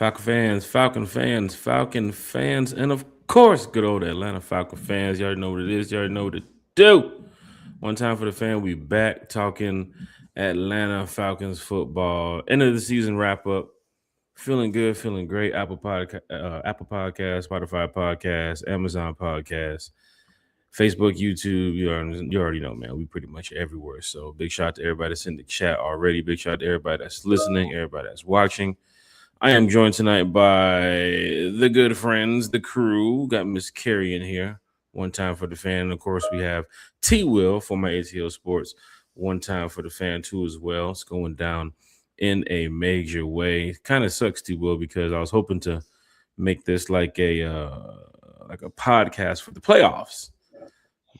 Falcon fans, and of course, good old Atlanta Falcon fans. You already know what it is. You already know what to do. One time for the fan, we back talking Atlanta Falcons football. End of the season wrap up. Feeling good, feeling great. Apple Podcast, Spotify Podcast, Amazon Podcast, Facebook, YouTube. You already know, man. We pretty much everywhere. So big shout out to everybody that's in the chat already. Big shout out to everybody that's listening, everybody that's watching. I am joined tonight by the good friends, the crew. Got Miss Carrie in here. One time for the fan. And of course, we have T Will for my ATL Sports. One time for the fan too as well. It's going down in a major way. Kind of sucks, T Will, because I was hoping to make this like a podcast for the playoffs,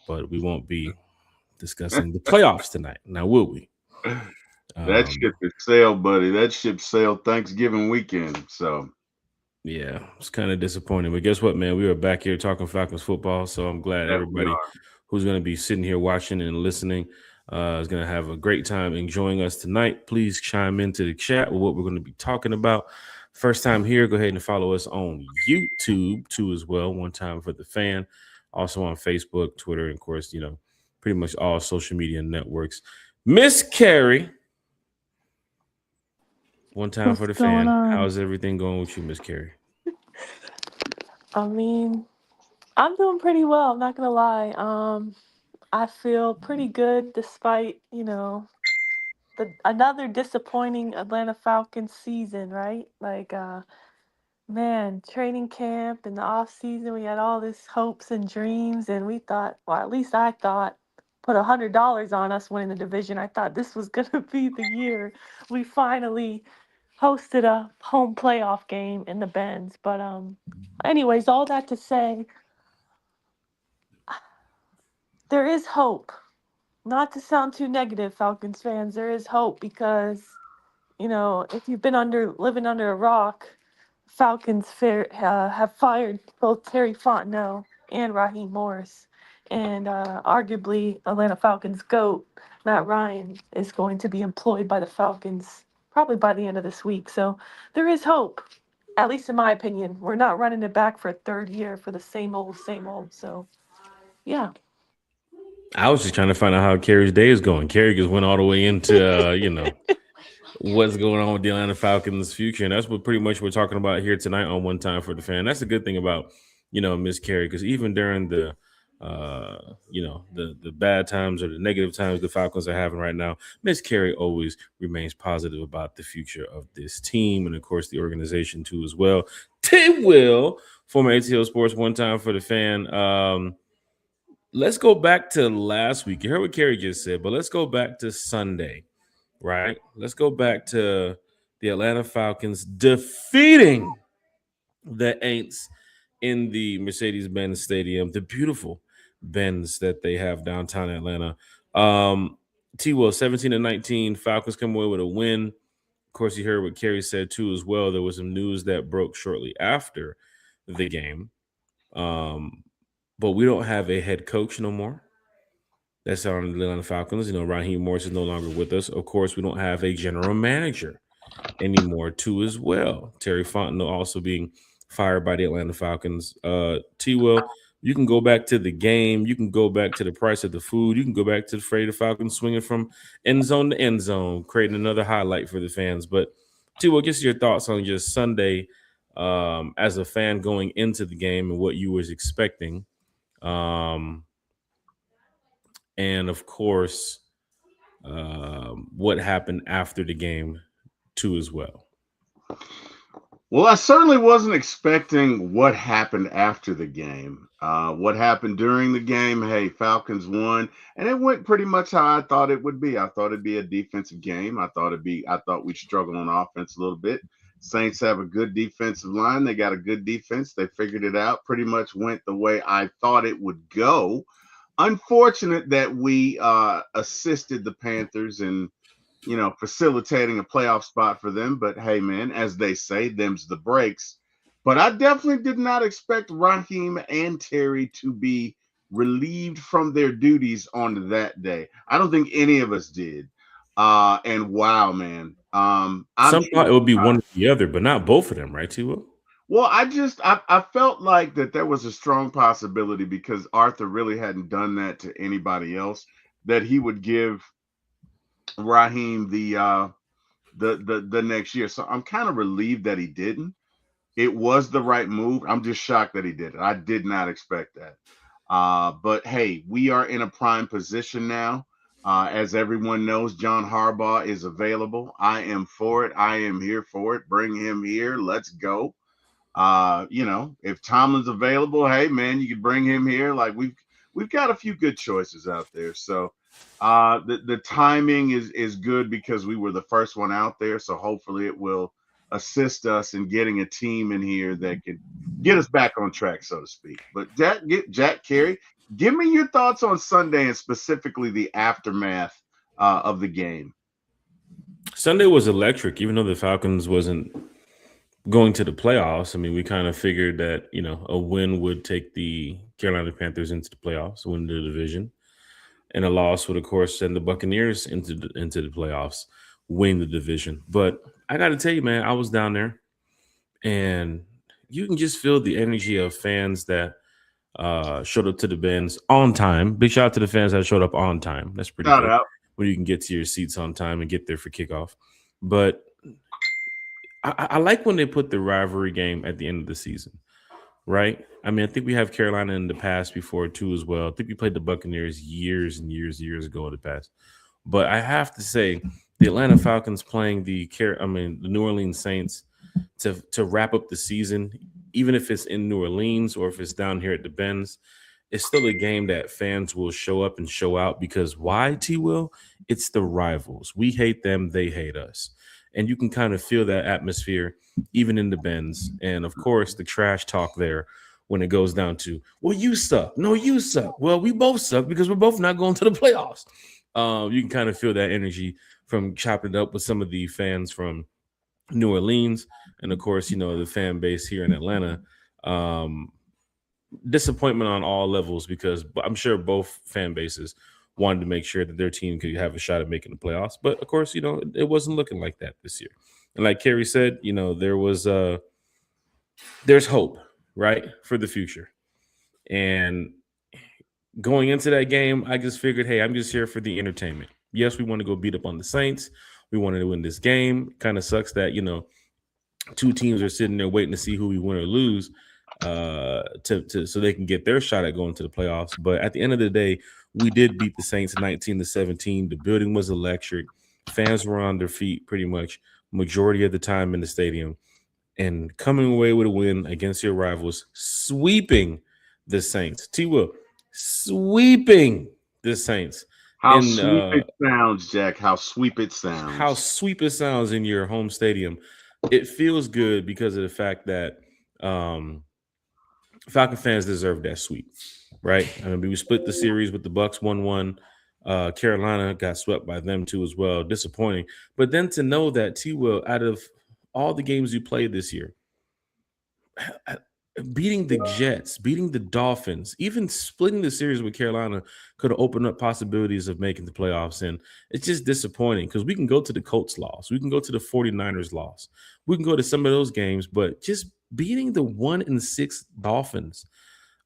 but we won't be discussing the playoffs tonight. Now, will we? That ship is sailed, buddy. That ship sailed Thanksgiving weekend. So Yeah, it's kind of disappointing. But guess what, man? We are back here talking Falcons football. So I'm glad that we everybody are. who's going to be sitting here watching and listening is going to have a great time enjoying us tonight. Please chime into the chat with what we're going to be talking about. First time here, go ahead and follow us on YouTube too as well. One time for the fan. Also on Facebook, Twitter, and of course, pretty much all social media networks. Miss Carrie, one time for What's the going fan. on? How's everything going with you, Miss Carrie? I mean, I'm doing pretty well, I'm not gonna lie. I feel pretty good despite, the another disappointing Atlanta Falcons season, right? Man, training camp and the off season, we had all this hopes and dreams, and we thought, well, at least I thought, put $100 on us winning the division. I thought this was gonna be the year we finally hosted a home playoff game in the Benz. But anyways, all that to say, there is hope. Not to sound too negative, Falcons fans, there is hope because if you've been living under a rock, have fired both Terry Fontenot and Raheem Morris, and arguably Atlanta Falcons GOAT Matt Ryan is going to be employed by the Falcons probably by the end of this week. So there is hope, at least in my opinion. We're not running it back for a third year for the same old, same old. So yeah. I was just trying to find out how Carrie's day is going. Carrie just went all the way into, what's going on with the Atlanta Falcons' future, and that's what pretty much we're talking about here tonight on One Time for the Fan. That's the good thing about, Miss Carrie, because even during the bad times or the negative times the Falcons are having right now, Miss Carrie always remains positive about the future of this team and of course the organization too as well. T Will, former ATL Sports, One Time for the Fan. Let's go back to last week. You heard what Carrie just said, but let's go back to Sunday, right? Let's go back to the Atlanta Falcons defeating the Aints in the Mercedes-Benz Stadium, the beautiful Benz that they have downtown Atlanta. T Will 17-19, Falcons come away with a win. Of course, you heard what Carrie said too as well. There was some news that broke shortly after the game. But we don't have a head coach no more. That's on the Atlanta Falcons. Raheem Morris is no longer with us. Of course, we don't have a general manager anymore, too, as well. Terry Fontenot also being fired by the Atlanta Falcons. T. Will, you can go back to the game. You can go back to the price of the food. You can go back to the Freddie Falcons swinging from end zone to end zone, creating another highlight for the fans. But T. Will, just your thoughts on just Sunday as a fan going into the game and what you was expecting. Um, and of course, what happened after the game too as well. Well, I certainly wasn't expecting what happened after the game. What happened during the game? Hey, Falcons won, and it went pretty much how I thought it would be. I thought it'd be a defensive game. I thought we'd struggle on offense a little bit. Saints have a good defensive line. They got a good defense. They figured it out. Pretty much went the way I thought it would go. Unfortunate that we assisted the Panthers in facilitating a playoff spot for them. But hey, man, as they say, them's the breaks. But I definitely did not expect Raheem and Terry to be relieved from their duties on that day. I don't think any of us did. And wow, man, I'm Some thought it would be uh, one or the other, but not both of them, right, T. Will? well, I felt like that there was a strong possibility because Arthur really hadn't done that to anybody else that he would give Raheem the next year. So I'm kind of relieved that he didn't. It was the right move. I'm just shocked that he did it. I did not expect that. But hey, we are in a prime position now. As everyone knows, John Harbaugh is available. I am for it. I am here for it. Bring him here. Let's go. If Tomlin's available, hey man, you could bring him here. Like we've got a few good choices out there. So the timing is good because we were the first one out there. So hopefully it will assist us in getting a team in here that can get us back on track, so to speak. But Jack Carey, give me your thoughts on Sunday and specifically the aftermath of the game. Sunday was electric, even though the Falcons wasn't going to the playoffs. I mean, we kind of figured that, a win would take the Carolina Panthers into the playoffs, win the division. And a loss would, of course, send the Buccaneers into the playoffs, win the division. But I got to tell you, man, I was down there, and you can just feel the energy of fans that showed up to the Benz on time. Big shout out to the fans that showed up on time. That's pretty Shout good out. when you can get to your seats on time and get there for kickoff. But I like when they put the rivalry game at the end of the season, right? I mean, I think we have Carolina in the past before too as well. I think we played the Buccaneers years and years ago in the past. But I have to say, the Atlanta Falcons playing the New Orleans Saints to wrap up the season, even if it's in New Orleans or if it's down here at the Benz, it's still a game that fans will show up and show out because why, T. Will? It's the rivals. We hate them, they hate us. And you can kind of feel that atmosphere even in the Benz. And of course, the trash talk there when it goes down to, well, you suck. No, you suck. Well, we both suck because we're both not going to the playoffs. You can kind of feel that energy from chopping it up with some of the fans from New Orleans. And of course, the fan base here in Atlanta. Disappointment on all levels because I'm sure both fan bases wanted to make sure that their team could have a shot at making the playoffs. But of course, it wasn't looking like that this year. And like Kerry said, there's hope, right, for the future. And going into that game, I just figured, hey, I'm just here for the entertainment. Yes, we want to go beat up on the Saints. We wanted to win this game. Kind of sucks that, two teams are sitting there waiting to see who we win or lose so they can get their shot at going to the playoffs. But at the end of the day, we did beat the Saints 19-17. The building was electric. Fans were on their feet pretty much majority of the time in the stadium. And coming away with a win against your rivals, sweeping the Saints. T. Will, sweeping the Saints. How sweet it sounds, Jack. How sweet it sounds. How sweet it sounds in your home stadium. It feels good because of the fact that Falcon fans deserve that sweep, right? I mean, we split the series with the Bucs 1-1. Carolina got swept by them too as well. Disappointing. But then to know that T. Will, out of all the games you played this year, beating the Jets, beating the Dolphins, even splitting the series with Carolina could have opened up possibilities of making the playoffs. And it's just disappointing because we can go to the Colts loss. We can go to the 49ers loss. We can go to some of those games, but just beating the 1-6 Dolphins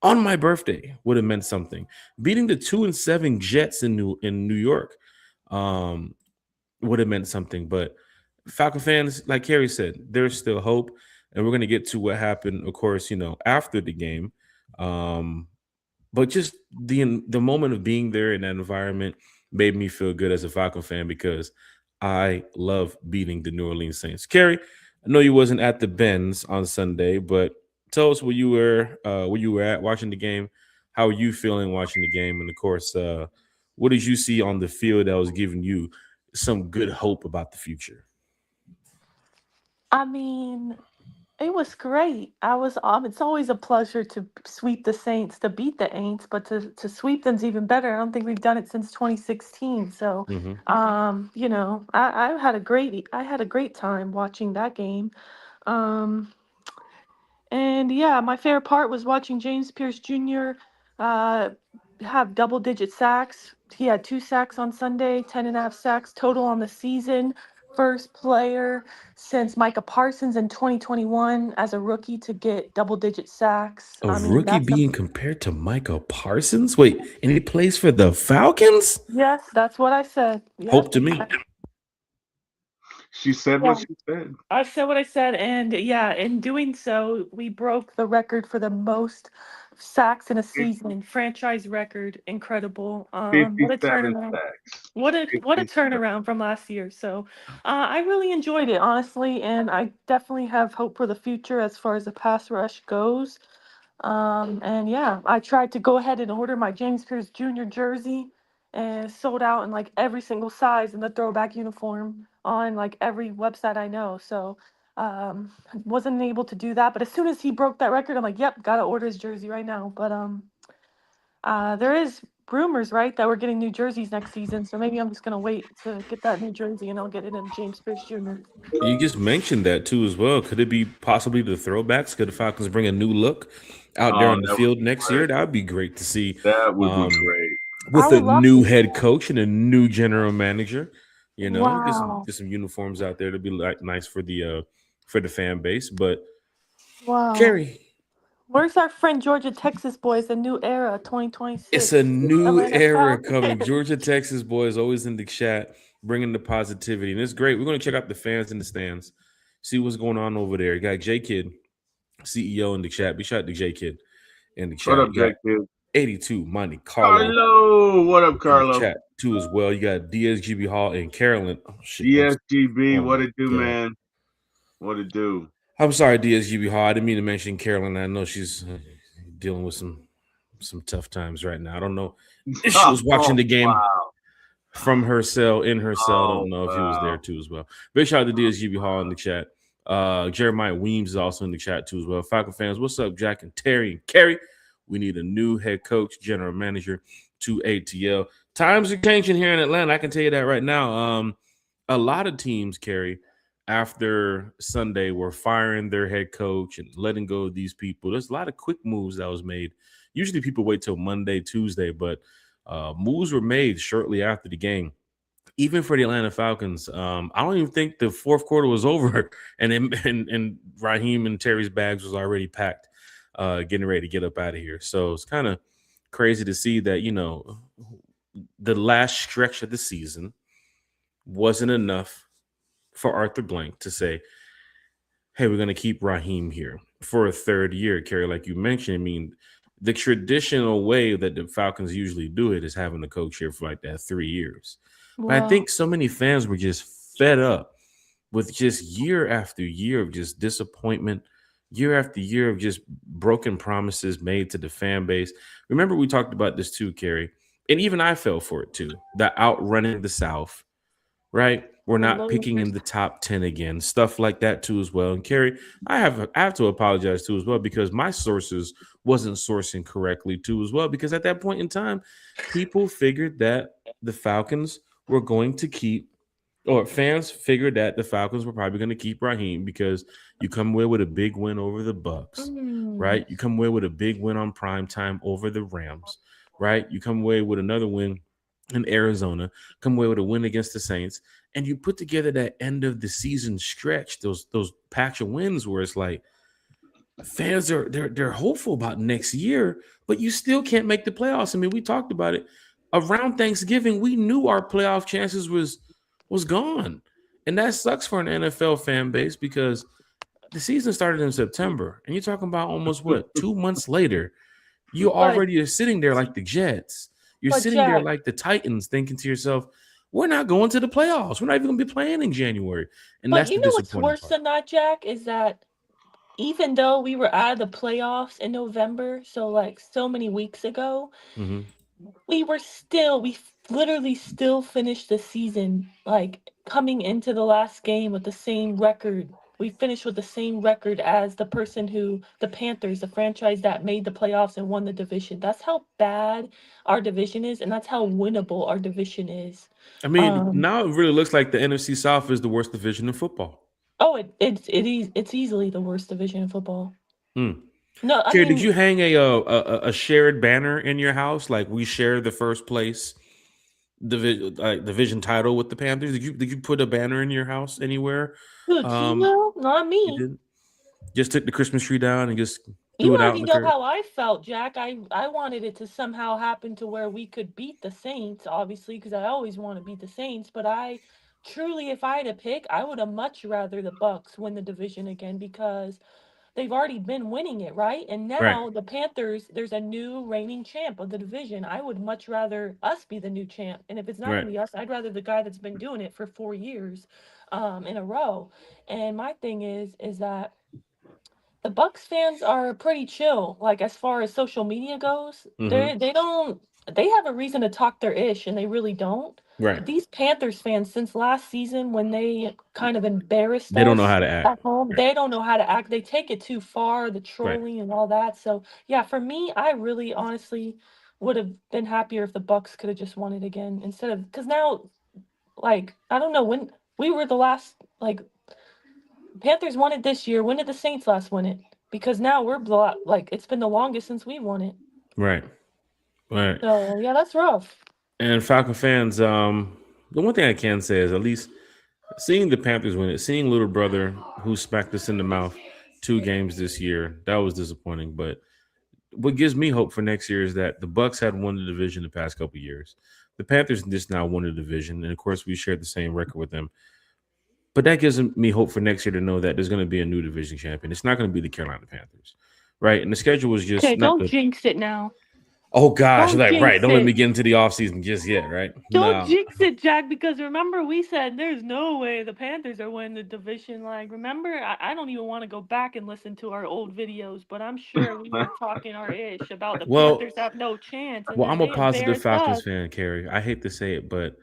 on my birthday would have meant something. Beating the 2-7 Jets in New York would have meant something. But Falcon fans, like Kerry said, there's still hope. And we're going to get to what happened, of course, after the game. But just the moment of being there in that environment made me feel good as a Falcon fan because I love beating the New Orleans Saints. Kerry, I know you wasn't at the Benz on Sunday, but tell us where you were at watching the game. How are you feeling watching the game? And of course, what did you see on the field that was giving you some good hope about the future? I mean, it was great. It's always a pleasure to sweep the Saints, to beat the Aints, but to sweep them's even better. I don't think we've done it since 2016. So, I had a great time watching that game. Um, and yeah, my favorite part was watching James Pierce Jr. Uh, have double-digit sacks. He had 2 sacks on Sunday, 10.5 sacks total on the season. first player since Micah Parsons in 2021 as a rookie to get double-digit sacks. A I mean, rookie that's a being compared to Micah Parsons? Wait, and he plays for the Falcons? yes, that's what I said. Hope Yep. to me. She said Yeah. what she said. I said what I said, and yeah, in doing so, we broke the record for the most sacks in a season, franchise record. Incredible. What a 57 turnaround. sacks. What a 57. turnaround from last year. So, I really enjoyed it, honestly, and I definitely have hope for the future as far as the pass rush goes. And yeah, I tried to go ahead and order my James Pierce Jr. jersey and sold out in like every single size in the throwback uniform on like every website I know. So, wasn't able to do that. But as soon as he broke that record, I'm like, yep, gotta order his jersey right now. But there is rumors, right, that we're getting new jerseys next season. So maybe I'm just gonna wait to get that new jersey and I'll get it in James Pierce Jr. You just mentioned that too as well. Could it be possibly the throwbacks? Could the Falcons bring a new look out there Oh, on the that would field be next year? great. That would be great to see. That would be Um, great. I with a would love new to see head that. coach and a new general manager, Wow. get some uniforms out there to be like nice for the fan base. But Wow. Kerry, Where's our friend Georgia Texas boys? A new era, it's a 2026. new Atlanta era coming. Falcons. Georgia, Texas boys always in the chat, bringing the positivity, and it's great. We're going to check out the fans in the stands, see what's going on over there. You got J Kid, CEO in the chat. Be shout to J Kid in the What chat. up, You got Jake? Kid? 82 Monte Carlo Carlo. What up, in the Carlo? chat too as well. You got DSGB Hall and Carolyn. Oh shit! DSGB. Oh What my it do, god. man? What it do? I'm sorry, DSGB Hall. I didn't mean to mention Carolyn. I know she's dealing with some tough times right now. I don't know if she was watching Oh, the game wow. from her cell, in her cell. I don't Oh, know if he was there wow. too as well. Big shout out to DSGB Hall in the chat. Jeremiah Weems is also in the chat too as well. Falcon fans, what's up, Jack and Terry and Kerry? We need a new head coach, general manager to ATL. Times are changing here in Atlanta. I can tell you that right now. A lot of teams, Kerry, after Sunday were firing their head coach and letting go of these people. There's a lot of quick moves that was made. Usually people wait till Monday, Tuesday, but moves were made shortly after the game. Even for the Atlanta Falcons, I don't even think the fourth quarter was over, and Raheem and Terry's bags was already packed, getting ready to get up out of here. So it's kind of crazy to see that the last stretch of the season wasn't enough for Arthur Blank to say, hey, we're going to keep Raheem here for a third year, Kerry, like you mentioned. I mean, the traditional way that the Falcons usually do it is having the coach here for like that 3 years. But I Wow. think so many fans were just fed up with just year after year of just disappointment, year after year of just broken promises made to the fan base. Remember, we talked about this too, Kerry, and even I fell for it too. The outrunning the South, right? We're not picking in the top 10 again, stuff like that too as well. And Kerry, I have to apologize too as well because my sources wasn't sourcing correctly too as well because at that point in time, people figured that the Falcons were going to keep or fans figured that the Falcons were probably going to keep Raheem because you come away with a big win over the Bucks, Mm. right? You come away with a big win on prime time over the Rams, right? You come away with another win in Arizona, come away with a win against the Saints, and you put together that end of the season stretch, those patch of wins where it's like fans are they're hopeful about next year, but you still can't make the playoffs. I mean, we talked about it around Thanksgiving. We knew our playoff chances was gone, and that sucks for an NFL fan base because the season started in September, and you're talking about almost what 2 months later. You But already are sitting there like the Jets. You're but sitting there Jack, like the Titans, thinking to yourself, "We're not going to the playoffs. We're not even going to be playing in January," and but that's the you know what's disappointing worse part. than that, Jack, is that even though we were out of the playoffs in November, so like so many weeks ago, Mm-hmm. literally still finished the season like coming into the last game with the same record. We finished with the same record as the Panthers, the franchise that made the playoffs and won the division. That's how bad our division is, and that's how winnable our division is. I mean, Um, now it really looks like the NFC South is the worst division in football. oh, it's easily the worst division in football. Mm. No, I Kerry, did mean, you hang a shared banner in your house? Like we share the first place division title with the Panthers? Did you put a banner in your house anywhere? Who, Um, T-Will? Not you me. didn't. Just took the Christmas tree down and just threw You it out in already the know curb. how I felt, Jack. I wanted it to somehow happen to where we could beat the Saints, obviously, because I always want to beat the Saints. But I truly, if I had to pick, I would have much rather the Bucks win the division again because they've already been winning it, right? And Right, now the Panthers, there's a new reigning champ of the division. I would much rather us be the new champ. And if it's not right, going to be us, I'd rather the guy that's been doing it for 4 years in a row. And my thing is that the Bucks fans are pretty chill. Like as far as social media goes, mm-hmm. they have a reason to talk their ish and they really don't. Right. But these Panthers fans since last season when they kind of embarrassed They don't know us how to act. at home, Right, they don't know how to act. They take it too far, the right, trolling and all that. So, yeah, for me, I really honestly would have been happier if the Bucks could have just won it again instead of cuz now like I don't know when we were the last like Panthers won it this year. When did the Saints last win it? Because now we're like it's been the longest since we won it. right, right. So yeah, that's rough. And Falcon fans, the one thing I can say is at least seeing the Panthers win it, seeing little brother who smacked us in the mouth 2 games this year, that was disappointing. But what gives me hope for next year is that the Bucks had won the division the past couple of years. The Panthers just now won the division, and of course we shared the same record with them. But that gives me hope for next year to know that there's going to be a new division champion. It's not going to be the Carolina Panthers, right? And the schedule was Okay, just not don't the. jinx it now. Oh gosh, Don't like right. jinx Don't let me it. get into the offseason just yet, right? Don't No. jinx it, Jack, because remember we said there's no way the Panthers are winning the division. Like, remember, I don't even want to go back and listen to our old videos, but I'm sure we were talking our ish about the Well, Panthers have no chance, and well, then I'm a they positive embarrassed Falcons us. fan, Carrie. I hate to say it, but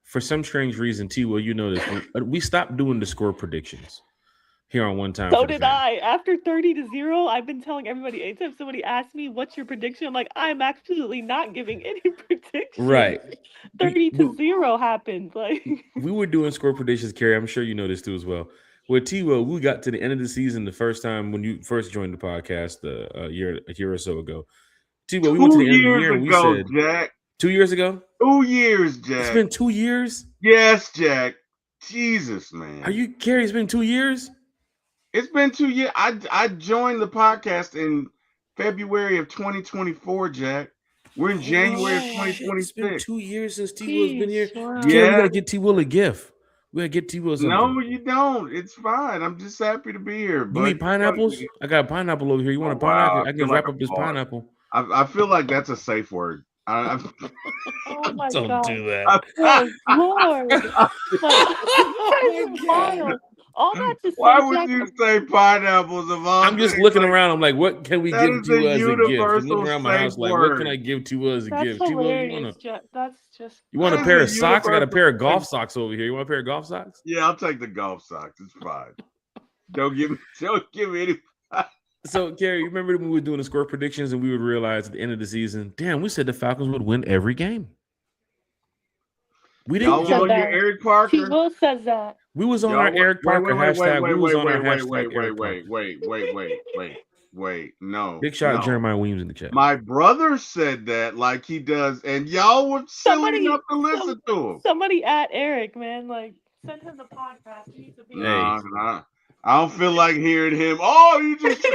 for some strange reason, T, well, you know this. We stopped doing the score predictions here on One Time So for the did Fans. I. After 30-0, I've been telling everybody anytime somebody asks me what's your prediction, I'm like, I'm absolutely not giving any predictions. Right. We, 30 to we 0 happened. Like we were doing score predictions, Carrie. I'm sure you know this too as well. With T, well, we got to the end of the season the first time when you first joined the podcast a year or so ago. T, well, we went to Two the end of the years year and we ago, said Jack. 2 years ago. 2 years, It's Jack. been 2 years. Yes, Jack. Jesus, Are man. you Carrie? It's been 2 years. It's been 2 years. I joined the podcast in February of 2024, Jack. We're in January of oh, Shit, it's been 2026. 2 years since T Will's been here. jeez, wow. Carrie, we gotta Yes. get T Will a gift. We gotta get T Will something. No, you don't. It's fine. I'm just happy to be here, You bud. eat pineapples? I got a pineapple over here. You want Oh a pineapple? wow, I I can feel like wrap a up this fart. pineapple. I feel like that's a safe word. Oh my Don't god. do that. I, Yes, Lord. Like you Oh guys my are god. wild. All that to why say, would Jack, you say pineapples of all I'm just things? looking Like around. I'm like, what can we that give is T the Will as a gift? I'm looking universal around my safe house like, what can I word. give T Will as a that's gift? T Will, hilarious, Jack. That's just you want That a is pair a of socks? I got a universal pair of safe. golf socks over here. You want a pair of golf socks? Yeah, I'll take the golf socks. It's fine. Don't give me any. So, Gary, you remember when we were doing the score predictions and we would realize at the end of the season, damn, we said the Falcons would win every game. We who Y'all didn't. want said to hear that? Eric T. Parker? Will says that. We was on our Y'all want? Eric Wait, Parker wait, wait, wait, hashtag. We wait, was wait, on our wait, wait, hashtag wait, wait, Eric wait, Parker. wait, wait, wait, wait. No, Big shot no. Jeremiah Weems in the chat. My brother said that like he does, and y'all were silly enough Somebody to listen to him. somebody at Eric, man. Like send him the podcast. He needs to be on. Hey, No, no. I don't feel like hearing him. Oh, you just.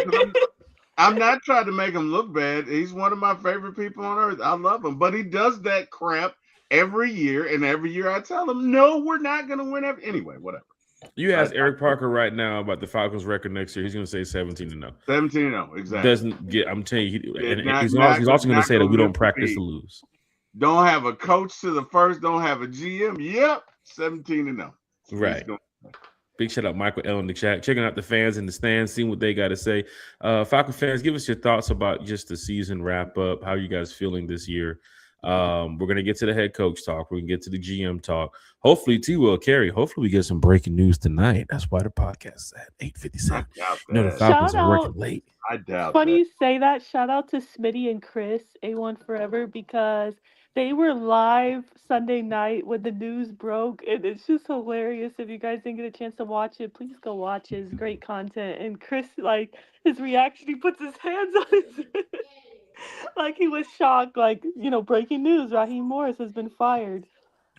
I'm not trying to make him look bad. He's one of my favorite people on earth. I love him, but he does that crap every year, and every year I tell him, "No, we're not going to win." Anyway, whatever. you I, ask Eric Parker right now about the Falcons record next year, he's going to say 17-0. 17-0, exactly. Doesn't get. I'm telling you, Yeah, and he's also going to not say that gonna we miss don't a practice to beat. lose. Don't have a coach to the first. Don't have a GM. Yep, 17-0. Right. Big shout out Michael L in the chat, checking out the fans in the stands, seeing what they got to say. Falcon fans, give us your thoughts about just the season wrap up. How you guys feeling this year? We're gonna get to the head coach talk. We're gonna get to the GM talk. Hopefully, T will carry. Hopefully, we get some breaking news tonight. That's why the podcast is at 8:57. You know the Falcons Shout are out. working late. I doubt Funny that. you say that. Shout out to Smitty and Chris, A1 Forever, because they were live Sunday night when the news broke, and it's just hilarious. If you guys didn't get a chance to watch it, please go watch it. It's great content. And Chris, like his reaction, he puts his hands on his like he was shocked. Like breaking news: Raheem Morris has been fired.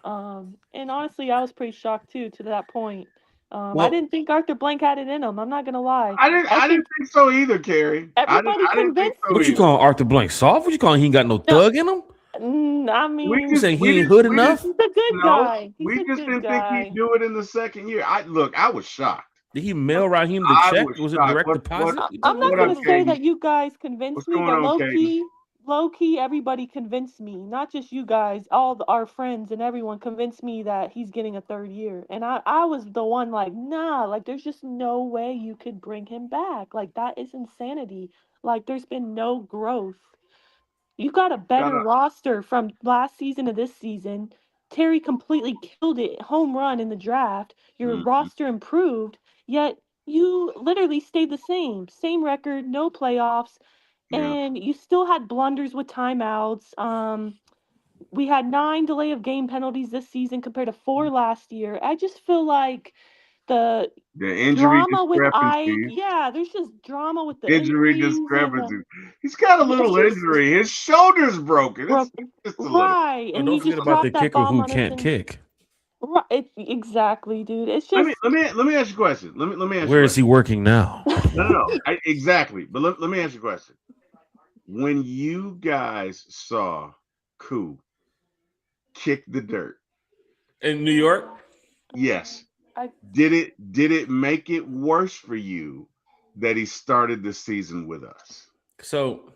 And honestly, I was pretty shocked too to that point. I Well, didn't think Arthur Blank had it in him. I'm not gonna lie. I didn't. I I didn't think think so either, Carrie. everybody I didn't think convinced so what you either. me. calling Arthur Blank soft? What you calling he ain't got no No, thug in him? I We You mean, just saying we he ain't didn't hood we didn't enough? he's a good know. guy. He's We a just good didn't think he'd guy. do it in the second year. I was shocked. Did he mail Raheem the I check? was Was it shocked. direct deposit? I- You I'm talking not What about? up, gonna say Caden? that you guys What's convinced me, going but on, Caden? low key, everybody convinced me. Not just you guys, all our friends and everyone convinced me that he's getting a third year. And I was the one like, nah, like there's just no way you could bring him back. Like that is insanity. Like there's been no growth. You got a better Gotta. roster from last season to this season. Terry completely killed it, home run in the draft. Your Mhm. roster improved, yet you literally stayed the same. Same record, no playoffs, Yeah. and you still had blunders with timeouts. We had 9 delay of game penalties this season compared to 4 last year. I just feel like the The injury drama with Ike, discrepancies. yeah, there's just drama with the Injury injuries and discrepancies. He's got a it's little just injury. His shoulder's broken. It's broken. just a little. Right. Oh, And don't he forget just about the dropped that kicker bomb who on us can't and kick. right, exactly, dude. It's Let me just let me let me ask you a question. Let me ask you a Where is he question. working now? No. Exactly. But let me ask you a question. When you guys saw Koo kick the dirt, In New York? yes, I did it make it worse for you that he started the season with us? So,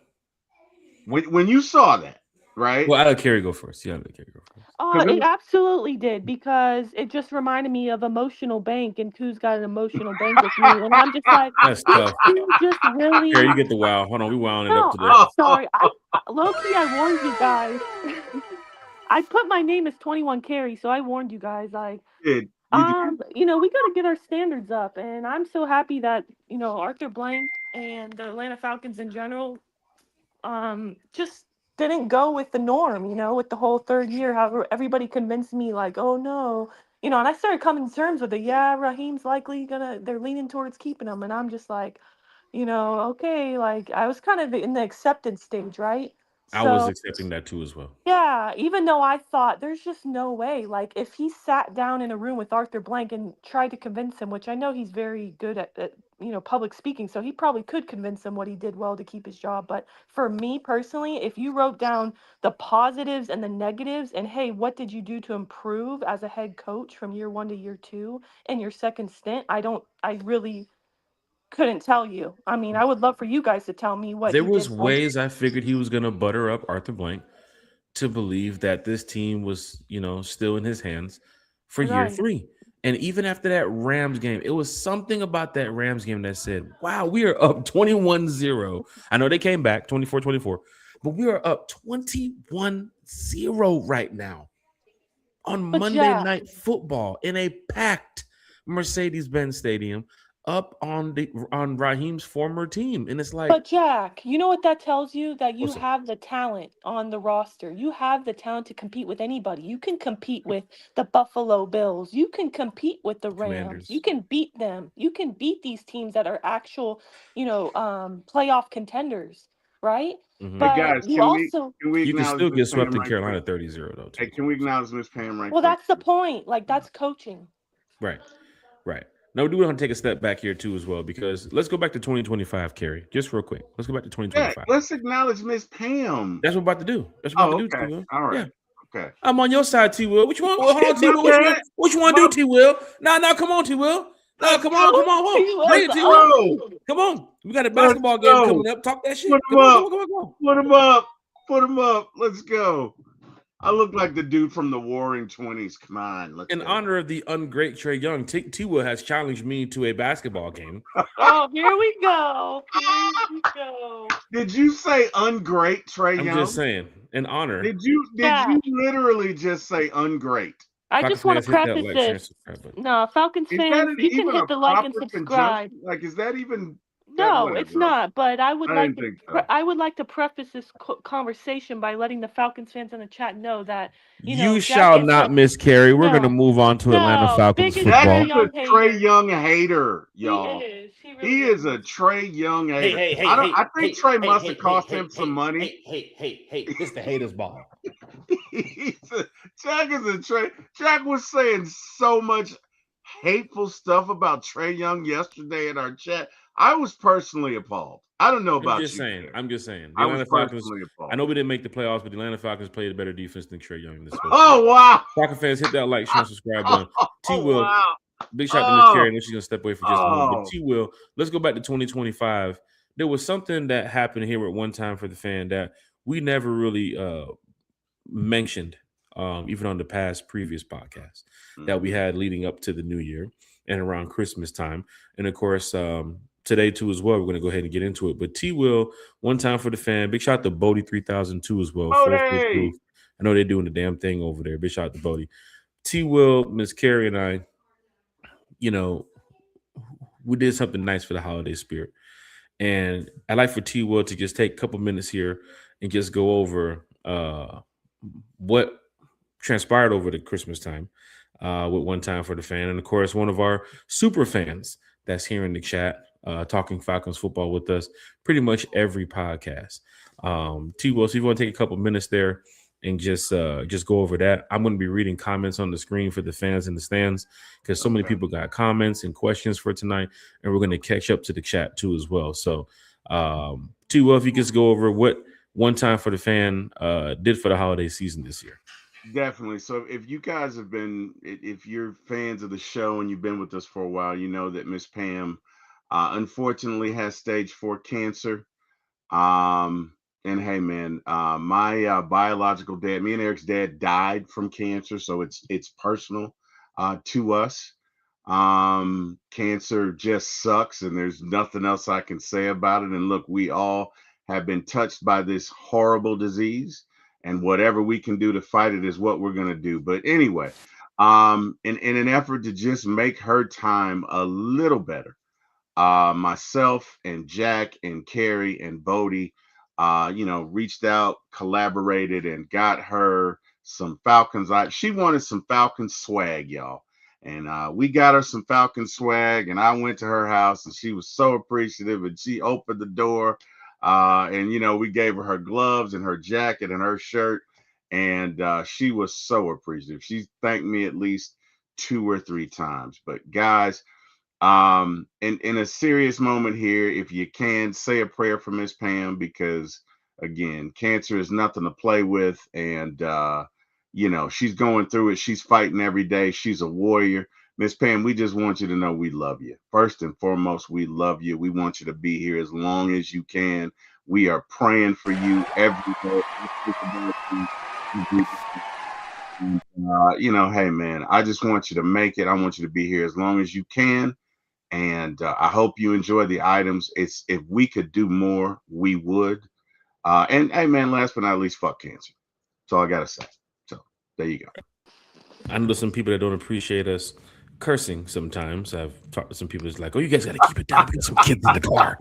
When you saw that, right? well, I'll let Kerry go first. Yeah, I'll let Kerry go first. Because it absolutely did because it just reminded me of emotional bank and who's got an emotional bank with me and I'm just like That's this tough. team just Kerry, you really get the wow. Hold on, we wound it up no, today. I'm sorry. Low key I warned you guys. I put my name as 21 Carry, so I warned you guys like you did. we got to get our standards up, and I'm so happy that Arthur Blank and the Atlanta Falcons in general, just didn't go with the norm. With the whole third year, how everybody convinced me like, oh no, and I started coming to terms with it. Yeah, Raheem's likely they're leaning towards keeping him, and I'm just like, okay, like I was kind of in the acceptance stage, right? I was So accepting that too as well. yeah, even though I thought there's just no way, like if he sat down in a room with Arthur Blank and tried to convince him, which I know he's very good at public speaking, so he probably could convince him what he did well to keep his job. But for me personally, if you wrote down the positives and the negatives and hey, what did you do to improve as a head coach from year 1 to year 2 in your second stint, I really couldn't tell you. I mean, I would love for you guys to tell me what There he was did well. ways I figured he was going to butter up Arthur Blank to believe that this team was, still in his hands for year Right. 3. And even after that Rams game, it was something about that Rams game that said, wow, we are up 21-0. I know they came back 24-24, but we are up 21-0 right now on But Monday Jack, Night Football in a packed Mercedes-Benz Stadium up on Raheem's former team. And it's like, But Jack, you know what that tells you? That you what's up? have the talent on the roster. You have the talent to compete with anybody. You can compete with the Buffalo Bills. You can compete with the Rams. You Commanders. can beat them. You can beat these teams that are actual, playoff contenders, right? Hmm. Hey But guys, you also, can we You can acknowledge still Miss get Pam swept in right quick? Carolina 30-0 though, Hey, too. can we acknowledge Miss Pam right well, quick? that's the point. Like that's coaching. Right. Right. Now, we do want to take a step back here, too, as well, because let's go back to 2025, Kerry. Just real quick. Let's go back to Yeah, 2025. let's acknowledge Miss Pam. That's what we're about to do. That's what we're Oh, about to do, okay. T-Will. All right. Yeah. Okay. I'm on your side, T-Will. What you want? Well, hold on, My T-Will. bad. What you want to My, do, T-Will? No, come on, T-Will. No, let's come go. on, come on. He Bring was it, T-Will. Go. Come on. We got a Let's basketball game go. coming up. Talk that shit. Put him Come on, come up. on, come on, come on. Put him up. Put him up. Let's go. I look like the dude from the Warring 20s. Come on. Let's In go. honor of the ungreat Trey Young, T-Will has challenged me to a basketball game. Oh, here we go. Here we go. Did you say ungreat Trey I'm Young? just saying, in honor. Did you Jack, literally just say ungreat? I just Falcons want to fans, hit that preface like, share, and this. subscribe button. No, Falcons Is that fans, you can even hit a the like and proper subscribe. conjunction? Like, is that even that? No, it's Whatever. not. But I would I like didn't to. think so. I would like to preface this conversation by letting the Falcons fans in the chat know that You Jack shall is not miscarry. We're going to no, move on to Atlanta no Falcons biggest Jack Trey football. is a Young Trey hater. Young hater, He y'all. is. He really He is is. a Trey Young hater. Hey, I think Trey must have cost him some money. Hey, this the haters ball. Jack is a Trey. Jack was saying so much hateful stuff about Trey Young yesterday in our chat. I was personally appalled. I don't know I'm about just you, saying. Kerry. I'm just saying. The I was Atlanta Falcons. personally I appalled. know we didn't make the playoffs, but the Atlanta Falcons played a better defense than Trey Young this supposed to. Oh wow! Falcon fans, hit that like, share, and subscribe button. T. Oh Will, wow! big shout to Miss Oh, Carey. I know she's gonna step away for just a moment. But oh. T. Will, let's go back to 2025. There was something that happened here at one time for the fan that we never really mentioned, even on the previous podcasts that we had leading up to the new year and around Christmas time. And of course, today too as well, we're going to go ahead and get into it. But T. Will, one time for the fan, big shout out to Bodie 3002 as well. Bodie! I know they're doing the damn thing over there. Big shout out to Bodie. T. Will, Miss Carey, and I, we did something nice for the holiday spirit. And I'd like for T. Will to just take a couple minutes here and just go over what transpired over the Christmas time with one time for the fan. And of course, one of our super fans that's here in the chat talking Falcons football with us pretty much every podcast. T. Will, so if you want to take a couple minutes there and just go over that. I'm going to be reading comments on the screen for the fans in the stands because so many people got comments and questions for tonight, and we're going to catch up to the chat too as well. So, T. Will, if you just go over what one time for the fan did for the holiday season this year. Definitely. So if you guys have been, if you're fans of the show and you've been with us for a while, you know that Miss Pam unfortunately has stage 4 cancer. And hey, man, my biological dad, me and Eric's dad, died from cancer, so it's personal to us. Cancer just sucks, and there's nothing else I can say about it. And look, we all have been touched by this horrible disease, and whatever we can do to fight it is what we're gonna do. But anyway, in an effort to just make her time a little better, myself and Jack and Carrie and Bodie, reached out, collaborated, and got her some Falcons. She wanted some Falcons swag, y'all. And we got her some Falcons swag. And I went to her house and she was so appreciative. And she opened the door. And we gave her gloves and her jacket and her shirt. And she was so appreciative. She thanked me at least 2 or 3 times. But guys, in a serious moment here, if you can, say a prayer for Miss Pam, because again, cancer is nothing to play with, and she's going through it. She's fighting every day. She's a warrior. Miss Pam, we just want you to know we love you. First and foremost, we love you. We want you to be here as long as you can. We are praying for you every day. Hey man, I just want you to make it. I want you to be here as long as you can. And I hope you enjoy the items. If we could do more, we would. And hey, man, last but not least, fuck cancer. That's all I gotta say. So there you go. I know some people that don't appreciate us cursing sometimes. I've talked to some people that's like, "Oh, you guys got to keep it down because some kids in the car."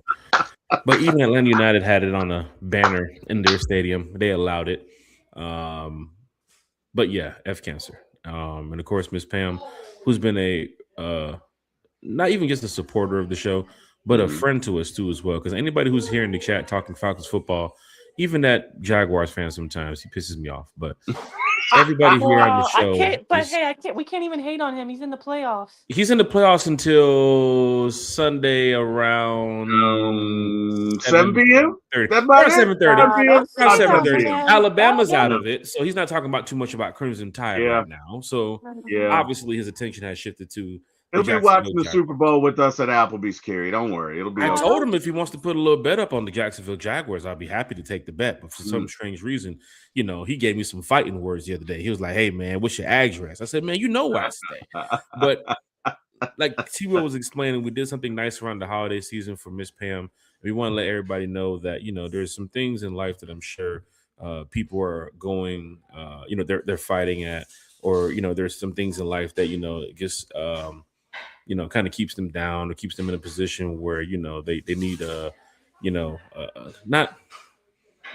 But even Atlanta United had it on a banner in their stadium. They allowed it. But yeah, F cancer. And of course, Miss Pam, who's been a not even just a supporter of the show, but a friend to us too as well. Because anybody who's here in the chat talking Falcons football, even that Jaguars fan sometimes, he pisses me off. But everybody here on the show, we can't even hate on him. He's in the playoffs. He's in the playoffs until Sunday around 7 p.m. Around 7:30. Around 7:30. Alabama's out Yeah. of it, so he's not talking about too much about Crimson Tide right now. So obviously his attention has shifted to. He'll be watching the Super Bowl with us at Applebee's, Kerry. Don't worry. It'll be I told him if he wants to put a little bet up on the Jacksonville Jaguars, I'll be happy to take the bet. But for some strange reason, he gave me some fighting words the other day. He was like, "Hey, man, what's your address?" I said, "Man, you know where I stay." But like T-Will was explaining, we did something nice around the holiday season for Miss Pam. We want to let everybody know that, there's some things in life that I'm sure people are going, they're fighting at, or, there's some things in life that, just kind of keeps them down or keeps them in a position where, they need, not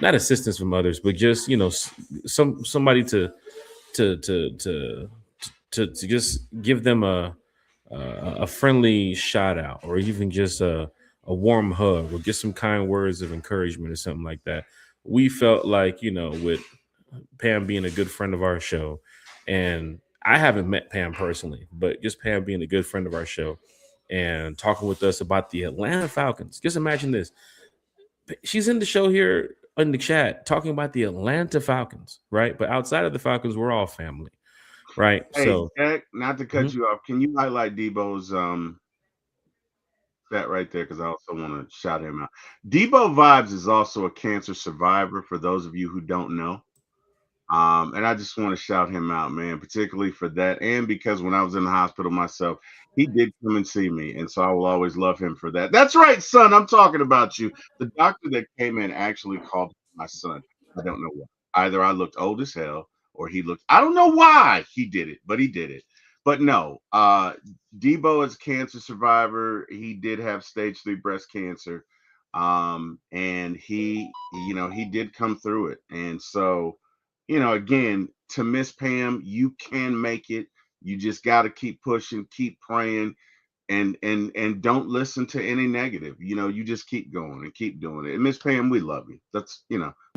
assistance from others, but just, somebody to just give them a friendly shout out, or even just a warm hug, or just some kind words of encouragement or something like that. We felt like, with Pam being a good friend of our show, And I haven't met Pam personally, but just Pam being a good friend of our show and talking with us about the Atlanta Falcons. Just imagine this. She's in the show here in the chat talking about the Atlanta Falcons, right? But outside of the Falcons, we're all family, right? Hey, So, Jack, not to cut mhm, you off, can you highlight Debo's chat right there? Because I also want to shout him out. Debo Vibes is also a cancer survivor, for those of you who don't know. And I just want to shout him out, man, particularly for that. And because when I was in the hospital myself, he did come and see me. And so I will always love him for that. That's right, son. I'm talking about you. The doctor that came in actually called my son. I don't know why. Either I looked old as hell or he looked, I don't know why he did it, but he did it. But no, Debo is a cancer survivor. He did have stage 3 breast cancer. And he did come through it. And so, again, to Miss Pam, you can make it. You just got to keep pushing, keep praying, and don't listen to any negative. You just keep going and keep doing it. And Miss Pam, we love you.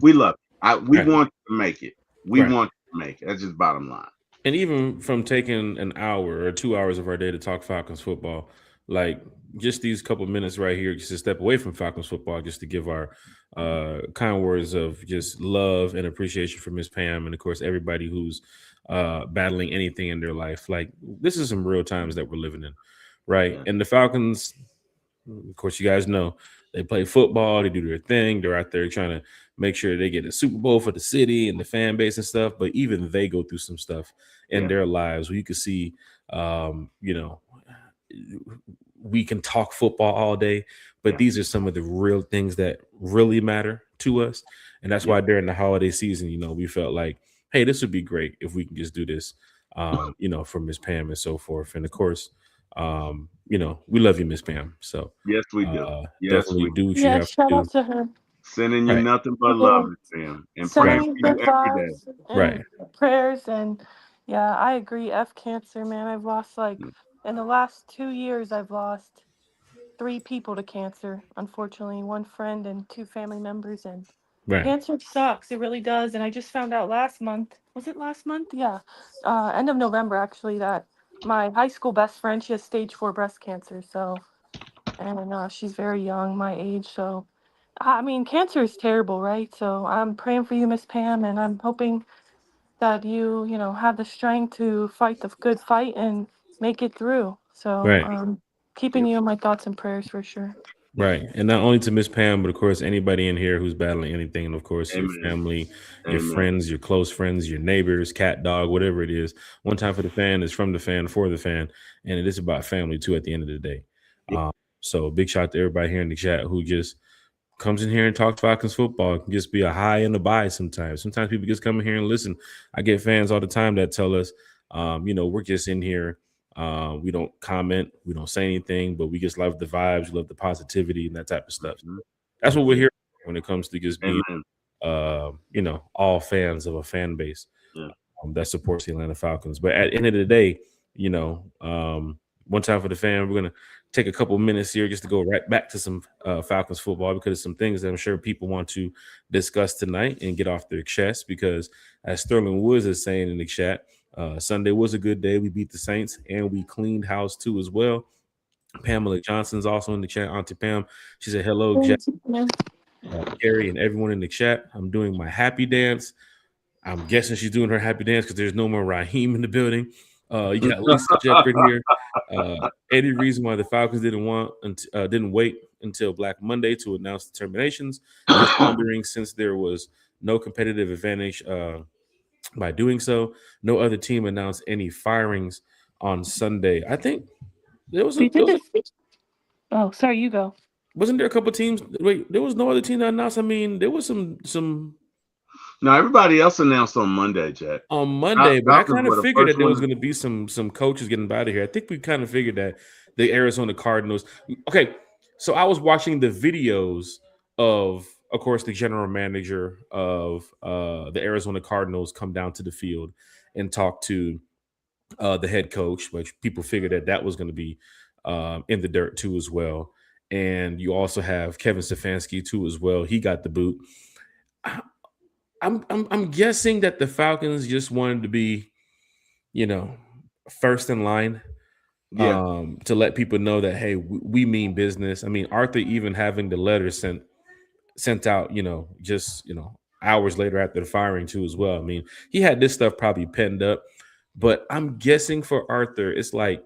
We love you. We right, want you to make it. We right. want you to make it. That's just bottom line. And even from taking an hour or 2 hours of our day to talk Falcons football, like just these couple minutes right here, just to step away from Falcons football, just to give our kind words of just love and appreciation for Miss Pam, and of course everybody who's battling anything in their life. Like this is some real times that we're living in, right? Yeah, And the Falcons, of course, you guys know they play football, they do their thing, they're out there trying to make sure they get a Super Bowl for the city and the fan base and stuff. But even they go through some stuff in yeah, their lives where you can see, um, you know, we can talk football all day, but yeah, these are some of the real things that really matter to us. And that's yeah. why during the holiday season, we felt like, hey, this would be great if we can just do this, for Miss Pam and so forth. And of course, we love you, Miss Pam. So Yes, we do. Yes, definitely we do what you Yeah, have to shout do. out to her. sending you Right, nothing but love, Yeah. Miss Pam, and praying right, Sending for good you every day. vibes right, and prayers. And yeah, I agree. F cancer, man. I've lost in the last 2 years, I've lost 3 people to cancer, unfortunately, one friend and 2 family members. And right, cancer sucks. It really does. And I just found out last month. Was it last month? Yeah. End of November, actually, that my high school best friend, she has stage 4 breast cancer. So, and she's very young, my age. So, I mean, cancer is terrible, right? So I'm praying for you, Miss Pam, and I'm hoping that you have the strength to fight the good fight and make it through. So, right. keeping Yep, you in my thoughts and prayers for sure. yep. Right. And not only to Miss Pam, but of course, anybody in here who's battling anything, and of course, your Amen. family, your Amen. friends, your close friends, your neighbors, cat, dog, whatever it is. One time for the fan is from the fan for the fan. And it is about family too at the end of the day. Yep. So big shout out to everybody here in the chat who just comes in here and talks Falcons football. It can just be a high and a buy sometimes. Sometimes people just come in here and listen. I get fans all the time that tell us, we're just in here. We don't comment, we don't say anything, but we just love the vibes, we love the positivity and that type of stuff. Mhm. That's what we're Mhm. here for when it comes to just being, Amen. all fans of a fan base Yeah. that supports the Atlanta Falcons. But at the end of the day, one time for the fan, we're gonna take a couple minutes here just to go right back to some Falcons football because there's some things that I'm sure people want to discuss tonight and get off their chest. Because as Sterling Woods is saying in the chat, Sunday was a good day. We beat the Saints and we cleaned house too as well. Pamela Johnson's also in the chat. Auntie Pam, she said hello, Jack, Thank you, man. Gary, and everyone in the chat. I'm doing my happy dance. I'm guessing she's doing her happy dance because there's no more Raheem in the building. You got Lisa Shepard here. Any reason why the Falcons didn't wait until Black Monday to announce the terminations? Just wondering, since there was no competitive advantage by doing so. No other team announced any firings on Sunday. I think there was Do a you think it's? Oh, sorry, you go. wasn't there a couple teams? Wait, there was no other team that announced. I mean, there was some No, everybody else announced on Monday, Jack. on Monday, but I Falcons kind of were the figured first that there one. was going to be some coaches getting out of here. I think we kind of figured that the Arizona Cardinals. Okay, so I was watching the videos of course, the general manager of the Arizona Cardinals come down to the field and talk to the head coach, which people figured that was going to be in the dirt too as well. And you also have Kevin Stefanski too as well. He got the boot. I'm guessing that the Falcons just wanted to be first in line Yeah. to let people know that, hey, we mean business. I mean, Arthur even having the letter sent out, just hours later after the firing too as well. I mean, he had this stuff probably penned up, but I'm guessing for Arthur, it's like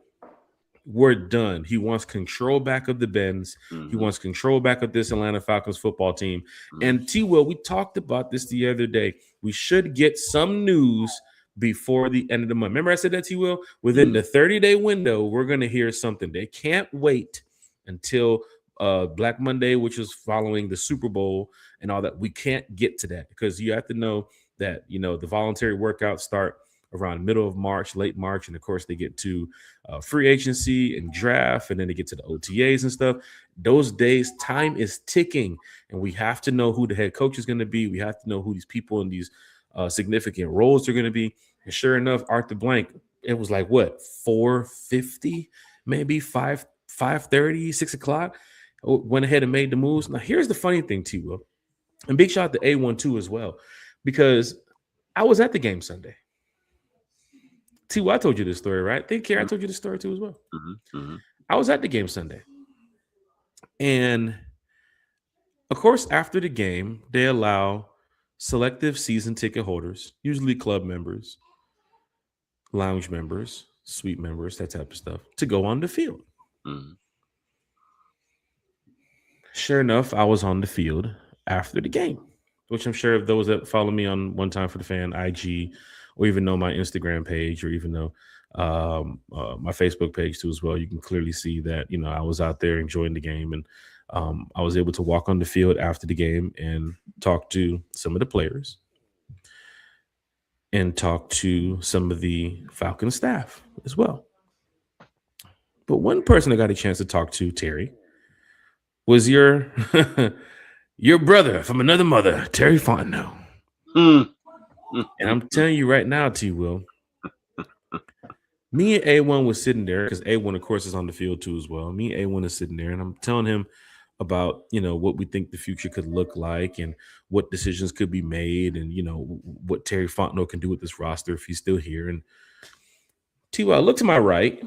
we're done. He wants control back of the Benz. He Mm-hmm. wants control back of this Atlanta Falcons football team. Mm-hmm. And T. Will, we talked about this the other day. We should get some news before the end of the month. Remember I said that, T. Will? Within the 30-day window, we're going to hear something. They can't wait until Black Monday, which is following the Super Bowl and all that. We can't get to that because you have to know that, the voluntary workouts start around middle of March, late March. And of course, they get to free agency and draft, and then they get to the OTAs and stuff. Those days, time is ticking, and we have to know who the head coach is going to be. We have to know who these people in these significant roles are going to be. And sure enough, Arthur Blank, it was like, what, 4:50, maybe 5:30, 6 o'clock, went ahead and made the moves. Now, here's the funny thing, T-Will, and big shout out to A1 too as well, because I was at the game Sunday. I told you this story, right? I told you this story too as well. Mm-hmm. Mm-hmm. I was at the game Sunday. And of course, after the game, they allow selective season ticket holders, usually club members, lounge members, suite members, that type of stuff, to go on the field. Mm-hmm. Sure enough, I was on the field after the game, which I'm sure if those that follow me on One Time for the Fan, IG, or even know my Instagram page, or even know my Facebook page too as well, you can clearly see that, I was out there enjoying the game. And I was able to walk on the field after the game and talk to some of the players and talk to some of the Falcon staff as well. But one person I got a chance to talk to, Terry, was your brother from another mother, Terry Fontenot. Mm-hmm. And I'm telling you right now, T. Will, me and A1 was sitting there because A1, of course, is on the field too as well. Me and A1 is sitting there, and I'm telling him about, what we think the future could look like and what decisions could be made and, what Terry Fontenot can do with this roster if he's still here. And T. Will, I look to my right.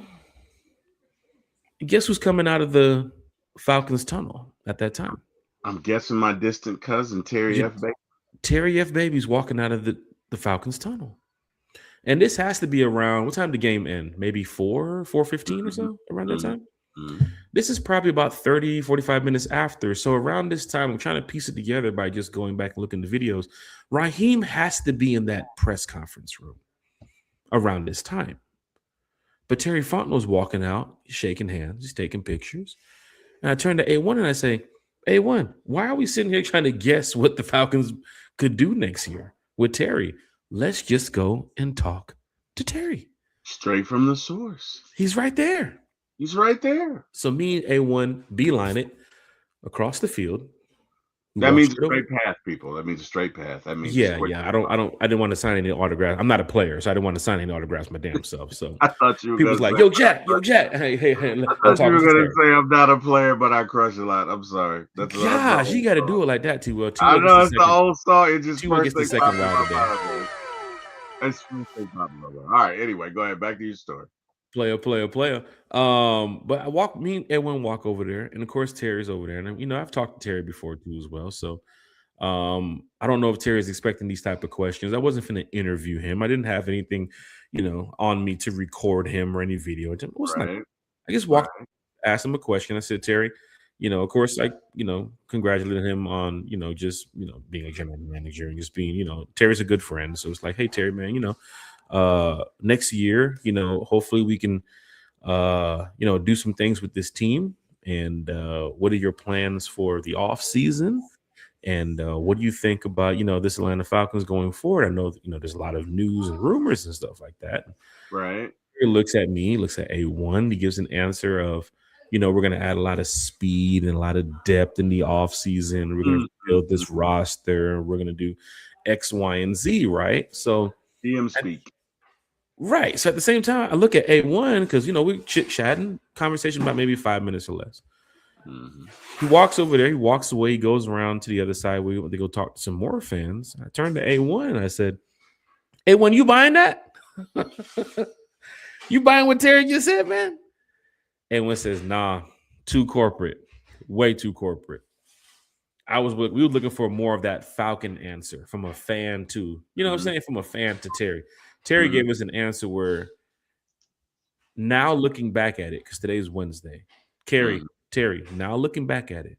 And guess who's coming out of the Falcons tunnel at that time? I'm guessing my distant cousin, Terry F. Baby. Terry F. Baby's walking out of the Falcons tunnel. And this has to be around, what time did the game end? Maybe 4:15 or so, around that time? Mm-hmm. This is probably about 30, 45 minutes after. So around this time, I'm trying to piece it together by just going back and looking at the videos. Raheem has to be in that press conference room around this time. But Terry Fontenot's walking out, he's shaking hands, he's taking pictures. And I turn to A1 and I say, A1, why are we sitting here trying to guess what the Falcons could do next year with Terry? Let's just go and talk to Terry. Straight from the source. He's right there. He's right there. So me and A1 beeline it across the field. That means a straight path, people. That means a straight path. That means yeah. I didn't want to sign any autographs. I'm not a player, so I didn't want to sign any autographs my damn self. So I thought you were people's like, yo, Jack. Hey. I thought you were gonna say I'm not a player, but I crush a lot. I'm sorry. Gosh, you got to do it like that, T. Will. I know it's the old song. It just gets the second round today. All right. Anyway, go ahead. Back to your story. Player. But me and Edwin walk over there, and of course Terry's over there, and I've talked to Terry before too as well. So I don't know if Terry's expecting these type of questions. I wasn't finna interview him. I didn't have anything, on me to record him or any video. It was not. I just walked, asked him a question. I said, Terry, of course, I, congratulated him on, just, being a general manager and just being, Terry's a good friend. So it's like, hey, Terry, man, next year, hopefully we can, do some things with this team. And what are your plans for the off season? And what do you think about, this Atlanta Falcons going forward? I know, there's a lot of news and rumors and stuff like that. Right. He looks at me, looks at A1. He gives an answer of, we're going to add a lot of speed and a lot of depth in the offseason. We're going to build this roster. We're going to do X, Y, and Z, right? So DM speak. Right. So at the same time, I look at A1 because, we chit-chatting, conversation about maybe 5 minutes or less. Mm-hmm. He walks over there. He walks away. He goes around to the other side where they go talk to some more fans. I turned to A1 and I said, A1, you buying that? You buying what Terry just said, man? Edwin says, nah, too corporate. Way too corporate. We were looking for more of that Falcon answer from a fan to, you know what I'm saying? From a fan to Terry. Terry gave us an answer where now looking back at it, because today's Wednesday. Terry, now looking back at it,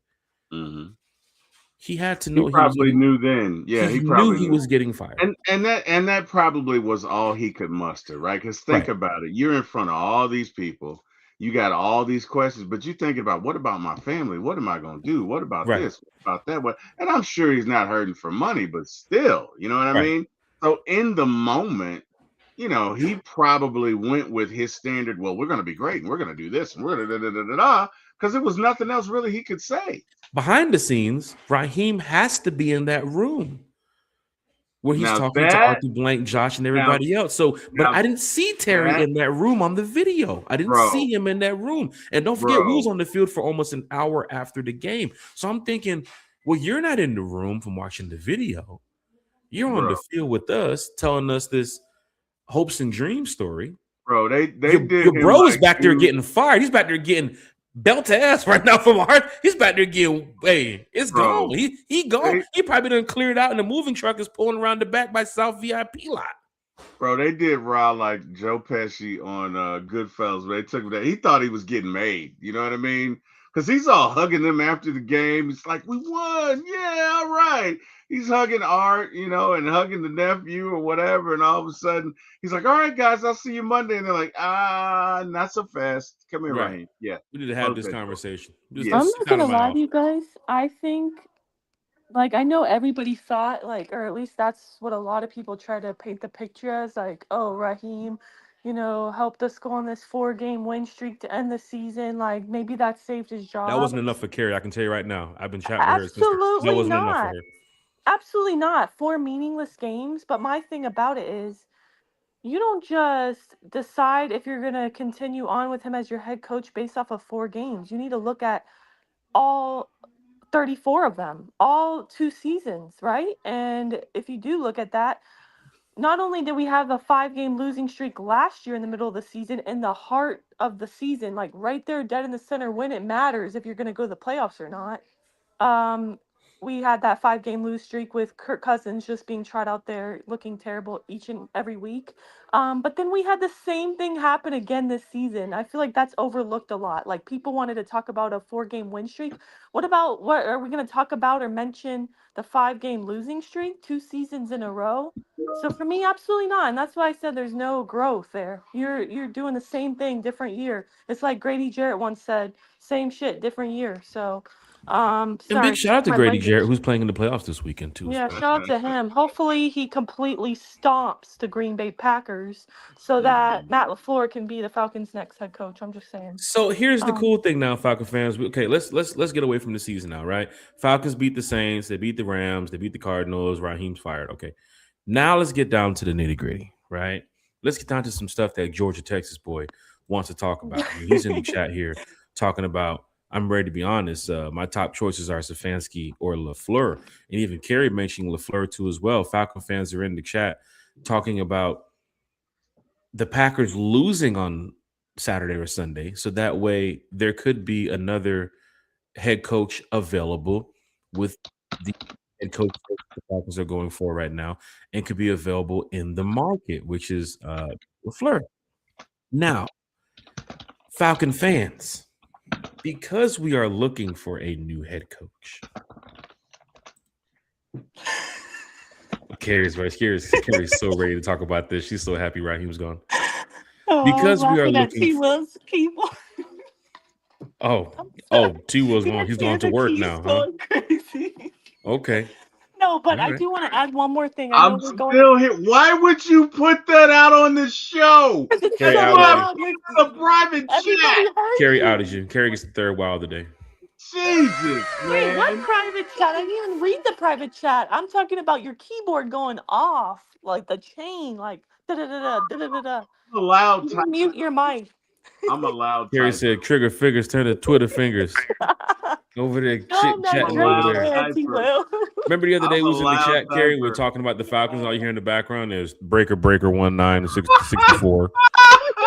he had to know he probably knew then. Yeah, he probably knew he was getting fired. And that probably was all he could muster, right? Because think about it. You're in front of all these people. You got all these questions, but you thinking about, what about my family? What am I going to do? What about this? What about that? What? And I'm sure he's not hurting for money, but still, you know what I mean? So in the moment, you know, he probably went with his standard, well, we're going to be great and we're going to do this and we're going to because there was nothing else really he could say. Behind the scenes, Raheem has to be in that room where he's talking to Arthur Blank, Josh, and everybody else. So, but I didn't see Terry in that room on the video. I didn't see him in that room. And don't forget, we was on the field for almost an hour after the game. So I'm thinking, well, you're not in the room from watching the video. You're on the field with us, telling us this hopes and dreams story. Bro, your bro is back there getting fired. He's back there getting belt to ass right now from Hart. He's back there getting, hey, it's gone. He gone. He probably done cleared out, and the moving truck is pulling around the back by South VIP lot. Bro, they did Raw like Joe Pesci on Goodfellas. They took him there. He thought he was getting made. You know what I mean? Because he's all hugging them after the game. It's like, we won. Yeah, all right. He's hugging Art, you know, and hugging the nephew or whatever. And all of a sudden, he's like, all right, guys, I'll see you Monday. And they're like, not so fast. Come here, Raheem. Yeah. We need to have this conversation. I'm not going to lie to you guys. I think, like, I know everybody thought, like, or at least that's what a lot of people try to paint the picture as, like, oh, Raheem, you know, helped us go on this 4-game win streak to end the season. Like, maybe that saved his job. That wasn't enough for Carrie. I can tell you right now. I've been chatting with her. Absolutely that wasn't not. Enough for her. Absolutely not. 4 meaningless games. But my thing about it is, you don't just decide if you're going to continue on with him as your head coach based off of 4 games. You need to look at all 34 of them, all 2 seasons, right? And if you do look at that, not only did we have a 5-game losing streak last year in the middle of the season, in the heart of the season, like right there, dead in the center, when it matters if you're going to go to the playoffs or not. We had that 5-game lose streak with Kirk Cousins just being trot out there looking terrible each and every week. But then we had the same thing happen again this season. I feel like that's overlooked a lot. Like, people wanted to talk about a 4-game win streak. What are we going to talk about or mention the 5-game losing streak 2 seasons in a row? So for me, absolutely not. And that's why I said there's no growth there. You're doing the same thing, different year. It's like Grady Jarrett once said, same shit, different year. So and big shout out to Grady Jarrett, who's playing in the playoffs this weekend too. Yeah, shout out to him. Hopefully he completely stomps the Green Bay Packers so that Matt LaFleur can be the Falcons' next head coach. I'm just saying. So here's the cool thing now, Falcon fans. Okay, let's get away from the season now, right? Falcons beat the Saints, they beat the Rams, they beat the Cardinals. Raheem's fired. Okay, now let's get down to the nitty gritty, right? Let's get down to some stuff that Georgia, Texas boy wants to talk about. I mean, he's in the chat here talking about, I'm ready to be honest. My top choices are Stefanski or LaFleur. And even Kerry mentioning LaFleur too as well. Falcon fans are in the chat talking about the Packers losing on Saturday or Sunday. So that way there could be another head coach available with the head coach the Falcons are going for right now and could be available in the market, which is LaFleur. Now, Falcon fans, because we are looking for a new head coach. Carrie's so ready to talk about this. She's so happy Raheem's gone. Because we are looking. T-Will's keyboard. T-Will's gone. He's going to work now, huh? Crazy. Okay. No, but I do want to add one more thing. I'm still here. Why would you put that out on the show? Carrie outed you. A private chat. Carrie outed you. Carrie gets the third wild today. Jesus, man. Wait, what private chat? I didn't even read the private chat. I'm talking about your keyboard going off, like the chain, like da da da da da da da. Loud. Mute your mic. I'm a loud Terry typer. said trigger fingers turn to Twitter fingers. Over there, No, I'm not chatting Drake over there. fans, he will. Remember the other day I'm we a was in the loud chat, Kerry? We were typer. talking about the Falcons. All you hear in the background is breaker 19 64.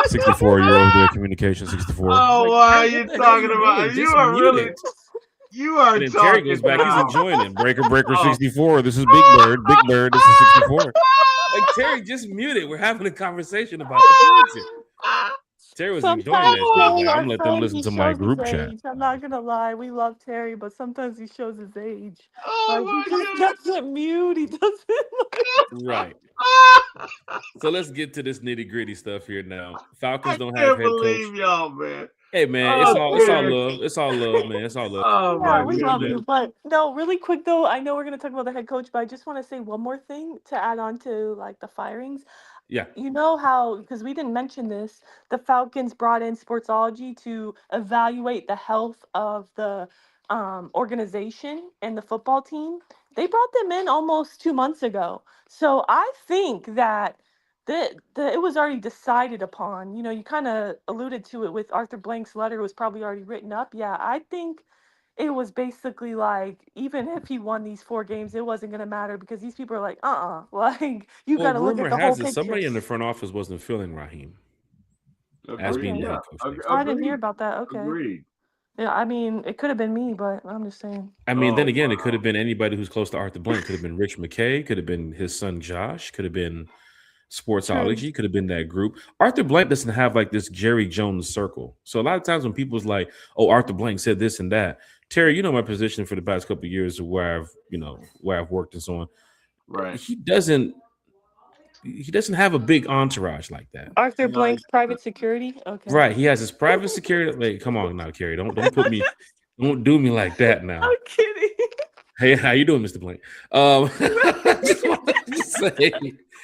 64, you're over there, communication 64. Oh, Like, why are Terry, you what the hell are talking you about? doing? You Just are mute really, it. you are And then Terry talking goes back, he's now. enjoying it. Breaker Oh. 64. This is Big Bird. Big Bird, this is 64. Like, Terry, just mute it. We're having a conversation about the Falcons here. Terry was enjoying Sometimes that shit. He's like, I'm our gonna let them friend, listen he to my shows his group chat. age. I'm not gonna lie, we love Terry, but sometimes he shows his age. Oh Like he my just doesn't mute. He doesn't. Right. So let's get to this nitty gritty stuff here now. Falcons I don't have can't head coach. believe y'all, man. Hey man, it's Oh, all Terry. love. It's all love, man. It's all love. Oh Yeah, my we love goodness. you. But no, really quick though, I know we're gonna talk about the head coach, but I just want to say one more thing to add on to like the firings. Yeah. You know how, because we didn't mention this, the Falcons brought in Sportsology to evaluate the health of the organization and the football team. They brought them in almost 2 months ago. So I think that it was already decided upon. You know, you kind of alluded to it with Arthur Blank's letter was probably already written up. Yeah, I think it was basically like even if he won these 4 games, it wasn't gonna matter because these people are like, like you Well, got to look at rumor the whole has it picture. somebody in the front office wasn't feeling Raheem as Agreed. being the Yeah. head coach next Oh, I year. didn't hear Agreed. about that. Okay. Agreed. Yeah, I mean, it could have been me, but I'm just saying. I mean, Oh, then again, it wow. could have been anybody who's close to Arthur Blank. Could have been Rich McKay. Could have been his son Josh. Could have been Sportsology. Could have been that group. Arthur Blank doesn't have like this Jerry Jones circle. So a lot of times when people's like, "Oh, Arthur Blank said this and that," Terry, you know my position for the past couple of years of where I've worked and so on. Right. He doesn't have a big entourage like that. Arthur No, Blank's private security. Okay. Right. He has his private security. Wait, come on now, Kerry. Don't put me, don't do me like that now. I'm kidding. Hey, how you doing, Mr. Blank? I just want to say,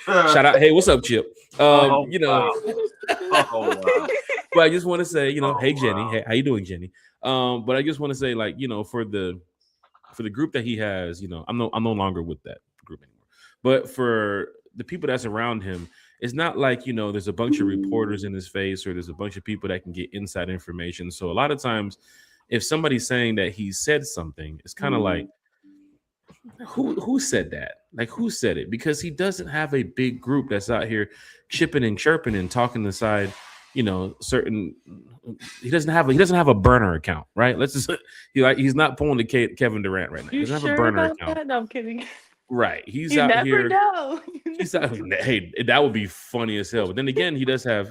shout out. Hey, what's up, Chip? Oh, You know, wow. Oh, wow. but I just want to say, Oh, hey Jenny, wow. hey, how you doing, Jenny? But I just want to say, like, for the group that he has, I'm no longer with that group anymore. But for the people that's around him, it's not like there's a bunch of reporters in his face or there's a bunch of people that can get inside information. So a lot of times, if somebody's saying that he said something, it's kind of like, who said that? Like, who said it? Because he doesn't have a big group that's out here chipping and chirping and talking aside. Certain. He doesn't have a burner account, right? Let's just he's not pulling the Kevin Durant right now. He You doesn't have sure a burner about account. that? No, I'm kidding. Right. He's You out never here. know. He's out. Hey, that would be funny as hell. But then again, he does have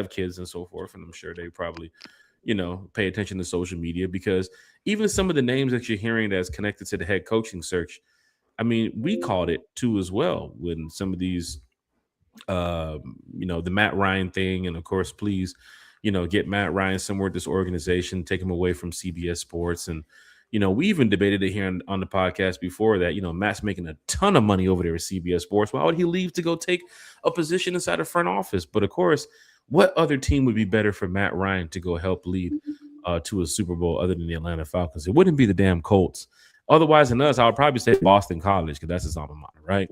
kids and so forth, and I'm sure they probably pay attention to social media because even some of the names that you're hearing that's connected to the head coaching search, I mean, we called it too as well when some of these, the Matt Ryan thing, and of course, please, get Matt Ryan somewhere at this organization, take him away from CBS Sports, and we even debated it here on the podcast before that. Matt's making a ton of money over there at CBS Sports. Why would he leave to go take a position inside the front office? But of course, what other team would be better for Matt Ryan to go help lead to a Super Bowl other than the Atlanta Falcons? It wouldn't be the damn Colts. Otherwise than us, I would probably say Boston College because that's his alma mater, right?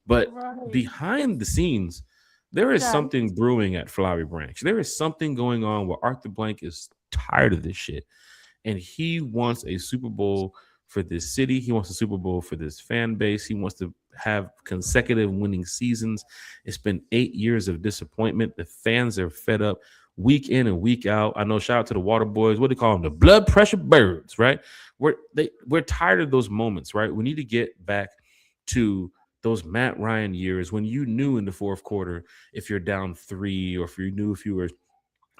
But behind the scenes, there is something brewing at Flowery Branch. There is something going on where Arthur Blank is tired of this shit. And he wants a Super Bowl for this city. He wants a Super Bowl for this fan base. He wants to have consecutive winning seasons. It's been 8 years of disappointment. The fans are fed up week in and week out. I know, shout out to the Water Boys. What do they call them? The blood pressure birds, right? We're tired of those moments, right? We need to get back to those Matt Ryan years when you knew in the fourth quarter if you're down 3 or if you knew if you were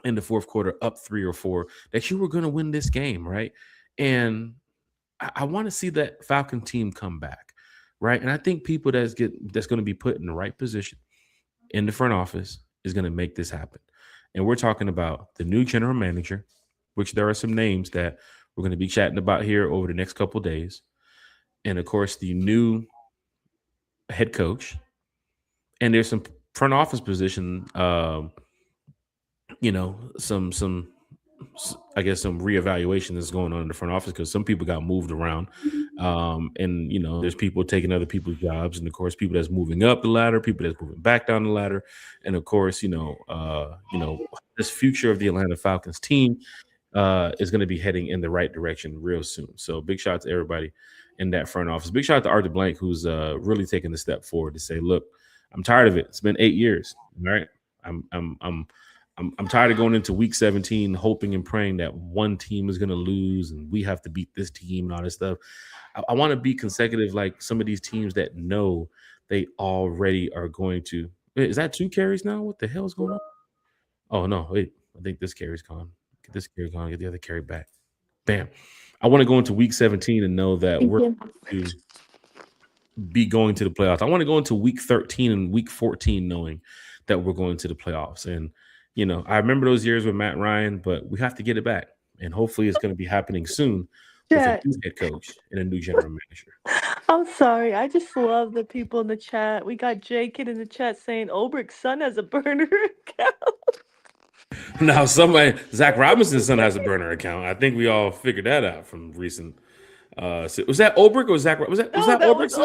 in the fourth quarter up 3 or 4 that you were going to win this game, right? And I want to see that Falcon team come back, right? And I think people that's going to be put in the right position in the front office is going to make this happen. And we're talking about the new general manager, which there are some names that we're going to be chatting about here over the next couple of days, and of course the new head coach, and there's some front office position. Some I guess some reevaluation is going on in the front office because some people got moved around And there's people taking other people's jobs, and of course, people that's moving up the ladder, people that's moving back down the ladder, and of course, this future of the Atlanta Falcons team is going to be heading in the right direction real soon. So big shout out to everybody in that front office. Big shout out to Arthur Blank, who's really taking the step forward to say, look, I'm tired of it. It's been 8 years. All right. I'm tired of going into week 17 hoping and praying that one team is going to lose and we have to beat this team and all this stuff. I want to be consecutive like some of these teams that know they already are going to. Wait, is that 2 carries now? What the hell is going on? Oh, no. Wait. I think this carry's gone. Get this carry gone. Get the other carry back. Bam. I want to go into week 17 and know that we're going to be going to the playoffs. I want to go into week 13 and week 14 knowing that we're going to the playoffs. And, I remember those years with Matt Ryan, but we have to get it back. And hopefully it's going to be happening soon with a new head coach and a new general manager. I'm sorry. I just love the people in the chat. We got J Kid in the chat saying Obrick's son has a burner account. Now, Zach Robinson's son has a burner account. I think we all figured that out from recent. Was that Ulbrich or Zach? Was that Ulbrich?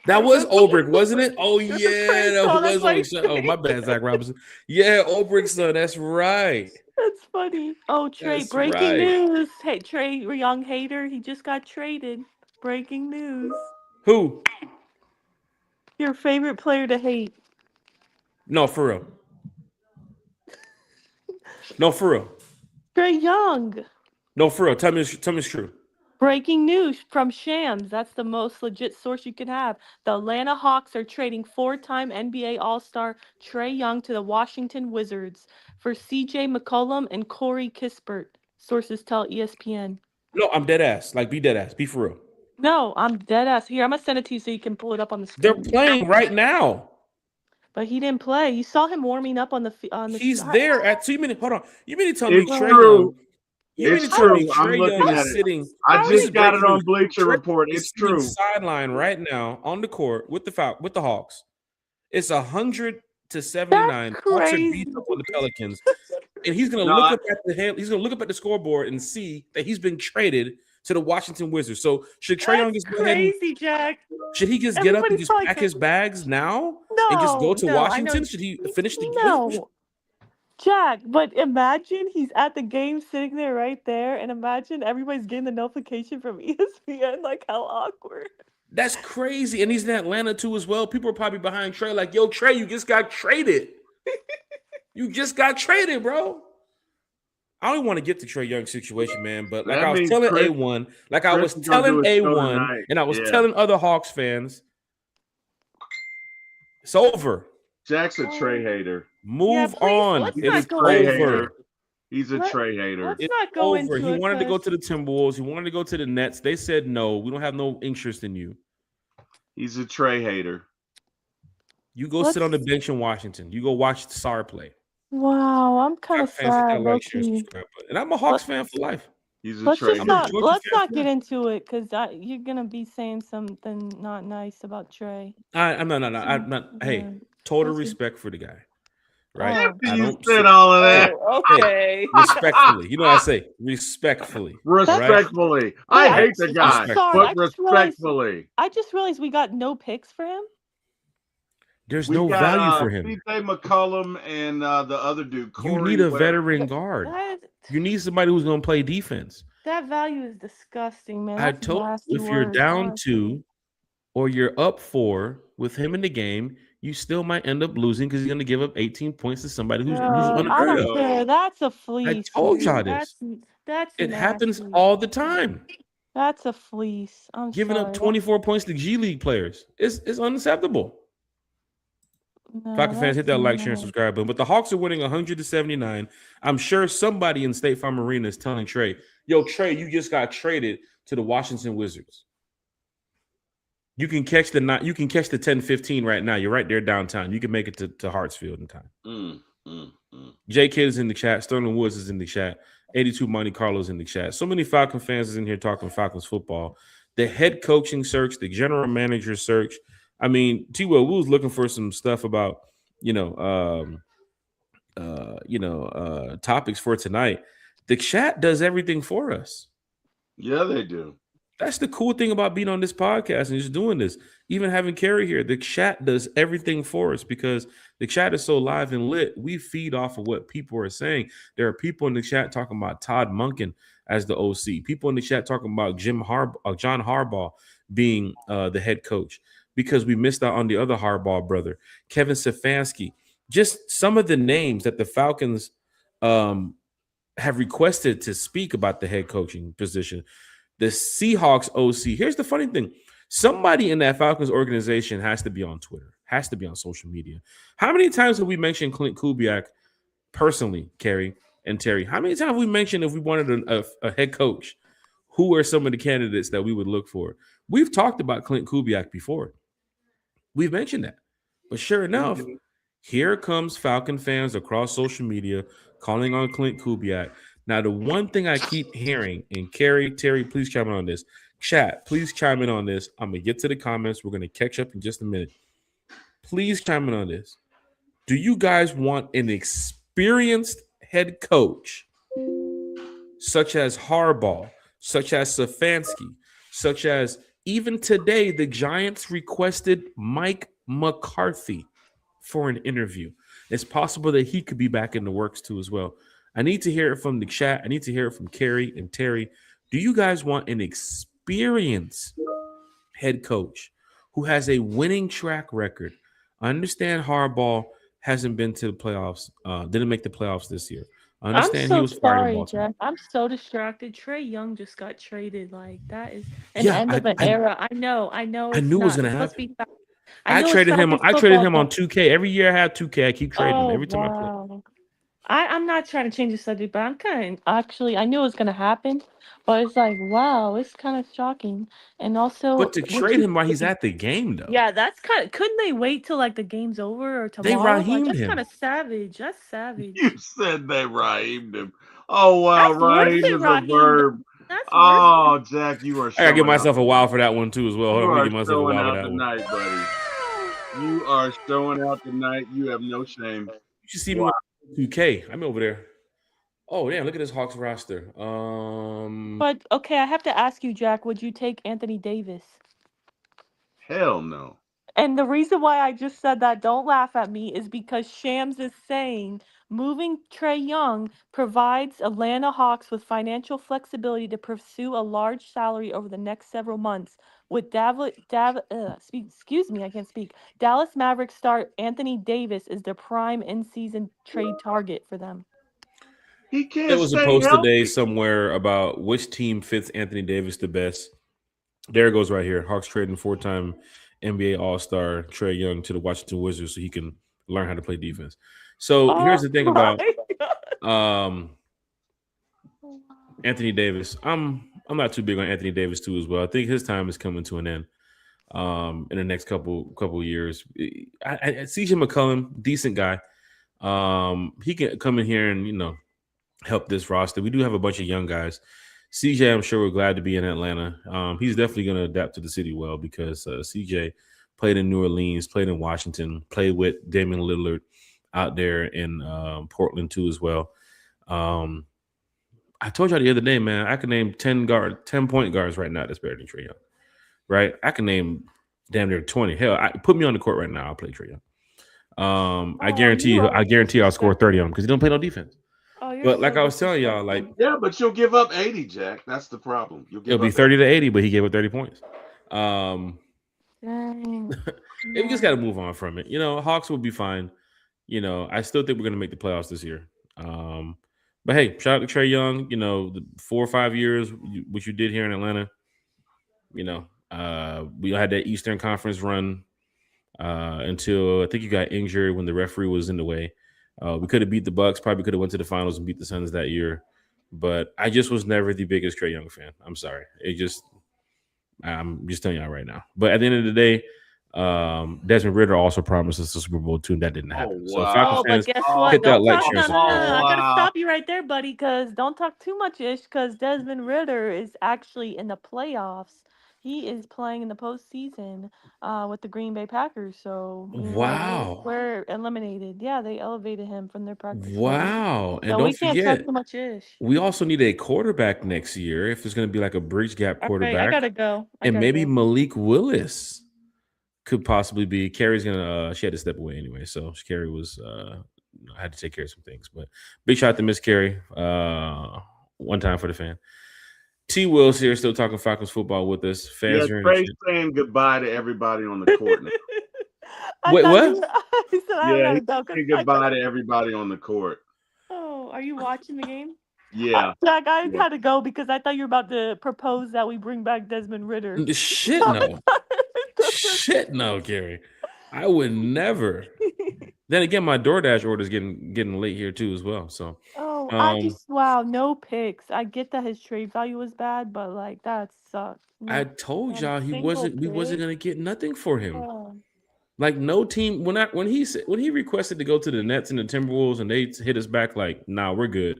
That was Ulbrich, wasn't it? Oh yeah, that was Ulbrich. Oh, my bad, Zach Robinson. Yeah, Ulbrich's son. That's right. That's funny. Oh, Trey! That's breaking news. Hey, Trey, young hater. He just got traded. Breaking news. Who? Your favorite player to hate? No, for real. No, for real. Trey Young. No, for real. Tell me it's true. Breaking news from Shams. That's the most legit source you can have. The Atlanta Hawks are trading 4-time NBA All-Star Trey Young to the Washington Wizards for CJ McCollum and Corey Kispert. Sources tell ESPN. No, I'm dead ass. Like, be dead ass. Be for real. No, I'm dead ass. Here, I'm going to send it to you so you can pull it up on the screen. They're playing right now. But he didn't play. You saw him warming up on the He's there at 2 minutes. Hold on. You mean to tell me Trey Young? It's true. I'm looking at it. I just got it on Bleacher Report. It's true. Sideline right now on the court with the Hawks. It's 100-79. Hawks are beat up on the Pelicans, and he's gonna look up at the scoreboard and see that he's been traded to the Washington Wizards. So should Trey Young just go ahead? Jack. Should he just get up and just pack his bags now and just go to Washington? Should he finish the game? Jack, but imagine he's at the game sitting there right there, and imagine everybody's getting the notification from ESPN. Like, how awkward. That's crazy. And he's in Atlanta too as well. People are probably behind Trey like, yo, Trey, you just got traded. You just got traded, bro. I don't want to get the Trey Young situation, man, but like I was telling A1, and I was telling other Hawks fans, it's over. Jack's a Trey hater. Move on. It's over. He's a Trey hater. It's over. He wanted to go to the Timberwolves. He wanted to go to the Nets. They said no. We don't have no interest in you. He's a Trey hater. You go sit on the bench in Washington. You go watch Sar play. Wow, I'm kind of sad. And I'm a Hawks fan for life. He's a Trey hater. Let's not get into it because you're gonna be saying something not nice about Trey. I'm not. Hey, total respect for the guy. Right? You said all of that. Okay. Respectfully. You know what I say? Respectfully. Respectfully. Right? I hate the guy, but respectfully. I just realized we got no picks for him. There's no value for him. CJ McCollum and the other dude, Corey. You need a veteran guard. You need somebody who's going to play defense. That value is disgusting, man. I told you, if you're down 2 or you're up 4 with him in the game, you still might end up losing because he's going to give up 18 points to somebody who's unheard of. That's a fleece. I told y'all this. It happens all the time. That's a fleece. I'm giving up 24 points to G League players. It's unacceptable. No, Falcon fans, hit that like, share, and subscribe button. But the Hawks are winning 100-79. I'm sure somebody in State Farm Arena is telling Trey, yo, Trey, you just got traded to the Washington Wizards. You can catch the 10-15 right now. You're right there downtown. You can make it to Hartsfield in time. J Kid is in the chat. Sterling Woods is in the chat. 82 Monte Carlo's in the chat. So many Falcon fans is in here talking Falcons football. The head coaching search, the general manager search. I mean, T-Will, we was looking for some stuff about, topics for tonight. The chat does everything for us. Yeah, they do. That's the cool thing about being on this podcast and just doing this. Even having Carrie here, the chat does everything for us because the chat is so live and lit. We feed off of what people are saying. There are people in the chat talking about Todd Monken as the OC. People in the chat talking about John Harbaugh being the head coach because we missed out on the other Harbaugh brother, Kevin Stefanski. Just some of the names that the Falcons um, have requested to speak about the head coaching position. The Seahawks OC. Here's the funny thing. Somebody in that Falcons organization has to be on Twitter, has to be on social media. How many times have we mentioned Clint Kubiak personally, Kerry and Terry? How many times have we mentioned if we wanted a head coach, who are some of the candidates that we would look for? We've talked about Clint Kubiak before. We've mentioned that. But sure enough, here comes Falcon fans across social media calling on Clint Kubiak. Now, the one thing I keep hearing, and Carrie, Terry, please chime in on this. Chat, please chime in on this. I'm going to get to the comments. We're going to catch up in just a minute. Please chime in on this. Do you guys want an experienced head coach, such as Harbaugh, such as Stefanski, such as even today, the Giants requested Mike McCarthy for an interview? It's possible that he could be back in the works too as well. I need to hear it from the chat. I need to hear it from Carrie and Terry. Do you guys want an experienced head coach who has a winning track record? I understand Harbaugh hasn't been to the playoffs, didn't make the playoffs this year. I I'm understand he so was fired in sorry, Baltimore. Jack. I'm so distracted. Trey Young just got traded. Like that is an Yeah, end of an era. I know I it's knew it was not gonna supposed to happen. be. I I know it's traded him. Falcons I traded football, him on but 2K. Every year I have 2K. I keep trading him oh every time I play. wow. I'm not trying to change the subject, but I'm kind of actually I knew it was gonna happen, but it's like wow, it's kind of shocking. And But also, to would trade you? him while he's at the game, though, Yeah, that's kind of. Couldn't they wait till like the game's over or they tomorrow? Like Raheemed that's kind him. of savage. That's You savage. said they Raheemed him. Oh wow, That's worse Raheem than is a Raheem. verb. That's worse Oh, Jack, you are I gotta give showing out myself a wow tonight. for that one too as well. Hold on, You let me are give myself a showing wow for out that one. tonight, buddy. You are showing out tonight. You have no shame. You should see me Wow. with 2K. I'm over there. Oh damn! Look at this Hawks roster. But okay, I have to ask you, Jack, would you take Anthony Davis? Hell no. And the reason why I just said that, don't laugh at me, is because Shams is saying moving Trey Young provides Atlanta Hawks with financial flexibility to pursue a large salary over the next several months. With excuse me, I can't speak. Dallas Mavericks star Anthony Davis is the prime in-season trade target for them. He There can't was a stay post today healthy. somewhere about which team fits Anthony Davis the best. There it goes right here. Hawks trading four-time NBA All-Star Trey Young to the Washington Wizards so he can learn how to play defense. So here's Oh the thing my about God. um, Anthony Davis. I'm not too big on Anthony Davis too as well. I think his time is coming to an end in the next couple years. CJ McCollum, decent guy. He can come in here and help this roster. We do have a bunch of young guys. CJ, I'm sure we're glad to be in Atlanta. He's definitely going to adapt to the city well because CJ played in New Orleans, played in Washington, played with Damian Lillard out there in Portland too as well. I told you the other day, man, I can name 10 point guards right now that's better than Trae Young. Right? I can name damn near 20. Hell, put me on the court right now. I'll play Trae Young. I Oh, guarantee you you, are I'll score 30 on him because he don't play no defense. Oh, you're But like so I was telling y'all, like disrespectful. Yeah, but you'll give up 80, Jack. That's the problem. You'll it'll give be up 80. 30 to 80, but he gave up 30 points. Dang. We just No. got to move on from it. Hawks will be fine. I still think we're going to make the playoffs this year. But hey, shout out to Trae Young. The 4 or 5 years what you did here in Atlanta. We had that Eastern Conference run until I think you got injured when the referee was in the way. We could have beat the Bucks. Probably could have went to the finals and beat the Suns that year. But I just was never the biggest Trae Young fan. I'm sorry. I'm just telling y'all right now. But at the end of the day, Desmond Ritter also promised us a Super Bowl too, and that didn't Oh, happen. So Falcons Oh, wow. but fans, guess Oh, what? hit that Don't like, talk. share, and No, no, no, subscribe. no. I gotta wow. stop you right there, buddy. Because don't talk too much ish. Because Desmond Ritter is actually in the playoffs. He is playing in the postseason with the Green Bay Packers. So, Wow. we're eliminated. Yeah, they elevated him from their practice squad. Wow. And So don't we can't talk forget, too much ish. we also need a quarterback next year if there's going to be like a bridge gap All right, I quarterback. gotta go. I And gotta maybe go. Malik Willis could possibly be. Carrie's gonna she had to step away anyway, so Carrie was had to take care of some things. But big shout out to Miss Carrie. One time for the fan. T Will's here, still talking Falcons football with us. Yeah, Fans are in the Trey's chat. saying goodbye to everybody on the court now. I Wait, thought what? you. I said I Yeah, gotta he's go because saying I thought. goodbye to everybody on the court. Oh, are you watching the game? Yeah. Jack, I Yeah. had to go because I thought you were about to propose that we bring back Desmond Ritter. Shit no. Shit no, Carrie. I would never. Then again, my DoorDash order is getting late here too as well. So Oh, I um just wow, no picks. I get that his trade value was bad, but like that sucks. I No, told not a y'all single we wasn't pick. gonna get nothing for him. Oh, Like no team when he requested to go to the Nets and the Timberwolves and they hit us back like, nah, we're good.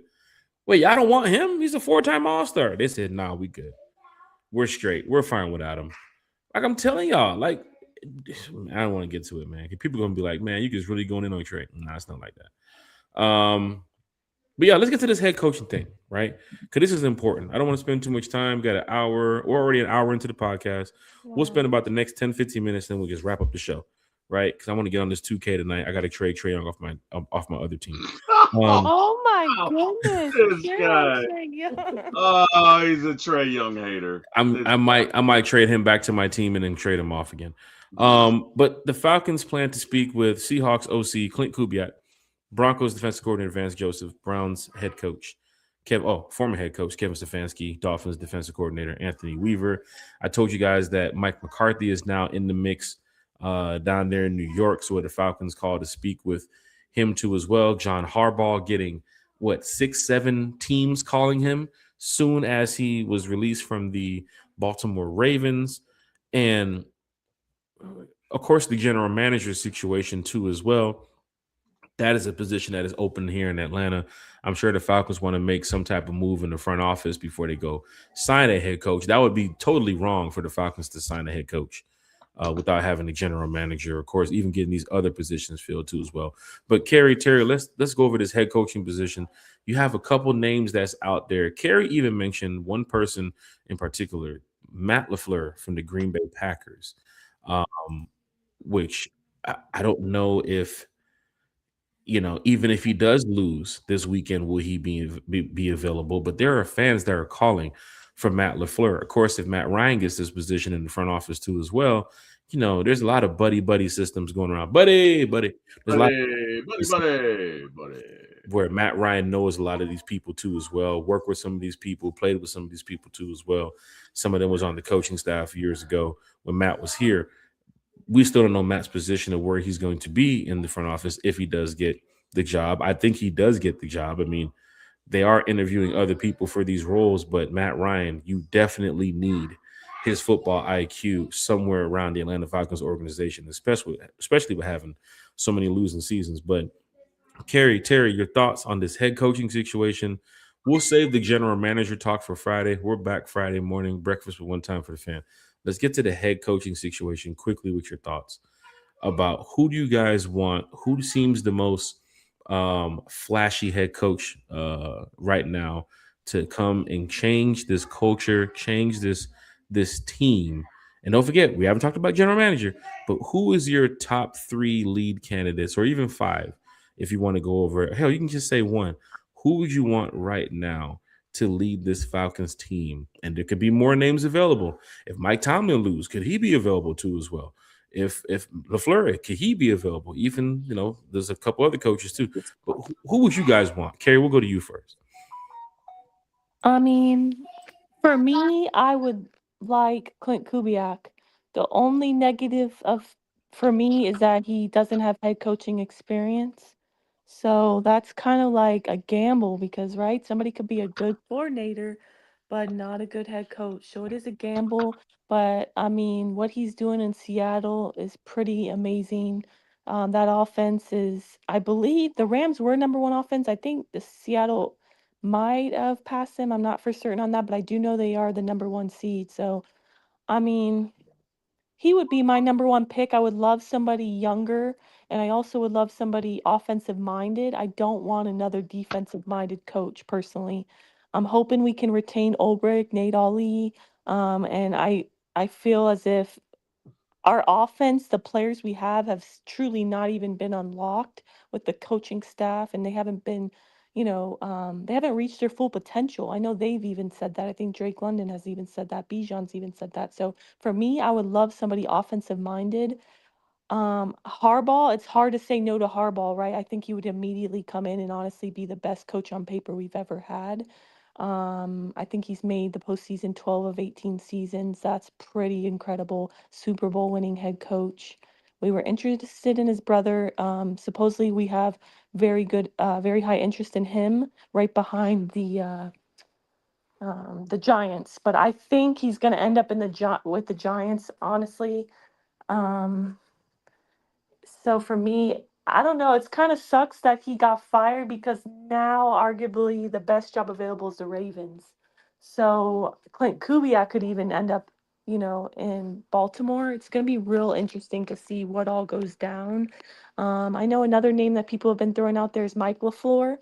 Wait, y'all don't want him? He's a 4-time All-Star. They said, nah, we good. We're straight. We're fine without him. Like I'm telling y'all, like I don't want to get to it, man. People gonna be like, man, you just really going in on trade. Nah, it's not like that. But yeah, let's get to this head coaching thing, right? Because this is important. I don't want to spend too much time. We got an hour. We're already an hour into the podcast. We'll spend wow. about the next 10, 15 minutes, then we'll just wrap up the show, right? Because I want to get on this 2K tonight. I got to trade Trae Young off my other team. Oh, Oh my wow. goodness. This You're on guy. Trey Young. Oh, he's a Trey Young hater. I might trade him back to my team and then trade him off again. But the Falcons plan to speak with Seahawks OC Clint Kubiak, Broncos defensive coordinator Vance Joseph, Browns head coach former head coach Kevin Stefanski, Dolphins defensive coordinator Anthony Weaver. I told you guys that Mike McCarthy is now in the mix down there in New York, so the Falcons called to speak with him too as well. John Harbaugh getting 6-7 teams calling him soon as he was released from the Baltimore Ravens, and of course the general manager situation too as well. That is a position that is open here in Atlanta. I'm sure the Falcons want to make some type of move in the front office before they go sign a head coach. That would be totally wrong for the Falcons to sign a head coach without having a general manager. Of course, even getting these other positions filled too as well. But Terry, let's go over this head coaching position. You have a couple names that's out there. Kerry even mentioned one person in particular, Matt LaFleur from the Green Bay Packers, um, which I don't know if even if he does lose this weekend, will he be available? But there are fans that are calling for Matt LaFleur. Of course, if Matt Ryan gets this position in the front office too as well, there's a lot of buddy systems going around. Buddy. There's a lot buddy. where Matt Ryan knows a lot of these people too as well, worked with some of these people, played with some of these people too as well. Some of them was on the coaching staff years ago when Matt was here. We still don't know Matt's position of where he's going to be in the front office if he does get the job. I think he does get the job. I mean, they are interviewing other people for these roles, but Matt Ryan, you definitely need his football IQ somewhere around the Atlanta Falcons organization, especially with having so many losing seasons. But Terry, your thoughts on this head coaching situation? We'll save the general manager talk for Friday. We're back Friday morning, breakfast with one time for the fan. Let's get to the head coaching situation quickly with your thoughts about who do you guys want? Who seems the most flashy head coach right now to come and change this culture, change this team? And don't forget, we haven't talked about general manager, but who is your top 3 lead candidates, or even 5, if you want to go over it? Hell, you can just say 1. Who would you want right now to lead this Falcons team? And there could be more names available. If Mike Tomlin lose, could he be available too as well? If LaFleur, could he be available? Even, there's a couple other coaches too. But who would you guys want? Carrie, we'll go to you first. I mean, for me, I would like Clint Kubiak. The only negative of for me is that he doesn't have head coaching experience. So that's kind of like a gamble because, right, somebody could be a good coordinator, but not a good head coach. So it is a gamble. But I mean, what he's doing in Seattle is pretty amazing. That offense is, I believe, the Rams were number one offense. I think the Seattle might have passed them. I'm not for certain on that, but I do know they are the number one seed. So I mean, he would be my number one pick. I would love somebody younger, and I also would love somebody offensive minded. I don't want another defensive minded coach personally. I'm hoping we can retain Ulbrich, Nate Ali, and I feel as if our offense, the players we have truly not even been unlocked with the coaching staff, and they haven't been, they haven't reached their full potential. I know they've even said that. I think Drake London has even said that. Bijan's even said that. So for me, I would love somebody offensive minded. Harbaugh, it's hard to say no to Harbaugh, right? I think he would immediately come in and honestly be the best coach on paper we've ever had. I think he's made the postseason 12 of 18 seasons. That's pretty incredible. Super Bowl winning head coach. We were interested in his brother. Supposedly we have very high interest in him, right behind the Giants. But I think he's going to end up in with the Giants, honestly. Um, so for me, I don't know. It's kind of sucks that he got fired because now arguably the best job available is the Ravens. So Clint Kubiak could even end up, in Baltimore. It's going to be real interesting to see what all goes down. I know another name that people have been throwing out there is Mike LaFleur,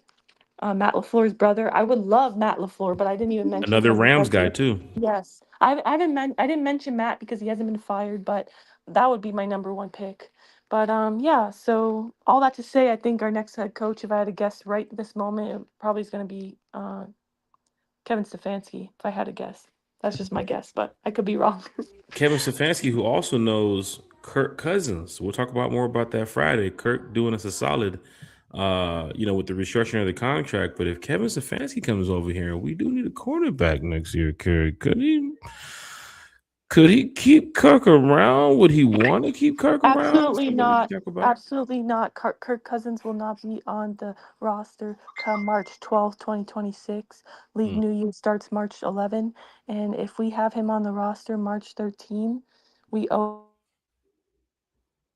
Matt LaFleur's brother. I would love Matt LaFleur, but I didn't even mention Another him Rams because guy too. yes, I didn't mention Matt because he hasn't been fired, but that would be my number one pick. But yeah, so all that to say, I think our next head coach, if I had to guess right this moment, it probably is going to be Kevin Stefanski. If I had to guess, that's just my guess, but I could be wrong. Kevin Stefanski, who also knows Kirk Cousins. We'll talk about more about that Friday. Kirk doing us a solid, with the restructuring of the contract. But if Kevin Stefanski comes over here, and we do need a quarterback next year, Kerry, could he keep Kirk around? Would he want to keep Kirk around? Absolutely Something we can not. talk about. Absolutely not. Kirk Cousins will not be on the roster come March 12th, 2026. League Mm. New Year starts March 11. And if we have him on the roster March 13, we owe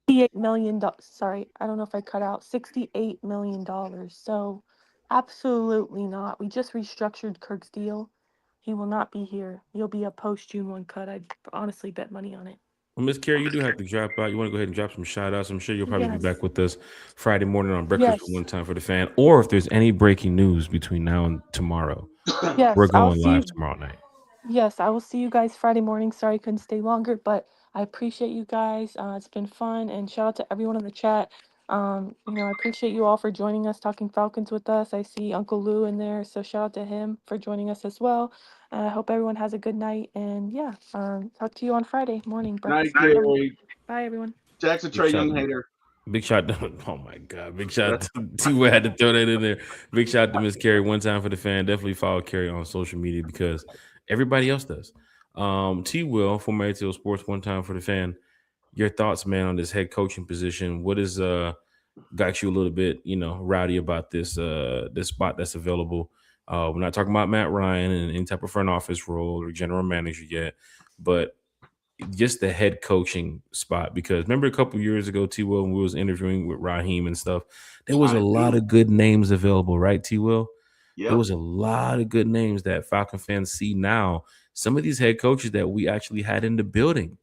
$68 million. Sorry, I don't know if I cut out. $68 million. So absolutely not. We just restructured Kirk's deal. He will not be here. He'll be a post June 1 cut. I'd honestly bet money on it. Well, Miss Carey, you do have to drop out. You want to go ahead and drop some shout outs. I'm sure you'll probably be back Yes. with us Friday morning on Breakfast with Yes. One Time for the Fan. Or if there's any breaking news between now and tomorrow, we're Yes. I'll going see live you. tomorrow night. Yes, I will see you guys Friday morning. Sorry I couldn't stay longer, but I appreciate you guys. It's been fun, and shout out to everyone in the chat. I appreciate you all for joining us, talking Falcons with us. I see Uncle Lou in there, so shout out to him for joining us as well. I hope everyone has a good night, and yeah, talk to you on Friday morning. Night, Breakfast. Gary. Bye, everyone. Jackson Big Trey shout Young hater. Big shot. Oh my God. Big shot to T. Had to throw that in there. Big shout to Miss Carrie One Time for the Fan. Definitely follow Carrie on social media because everybody else does. T. Will, former ATL Sports One Time for the Fan. Your thoughts, man, on this head coaching position. What is got you a little bit, rowdy about this spot that's available? We're not talking about Matt Ryan and any type of front office role or general manager yet, but just the head coaching spot. Because remember a couple years ago, T. Will, when we was interviewing with Raheem and stuff, there was a I lot do. of good names available, right, T. Will? There Yep. was a lot of good names that Falcon fans see now. Some of these head coaches that we actually had in the building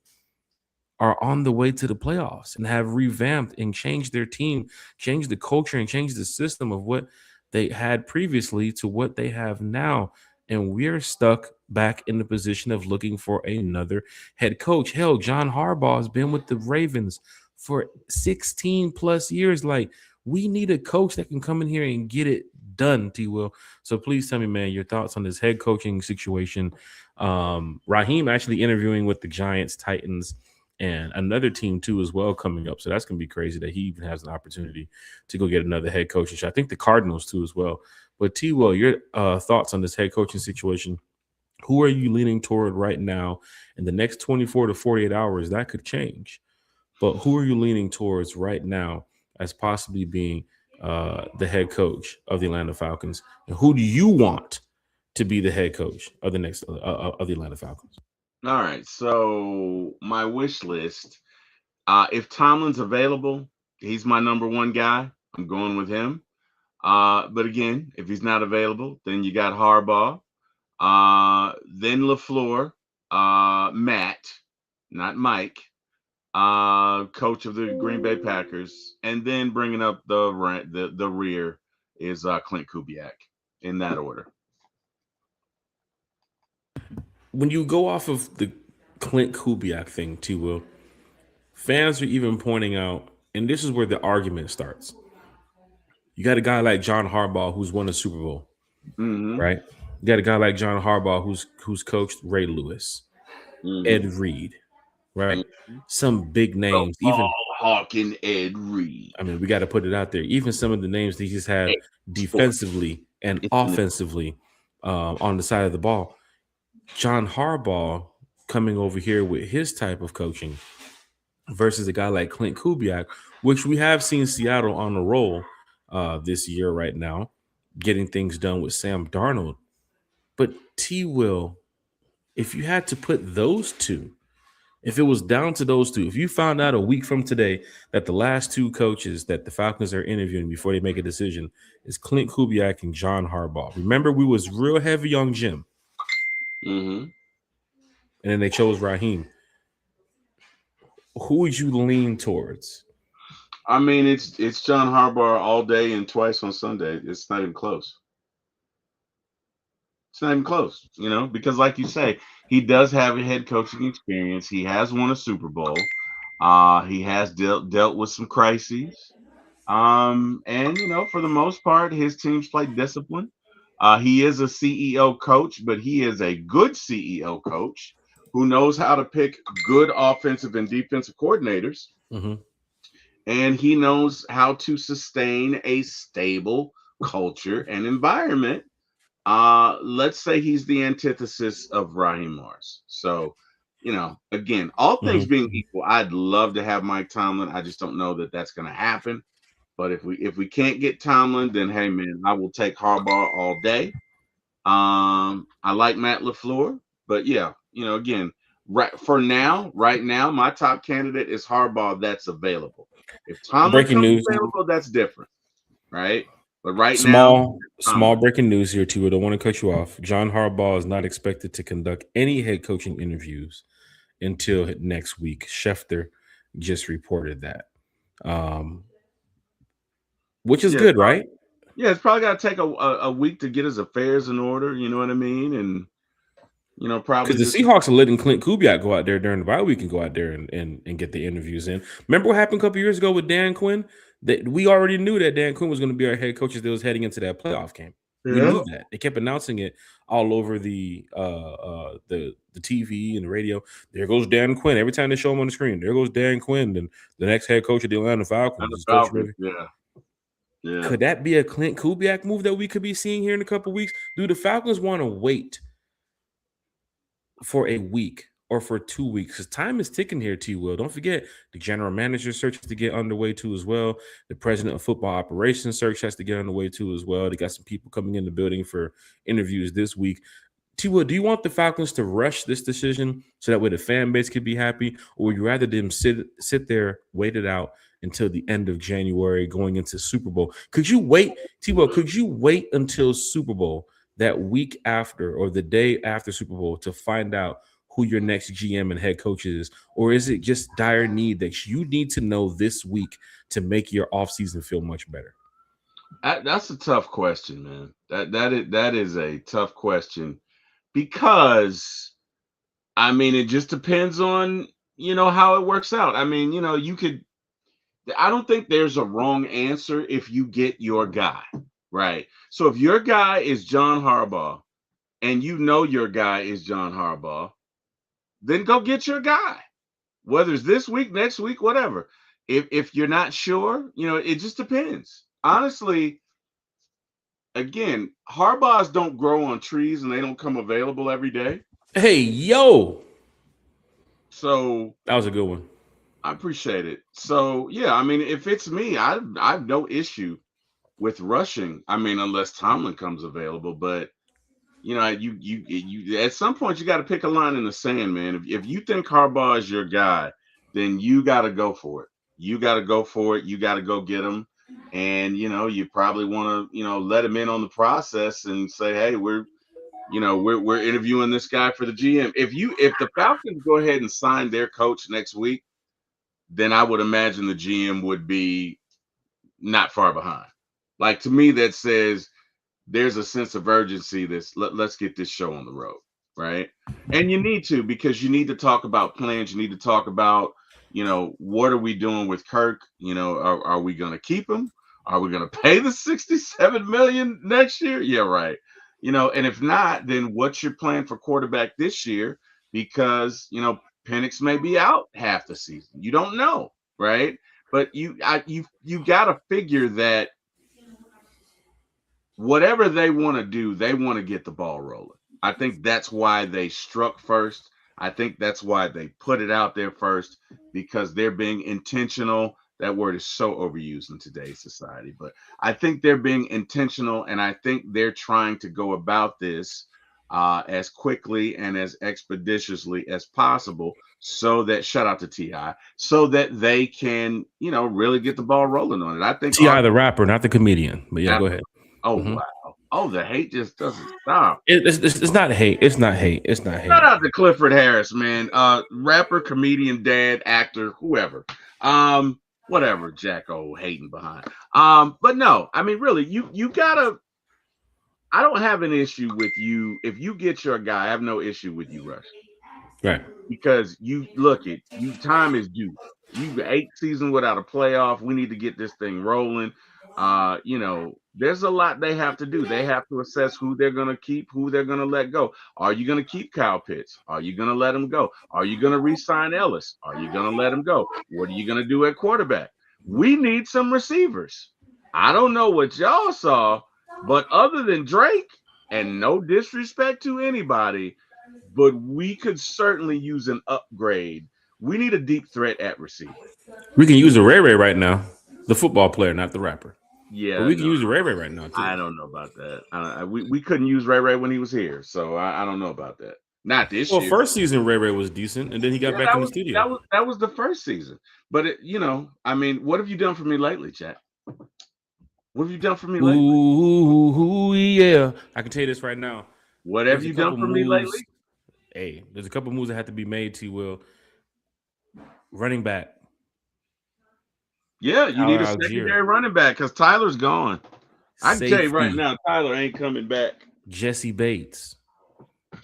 are on the way to the playoffs and have revamped and changed their team, changed the culture, and changed the system of what they had previously to what they have now. And we're stuck back in the position of looking for another head coach. Hell, John Harbaugh has been with the Ravens for 16 plus years. Like, we need a coach that can come in here and get it done, T. Will. So please tell me, man, your thoughts on this head coaching situation. Raheem actually interviewing with the Giants, Titans, and another team too as well coming up. So that's gonna be crazy that he even has an opportunity to go get another head coaching shot. I think the Cardinals too as well. But T. Will, your thoughts on this head coaching situation? Who are you leaning toward right now? In the next 24 to 48 hours, that could change. But who are you leaning towards right now as possibly being the head coach of the Atlanta Falcons? And who do you want to be the head coach of the next of the Atlanta Falcons? All right. So my wish list. If Tomlin's available, he's my number one guy. I'm going with him. But again, if he's not available, then you got Harbaugh. Then LaFleur. Matt, not Mike, coach of the Green Bay Packers, and then bringing up the rear is Clint Kubiak in that order. When you go off of the Clint Kubiak thing, T. Will, fans are even pointing out, and this is where the argument starts. You got a guy like John Harbaugh who's won a Super Bowl, Mm-hmm. right? You got a guy like John Harbaugh who's coached Ray Lewis, Ed Mm-hmm. Reed, right? Mm-hmm. Some big The names. Even ball hawking Ed Reed. I mean, we got to put it out there. Even some of the names that he's had Sports. defensively and offensively on the side of the ball. John Harbaugh coming over here with his type of coaching versus a guy like Clint Kubiak, which we have seen Seattle on the roll this year right now, getting things done with Sam Darnold. But T. Will, if you had to put those two, if it was down to those two, if you found out a week from today that the last two coaches that the Falcons are interviewing before they make a decision is Clint Kubiak and John Harbaugh. Remember, we was real heavy on Jim, Mm-hmm. and then they chose Raheem. Who would you lean towards? I mean, it's John Harbaugh all day and twice on Sunday. It's not even close. It's not even close, because like you say, he does have a head coaching experience. He has won a Super Bowl. He has dealt with some crises. And for the most part, his teams play discipline. He is a CEO coach, but he is a good CEO coach who knows how to pick good offensive and defensive coordinators. Mm-hmm. And he knows how to sustain a stable culture and environment. Let's say he's the antithesis of Raheem Morris. So, again, all things Mm-hmm. being equal, I'd love to have Mike Tomlin. I just don't know that that's going to happen. But if we can't get Tomlin, then hey man, I will take Harbaugh all day. I like Matt LaFleur, but yeah, again, right now, my top candidate is Harbaugh. That's available. If Tomlin Breaking comes news. available, that's different, right? But right now, Small breaking news here too. I don't want to cut you off. John Harbaugh is not expected to conduct any head coaching interviews until next week. Schefter just reported that, which is yeah, good, right? yeah, it's probably got to take a week to get his affairs in order. You know what I mean? And probably Because the just Seahawks are letting Clint Kubiak go out there during the bye week and go out there and get the interviews in. Remember what happened a couple years ago with Dan Quinn? That we already knew that Dan Quinn was going to be our head coach as they was heading into that playoff game. We yeah. knew that. They kept announcing it all over the TV and the radio. There goes Dan Quinn. Every time they show him on the screen, there goes Dan Quinn, and the next head coach of the Atlanta Falcons And the is Coach Falcons, Ray. yeah. Could that be a Clint Kubiak move that we could be seeing here in a couple weeks? Do the Falcons want to wait for a week or for 2 weeks? Because time is ticking here, T. Will. Don't forget, the general manager search has to get underway too as well. The president of football operations search has to get underway too as well. They got some people coming in the building for interviews this week. T. Will, do you want the Falcons to rush this decision so that way the fan base could be happy, or would you rather them sit there, wait it out until the end of January going into Super Bowl? Could you wait, T. Will, could you wait until Super Bowl that week after or the day after Super Bowl to find out who your next GM and head coach is? Or is it just dire need that you need to know this week to make your offseason feel much better? That's a tough question, man. That is a tough question because I mean it just depends on how it works out. I mean, you could. I don't think there's a wrong answer if you get your guy right. So if your guy is John Harbaugh and your guy is John Harbaugh, then go get your guy. Whether it's this week, next week, whatever. If you're not sure, it just depends. Honestly, again, Harbaughs don't grow on trees and they don't come available every day. Hey, yo. So that was a good one. I appreciate it. So yeah, I mean, if it's me, I have no issue with rushing. I mean, unless Tomlin comes available, but you at some point you got to pick a line in the sand, man. If you think Harbaugh is your guy, then you got to go for it. You got to go for it. You got to go get him. And you probably want to let him in on the process and say, hey, we're we're interviewing this guy for the GM. If the Falcons go ahead and sign their coach next week, then I would imagine the GM would be not far behind. Like, to me, that says there's a sense of urgency. Let's get this show on the road, right? And you need to, because you need to talk about plans. You need to talk about, what are we doing with Kirk? Are we going to keep him? Are we going to pay the $67 million next year? Yeah, right. And if not, then what's your plan for quarterback this year? Because Penix may be out half the season. You don't know, right? But you got to figure that whatever they want to do, they want to get the ball rolling. I think that's why they struck first. I think that's why they put it out there first, because they're being intentional. That word is so overused in today's society, but I think they're being intentional, and I think they're trying to go about this as quickly and as expeditiously as possible, so that, shout out to T.I., so that they can, really get the ball rolling on it. I think T.I. the rapper, not the comedian, but yeah, go ahead. Oh, wow. Oh, the hate just doesn't stop. It's not hate. It's not hate. It's not hate. Shout out to Clifford Harris, man. Rapper, comedian, dad, actor, whoever. Whatever, Jacko hating behind. But no, I mean, really, you gotta. I don't have an issue with you. If you get your guy, I have no issue with you rushing. Right. Because time is due. You 8 seasons without a playoff. We need to get this thing rolling. There's a lot they have to do. They have to assess who they're going to keep, who they're going to let go. Are you going to keep Kyle Pitts? Are you going to let him go? Are you going to re-sign Ellis? Are you going to let him go? What are you going to do at quarterback? We need some receivers. I don't know what y'all saw, but other than Drake, and no disrespect to anybody, but we could certainly use an upgrade. We need a deep threat at receiver. We can use a Ray Ray right now, the football player, not the rapper. Yeah, but we can use Ray Ray right now too. I don't know about that. We couldn't use Ray Ray when he was here, so I don't know about that. Not this year. Well, first season Ray Ray was decent, and then he got back in the studio. That was the first season. But I mean, what have you done for me lately, Jack? What have you done for me lately? Ooh, yeah. I can tell you this right now. What have you done for me lately? Hey, there's a couple moves that have to be made, T-Will. Running back. Yeah, you need a secondary running back because Tyler's gone. I can tell you right now, Tyler ain't coming back. Jesse Bates.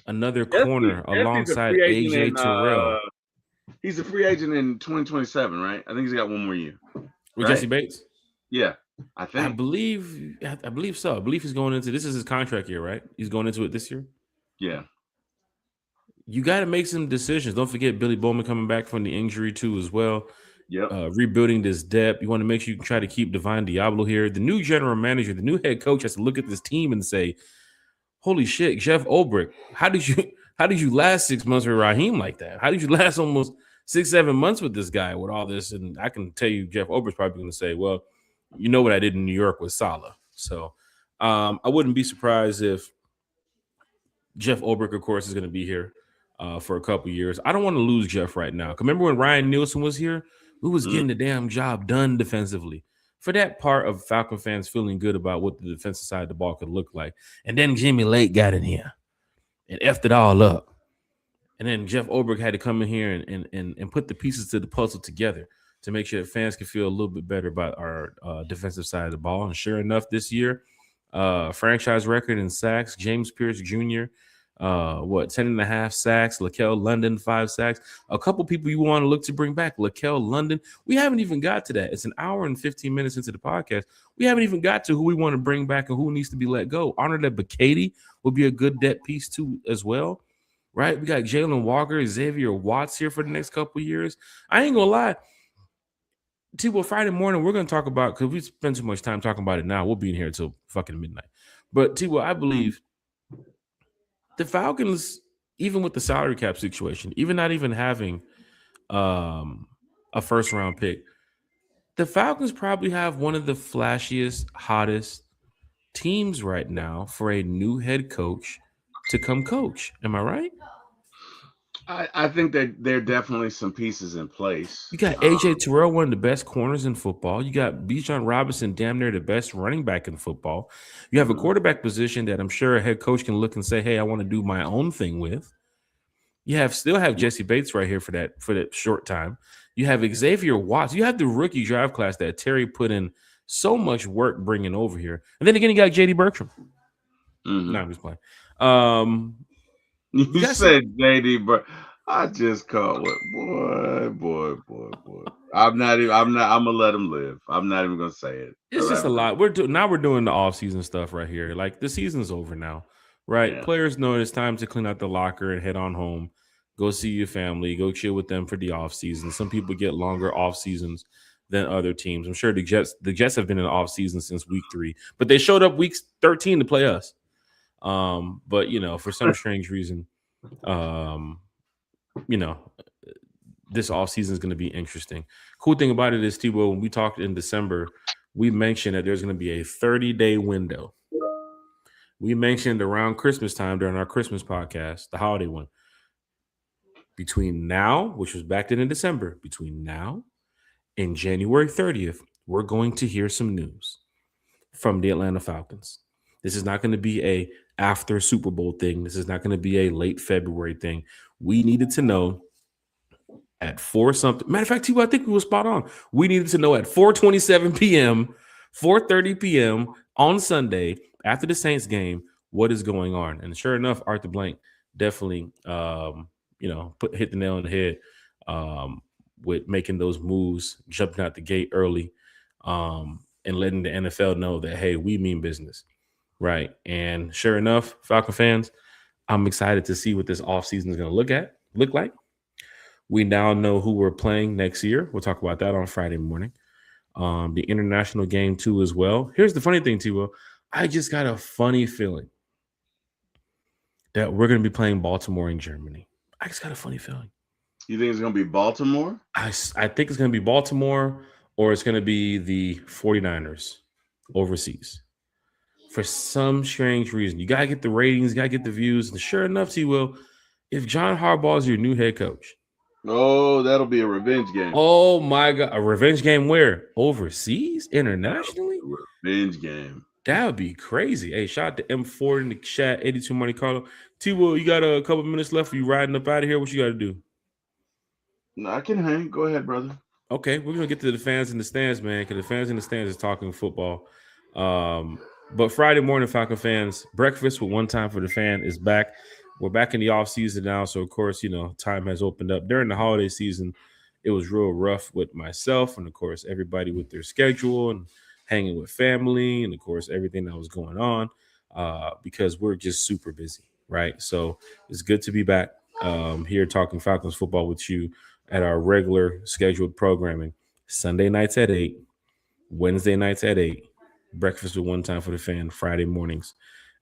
Another corner alongside AJ Terrell. He's a free agent in 2027, right? I think he's got one more year. With Jesse Bates? Yeah, I think. I believe so. I believe he's going into this is his contract year, right? He's going into it this year. Yeah. You got to make some decisions. Don't forget Billy Bowman coming back from the injury too as well. Yeah. Rebuilding this depth. You want to make sure you can try to keep Divine Diablo here. The new general manager, the new head coach has to look at this team and say, holy shit, Jeff Ulbrich, how did you last 6 months with Raheem like that? How did you last almost 6-7 months with this guy with all this? And I can tell you, Jeff Ulbrich's probably going to say, well, you know what I did in New York with Saleh. So I wouldn't be surprised if Jeff Ulbrich, of course, is going to be here for a couple years. I don't want to lose Jeff right now. Remember when Ryan Nielsen was here? We was getting the damn job done defensively. For that part of Falcon fans feeling good about what the defensive side of the ball could look like. And then Jimmy Lake got in here and effed it all up. And then Jeff Ulbrich had to come in here and put the pieces to the puzzle together to make sure that fans can feel a little bit better about our defensive side of the ball. And sure enough, this year, franchise record in sacks, James Pierce Jr., 10.5 sacks, Lakel London 5 sacks. A couple people you want to look to bring back, Lakel London. We haven't even got to that. It's an hour and 15 minutes into the podcast. We haven't even got to who we want to bring back and who needs to be let go. Arnold Ebiketie will be a good depth piece too as well, right? We got Jalen Walker, Xavier Watts here for the next couple years. I ain't gonna lie. T-Will, Friday morning, we're going to talk about, because we spend too much time talking about it now. We'll be in here until fucking midnight. But T-Will, I believe the Falcons, even with the salary cap situation, even not even having a first-round pick, the Falcons probably have one of the flashiest, hottest teams right now for a new head coach to come coach. Am I right? I think that there are definitely some pieces in place. You got AJ Terrell, one of the best corners in football. You got Bijan Robinson, damn near the best running back in football. You have a quarterback position that I'm sure a head coach can look and say, "Hey, I want to do my own thing with." You still have Jesse Bates right here for that short time. You have Xavier Watts. You have the rookie draft class that Terry put in so much work bringing over here. And then again, you got JD Bertram. Mm-hmm. No, I'm just playing. You said JD, but I just called it. Boy. I'm gonna let him live. I'm not even gonna say it. It's just a lot. We're doing the off-season stuff right here. Like the season's over now, right? Yeah. Players know it's time to clean out the locker and head on home. Go see your family. Go chill with them for the off-season. Some people get longer off-seasons than other teams. I'm sure the Jets have been in the off-season since week 3, but they showed up week 13 to play us. But for some strange reason, this offseason is going to be interesting. Cool thing about it is, T-Will, when we talked in December, we mentioned that there's going to be a 30-day window. We mentioned around Christmas time during our Christmas podcast, the holiday one. Between now, which was back then in December, between now and January 30th, we're going to hear some news from the Atlanta Falcons. This is not going to be a after Super Bowl thing. This is not going to be a late February thing. We needed to know at 4 something. Matter of fact, I think we were spot on. We needed to know at 4:27 p.m., 4:30 p.m. on Sunday after the Saints game what is going on. And sure enough, Arthur Blank definitely, hit the nail on the head with making those moves, jumping out the gate early, and letting the NFL know that, hey, we mean business, right? And sure enough, Falcon fans, I'm excited to see what this offseason is going to look like. We now know who we're playing next year. We'll talk about that on Friday morning. The international game too as well. Here's the funny thing, T-Will. I just got a funny feeling that we're going to be playing Baltimore in Germany. I just got a funny feeling. You think it's going to be Baltimore? I think it's going to be Baltimore, or it's going to be the 49ers overseas. For some strange reason. You got to get the ratings, you got to get the views. And sure enough, T-Will, if John Harbaugh is your new head coach, oh, that'll be a revenge game. Oh, my God. A revenge game where? Overseas? Internationally? Revenge game. That would be crazy. Hey, shout out to M4 in the chat, 82 Monte Carlo. T-Will, you got a couple minutes left. Are you riding up out of here? What you got to do? No, I can hang. Go ahead, brother. Okay, we're going to get to the fans in the stands, man, because the fans in the stands is talking football. But Friday morning, Falcon fans, breakfast with One Time for the Fan is back. We're back in the off season now, so of course, time has opened up. During the holiday season, it was real rough with myself and, of course, everybody with their schedule and hanging with family and, of course, everything that was going on because we're just super busy, right? So it's good to be back here talking Falcons football with you at our regular scheduled programming. Sunday nights at 8, Wednesday nights at 8, breakfast with One Time for the Fan, Friday mornings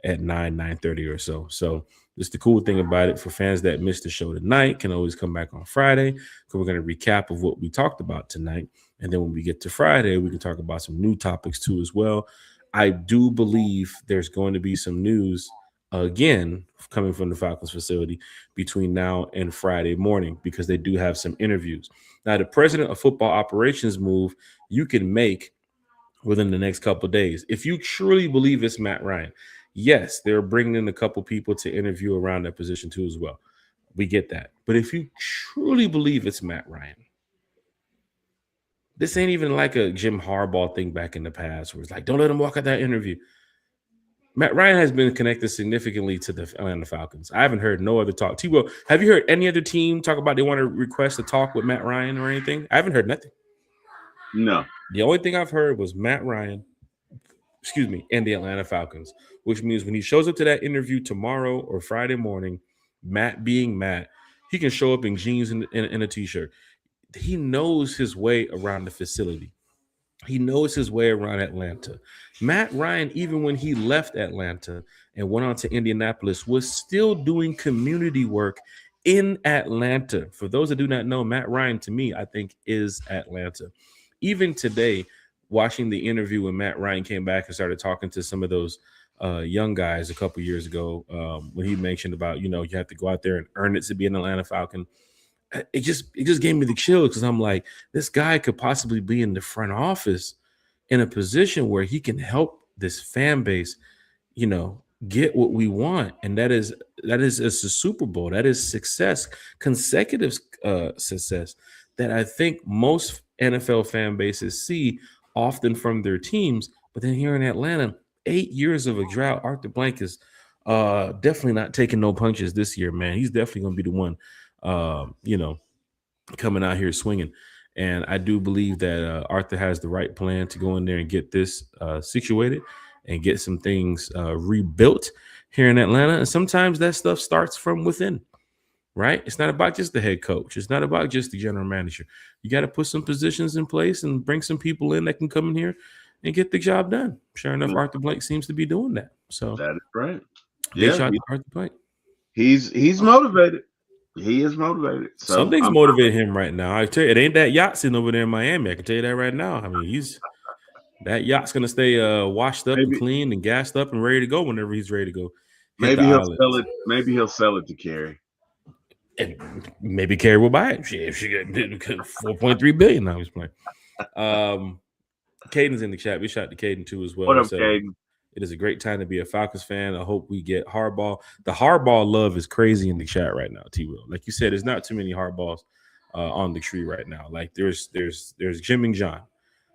at 9:30 or so. So it's the cool thing about it for fans that missed the show tonight can always come back on Friday because we're going to recap of what we talked about tonight. And then when we get to Friday, we can talk about some new topics too as well. I do believe there's going to be some news again coming from the Falcons facility between now and Friday morning because they do have some interviews. Now, the president of football operations move you can make within the next couple of days. If you truly believe it's Matt Ryan, yes, they're bringing in a couple people to interview around that position too as well. We get that. But if you truly believe it's Matt Ryan, this ain't even like a Jim Harbaugh thing back in the past where it's like, don't let him walk out that interview. Matt Ryan has been connected significantly to the Atlanta Falcons. I haven't heard no other talk. T-Will, have you heard any other team talk about they want to request a talk with Matt Ryan or anything? I haven't heard nothing. No. The only thing I've heard was Matt Ryan, and the Atlanta Falcons, which means when he shows up to that interview tomorrow or Friday morning, Matt being Matt, he can show up in jeans and a T-shirt. He knows his way around the facility. He knows his way around Atlanta. Matt Ryan, even when he left Atlanta and went on to Indianapolis, was still doing community work in Atlanta. For those that do not know, Matt Ryan, to me, I think is Atlanta. Even today, watching the interview when Matt Ryan came back and started talking to some of those young guys a couple years ago when he mentioned about you have to go out there and earn it to be an Atlanta Falcon. It just gave me the chills because I'm like, this guy could possibly be in the front office in a position where he can help this fan base, you know, get what we want, and that is it's a Super Bowl. That is success, consecutive success that I think most NFL fan bases see often from their teams. But then here in Atlanta, 8 years of a drought. Arthur Blank is definitely not taking no punches this year, man. He's definitely going to be the one, you know, coming out here swinging. And I do believe that Arthur has the right plan to go in there and get this situated and get some things rebuilt here in Atlanta. And sometimes that stuff starts from within, right? It's not about just the head coach. It's not about just the general manager. You got to put some positions in place and bring some people in that can come in here and get the job done. Sure enough, Arthur Blank seems to be doing that. So that is right. big shot to Arthur Blank. He's motivated. He is motivated. So something's motivating him right now. I tell you, it ain't that yacht sitting over there in Miami. I can tell you that right now. I mean, that yacht's gonna stay washed up and clean and gassed up and ready to go whenever he's ready to go. Maybe he'll sell it. Maybe he'll sell it to Carrie. And maybe Carrie will buy it. If she got $4.3 billion now, he's playing. Caden's in the chat. We shot to Caden too as well. What up, Caden? It is a great time to be a Falcons fan. I hope we get Harbaugh. The Harbaugh love is crazy in the chat right now, T-Will. Like you said, there's not too many Harbaughs on the tree right now. Like there's Jim and John,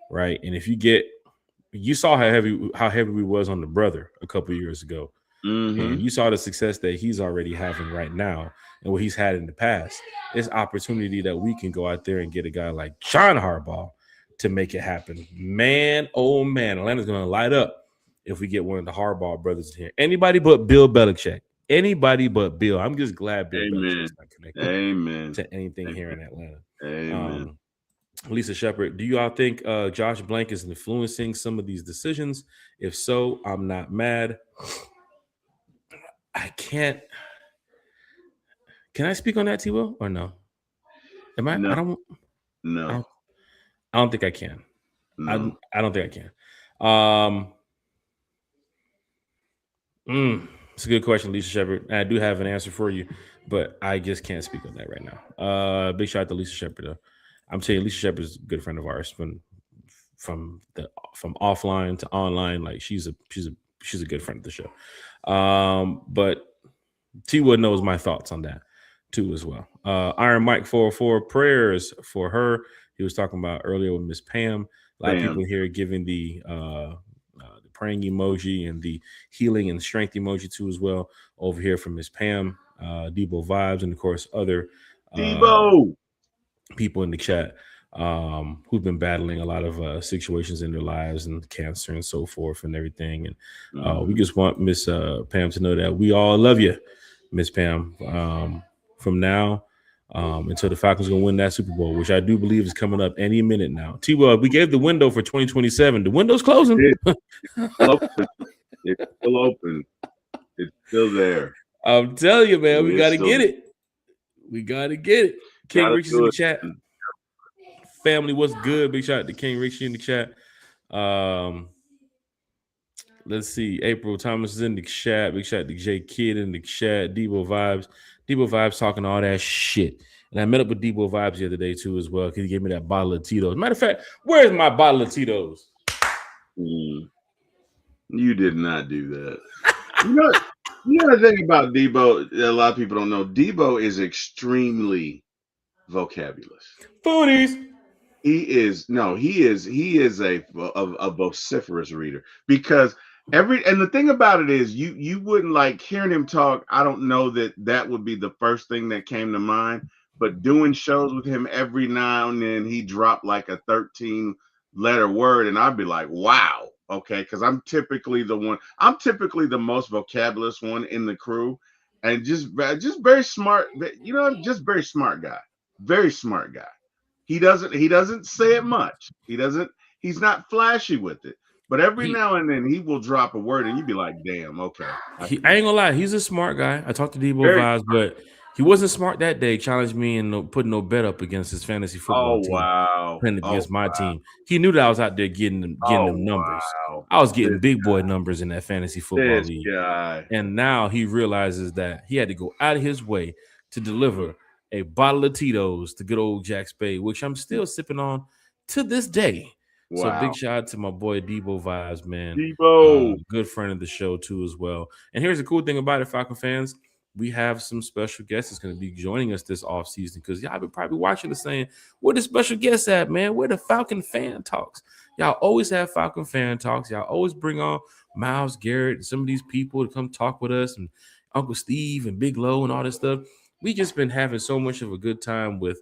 right? And if you saw how heavy we was on the brother a couple years ago. Mm-hmm. And you saw the success that he's already having right now and what he's had in the past. It's opportunity that we can go out there and get a guy like John Harbaugh to make it happen. Man, oh man, Atlanta's going to light up if we get one of the Harbaugh brothers here. Anybody but Bill Belichick. Anybody but Bill. I'm just glad Bill Belichick's not connected to anything here in Atlanta. Amen. Lisa Shepard, do you all think Josh Blank is influencing some of these decisions? If so, I'm not mad. I can't. Can I speak on that, T-Will, or no? Am I? No. I don't think I can. No. I don't think I can. It's a good question, Lisa Shepard. I do have an answer for you, but I just can't speak on that right now. Big shout out to Lisa Shepard, though. I'm telling you, Lisa Shepard is a good friend of ours from offline to online. Like she's a good friend of the show. But T-Wood knows my thoughts on that too as well. Iron Mike 404, prayers for her. He was talking about earlier with Miss Pam. A lot of people here giving the praying emoji and the healing and strength emoji too as well over here from Miss Pam, Debo Vibes, and of course other people in the chat who've been battling a lot of situations in their lives and cancer and so forth and everything. And we just want Miss Pam to know that we all love you, Miss Pam. From now until the Falcons going to win that Super Bowl, which I do believe is coming up any minute now. T-Well, we gave the window for 2027. The window's closing. It's still open. It's still there. I'm telling you, man, we got to get it. We got to get it. King Richie's in the chat. Family, what's good? Big shout out to King Richie in the chat. Let's see. April Thomas is in the chat. Big shout out to J Kid in the chat. Debo Vibes talking all that shit. And I met up with Debo Vibes the other day too as well because he gave me that bottle of Tito's. Matter of fact, where's my bottle of Tito's? You did not do that. You know the thing about Debo, a lot of people don't know. Debo is extremely vocabulous. Foodies. He is a vociferous reader because and the thing about it is you wouldn't like hearing him talk. I don't know that would be the first thing that came to mind, but doing shows with him every now and then he dropped like a 13-letter word and I'd be like, wow, okay, because I'm typically the most vocabulous one in the crew and just very smart, just very smart guy. Very smart guy. He doesn't say it much. He's not flashy with it. But every now and then he will drop a word and you'd be like, damn, okay. I ain't gonna lie, he's a smart guy. I talked to Debo Vibes, but He wasn't smart that day. Challenged me and putting no bet up against his fantasy football Oh team. wow. Playing Oh against my team. He knew that I was out there getting them numbers. wow. I was getting big boy numbers in that fantasy football This league. guy. And now he realizes that he had to go out of his way to deliver a bottle of Tito's to good old Jack Spade, which I'm still sipping on to this day. So Wow. big shout out to my boy Debo Vibes, man. Debo. Good friend of the show too as well. And here's the cool thing about it, Falcon fans. We have some special guests that's going to be joining us this offseason because y'all been probably watching the saying, where the special guests at, man? Where the Falcon fan talks? Y'all always have Falcon fan talks. Y'all always bring on Miles Garrett and some of these people to come talk with us and Uncle Steve and Big Low and all this stuff. We just been having so much of a good time with,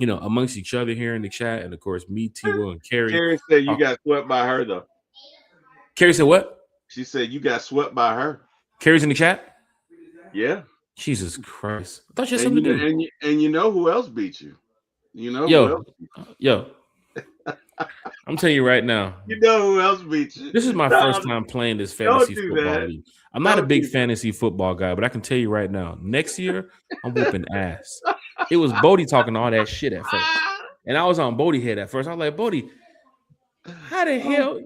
amongst each other here in the chat. And of course, me, T-Will, and Carrie. Carrie said you got swept by her, though. Carrie said what? She said you got swept by her. Carrie's in the chat? Yeah. Jesus Christ. I thought you had something to do. And you know who else beat you? You know Yo, who else beat you? Yo. I'm telling you right now. You know who else beat you? This is my first time playing this fantasy football league. I'm not a big fantasy football guy, but I can tell you right now, next year, I'm whooping ass. It was Bodie talking all that shit at first. And I was on Bodie head at first. I was like, Bodie, how the hell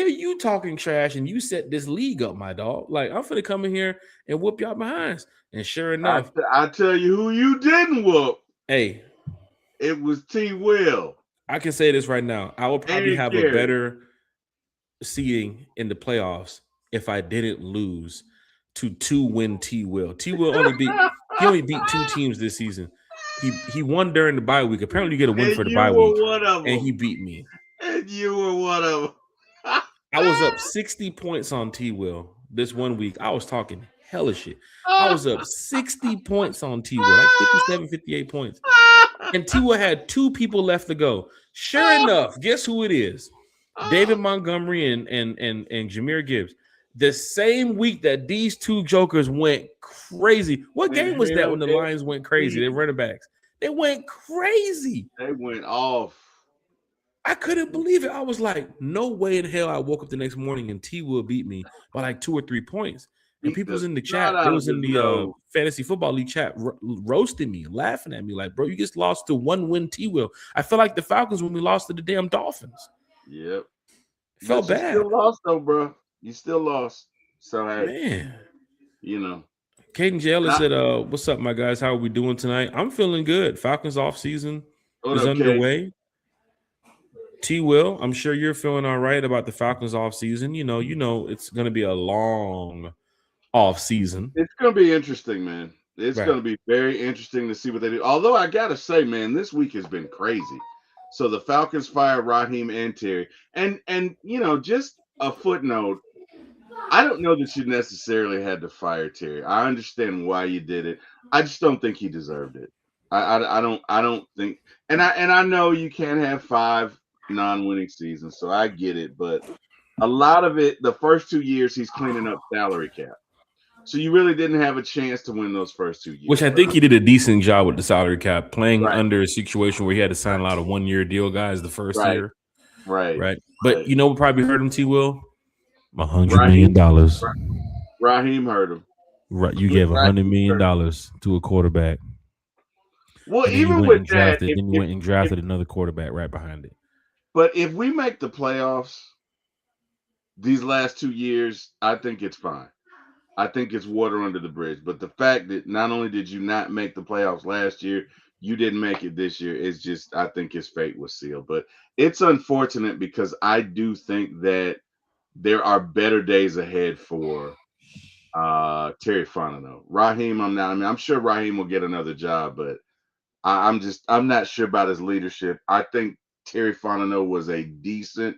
you talking trash and you set this league up, my dog? Like, I'm finna come in here and whoop y'all behinds. And sure enough, I tell you who you didn't whoop. Hey, it was T-Will. I can say this right now. I would probably have a better seeding in the playoffs if I didn't lose to 2-win T-Will. T-Will only beat 2 teams this season. He won during the bye week. Apparently, you get a win for the bye week. And he beat me. And you were one of them. I was up 60 points on T-Will this 1 week. I was talking hella shit. I was up 60 points on T-Will, like 57, 58 points. And T-Will had 2 people left to go. Sure enough, guess who it is? David Montgomery and Jameer Gibbs. The same week that these 2 jokers went crazy. What game was that when the Lions went crazy? They running backs. They went crazy. They went off. I couldn't believe it. I was like, no way in hell I woke up the next morning and T-Will beat me by like 2 or 3 points. And people was in the chat. It was in the fantasy football league chat roasting me, laughing at me like, bro, you just lost to 1-win T-Will. I felt like the Falcons when we lost to the damn Dolphins. Yep. Felt bad. You still lost though, bro. You still lost. So, hey, man, Caden Jalen said, what's up, my guys? How are we doing tonight? I'm feeling good. Falcons off season is underway. T-Will, I'm sure you're feeling all right about the Falcons off season. You know, it's going to be a long off season. It's going to be interesting, man. It's going to be very interesting to see what they do. Although I got to say, man, this week has been crazy. So the Falcons fired Raheem and Terry. And just a footnote, I don't know that you necessarily had to fire Terry. I understand why you did it. I just don't think he deserved it. I don't think, and I know you can't have 5 non-winning seasons, so I get it, but a lot of it, the first 2 years, he's cleaning up salary cap. So you really didn't have a chance to win those first 2 years. Which I think he did a decent job with the salary cap, playing under a situation where he had to sign a lot of 1-year deal guys the first year. Right. But you know what probably hurt him, T-Will? $100 million. Raheem hurt him. Right. You gave $100 million to a quarterback. Well, even with that, then you went and drafted another quarterback right behind it. But if we make the playoffs these last 2 years, I think it's fine. I think it's water under the bridge. But the fact that not only did you not make the playoffs last year, you didn't make it this year. It's just, I think his fate was sealed. But it's unfortunate because I do think that there are better days ahead for Terry Fontenot. Raheem, I'm sure Raheem will get another job, but I'm not sure about his leadership. I think Terry Fontenot was a decent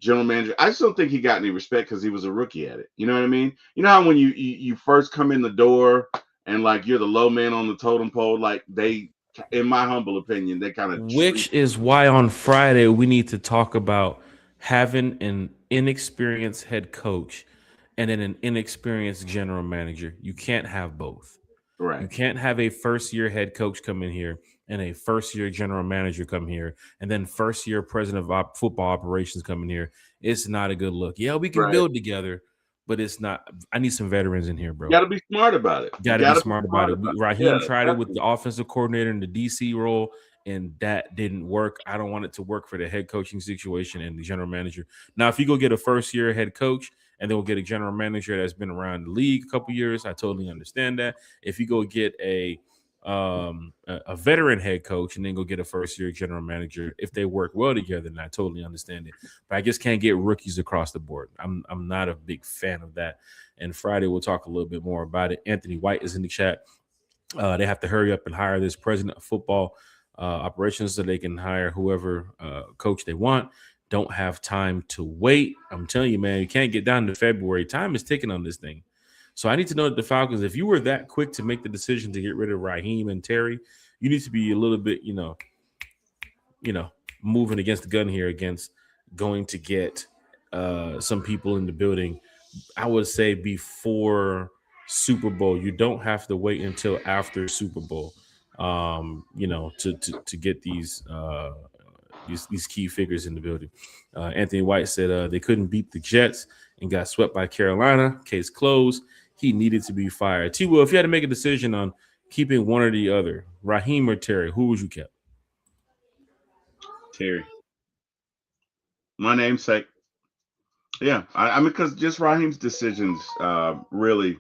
general manager. I just don't think he got any respect because he was a rookie at it. You know what I mean? You know how when you first come in the door and like you're the low man on the totem pole, like they, in my humble opinion, they kind of. Which is why on Friday we need to talk about having an inexperienced head coach and then an inexperienced general manager. You can't have both. Right. You can't have a first-year head coach come in here and a first-year general manager come here and then first-year president of football operations come in here. It's not a good look. Yeah, we can build together, but it's not. I need some veterans in here, bro. You got to be smart about it. Got to be smart about it. Raheem Yeah, tried it with definitely. the offensive coordinator in the DC role, and that didn't work. I don't want it to work for the head coaching situation and the general manager. Now, if you go get a first-year head coach and then we'll get a general manager that's been around the league a couple years, I totally understand that. If you go get a veteran head coach and then go get a first-year general manager, if they work well together, then I totally understand it. But I just can't get rookies across the board. I'm not a big fan of that. And Friday we'll talk a little bit more about it. Anthony White is in the chat. They have to hurry up and hire this president of football operations so they can hire whoever coach they want. Don't have time to wait. I'm telling you, man, you can't get down to February. Time is ticking on this thing. So I need to know that the Falcons, if you were that quick to make the decision to get rid of Raheem and Terry, you need to be a little bit, moving against the gun here against going to get some people in the building. I would say before Super Bowl. You don't have to wait until after Super Bowl, to get these key figures in the building. Anthony White said they couldn't beat the Jets and got swept by Carolina. Case closed. He needed to be fired. T-Will, if you had to make a decision on keeping one or the other, Raheem or Terry, who would you keep? Terry. My namesake. Yeah, I mean, because just Raheem's decisions really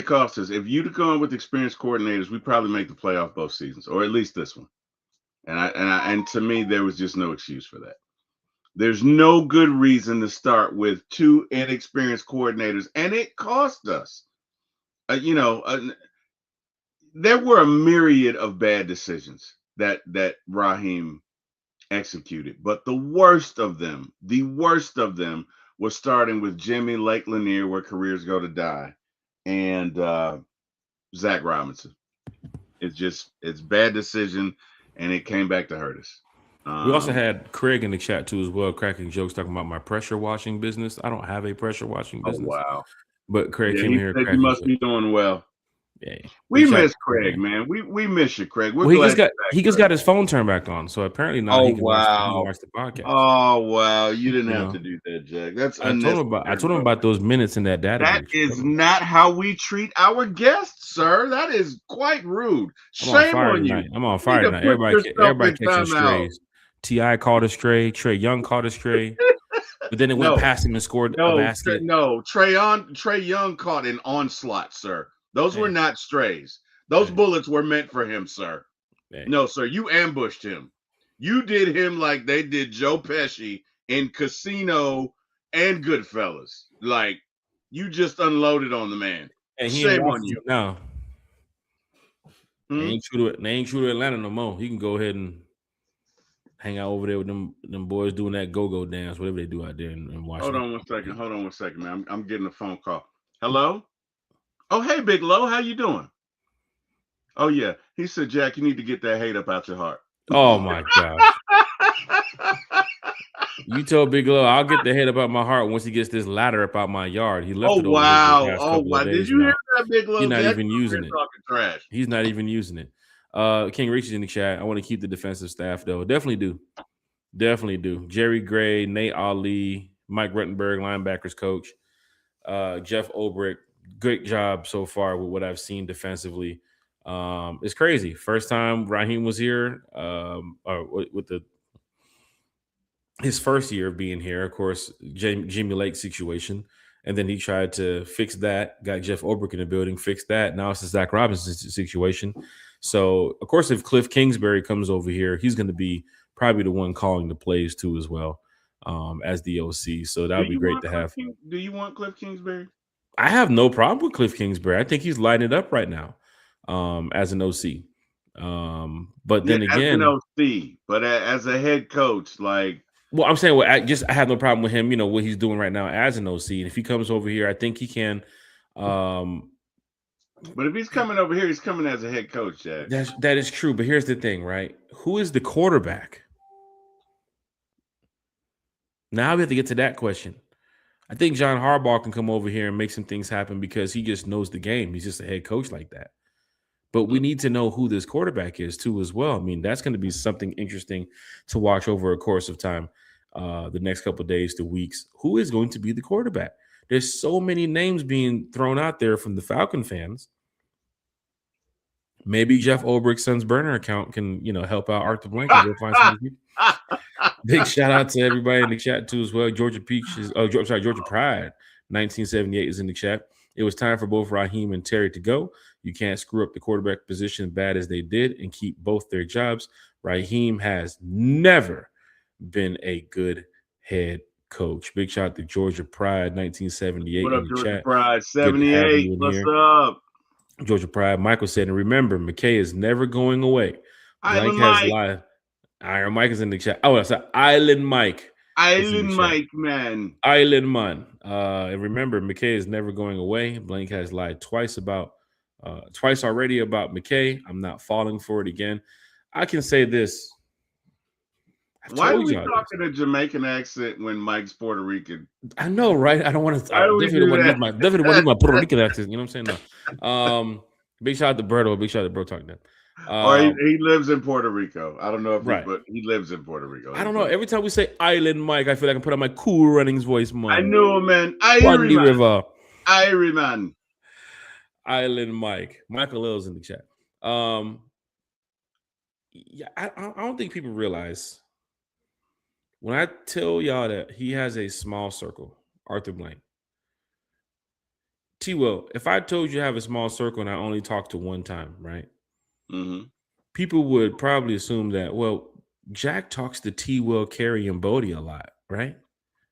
cost us. If you'd have gone with experienced coordinators, we'd probably make the playoff both seasons, or at least this one. And to me, there was just no excuse for that. There's no good reason to start with two inexperienced coordinators, and it cost us. There were a myriad of bad decisions that Raheem executed, but the worst of them was starting with Jimmy Lake Lanier, where careers go to die, and Zach Robinson. It's bad decision, and it came back to hurt us. We also had Craig in the chat too as well, cracking jokes talking about my pressure washing business. I don't have a pressure washing business. Oh wow! But Craig came here. You must be doing well. Yeah, we miss Craig, man. We miss you, Craig. He just got his phone turned back on, so apparently now he can watch the podcast. Oh wow! You didn't have to do that, Jack. That's I told him about those minutes in that database. That is not how we treat our guests, sir. That is quite rude. Shame on you. I'm on fire tonight. Everybody catching strays. T.I. called a stray. Trey Young called a stray. But then it went past him and scored a basket. Trey Young caught an onslaught, sir. Those were not strays. Those bullets were meant for him, sir. No, sir. You ambushed him. You did him like they did Joe Pesci in Casino and Goodfellas. Like, you just unloaded on the man. And shame on you. No. They ain't true to Atlanta no more. He can go ahead and hang out over there with them boys doing that go-go dance, whatever they do out there in Washington. Hold on one second, man. I'm getting a phone call. Hello? Oh, hey, Big Low. How you doing? Oh, yeah. He said, Jack, you need to get that hate up out your heart. Oh, my gosh. You told Big Low, I'll get the hate up out my heart once he gets this ladder up out my yard. He left it over wow. Oh, wow. Did you hear that, Big Low? He's not even using it. Trash. He's not even using it. King Rich is in the chat. I want to keep the defensive staff, though. Definitely do. Jerry Gray, Nate Ali, Mike Ruttenberg, linebackers coach, Jeff Ulbrich. Great job so far with what I've seen defensively. It's crazy. First time Raheem was here, with his first year of being here, of course, Jimmy Lake situation. And then he tried to fix that, got Jeff Ulbrich in the building, fixed that. Now it's the Zach Robinson situation. So, of course, if Cliff Kingsbury comes over here, he's going to be probably the one calling the plays too as well, as the OC. So that would be great to have. Do you want Cliff Kingsbury? I have no problem with Cliff Kingsbury. I think he's lighting it up right now as an OC. But then again, as an OC, but as a head coach, like. Well, I'm saying, I have no problem with him, what he's doing right now as an OC. And if he comes over here, I think he can. But if he's coming over here, he's coming as a head coach, Jack. That is true. But here's the thing, right? Who is the quarterback? Now we have to get to that question. I think John Harbaugh can come over here and make some things happen because he just knows the game. He's just a head coach like that. But we need to know who this quarterback is too as well. I mean, that's going to be something interesting to watch over a course of time. the next couple of days to weeks, who is going to be the quarterback. There's so many names being thrown out there from the Falcon fans. Maybe Jeff Ulbricht's son's burner account can, help out Arthur Blank and go find some people. Big shout out to everybody in the chat too as well. Georgia Pride 1978 is in the chat. It was time for both Raheem and Terry to go. You can't screw up the quarterback position bad as they did and keep both their jobs. Raheem has never been a good head coach. Big shout out to Georgia Pride 1978 What in up, the Georgia chat. Pride Good to have 78? you in What's here. up? Georgia Pride. Michael said, and remember, McKay is never going away. Blank Island has Mike. live. Iron Mike is in the chat. Oh, that's Island Mike. Island Mike, man. Island Man. And remember, McKay is never going away. Blank has lied twice already about McKay. I'm not falling for it again. I can say this. Why are we talking a Jamaican accent when Mike's Puerto Rican? I know, right? I don't want to. Definitely want to use my Puerto Rican accent. You know what I'm saying? No. Big shout out to Berto. Big shout out to Bro talking to him. Or he lives in Puerto Rico. I don't know if but he lives in Puerto Rico. I don't know. Every time we say Island Mike, I feel like I can put on my Cool Runnings voice, man. I know, man. River. Irie, Island Mike. Michael Lil's in the chat. Yeah, I don't think people realize when I tell y'all that he has a small circle, Arthur Blank. T-Will, if I told you I have a small circle and I only talk to one time, right? Mm-hmm. People would probably assume that, well, Jack talks to T-Will, Carey, and Bodie a lot, right?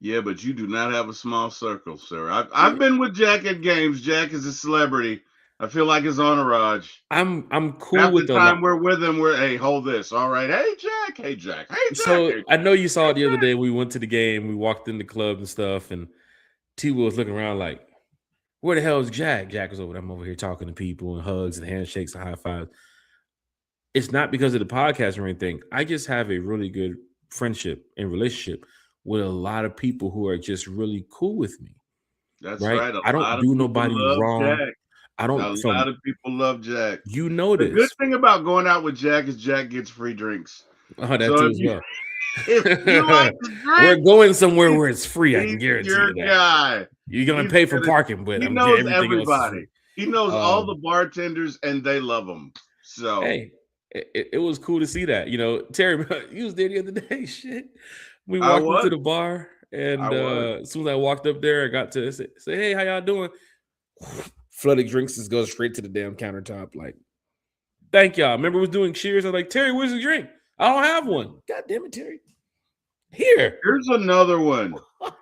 Yeah, but you do not have a small circle, sir. I've been with Jack at games. Jack is a celebrity. I feel like his entourage. I'm cool Half with the time we're with him. Hey, hold this. All right. Hey, Jack. Hey, Jack. Hey, Jack. So hey, Jack. I know you saw it the other day. We went to the game. We walked in the club and stuff, and T-Will was looking around like, where the hell is Jack? Jack was over there. I'm over here talking to people and hugs and handshakes and high fives. It's not because of the podcast or anything. I just have a really good friendship and relationship with a lot of people who are just really cool with me. That's right. I don't do nobody wrong. Jack. A lot of people love Jack. You know this. The good thing about going out with Jack is Jack gets free drinks. Oh, that too as well. If you like to drink, we're going somewhere where it's free. I can guarantee you that. Guy. You're gonna pay for parking, but he knows everybody. He knows all the bartenders, and they love him. So hey, it was cool to see that. Terry, you was there the other day. Shit, we walked into the bar, and as soon as I walked up there, I got to say, "Hey, how y'all doing?" Flooded drinks just goes straight to the damn countertop. Like, thank y'all. Remember, was doing cheers. I was like, Terry, where's the drink? I don't have one. God damn it, Terry. Here's another one.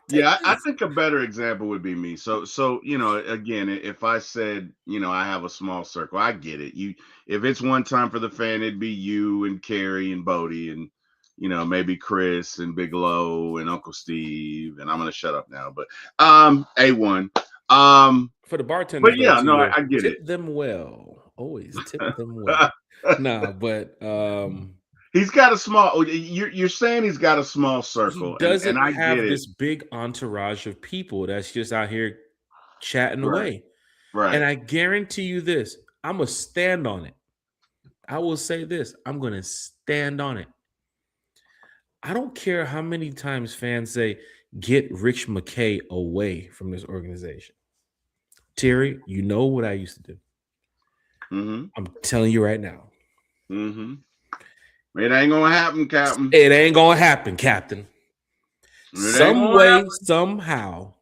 Yeah, I think a better example would be me. So again, if I said, I have a small circle, I get it. If it's one time for the fan, it'd be you and Carey and Bodie and maybe Chris and Bigelow and Uncle Steve. And I'm gonna shut up now. But A1. For the bartenders, but yeah, no, I get tip it. Them well. Always tip them well. Nah, but he's got a small. You're saying he's got a small circle. He doesn't have this big entourage of people that's just out here chatting away. Right. And I guarantee you this: I'm gonna stand on it. I will say this: I'm gonna stand on it. I don't care how many times fans say, "Get Rich McKay away from this organization." Terry, you know what I used to do. Mm-hmm. I'm telling you right now. Mm-hmm. It ain't gonna happen, Captain. It ain't gonna happen, Captain. Some way, somehow.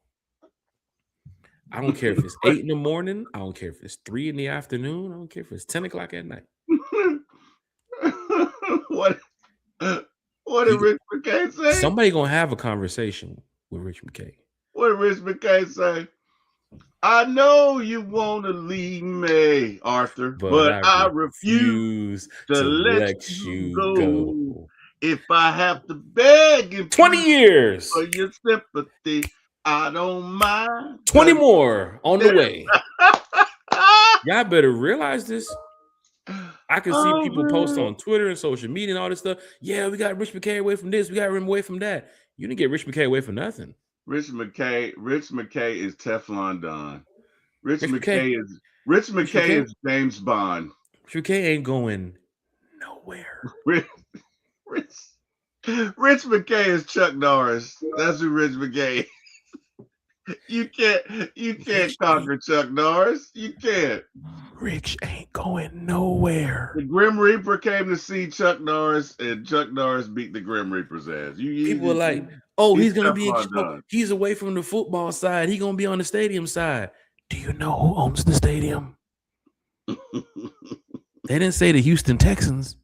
I don't care if it's 8 in the morning. I don't care if it's 3 in the afternoon. I don't care if it's 10 o'clock at night. What did Rich McKay say? Somebody gonna have a conversation with Rich McKay. What did Rich McKay say? I know you want to leave me, Arthur, but I refuse to let you go. If I have to beg you 20 years for your sympathy, I don't mind. 20 more on the way. Y'all better realize this. I can see people post on Twitter and social media and all this stuff. Yeah, we got Rich McKay away from this. We got him away from that. You didn't get Rich McKay away from nothing. Rich McKay is Teflon Don. Rich McKay is James Bond. Rich McKay ain't going nowhere. Rich Rich McKay is Chuck Norris. That's who Rich McKay. You can't conquer Chuck Norris. You can't. Rich ain't going nowhere. The Grim Reaper came to see Chuck Norris, and Chuck Norris beat the Grim Reaper's ass. People are like, he's gonna be he's away from the football side. He's gonna be on the stadium side. Do you know who owns the stadium? They didn't say the Houston Texans.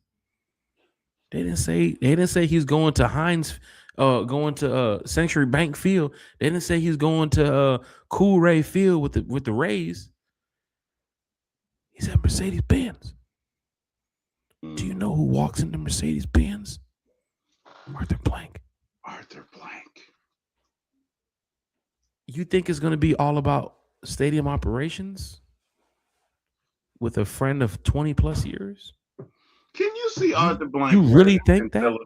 They didn't say he's going to Century Bank Field. They didn't say he's going to Cool Ray Field with the Rays. He's at Mercedes Benz. Do you know who walks into Mercedes Benz? Arthur Blank. You think it's going to be all about stadium operations with a friend of 20 plus years? Can you see Arthur Blank? You really think that?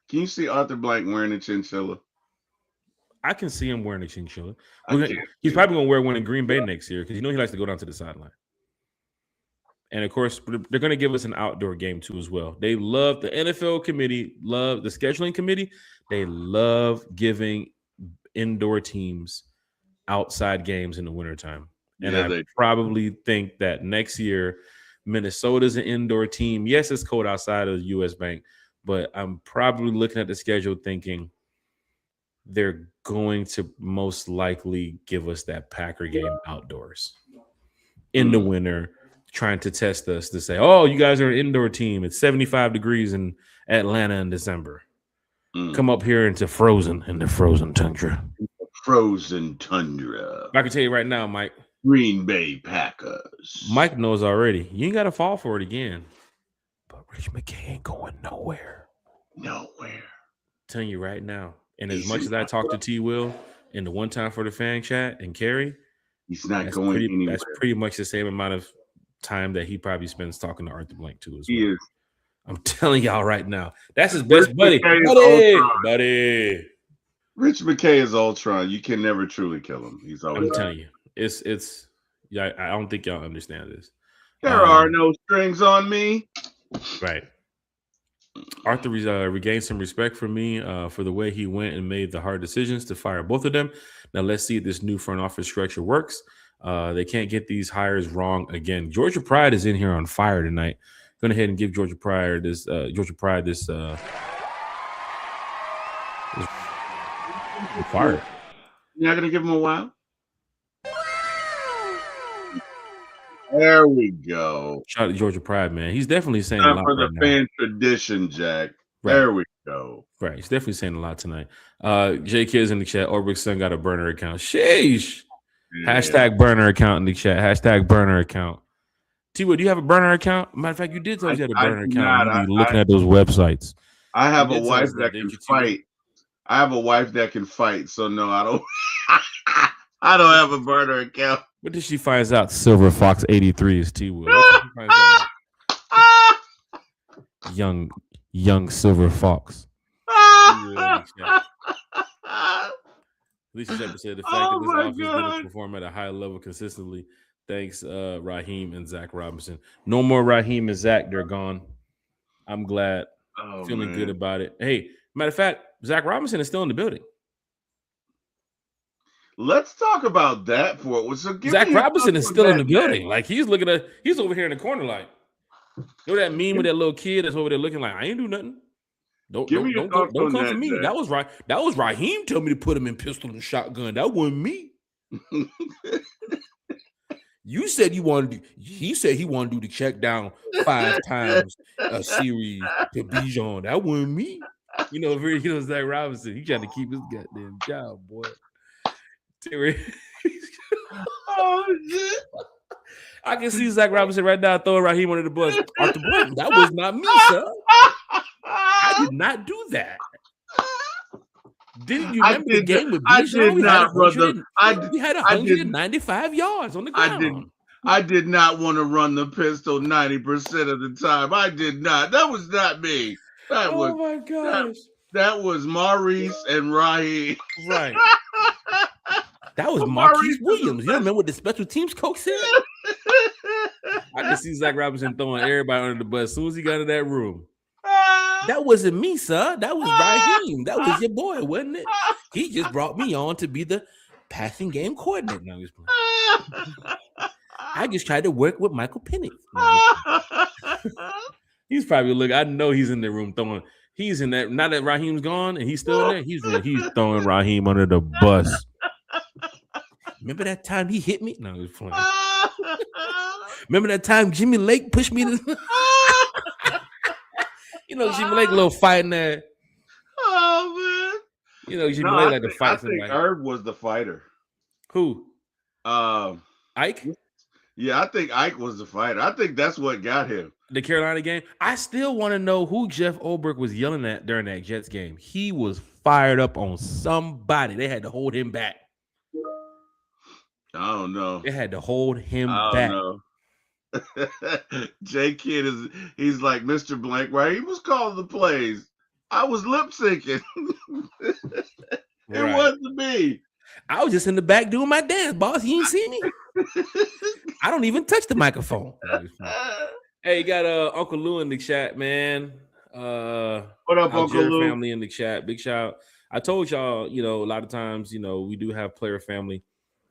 Can you see Arthur Blank wearing a chinchilla? I can see him wearing a chinchilla. He's probably going to wear one in Green Bay next year because he likes to go down to the sideline. And of course, they're going to give us an outdoor game too as well. They love the NFL committee, love the scheduling committee. They love giving indoor teams outside games in the wintertime. And I probably think that next year, Minnesota's an indoor team. Yes, it's cold outside of the U.S. Bank, but I'm probably looking at the schedule thinking they're going to most likely give us that Packer game outdoors in the winter, trying to test us to say, oh, you guys are an indoor team. It's 75 degrees in Atlanta in December. Come up here into the frozen tundra. Frozen tundra. I can tell you right now, Mike. Green Bay Packers. Mike knows already. You ain't got to fall for it again. But Rich McKay ain't going nowhere. Telling you right now. And as much as I talk to T. Will in the one time for the fan chat and Kerry, he's not going anywhere. That's pretty much the same amount of time that he probably spends talking to Arthur Blank too as well. He is. I'm telling y'all right now. That's his best buddy. Buddy. Rich McKay is Ultron. You can never truly kill him. He's always. I'm telling you. It's yeah, I don't think y'all understand this. There are no strings on me. Right. Arthur regained some respect from me for the way he went and made the hard decisions to fire both of them. Now let's see if this new front office structure works. They can't get these hires wrong again. Georgia Pride is in here on fire tonight. Go ahead and give Georgia Pride this fire. You're not gonna give him a while? There we go. Shout out to Georgia Pride, man. He's definitely saying time a lot for the right fan tradition, Jack. Right. There we go. Right. He's definitely saying a lot tonight. J Kids in the chat. Orbrick's son got a burner account. Sheesh. Yeah. Hashtag burner account in the chat. Hashtag burner account. T-Wood, do you have a burner account? Matter of fact, you did tell us you had a burner account. You'd be looking at those websites. I have a wife that can fight. I have a wife that can fight. So no, I don't. I don't have a burner account. What did she find out? Silver Fox 83 is T-Wood. Young Silver Fox. Lisa Shepard said the fact that this offense didn't perform at a high level consistently. Thanks, Raheem and Zach Robinson. No more Raheem and Zach. They're gone. I'm glad. Feeling good about it. Hey, matter of fact, Zach Robinson is still in the building. Let's talk about that for it. So Zach Robinson is still in the building. Like he's over here in the corner. Like, you know that meme with that little kid that's over there looking like I ain't do nothing. Don't come for me. That was right. That was Raheem told me to put him in pistol and shotgun. That wasn't me. You said he said he wanted to do the check down 5 times a series to Bijan. That wasn't me. Zach Robinson. He trying to keep his goddamn job, boy. Oh shit. I can see Zach Robinson right now throwing Raheem under the bus. Arthur Blank, that was not me, sir. I did not do that. Didn't you remember the game with Bijan? I did not, brother. We had 195 yards on the ground. I did not want to run the pistol 90% of the time. I did not. That was not me. Oh my gosh. That was Maurice and Raheem. Right. That was Marquise Williams. You remember what the special teams coach said? I can see Zach Robinson throwing everybody under the bus as soon as he got in that room. That wasn't me, sir. That was Raheem. That was your boy, wasn't it? He just brought me on to be the passing game coordinator. No, I just tried to work with Michael Penix. No, he's probably I know he's in the room throwing. He's in that. Now that Raheem's gone and he's still in there, he's throwing Raheem under the bus. Remember that time he hit me? No, it was funny. Remember that time Jimmy Lake pushed me to Jimmy Lake little fighting there. Oh man. Jimmy Lake like to fight I think somebody. Herb was the fighter. Who? Ike? Yeah, I think Ike was the fighter. I think that's what got him. The Carolina game. I still want to know who Jeff Olberg was yelling at during that Jets game. He was fired up on somebody. They had to hold him back. I don't know. They had to hold him I back. don't know. J Kidd he's like Mr. Blank, right? He was calling the plays. I was lip syncing. It wasn't me. I was just in the back doing my dance, boss. You ain't see me. I don't even touch the microphone. Hey, you got Uncle Lou in the chat, man. What up, Uncle Lou? Family in the chat. Big shout. I told y'all, a lot of times, we do have player family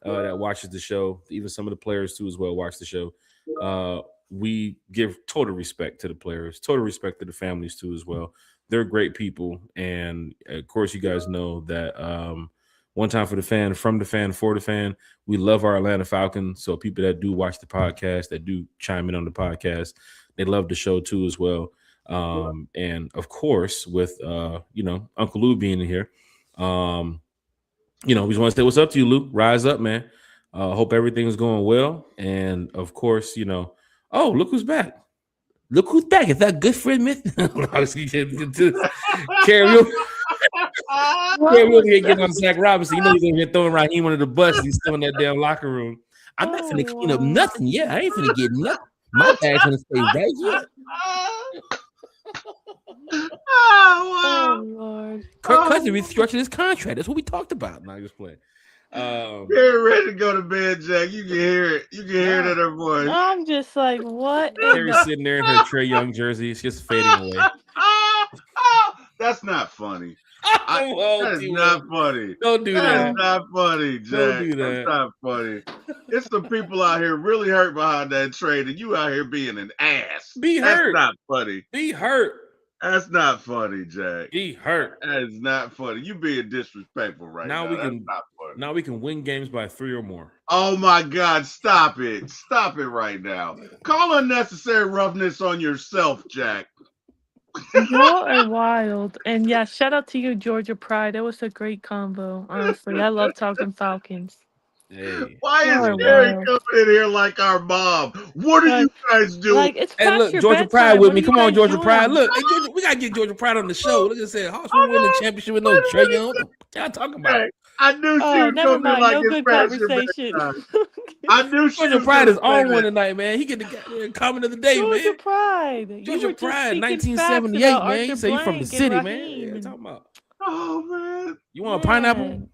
that watches the show. Even some of the players too as well watch the show. We give total respect to the players, total respect to the families too as well. They're great people, and of course, you guys know that. One time for the fan, from the fan, for the fan. We love our Atlanta Falcons. So people that do watch the podcast, that do chime in on the podcast, they love the show too as well. And of course, with Uncle Lou being in here, we just want to say what's up to you, Lou. Rise up, man. Hope everything's going well. And of course, oh, look who's back. Look who's back. Is that good friend Myth? Carry really getting on Zach Robinson. He's in here throwing Raheem under the bus. He's still in that damn locker room. I'm not finna clean up nothing yet. I ain't finna get nothing. My bag's gonna stay right here. Oh Lord. Kirk Cousins restructured his contract. That's what we talked about. Not just playing. You're ready to go to bed, Jack. You can hear it. You can hear it in her voice. I'm just like, what? Carrie's sitting there in her Trae Young jersey. It's just fading away. That's not funny. That is not funny. Don't do that. That's not funny, Jack. Don't do that. That's not funny. It's some people out here really hurt behind that trade, and you out here being an ass. Be hurt. That's not funny. Be hurt. That's not funny, Jack. Be hurt. That is not funny. You being disrespectful right now. Now we can win games by 3 or more. Oh my God! Stop it! Stop it right now. Call unnecessary roughness on yourself, Jack. Y'all are wild. And yeah, shout out to you, Georgia Pride. It was a great combo. Honestly, I love talking Falcons. Hey. Why is Gary coming in here like our mom? What are you guys doing? Hey, look, Georgia Pride with me. Come on, Georgia Pride. Look, hey, Georgia, we gotta get Georgia Pride on the show. Look at that. Hawks won the championship with no Trae Young. What y'all talking about? I knew she was never coming mind. like No good conversation. I knew she Georgia Pride is on one tonight, man. He get the comment of the day, Georgia man. Pride. Georgia Pride, 1978, man. You say you from the city, man. Yeah, talking about. Oh man. You want a pineapple?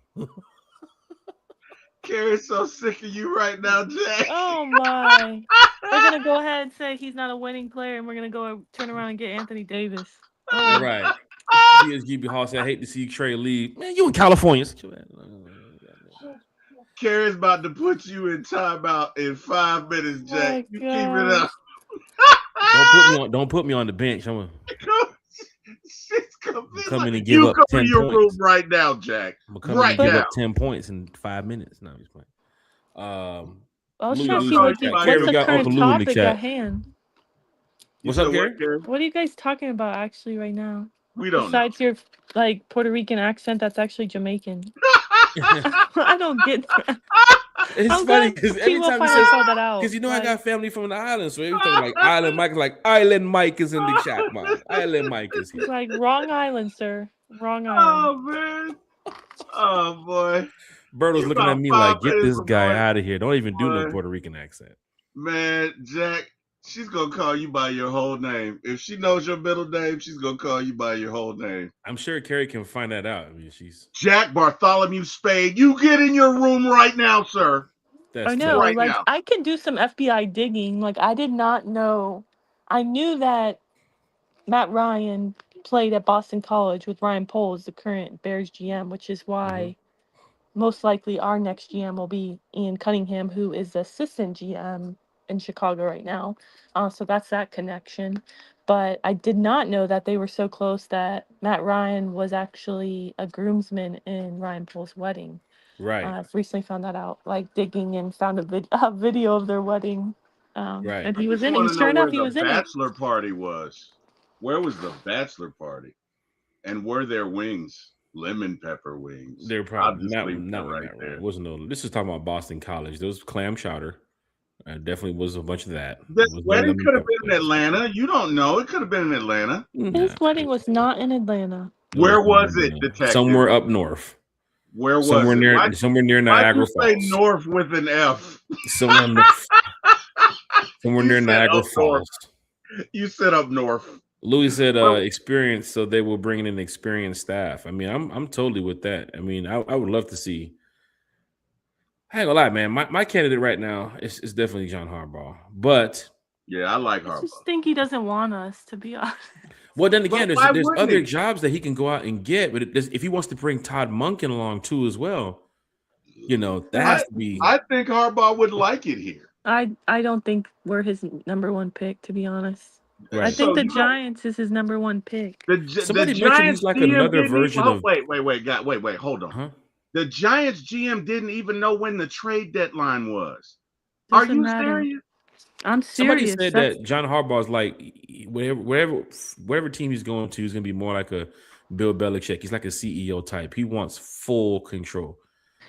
Carrie's so sick of you right now, Jack. Oh my. We're gonna go ahead and say he's not a winning player, and we're gonna go turn around and get Anthony Davis. Right. GSGB Hall said, I hate to see Trae leave. Man, you in California. Carrie's about to put you in timeout in 5 minutes, Jack. You keep it up. Don't put me on the bench. I'm coming and give you up come 10 to your points. room right now, Jack. I'm coming and give up 10 points in 5 minutes. No, I'm just playing. I was trying to see what's the current topic at hand. What's up, Gary? What are you guys talking about actually right now? We don't Besides your Puerto Rican accent, that's actually Jamaican. I don't get that. It's funny because every time you say that, because I got family from the island, so every time like Island Mike, Island Mike is in the chat, man. Island Mike is here. It's like wrong island, sir. Wrong island. Oh man. Oh boy. Berto's looking at me like, get this guy out of here. Don't even do no Puerto Rican accent. Man, Jack, she's gonna call you by your whole name. If she knows your middle name, she's gonna call you by your whole name. I'm sure Carrie can find that out. I mean, she's Jack Bartholomew Spade. You get in your room right now, sir. I know, right now. I can do some FBI digging. I did not know. I knew that Matt Ryan played at Boston College with Ryan Poles, the current Bears GM, which is why most likely our next GM will be Ian Cunningham, who is the assistant GM in Chicago right now. So that's that connection. But I did not know that they were so close that Matt Ryan was actually a groomsman in Ryan Poles' wedding. Right. I've recently found that out, like digging and found a video of their wedding. Right. And I he was just in want it. to Sure know enough, where he the was in it. bachelor party was. Where was the bachelor party? And were there wings? Lemon pepper wings. They're I'll probably just not leave that with right Matt Ryan. there. It wasn't no. This is talking about Boston College. There was clam chowder. Definitely was a bunch of that. The Was no wedding lemon could have pepper been in wings. Atlanta. You don't know. It could have been in Atlanta. His Nah, wedding was not in Atlanta. it was Where not was in it, Atlanta. detective? Somewhere up north. Where was Somewhere it? near Why'd Niagara you say Falls. north with an F? Somewhere north. Somewhere You near said Niagara up north. Falls. You said up north. Louis said Well- experience, so they will bring in experienced staff. I mean, I'm totally with that. I mean, I would love to see. I ain't gonna lie, man. My candidate right now is definitely John Harbaugh. But Yeah, I like I Harbaugh. just think he doesn't want us, to be honest. well, then again, But why there's wouldn't other he? jobs that he can go out and get. But if he wants to bring Todd Monken along too as well, that has to be. I think Harbaugh would like it here. I don't think we're his number one pick, to be honest. Right. I think So the you don't- Giants is his number one pick. Somebody the mentioned Giants he's like GM another didn't version even, of. Wait, hold on. Huh? The Giants GM didn't even know when the trade deadline was. Are Doesn't you matter. serious? I'm Somebody serious. said that John Harbaugh is like whatever team he's going to is going to be more like a Bill Belichick. He's like a CEO type. He wants full control.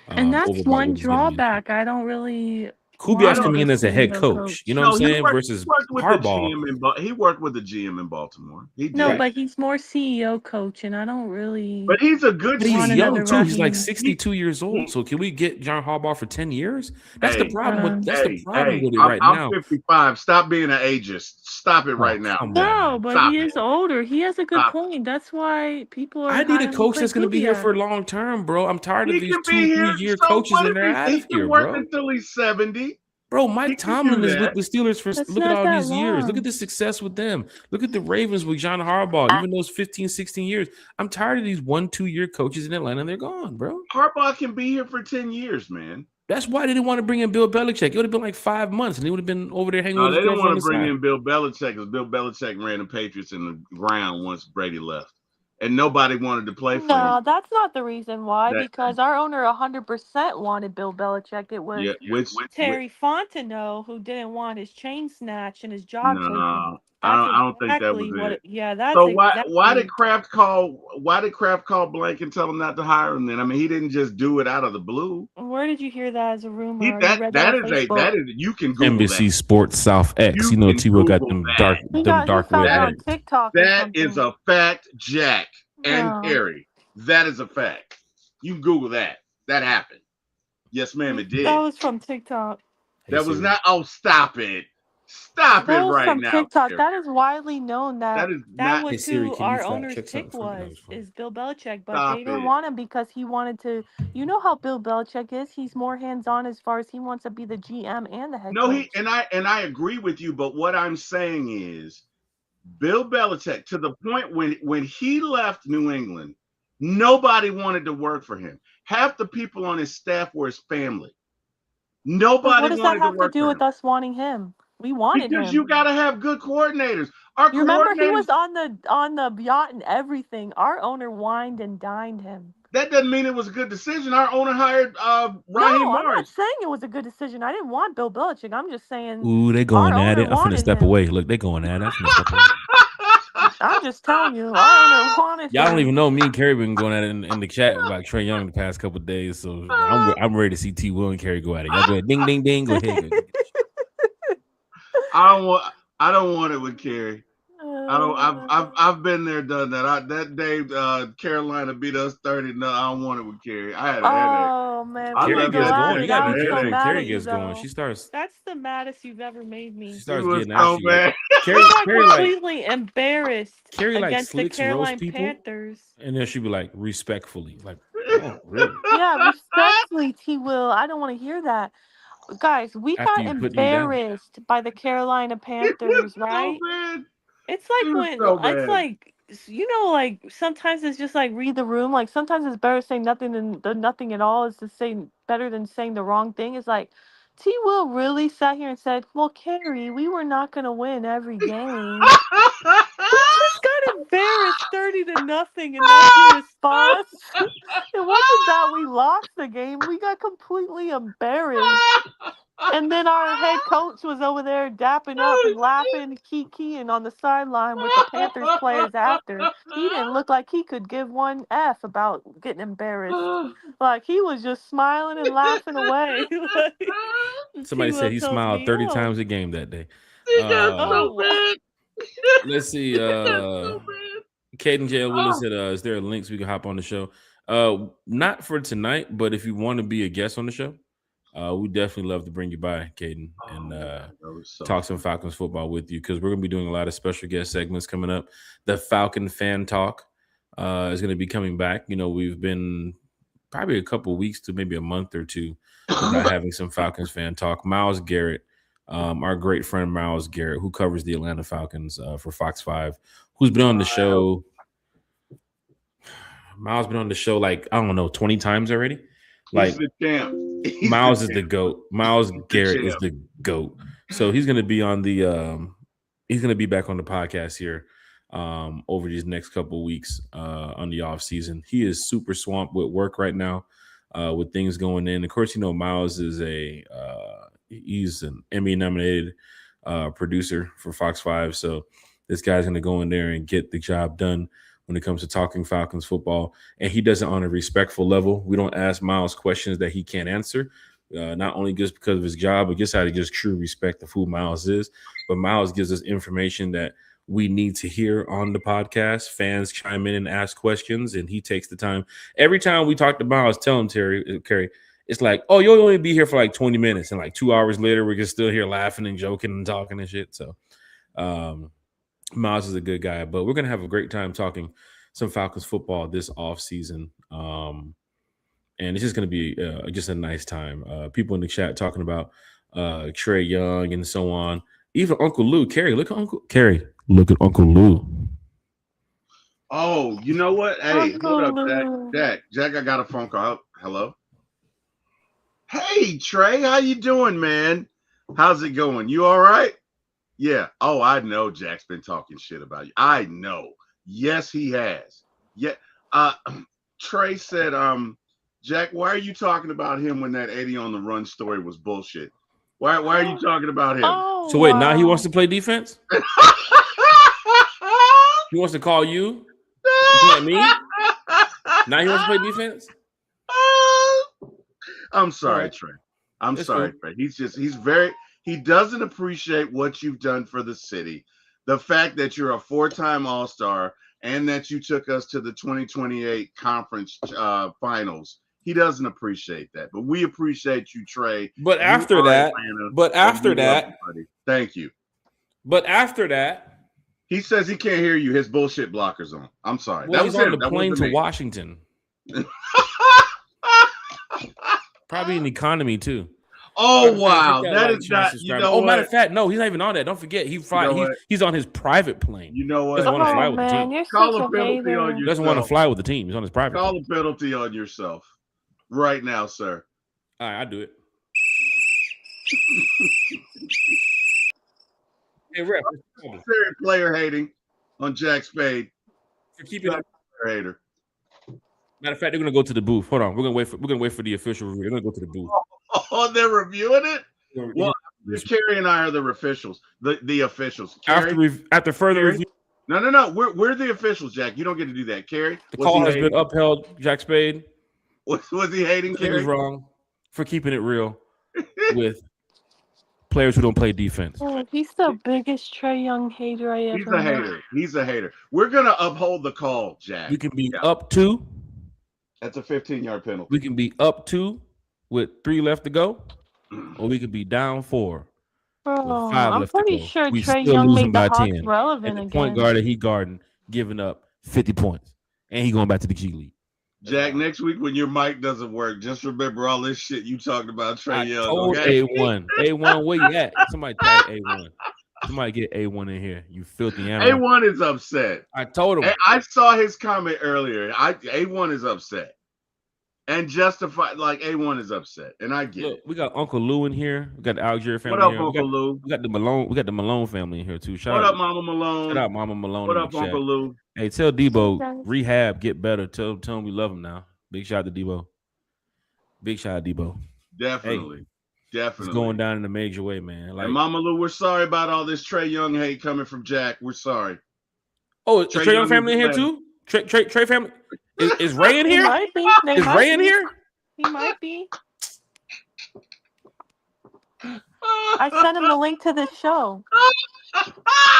And that's over one what he's getting into. drawback. I don't really. Kubiak's want coming in a as a head CEO coach. You know what I'm saying? Versus he worked with Harbaugh. he worked with the GM in Baltimore. He did. No, but he's more CEO coach, and I don't really. But he's a good But he's want GM. young another too. He's like Raheem. 62 years old. So can we get John Harbaugh for 10 years? That's the Hey, problem with the problem with it I'm, right I'm now. 55. Stop being an ageist. Stop it right now. Come on, No, man. but Stop he it. is older. He has a good Stop. point. That's why people are. I need high a on coach Frank that's going to be here Kubiak. for long term, bro. I'm tired of He these can be 2-3 here. year So coaches what and they're if out he of can here, work bro. until he's 70? Bro, He Mike can Tomlin do is that. with the Steelers for That's look at not all that these years. Look long. at the success with them. Look at the Ravens with John Harbaugh, even those 15, 16 years. I'm tired of these 1-2 year coaches in Atlanta and they're gone, bro. Harbaugh can be here for 10 years, man. That's why they didn't want to bring in Bill Belichick. It would have been like 5 months and he would have been over there hanging No, with they his didn't girlfriend want on to the bring side. in Bill Belichick because Bill Belichick ran the Patriots in the ground once Brady left. And nobody wanted to play for him. No, that's not the reason why. That- Because our owner 100% wanted Bill Belichick. It was Terry Fontenot who didn't want his chain snatched and his job taken. No, That's I don't think that exactly was what it. yeah, that's So exactly. why did Kraft call Blank and tell him not to hire him then? I mean, he didn't just do it out of the blue. Where did you hear that as a rumor? Or you read that on is Facebook? you can Google NBC that. Sports South X. You You know can T-Will got Google them that. dark He found web it on links. TikTok or That something. is a fact, Jack and No. Carrie. That is a fact. You can Google that. That happened. Yes, ma'am, it did. That was from TikTok. That was not. Oh, stop it! Stop That it was right from now. TikTok. Carrie. That is widely known That is not. was Hey, Siri, who can you our fact owner's check pick something for me? That was fun. is Bill Belichick. But Stop they didn't it. want him because he wanted to. You know how Bill Belichick is. He's more hands-on as far as he wants to be the GM and the head No, coach. I agree with you, but what I'm saying is Bill Belichick, to the point when he left New England, nobody wanted to work for him. Half the people on his staff were his family. Nobody What does that wanted to have to work do for with him. us wanting him? We wanted Because him. you got to have good coordinators. You remember he was on the yacht and everything. Our owner wined and dined him. That doesn't mean it was a good decision. Our owner hired Raheem No, I'm not Morris. saying it was a good decision. I didn't want Bill Belichick. I'm just saying. Ooh, they going our at it. owner I'm finna wanted step him. away. Look, they going at it. I'm finna step away. I'm just telling you, our owner wanted Y'all him. don't even know me and Carrie been going at it in the chat about Trey Young the past couple of days. So I'm ready to see T-Will and Carrie go at it. Y'all go ahead. Ding, ding, ding. Go ahead. I don't want it with Carrie. I've been there, done that. That day Carolina beat us 30. No, I don't want it with Carrie. I had a headache. Oh man, I we Carrie left gets that going. day. You gotta be so careful when mad Carrie at you, gets going. though. She starts That's the maddest you've ever made me. she She starts was getting so after you. bad. Carrie like Completely embarrassed Carrie like against the slicks roast Carolina people, Panthers. and then she'd be like respectfully, like, oh, really? Yeah, respectfully, T. Will. I don't want to hear that. Guys, we After got you put me down. embarrassed by the Carolina It was Panthers, so right? bad. It's like It was when so it's bad. like like sometimes it's just like read the room. Like sometimes it's better saying nothing than the nothing at all is to say better than saying the wrong thing. It's like T. Will really sat here and said, "Well, Carrie, we were not going to win every game. We just got embarrassed 30-0, and that's your response." It wasn't that we lost the game; we got completely embarrassed. And then our head coach was over there dapping up and laughing, kikiing on the sideline with the Panthers players after. He didn't look like he could give one F about getting embarrassed. Like he was just smiling and laughing away. Like, Somebody said T-Will he tells smiled me, 30 times a game that day. He got so oh, bad. Let's see. He got so bad. Caden J. Willis said, is there a link so we can hop on the show? Not for tonight, but if you want to be a guest on the show, we definitely love to bring you by, Caden, and talk some Falcons football with you, because we're going to be doing a lot of special guest segments coming up. The Falcon Fan Talk is going to be coming back. You know, we've been probably a couple weeks to maybe a month or two without having some Falcons Fan Talk. Miles Garrett, our great friend Miles Garrett, who covers the Atlanta Falcons for Fox 5, who's been on the show. Miles been on the show like, I don't know, 20 times already. Like, he's the champ. Miles is the GOAT. Miles Garrett is the GOAT. So he's gonna be on the he's gonna be back on the podcast here over these next couple of weeks on the off season. He is super swamped with work right now, with things going in. Of course, you know, Miles is he's an Emmy nominated producer for Fox 5. So this guy's gonna go in there and get the job done when it comes to talking Falcons football. And he does it on a respectful level. We don't ask Miles questions that he can't answer, not only just because of his job, but just out of just true respect of who Miles is. But Miles gives us information that we need to hear on the podcast. Fans chime in and ask questions, and he takes the time. Every time we talk to Miles, tell him, Kerry, it's like, oh, you'll only be here for like 20 minutes. And like 2 hours later, we're just still here laughing and joking and talking and shit. So, Miles is a good guy, but we're going to have a great time talking some Falcons football this off season. And it's just going to be just a nice time. People in the chat talking about Trey Young and so on. Even Uncle Lou. Carrie, look at Uncle Lou. Oh, you know what? Hey, Uncle hold up, Jack. Jack, I got a phone call. Hello? Hey, Trey, how you doing, man? How's it going? You all right? Yeah. Oh, I know Jack's been talking shit about you. I know. Yes, he has. Yeah. Trey said, Jack, why are you talking about him when that 80 on the run story was bullshit? Why are you talking about him? Oh, so wait, now he wants to play defense? He wants to call you? Me? Now he wants to play defense? I'm sorry, Trey. I'm sorry, Trey. He doesn't appreciate what you've done for the city. The fact that you're a 4-time All-Star and that you took us to the 2028 conference finals. He doesn't appreciate that. But we appreciate you, Trey. But after that, thank you. But after that, he says he can't hear you. His bullshit blocker's on. I'm sorry. Well, that was on the plane to Washington. Probably an economy too. Oh wow, that is not. You know what? Matter of fact, no, he's not even on that. Don't forget, he's on his private plane. You know what? Doesn't want to fly with the team. You're Call a penalty on yourself. Doesn't want to fly with the team. He's on his private. Call a penalty on yourself right now, sir. All right, I'll do it. Hey, ref, player hating on Jack Spade. For keeping it player hater. Matter of fact, they're gonna go to the booth. Hold on, we're gonna wait for the official review. They're gonna go to the booth. Oh, they're reviewing it. Well, Kerry and I are the officials. The officials. Kerry, after further review. No. We're the officials, Jack. You don't get to do that, Kerry. The call has been upheld. Jack Spade. Was he hating? Kerry was wrong for keeping it real with players who don't play defense. Oh, he's the biggest Trey Young hater I ever met. He's a hater. We're gonna uphold the call, Jack. We can be up 2. That's a 15-yard penalty. We can be up 2 with 3 left to go, or we could be down 4. Bro, with 5 I'm left pretty to go. sure We Trey still Young losing made the by Hawks 10. relevant And the again. point guard that he guarding giving up 50 points, and he going back to the G League. Jack, next week when your mic doesn't work, just remember all this shit you talked about Trey Young. Okay? A1, where you at? Somebody tag A1. Somebody get A1 in here. You filthy animal. A1 is upset. I told him. I saw his comment earlier. A1 is upset. And justified, like A1 is upset. And I get Look, it. we got Uncle Lou in here. We got the Algier family What up, here. Uncle Lou? We got the Malone. We got the Malone family in here too. What up, Mama Malone? Shout out Mama Malone What in up, the chat. Uncle Lou? Hey, tell Debo Hey, guys. rehab, get better. Tell him we love him now. Big shout out to Debo. Big shout out to Debo. Definitely. It's going down in a major way, man. Like, and Mama Lou, we're sorry about all this Trey Young hate coming from Jack. We're sorry. oh, is Trey Young family in here too? Trey family. Is Ray in He here? might be. They Is might Ray in be. here? He might be. I sent him the link to this show.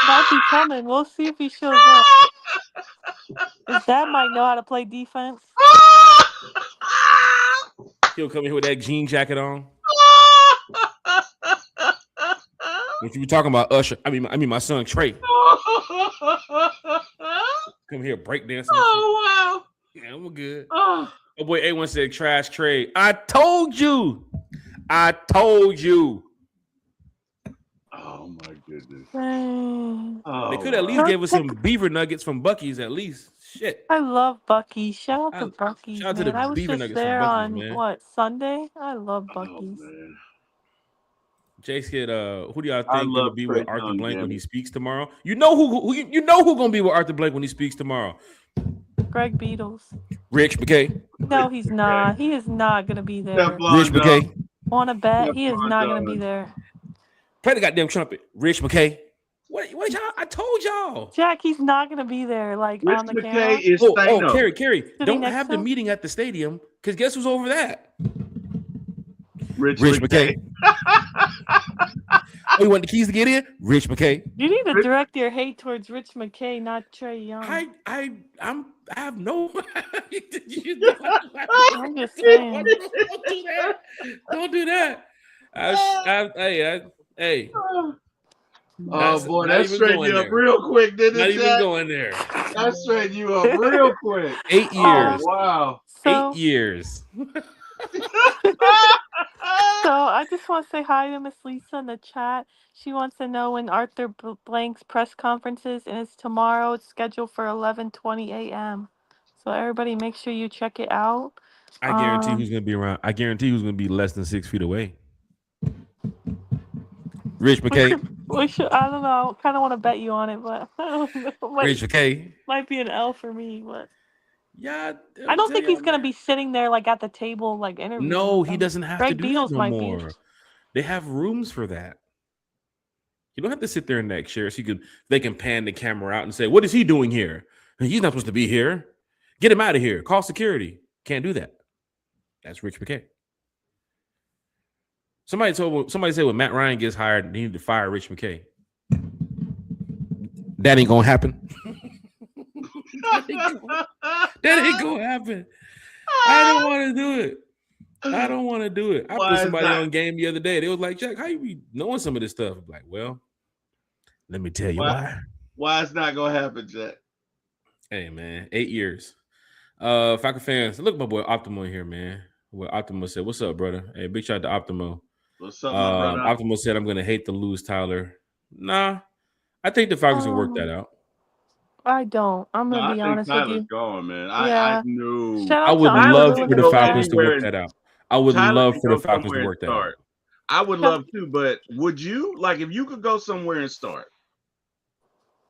Might be coming. We'll see if he shows up. His dad might know how to play defense. He'll come in here with that jean jacket on. What you were talking about, Usher? I mean, my son Trey. Come here, breakdancing. Oh wow! Yeah, I'm good. Oh boy, A1 said trash trade. I told you. Oh my goodness! Oh, They could at least give us some beaver nuggets from Buc-ee's at least. Shit. I love Buc-ee's. Shout out to Buc-ee's, shout out to man. the I was beaver just nuggets from there Buc-ee's, on man. what, Sunday? I love Oh, Buc-ee's. man. Jay said, "Who do y'all I think love gonna be Trey with Arthur Young, Blank when damn he it. speaks tomorrow? You know who gonna be with Arthur Blank when he speaks tomorrow? Greg Beatles. Rich McKay. No, he's not. He is not gonna be there. Rich McKay. Want to bet? He is Stefan not gonna Diggs. be there. Play the goddamn trumpet. Rich McKay. What y'all? I told y'all. Jack, he's not gonna be there. Like Rich on the McKay camera. is Oh, Thanos. Carrie. Don't next have to the him? meeting at the stadium because guess who's over that? Rich McKay. Oh, you want the keys to get in? Rich McKay. You need to direct your hate towards Rich McKay, not Trey Young. I have no. I'm just saying. Don't do that. Hey. Oh boy, that straightened you up real quick, didn't it? Not even going there. That straightened you up real quick. 8 years. Oh, wow. So, 8 years. So I just want to say hi to Miss Lisa in the chat. She wants to know when Arthur Blank's press conference is, and it's tomorrow. It's scheduled for 11:20 a.m. So everybody, make sure you check it out. I guarantee who's going to be around. I guarantee who's going to be less than 6 feet away. Rich McKay. I don't know. I kind of want to bet you on it, but I don't know. Rich McKay. Might be an L for me, but yeah. I don't think he's gonna be sitting there like at the table like interviewing. No, he doesn't have Greg to do Beatles that no might more. be. They have rooms for that. You don't have to sit there in that chair. So they can pan the camera out and say, "What is he doing here? He's not supposed to be here. Get him out of here. Call security." Can't do that. That's Rich McKay. Somebody said when Matt Ryan gets hired, they need to fire Rich McKay. That ain't gonna happen. That ain't gonna happen. I don't want to do it. I put somebody on game the other day. They was like, "Jack, how you be knowing some of this stuff?" I'm like, well, let me tell you why. Why it's not gonna happen, Jack? Hey man, 8 years. Falcon fans, look at my boy Optimo here, man. What Optimo said, "What's up, brother?" Hey, big shout out to Optimo. What's up, my brother? Optimo said, "I'm gonna hate to lose Tyler." Nah, I think the Falcons will work that out. I don't. I'm gonna be honest with you. Going, man. Yeah. I knew. I would love for the Falcons to work that out. I would love for the Falcons to work that out. I would love to, but would you like if you could go somewhere and start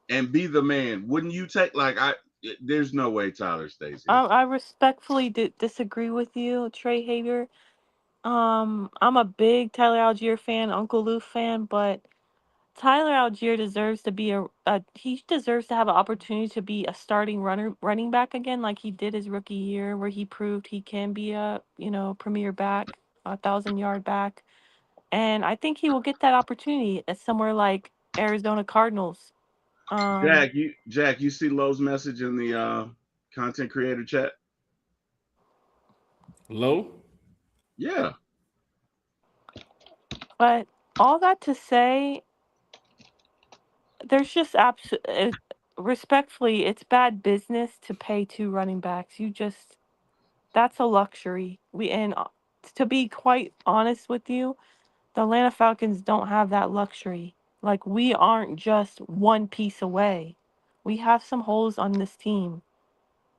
and be the man? Wouldn't you take there's no way Tyler stays here. I respectfully disagree with you, Trey Hager. I'm a big Tyler Algier fan, Uncle Lou fan, but Tyler Algier deserves to be he deserves to have an opportunity to be a starting running back again, like he did his rookie year, where he proved he can be a premier back, 1,000-yard back, and I think he will get that opportunity at somewhere like Arizona Cardinals. Jack, you see Lowe's message in the content creator chat? Lowe? Yeah. But all that to say, there's just respectfully, it's bad business to pay 2 running backs. That's a luxury. To be quite honest with you, the Atlanta Falcons don't have that luxury. Like, we aren't just one piece away. We have some holes on this team.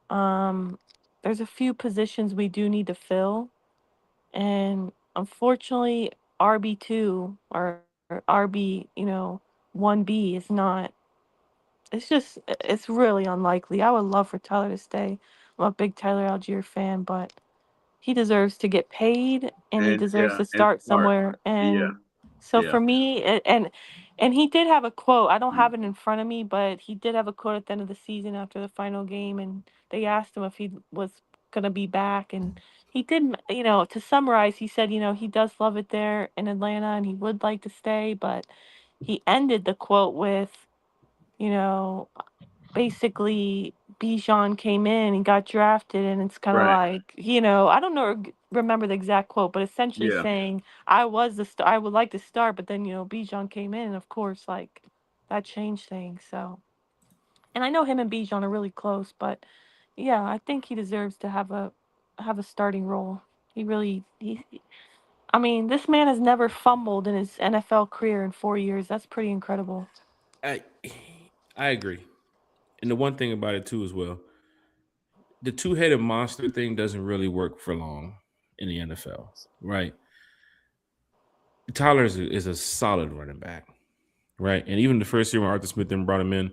Um, there's a few positions we do need to fill, and unfortunately, RB2 or RB, 1B is not. It's really unlikely. I would love for Tyler to stay. I'm a big Tyler Algier fan, but he deserves to get paid and he And deserves yeah, to and start smart. somewhere. Yeah, And so yeah. for me, and he did have a quote. I don't have it in front of me, but he did have a quote at the end of the season after the final game, and they asked him if he was gonna be back, and he did. To summarize, he said, he does love it there in Atlanta, and he would like to stay, but he ended the quote with, you know, basically Bijan came in and got drafted, and it's kind of Right. like, I don't know, remember the exact quote, but essentially Yeah. saying I would like to start, but then Bijan came in, and of course, like, that changed things. So, and I know him and Bijan are really close, but yeah, I think he deserves to have a starting role. He really he. I mean, this man has never fumbled in his NFL career in 4 years. That's pretty incredible. I I agree. And the one thing about it too as well, the two-headed monster thing doesn't really work for long in the NFL, right? Tyler is a solid running back, right? And even the first year when Arthur Smith then brought him in,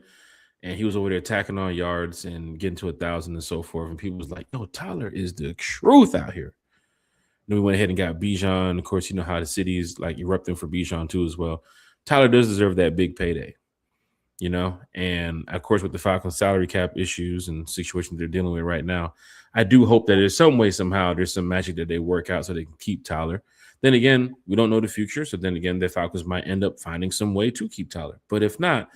and he was over there attacking on yards and getting to 1,000 and so forth, and people was like, "Yo, Tyler is the truth out here." Then we went ahead and got Bijan. Of course, you know how the city is like erupting for Bijan too as well. Tyler does deserve that big payday, and of course with the Falcons salary cap issues and situation they're dealing with right now, I do hope that there's some way somehow there's some magic that they work out so they can keep Tyler. Then again, we don't know the future, so then again the Falcons might end up finding some way to keep Tyler, but if not,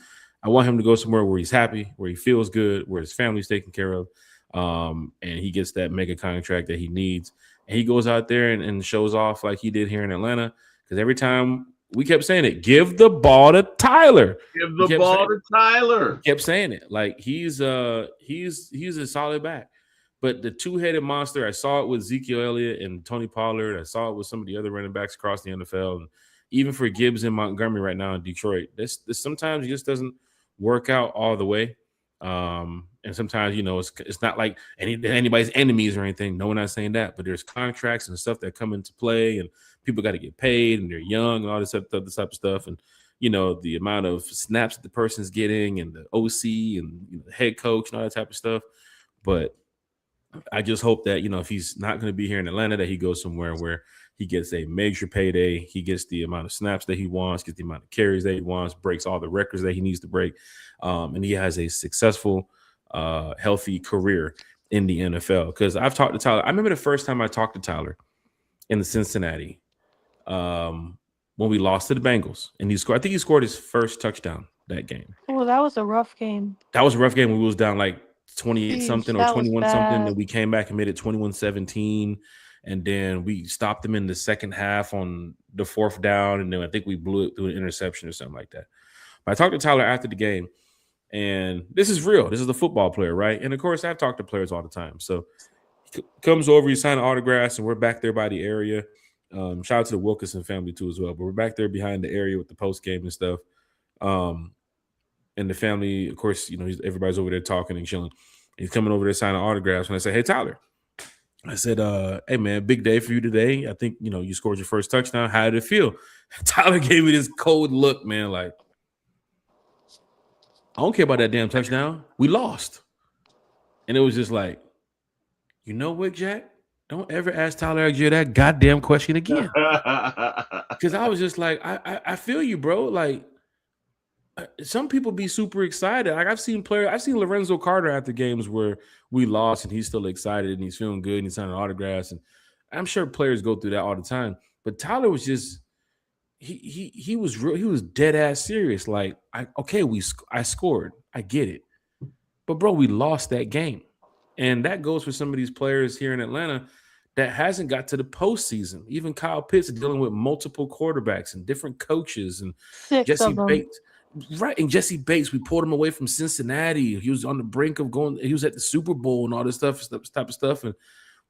I want him to go somewhere where he's happy, where he feels good, where his family's taken care of, and he gets that mega contract that he needs, and he goes out there and shows off like he did here in Atlanta, because every time we kept saying it, give the ball to Tyler. Give We the kept ball saying to Tyler. kept saying it. Like he's a solid back. But the two-headed monster, I saw it with Ezekiel Elliott and Tony Pollard. I saw it with some of the other running backs across the NFL, and even for Gibbs and Montgomery right now in Detroit. This sometimes it just doesn't work out all the way. And sometimes it's not like anybody's enemies or anything. No, we're not saying that, but there's contracts and stuff that come into play, and people got to get paid, and they're young, and all this other type of stuff, and the amount of snaps that the person's getting, and the OC and the head coach and all that type of stuff. But I just hope that if he's not going to be here in Atlanta, that he goes somewhere where he gets a major payday. He gets the amount of snaps that he wants, gets the amount of carries that he wants, breaks all the records that he needs to break, and he has a successful, healthy career in the NFL. Because I've talked to Tyler. I remember the first time I talked to Tyler in the Cincinnati, when we lost to the Bengals, and he scored. I think he scored his first touchdown that game. Oh, that was a rough game. That was a rough game when we was down like 28 Jeez, something or that was 21 something. Then bad. we came back and made it 21-17. And then we stopped them in the second half on the fourth down. And then I think we blew it through an interception or something like that. But I talked to Tyler after the game, and this is real. This is the football player, right? And of course, I've talked to players all the time. So he comes over, he signed autographs, and we're back there by the area. Shout out to the Wilkinson family too as well. But we're back there behind the area with the post game and stuff. And the family, of course, everybody's over there talking and chilling. He's coming over there signing autographs. And I say, "Hey, Tyler," I said, "Hey, man, big day for you today. I think, you scored your first touchdown. How did it feel?" Tyler gave me this cold look, man, like, "I don't care about that damn touchdown. We lost." And it was just like, you know what, Jack? Don't ever ask Tyler Algier that goddamn question again. Because I was just like, I feel you, bro. Like, some people be super excited. Like I've seen Lorenzo Carter after games where we lost and he's still excited and he's feeling good and he's signing autographs. And I'm sure players go through that all the time. But Tyler was just he was real. He was dead ass serious. Like, I scored. I get it. But bro, we lost that game. And that goes for some of these players here in Atlanta that hasn't got to the postseason. Even Kyle Pitts dealing with multiple quarterbacks and different coaches, and 6 of Jesse them. Bates. Right. And Jesse Bates, we pulled him away from Cincinnati. He was on the brink of going, he was at the Super Bowl and all this type of stuff. And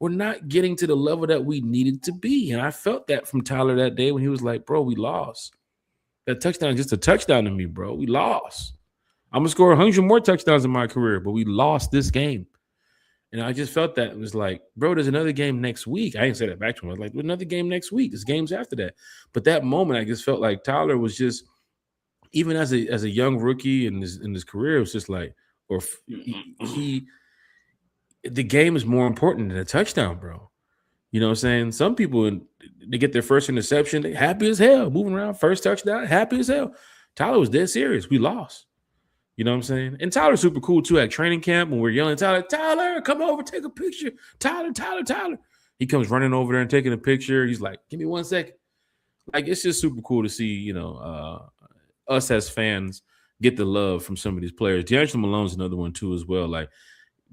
we're not getting to the level that we needed to be. And I felt that from Tyler that day when he was like, "Bro, we lost." That touchdown is just a touchdown to me, bro. We lost. I'm gonna score 100 more touchdowns in my career, but we lost this game. And I just felt that it was like, bro, there's another game next week. I didn't say that back to him. I was like, there's another game next week. There's games after that. But that moment, I just felt like Tyler was just, even as a young rookie in his career, it was just like, or he the game is more important than a touchdown, bro. You know what I'm saying? Some people, they get their first interception, they happy as hell, moving around, first touchdown, happy as hell. Tyler was dead serious. We lost. You know what I'm saying? And Tyler's super cool too at training camp when we're yelling, Tyler, come over, take a picture. Tyler. He comes running over there and taking a picture. He's like, give me 1 second. Like, it's just super cool to see, you know, us as fans get the love from some of these players. D'Angelo Malone's another one too as well. Like,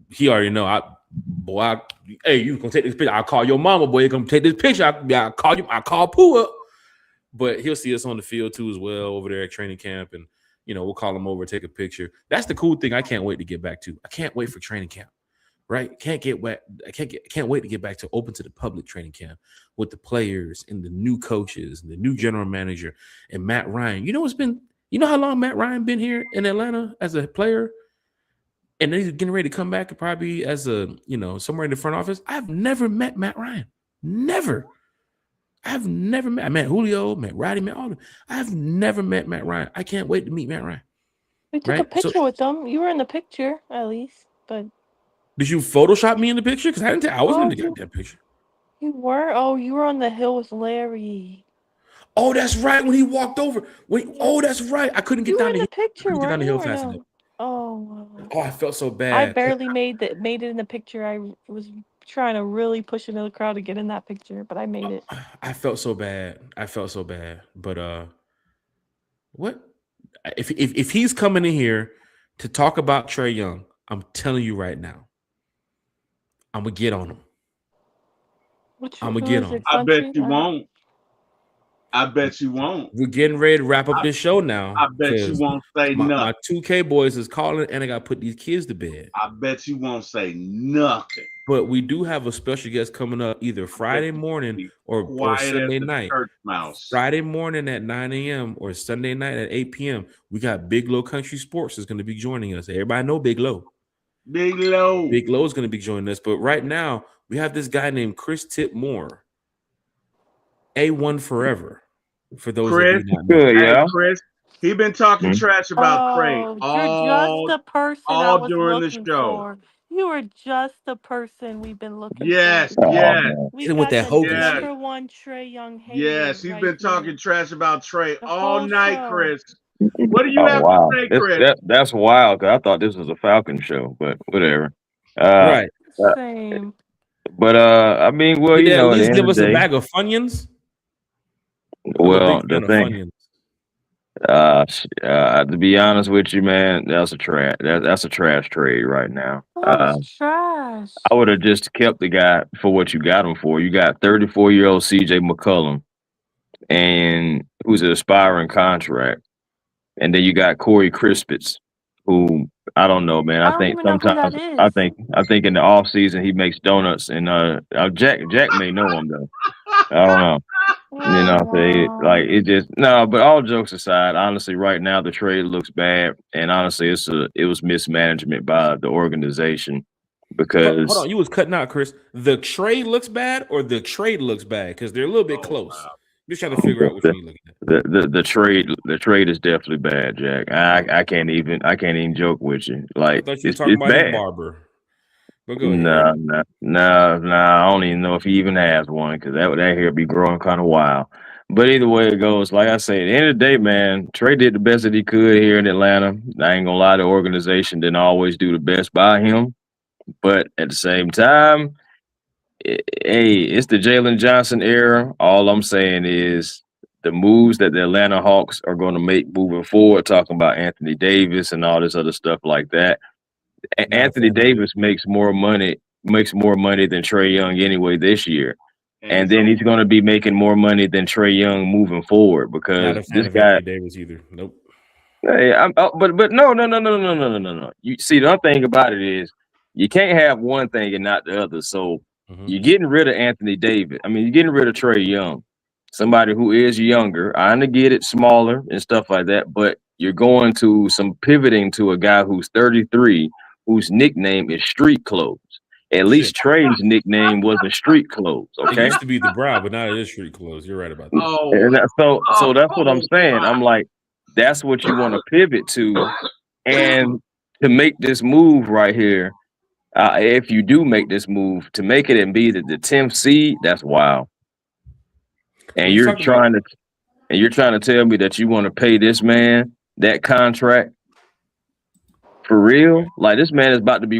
he already know, hey, you gonna take this picture? I'll call your mama, boy. You gonna take this picture? I'll call you. I'll call Pooh up. But he'll see us on the field too as well over there at training camp, and you know we'll call him over, take a picture. That's the cool thing. I can't wait to get back to. I can't wait for training camp. Right? Can't wait to get back to open to the public training camp with the players and the new coaches and the new general manager and Matt Ryan. You know how long Matt Ryan been here in Atlanta as a player? And then he's getting ready to come back probably as somewhere in the front office. I've never met Matt Ryan. Never. I've never met. I met Julio, met Roddy, met all of them. I've never met Matt Ryan. I can't wait to meet Matt Ryan. We took a picture with them. You were in the picture, at least. But did you Photoshop me in the picture? Because I wasn't in the goddamn picture. You were? Oh, you were on the hill with Larry. Oh, that's right. When he walked over. Oh, that's right. I couldn't get down the picture. Get down the hill fast enough. Oh, I felt so bad. I barely made it in the picture. I was trying to really push into the crowd to get in that picture, but I made it. I felt so bad. But what if he's coming in here to talk about Trae Young? I'm telling you right now, I'm gonna get on him. I'm gonna get on him. I bet you won't. I bet you won't. We're getting ready to wrap up this show now. I bet you won't say nothing. My 2K boys is calling, and I got to put these kids to bed. I bet you won't say nothing. But we do have a special guest coming up either Friday morning or Sunday night. Friday morning at 9 a.m. or Sunday night at 8 p.m. We got Big Low Country Sports is going to be joining us. Everybody know Big Low. Big Low. Big Low is going to be joining us. But right now, we have this guy named Chris Tipmore. A1 forever. For those Chris, good, yeah. Chris, he been talking trash about Trae all, you're just the person all during the show. For. You are just the person we've been looking yes, for. Yes, we got the number one Trae Young hater. Yes, he's been talking trash about Trae all night, Chris. What do you have to say, Chris? That's wild, because I thought this was a Falcon show, but whatever. Right. Same. But I mean, well, you know, at least give us a bag of Funyuns. Well, the thing, to be honest with you, man, that's a trash. That's a trash trade right now. Trash. I would have just kept the guy for what you got him for. You got 34-year-old CJ McCollum, and who's an aspiring contract, and then you got Corey Crispitz, who I don't know, man. I think sometimes I think in the off season he makes donuts, and Jack may know him though. I don't know. You know, like it just but all jokes aside, honestly, right now the trade looks bad, and honestly, it was mismanagement by the organization because hold on, you was cutting out, Chris. The trade looks bad, or the trade looks bad because they're a little bit close. Wow. Just trying to figure out what you're looking at. The trade is definitely bad, Jack. I can't even joke with you. Like I thought you were talking about bad. Barber. No, I don't even know if he even has one because that hair be growing kind of wild. But either way it goes, like I say, at the end of the day, man, Trae did the best that he could here in Atlanta. I ain't gonna lie, the organization didn't always do the best by him, but at the same time, it's the Jalen Johnson era. All I'm saying is the moves that the Atlanta Hawks are going to make moving forward, talking about Anthony Davis and all this other stuff like that. Anthony Davis makes more money than Trae Young anyway this year, and then he's going to be making more money than Trae Young moving forward because this guy Davis either. Nope. Hey, but no. You see, the other thing about it is you can't have one thing and not the other. So you're getting rid of Anthony Davis. I mean, you're getting rid of Trae Young. somebody who is younger. I get it, smaller and stuff like that, but you're going to some pivoting to a guy who's 33, whose nickname is Street Clothes. At least Trey's nickname wasn't Street Clothes. It Okay, used to be the Brow, but now it is Street Clothes. You're right about that. and so that's what I'm saying. I'm like, that's what you want to pivot to, and to make this move right here. If you do make this move, to make it and be the 10th seed, that's wild. And you're trying to tell me that you want to pay this man that contract for real? Like, this man is about to be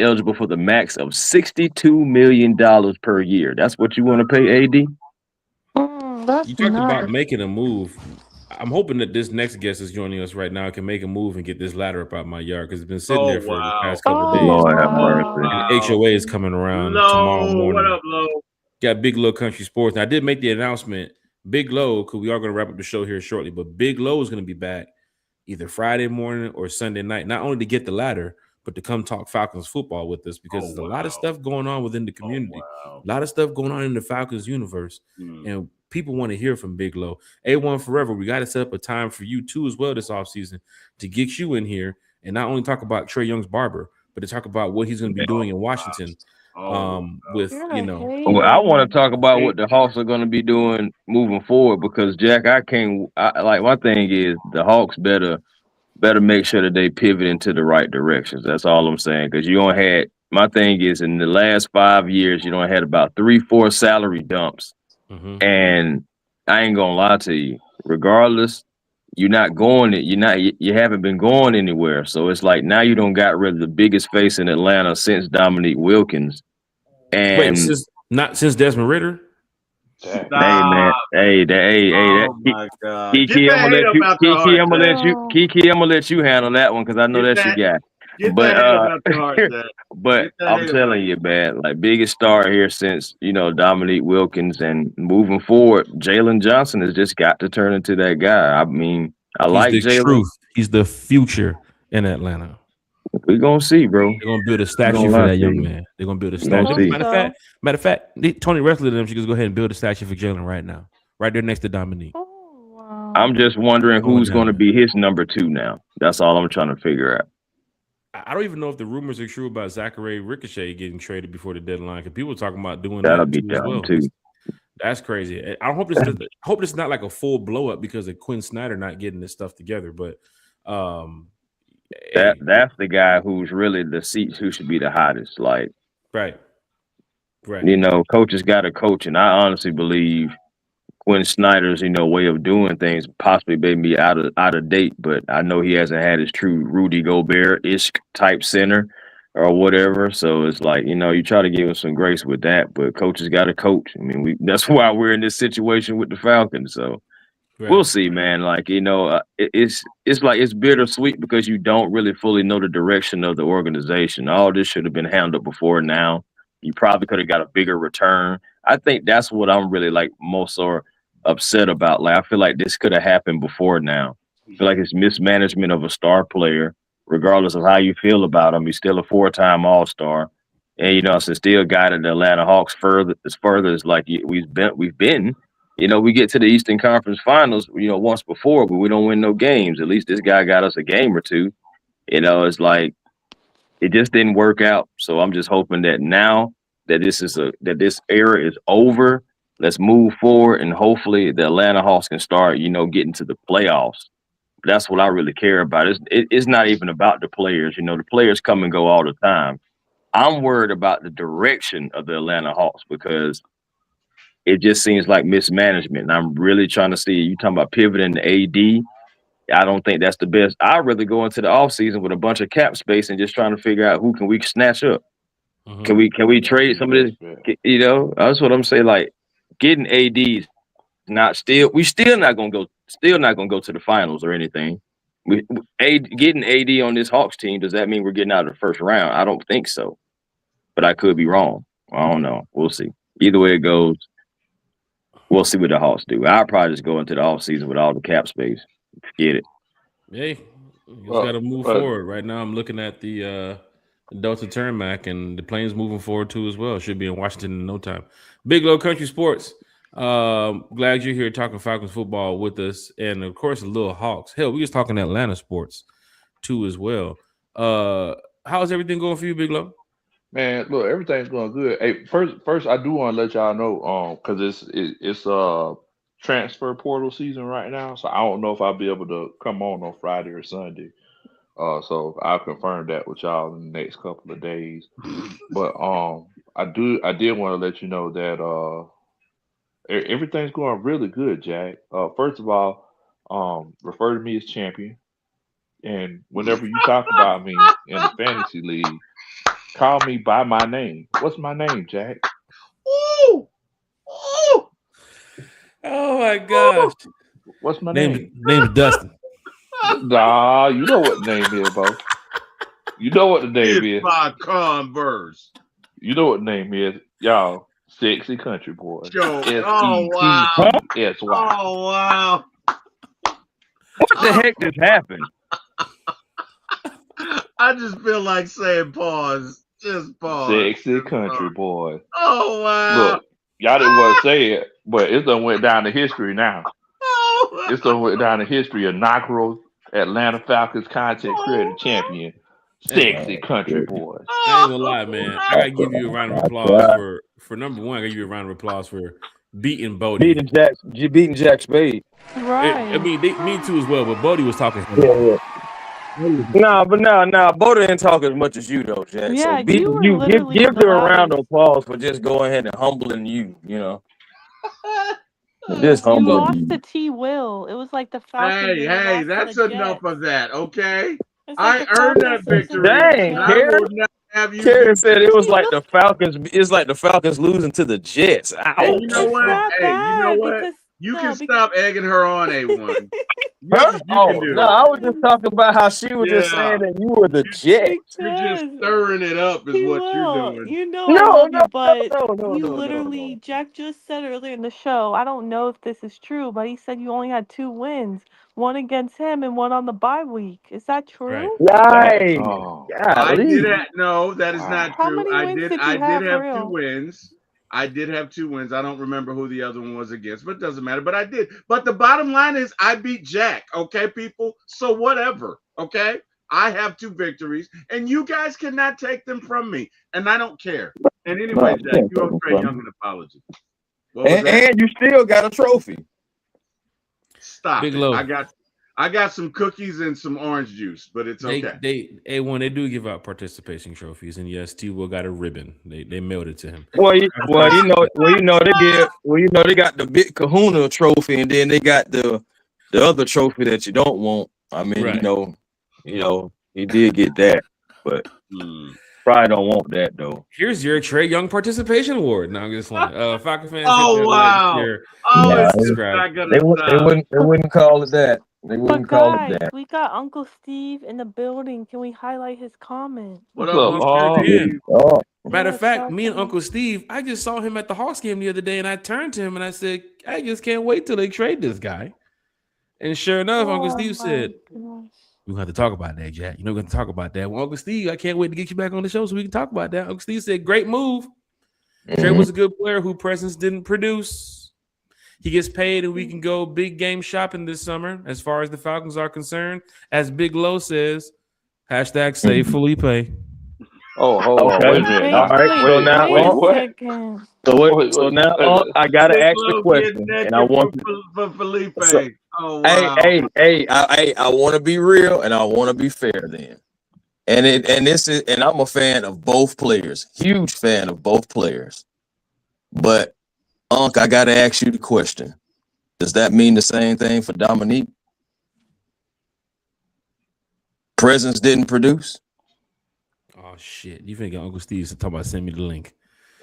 eligible for the max of $62 million per year. That's what you want to pay AD? You talked about making a move. I'm hoping that this next guest is joining us right now can make a move and get this ladder up out my yard, because it's been sitting there for the past couple of days. Lord have mercy. And HOA is coming around tomorrow morning. What up, Lo? Got Big Low Country Sports. Now, I did make the announcement, Big Low, because we are going to wrap up the show here shortly, but Big Low is going to be back either Friday morning or Sunday night, not only to get the ladder, but to come talk Falcons football with us, because there's a lot of stuff going on within the community, a lot of stuff going on in the Falcons universe, and people want to hear from Big Low. A1 Forever, we got to set up a time for you too as well this offseason to get you in here and not only talk about Trey Young's barber, but to talk about what he's going to be doing in Washington. I want to talk about what the Hawks are going to be doing moving forward, because Jack, my thing is the Hawks better make sure that they pivot into the right directions. That's all I'm saying. Because my thing is, in the last 5 years, you don't had about 3-4 salary dumps. And I ain't gonna lie to you, regardless, you haven't been going anywhere. So it's like, now you don't got rid of the biggest face in Atlanta since Dominique Wilkins. And since Desmond Ridder. Hey man, Kiki, I'm gonna let you handle that one, because I know that's your guy. But I'm telling you, man, like, biggest star here since Dominique Wilkins, and moving forward, Jalen Johnson has just got to turn into that guy. I mean, like Jalen. He's the future in Atlanta. We're gonna see, bro. They're gonna build a statue for that young man. They're gonna build a statue. Matter of fact, Tony Wrestler and them should just go ahead and build a statue for Jalen right now, right there next to Dominique. I'm just wondering who's going to be his number 2 now. That's all I'm trying to figure out. I don't even know if the rumors are true about Zachary Ricochet getting traded before the deadline, because people are talking about doing that'll that be dumb too. That's crazy. I hope it's not like a full blow up because of Quinn Snyder not getting this stuff together. But that's the guy who's really the seats who should be the hottest. Like, right. Coaches got to coach, and I honestly believe Quinn Snyder's way of doing things possibly may be out of date, but I know he hasn't had his true Rudy Gobert-ish type center or whatever. So it's like, you try to give him some grace with that, but coaches got to coach. I mean, that's why we're in this situation with the Falcons. So we'll see, man. Like, it's like, it's bittersweet because you don't really fully know the direction of the organization. All this should have been handled before now. You probably could have got a bigger return. I think that's what I'm really most upset about. Like, I feel like this could have happened before now. I feel like it's mismanagement of a star player, regardless of how you feel about him. He's still a 4-time All-Star, and it's still guided the Atlanta Hawks further as like we've been. We get to the Eastern Conference Finals, once before, but we don't win no games. At least this guy got us a game or two. It's like, it just didn't work out. So I'm just hoping that now that this era is over, let's move forward, and hopefully the Atlanta Hawks can start, getting to the playoffs. That's what I really care about. It's not even about the players. The players come and go all the time. I'm worried about the direction of the Atlanta Hawks, because it just seems like mismanagement. And I'm really trying to see, you talking about pivoting to AD. I don't think that's the best. I'd rather go into the offseason with a bunch of cap space and just trying to figure out who can we snatch up. Can we trade some of this? That's what I'm saying. Like, getting AD we still not gonna go to the finals or anything. Getting AD on this Hawks team, does that mean we're getting out of the first round? I don't think so, but I could be wrong. I don't know. We'll see. Either way it goes, we'll see what the Hawks do. I'll probably just go into the offseason with all the cap space. Forget it. Hey, you just got to move forward. Right now, I'm looking at the Delta Turnback, and the plane's moving forward too as well. Should be in Washington in no time. Big Low Country Sports. Glad you're here talking Falcons football with us, and of course, the little Hawks. Hell, we was talking Atlanta sports too as well. How's everything going for you, Big Low? Man, look, everything's going good. Hey, first, I do want to let y'all know, because it's transfer portal season right now, so I don't know if I'll be able to come on Friday or Sunday. So I'll confirm that with y'all in the next couple of days. But I did want to let you know that everything's going really good, Jack. First of all, refer to me as champion, and whenever you talk about me in the fantasy league, call me by my name. What's my name, Jack? Ooh! Ooh! Oh my gosh! What's my name? Name's Dustin. Nah, you know what the name is, bro. You know what the name is. My Converse. You know what the name is, y'all. Sexy Country Boy. Yo, oh wow! S-E-T-S-Y. Oh wow! What the heck just happened? I just feel like saying pause. Just pause. Sexy Country Boy. Oh wow! Look, y'all didn't want to say it, but it done went down to history now. Oh, It's done went down to history. Inaugural Atlanta Falcons content creator champion. Sexy Country Boy. I ain't gonna lie, man. I gotta give you a round of applause for number one. I gotta give you a round of applause for beating Bodie. Beating Jack Spade. Right. I mean, me too as well. But Bodie was talking. Yeah. Nah, Bo didn't talk as much as you though, Jack. Yeah, so beating you were you, literally give the her a round of loudest. applause for just going ahead and humbling you. You know, just You humbling lost you. to T. Will. It was like the Falcons. hey, and they lost to that's the enough Jets. of that, okay? It's I like the earned that Falcons losing to victory. the Dang, And I Jets. will not have you Karen do said that. it was like the Falcons. It's like the Falcons losing to the Jets. Hey, you know It's what? not Hey, you know bad what? because You no, can because stop egging her on, A1. That's Huh? what you Oh can do. no, I was just talking about how she was just Yeah. saying that you were the Jets. You're just because stirring it up is He what you're will. doing. You know I No, love no, you, but no. you literally, Jack just said earlier in the show, I don't know if this is true, but he said you only had 2 wins, one against him and one on the bye week. Is that true? Right. Oh, I did Golly. that. No, that is not wow. How true. many wins did I you did have for have 2 real? wins. I did have 2 wins. I don't remember who the other one was against, but it doesn't matter. But I did. But the bottom line is I beat Jack. Okay, people. So whatever. Okay. I have 2 victories, and you guys cannot take them from me, and I don't care. And anyway, No, Jack, you owe Trey Young an apology. What was that? and you still got a trophy. Stop Big it. Low. I got some cookies and some orange juice, but it's okay. They do give out participation trophies, and yes, T. Will got a ribbon. They mailed it to him. They got the big Kahuna trophy, and then they got the other trophy that you don't want. I mean, Right. you know, he did get that, but probably don't want that though. Here's your Trey Young participation award. No, I'm just lying. Falcon fans. Oh wow! Oh, it's not gonna They stop. wouldn't call it that. They But wouldn't call it guys, that. we got Uncle Steve in the building. Can we highlight his comment? What What's up, up, Uncle Steve? Oh, Matter of Yes, fact, me and welcome. Uncle Steve, I just saw him at the Hawks game the other day, and I turned to him and I said, I just can't wait till they trade this guy. And sure enough, Uncle Oh Steve my said, gosh. we're going to have to talk about that, Jack. We're going to talk about that. Well, Uncle Steve, I can't wait to get you back on the show so we can talk about that. Uncle Steve said, great move. Trey was a good player whose presence didn't produce. He gets paid and we can go big game shopping this summer as far as the Falcons are concerned. As Big Low says, hashtag save Felipe. Oh, hold on. Okay. Wait a minute. All right. So now, Wait a what? second. So now, I gotta ask the question, and I want for Felipe. So- Oh wow! I want to be real and I want to be fair then. And I'm a fan of both players, huge fan of both players. But Unc, I gotta ask you the question: does that mean the same thing for Dominique? Presence didn't produce. Oh shit! You finna get Uncle Steve to talk about send me the link.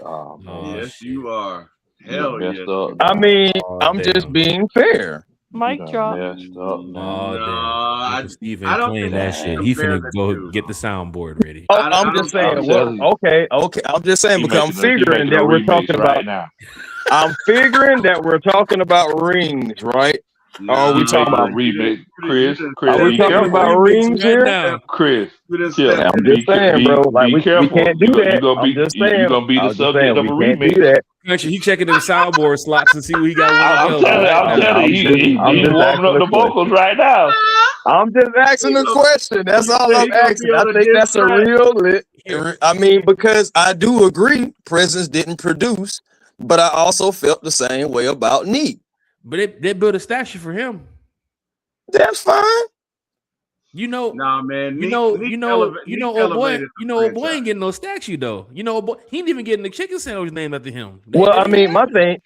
Oh, man. Oh, Yes, shit. you are. You Hell done messed yes. up. I mean, Oh, I'm damn. just being fair. Mic You done drop. messed up, man. Oh, No, damn. Uncle Steve I ain't don't playing think that you shit. can He compare finna the go two. get the soundboard ready. Oh, I I'm just saying. I'm Well, telling you. okay. I'm just saying He because I'm making figuring a that we're remix talking about. right now. I'm figuring that we're talking about rings, right? Oh, we He's talking making a about- remix. Chris, Are we be talking careful. about rings right here? now. Chris, Yeah, I'm just saying, bro. Like be we careful. can't do that. You gonna I'm be just you saying. gonna be I the was just subject saying of we a can't do remix. that. Country, he checking them soundboard slots and see what he got. I'm telling you, he's warming up the vocals right now. I'm just asking the question. That's all I'm asking. I think that's a real lit. I mean, because I do agree, Presence didn't produce, but I also felt the same way about Neat. But they built a statue for him. That's fine. Nah, man. Old boy ain't getting no statue though. Old boy, he didn't even get the chicken sandwich named after him. Well, I mean, my thing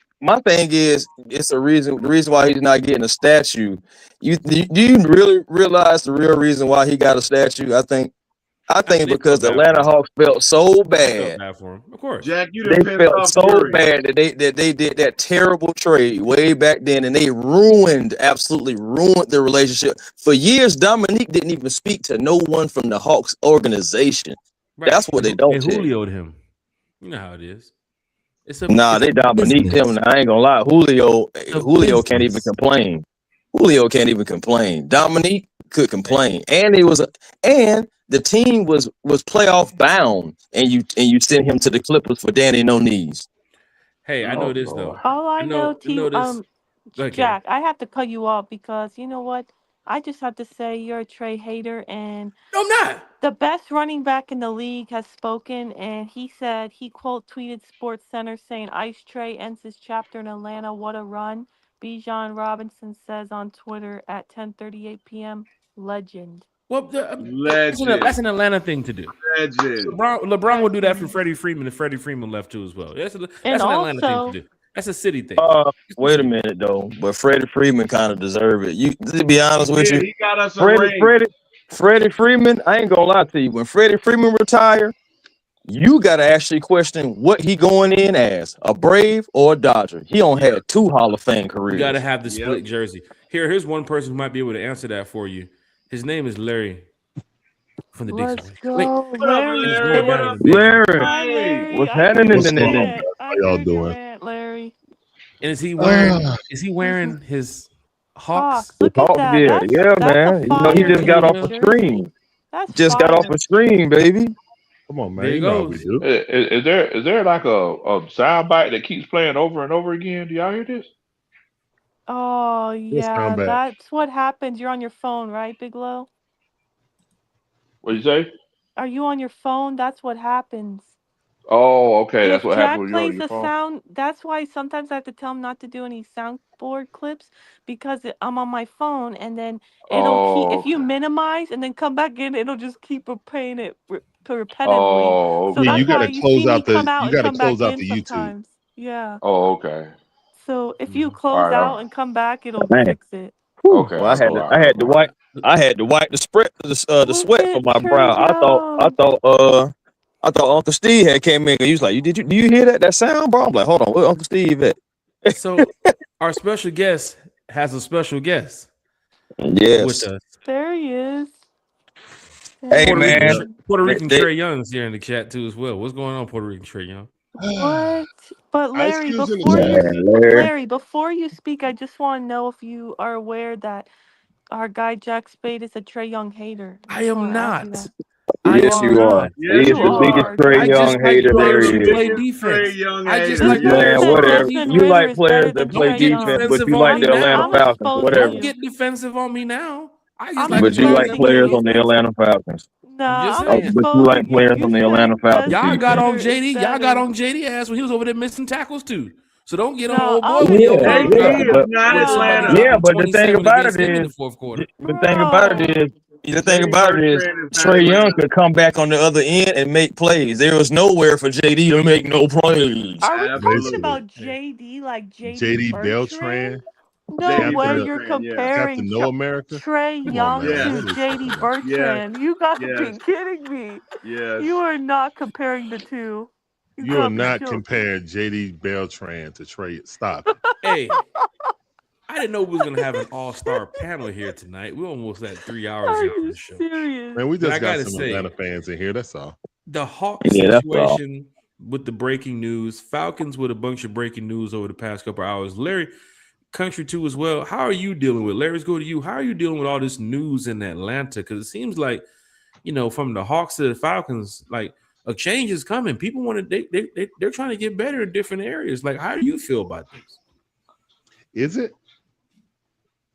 is, it's the reason why he's not getting a statue. Do you really realize the real reason why he got a statue? I think because the Atlanta Hawks felt so bad. For him. Of course, Jack, they felt so bad that they did that terrible trade way back then, and they absolutely ruined their relationship. For years, Dominique didn't even speak to no one from the Hawks organization. Right. That's what they don't. They Julio'd him. You know how it is. They Dominique'd him. I ain't gonna lie. Julio can't even complain. Julio can't even complain. Dominique could complain, and the team was playoff bound, and you sent him to the Clippers for Danny No Knees. Hey, I know this though. All I know, Jack, I have to cut you off because you know what? I just have to say you're a Trey hater, and no, I'm not. The best running back in the league has spoken, and he said he quote tweeted Sports Center saying, "Ice Trey ends his chapter in Atlanta. What a run!" Bijan Robinson says on Twitter at 10:38 p.m. Legend. Well, that's an Atlanta thing to do. Legend. LeBron would do that for Freddie Freeman, and Freddie Freeman left too as well. That's an Atlanta thing to do. That's a city thing. Wait a minute though, but Freddie Freeman kind of deserved it. To be honest with you, he got us Freddie Freeman. I ain't gonna lie to you. When Freddie Freeman retired, you got to actually question what he going in as, a Brave or a Dodger. He only had 2 Hall of Fame careers. You got to have the split jersey. Here's one person who might be able to answer that for you. His name is Larry from the Let's Dixie. go, Larry. What's happening? How y'all doing? Larry. And is he wearing his Hawks? Look at that. Yeah, man. He just got off a screen. Got off a screen, baby. Come on, man. There you go. Is there like a sound bite that keeps playing over and over again? Do y'all hear this? Oh yeah, that's what happens. You're on your phone, right, Bigelow? What'd you say? Are you on your phone? That's what happens. Oh, okay. That's what happens when you're on your phone. Sound, that's why sometimes I have to tell him not to do any soundboard clips because I'm on my phone, and then it'll keep, if you minimize and then come back in, it'll just keep playing it repetitively. Oh, okay. So you gotta close out the YouTube. Sometimes. Yeah. Oh, okay. So if you close out and come back, it'll fix it. Okay. Well, I had to wipe the sweat from my brow. I thought Uncle Steve had came in and he was like, do you hear that sound, bro? I'm like, hold on, where Uncle Steve at? So our special guest has a special guest. Yes. With us. There he is. Hey, man. Puerto Rican Trey Young is here in the chat too as well. What's going on, Puerto Rican Trey Young? What? But Larry, before you speak, I just want to know if you are aware that our guy Jack Spade is a Trey Young hater. I am not. Yes, you are. He's the biggest Trey Young hater there is. Play defense. I just like whatever. You like players that play defense, but you like the Atlanta Falcons. Whatever. Don't get defensive on me now. But you like players on the Atlanta Falcons. But you like players on the Atlanta Falcons. Y'all got on JD. Y'all got on JD ass when he was over there missing tackles too. So don't get on old boy. But the thing about it is, Trey Young could come back on the other end and make plays. There was nowhere for JD to make no plays. Are we talking about JD like JD Beltran? No way you're comparing Trey Young to JD Bertrand. You got to be kidding me. You are not comparing the two. You are not comparing JD Beltran to Trey. Stop. Hey, I didn't know we was going to have an all-star panel here tonight. We're almost at 3 hours into the show. Serious? Man, we just got some Atlanta fans in here. That's all. The Hawks situation with the breaking news. Falcons with a bunch of breaking news over the past couple hours. Larry, Country too as well. How are you dealing with? Larry's go to you. How are you dealing with all this news in Atlanta? Because it seems like, from the Hawks to the Falcons, like a change is coming. People want to they're trying to get better in different areas. Like, how do you feel about this? Is it?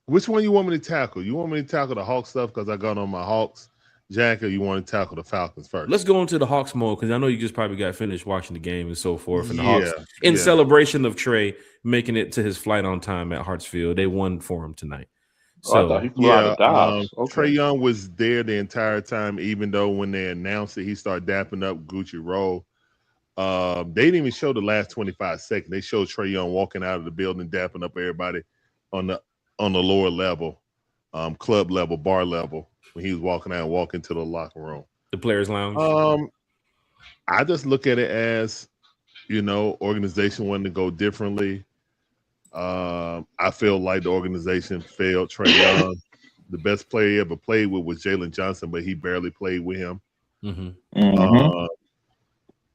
Which one you want me to tackle? You want me to tackle the Hawks stuff because I got on my Hawks, Jack, or you want to tackle the Falcons first? Let's go into the Hawks mode because I know you just probably got finished watching the game and so forth. And the Yeah, Hawks, in celebration of Trey making it to his flight on time at Hartsfield, they won for him tonight. I thought he flew out of Dallas. Trey Young was there the entire time, even though when they announced it, he started dapping up Gucci Roll. They didn't even show the last 25 seconds. They showed Trey Young walking out of the building, dapping up everybody on the lower level, club level, bar level, when he was walking out and walking to the locker room. The players' lounge. I just look at it as, organization wanted to go differently. I feel like the organization failed Trey Young. The best player he ever played with was Jalen Johnson, but he barely played with him.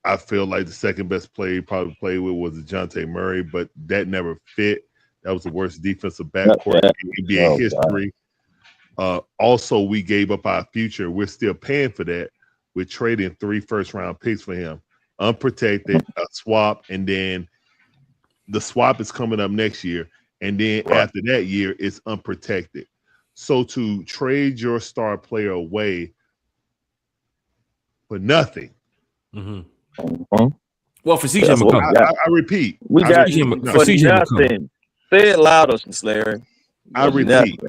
I feel like the second best player he probably played with was Dejounte Murray, but that never fit. That was the worst defensive backcourt in NBA history. Also, we gave up our future. We're still paying for that. We're trading 3 first-round picks for him. Unprotected, a swap, and then the swap is coming up next year. And then after that year, it's unprotected. So to trade your star player away for nothing. Well, for CJ McCollum. I repeat. We got for nothing. Say it louder, Larry. I repeat.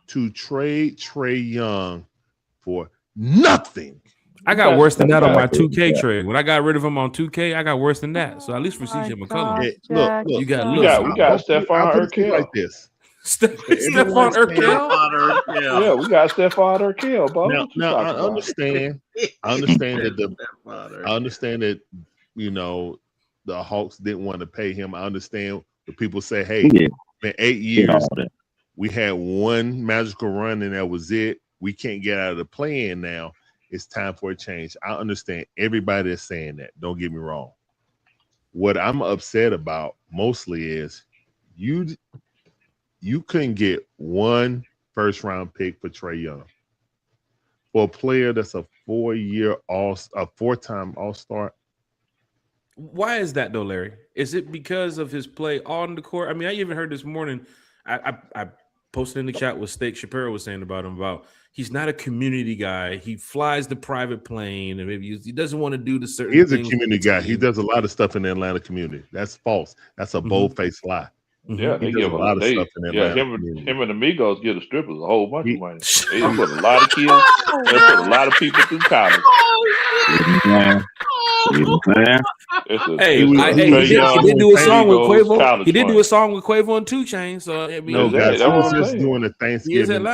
To trade Trey Young for nothing. I got worse than that on my 2K trade. When I got rid of him on 2K, I got worse than that. So at least for CJ McCollum, look, you got Stephon Urkel like this. Stephon Urkel. Yeah, we got Stephon Urkel. Now I understand. I understand that the Hawks didn't want to pay him. I understand when people say, "Hey, in 8 years, we had one magical run and that was it. We can't get out of the play-in now. It's time for a change." I understand everybody is saying that. Don't get me wrong. What I'm upset about mostly is you couldn't get 1 first-round pick for Trey Young. For a player that's a 4-time All-Star. Why is that though, Larry? Is it because of his play on the court? I mean, I even heard this morning. I posted in the chat what Steak Shapiro was saying about him. About he's not a community guy. He flies the private plane, and maybe he doesn't want to do the certain. He is a community guy. He does a lot of stuff in the Atlanta community. That's false. That's a bold-faced lie. Yeah, he does a lot of stuff in Atlanta. Him and Amigos give the strippers a whole bunch of money. They put a lot of kids. They put a lot of people through college. He did do a song with Quavo. He did do a song with Quavo and 2 Chainz. So I mean, no, guys, he was just doing a Thanksgiving,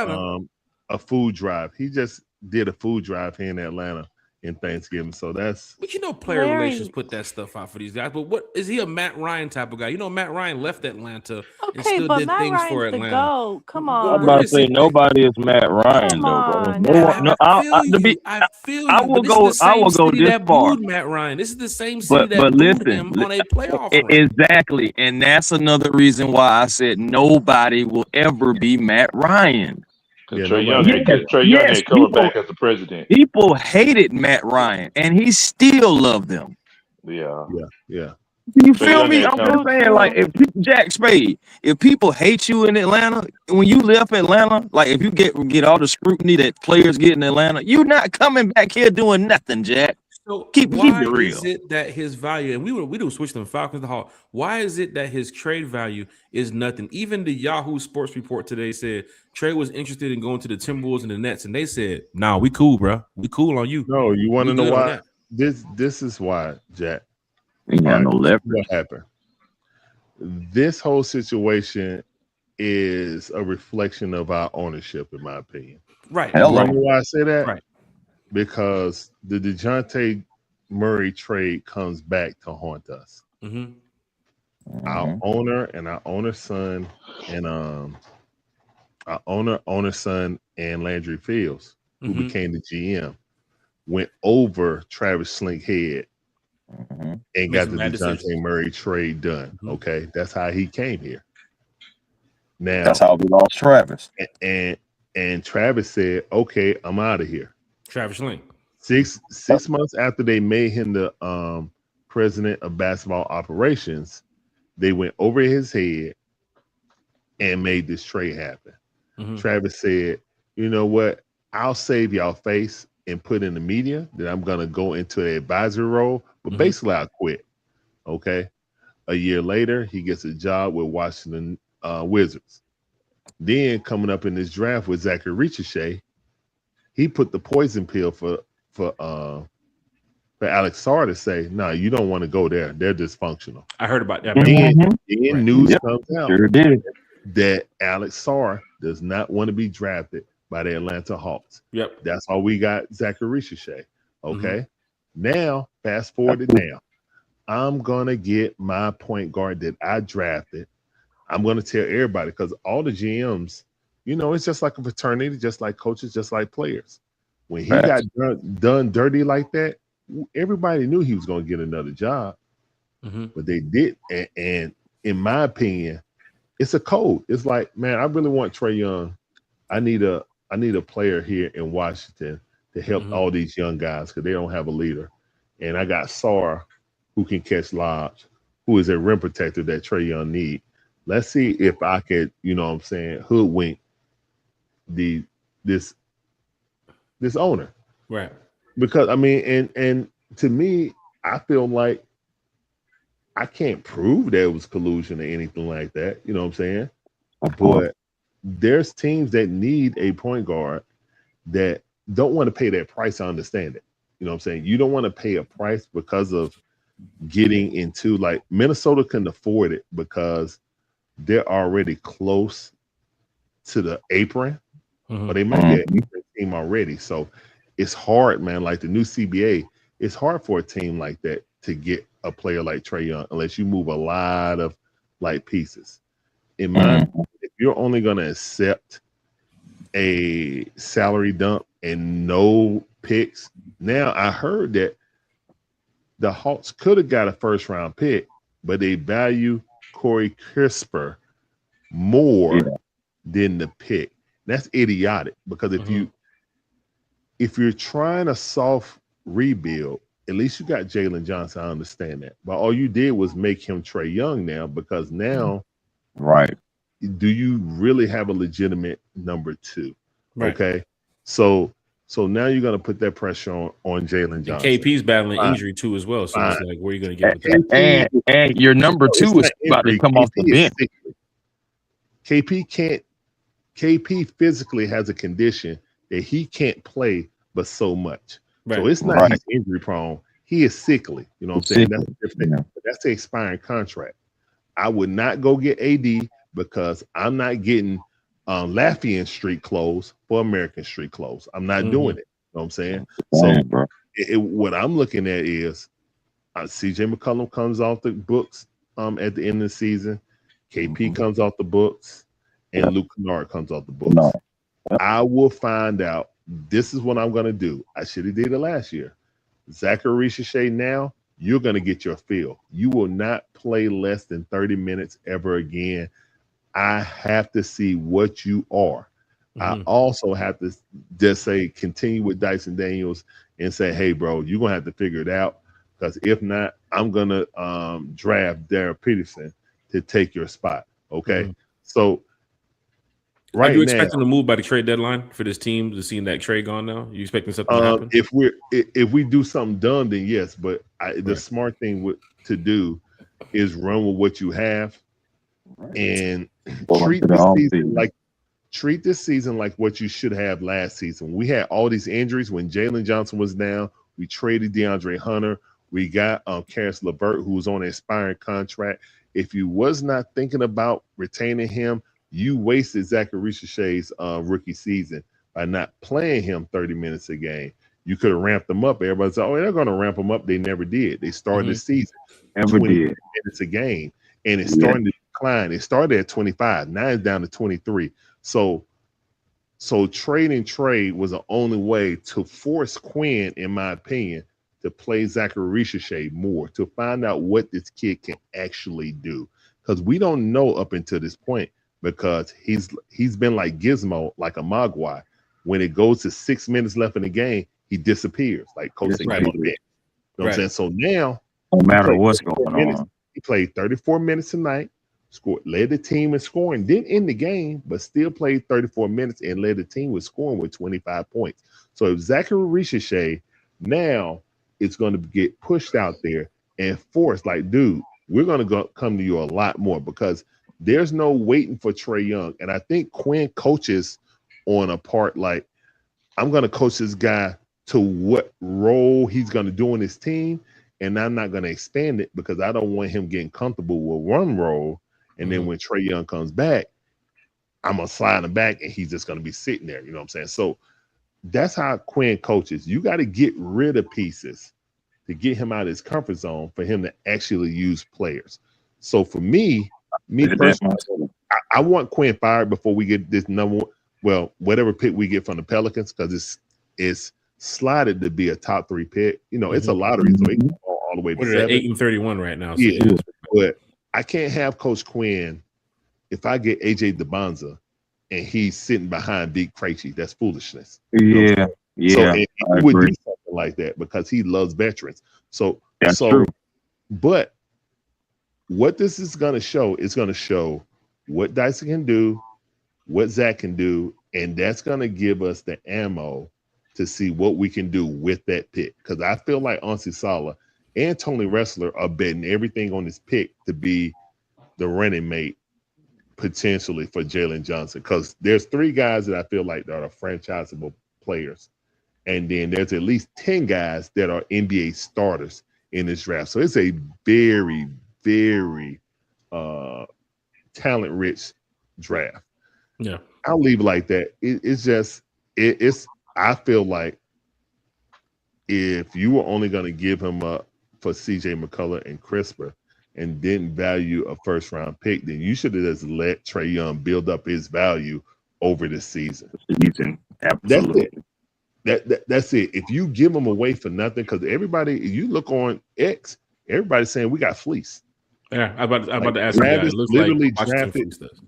a food drive. He just did a food drive here in Atlanta in Thanksgiving. So that's. But player relations put that stuff out for these guys. But what is he a Matt Ryan type of guy? Matt Ryan left Atlanta and still did Matt things Ryan's for Atlanta. Go. Come on. I'm about to say nobody is Matt Ryan though. I feel I will go this far. Matt Ryan. This is the same city that booed him on a playoff run. Exactly, and that's another reason why I said nobody will ever be Matt Ryan. Trey Young ain't coming back as the president. People hated Matt Ryan, and he still loved them. Yeah. You feel me? I'm just saying, like, if Jack Spade, if people hate you in Atlanta, when you left Atlanta, like if you get all the scrutiny that players get in Atlanta, you're not coming back here doing nothing, Jack. So keep it real. Why is it that his value, and we do switch them Falcons to Hawks, why is it that his trade value is nothing? Even the Yahoo Sports report today said Trey was interested in going to the Timberwolves and the Nets, and they said, "Nah, we cool, bro. We cool on you." No, you want to know why? This is why, Jack. Ain't got no leverage. What happened? This whole situation is a reflection of our ownership, in my opinion. Right. You know why I say that? Right. Because the Dejounte Murray trade comes back to haunt us. Our owner and our owner's son and our owner's son and Landry Fields, who became the GM, went over Travis Slink Head and got the Dejounte Murray trade done. Okay, that's how he came here. Now that's how we lost Travis. And Travis said, "Okay, I'm out of here." Travis Slink. 6 months after they made him the president of basketball operations, they went over his head and made this trade happen. Mm-hmm. Travis said, "You know what? I'll save y'all face and put in the media that I'm gonna go into an advisory role, but basically I'll quit." Okay. A year later, he gets a job with Washington Wizards. Then coming up in this draft with Zachary Ricochet, he put the poison pill for Alex Sarr to say, "No, you don't want to go there. They're dysfunctional." I heard about that. Then Right. news comes out Sure did. that Alex Sarr does not want to be drafted by the Atlanta Hawks. Yep. That's why we got Zachary Ricochet. Okay. Now, fast forward to now. I'm going to get my point guard that I drafted. I'm going to tell everybody, because all the GMs, you know, it's just like a fraternity, just like coaches, just like players. When he got done dirty like that, everybody knew he was going to get another job. But they did. And in my opinion, it's a code. It's like, man, I really want Trae Young. I need a player here in Washington to help all these young guys because they don't have a leader. And I got Sarr, who can catch lobs, who is a rim protector that Trae Young need. Let's see if I could, you know what I'm saying, hoodwink this owner. Right. Because I mean, and to me, I feel like I can't prove there was collusion or anything like that. You know what I'm saying? But there's teams that need a point guard that don't want to pay that price. I understand it. You know what I'm saying? You don't want to pay a price because of getting into, like, Minnesota can afford it because they're already close to the apron, but they might be an apron team already. So it's hard, man. Like the new CBA, it's hard for a team like that to get a player like Trae Young unless you move a lot of like pieces. In my opinion, if you're only going to accept a salary dump and no picks, now I heard that the Hawks could have got a first round pick, but they value Corey Crisper more than the pick. That's idiotic because if you're trying a soft rebuild, at least you got Jalen Johnson. I understand that. But all you did was make him Trae Young now, because now, do you really have a legitimate number two? Right. Okay. So now you're going to put that pressure on Jalen Johnson. And KP's battling injury too as well. So it's like, where are you going to get with that? And your number two is about to come off the bench. KP physically has a condition that he can't play but so much. Right. So it's not he's injury prone. He is sickly. You know what I'm saying? That's different. That's the expiring contract. I would not go get AD because I'm not getting Latvian street clothes for American street clothes. I'm not doing it. You know what I'm saying? So what I'm looking at is CJ McCollum comes off the books at the end of the season. KP comes off the books, and Luke Kennard comes off the books. I will find out. This is what I'm going to do. I should have did it last year. Zachary Ricochet, now you're going to get your fill. You will not play less than 30 minutes ever again. I have to see what you are. I also have to just say, continue with Dyson Daniels and say, hey, bro, you're going to have to figure it out, because if not, I'm going to draft Darren Peterson to take your spot. Okay. So are you expecting a move by the trade deadline for this team to see that trade gone now? You expecting something to happen? If we do something dumb, then yes. But the smart thing to do is run with what you have and treat this season like what you should have last season. We had all these injuries when Jalen Johnson was down. We traded DeAndre Hunter. We got Karis LeVert, who was on an expiring contract. If you was not thinking about retaining him, you wasted Zachary Ricochet's rookie season by not playing him 30 minutes a game. You could have ramped them up. Everybody said, oh, they're going to ramp them up. They never did. They started the season 20 minutes a game, and it's starting to decline. It started at 25. Now it's down to 23. So trading Trae was the only way to force Quinn, in my opinion, to play Zachary Ricochet more, to find out what this kid can actually do. Because we don't know up until this point, because he's been like Gizmo, like a Mogwai. When it goes to 6 minutes left in the game, he he disappears. Like Coach said, Right. get on the bench. You know what I'm saying? So now, No matter played what's 34 going minutes. on. He played 34 minutes tonight, led the team in scoring, didn't end the game, but still played 34 minutes and led the team with scoring with 25 points. So if Zachary Ricochet now it's going to get pushed out there and forced, like, dude, we're going to come to you a lot more because there's no waiting for Trae Young. And I think Quinn coaches on a part like, I'm going to coach this guy to what role he's going to do in his team, and I'm not going to expand it because I don't want him getting comfortable with one role. And then when Trae Young comes back, I'm going to slide him back and he's just going to be sitting there. You know what I'm saying? So that's how Quinn coaches. You got to get rid of pieces to get him out of his comfort zone for him to actually use players. So for me personally, I want Quinn fired before we get this whatever pick we get from the Pelicans, because it's slotted to be a top 3 pick. You know, it's a lottery, so it can go all the way to 7. 8-31 right now. So yeah, but I can't have Coach Quinn if I get AJ DeBonza and he's sitting behind Big Krejci. That's foolishness. Yeah. So he would do something like that because he loves veterans. So that's true. But what this is going to show is going to show what Dyson can do, what Zach can do, and that's going to give us the ammo to see what we can do with that pick. Because I feel like Ansi Sala and Tony Wrestler are betting everything on this pick to be the running mate potentially for Jalen Johnson. Because there's 3 guys that I feel like that are franchisable players. And then there's at least 10 guys that are NBA starters in this draft. So it's a very, very talent-rich draft. Yeah. I'll leave it like that. It's I feel like if you were only going to give him up for CJ McCullough and CRISPR and didn't value a first-round pick, then you should have just let Trae Young build up his value over the season. Absolutely. That's it. That's it. If you give them away for nothing, because everybody, you look on X, everybody's saying we got fleeced. Yeah, I'm about to ask you that. It looks literally like Washington drafted. fleeced us.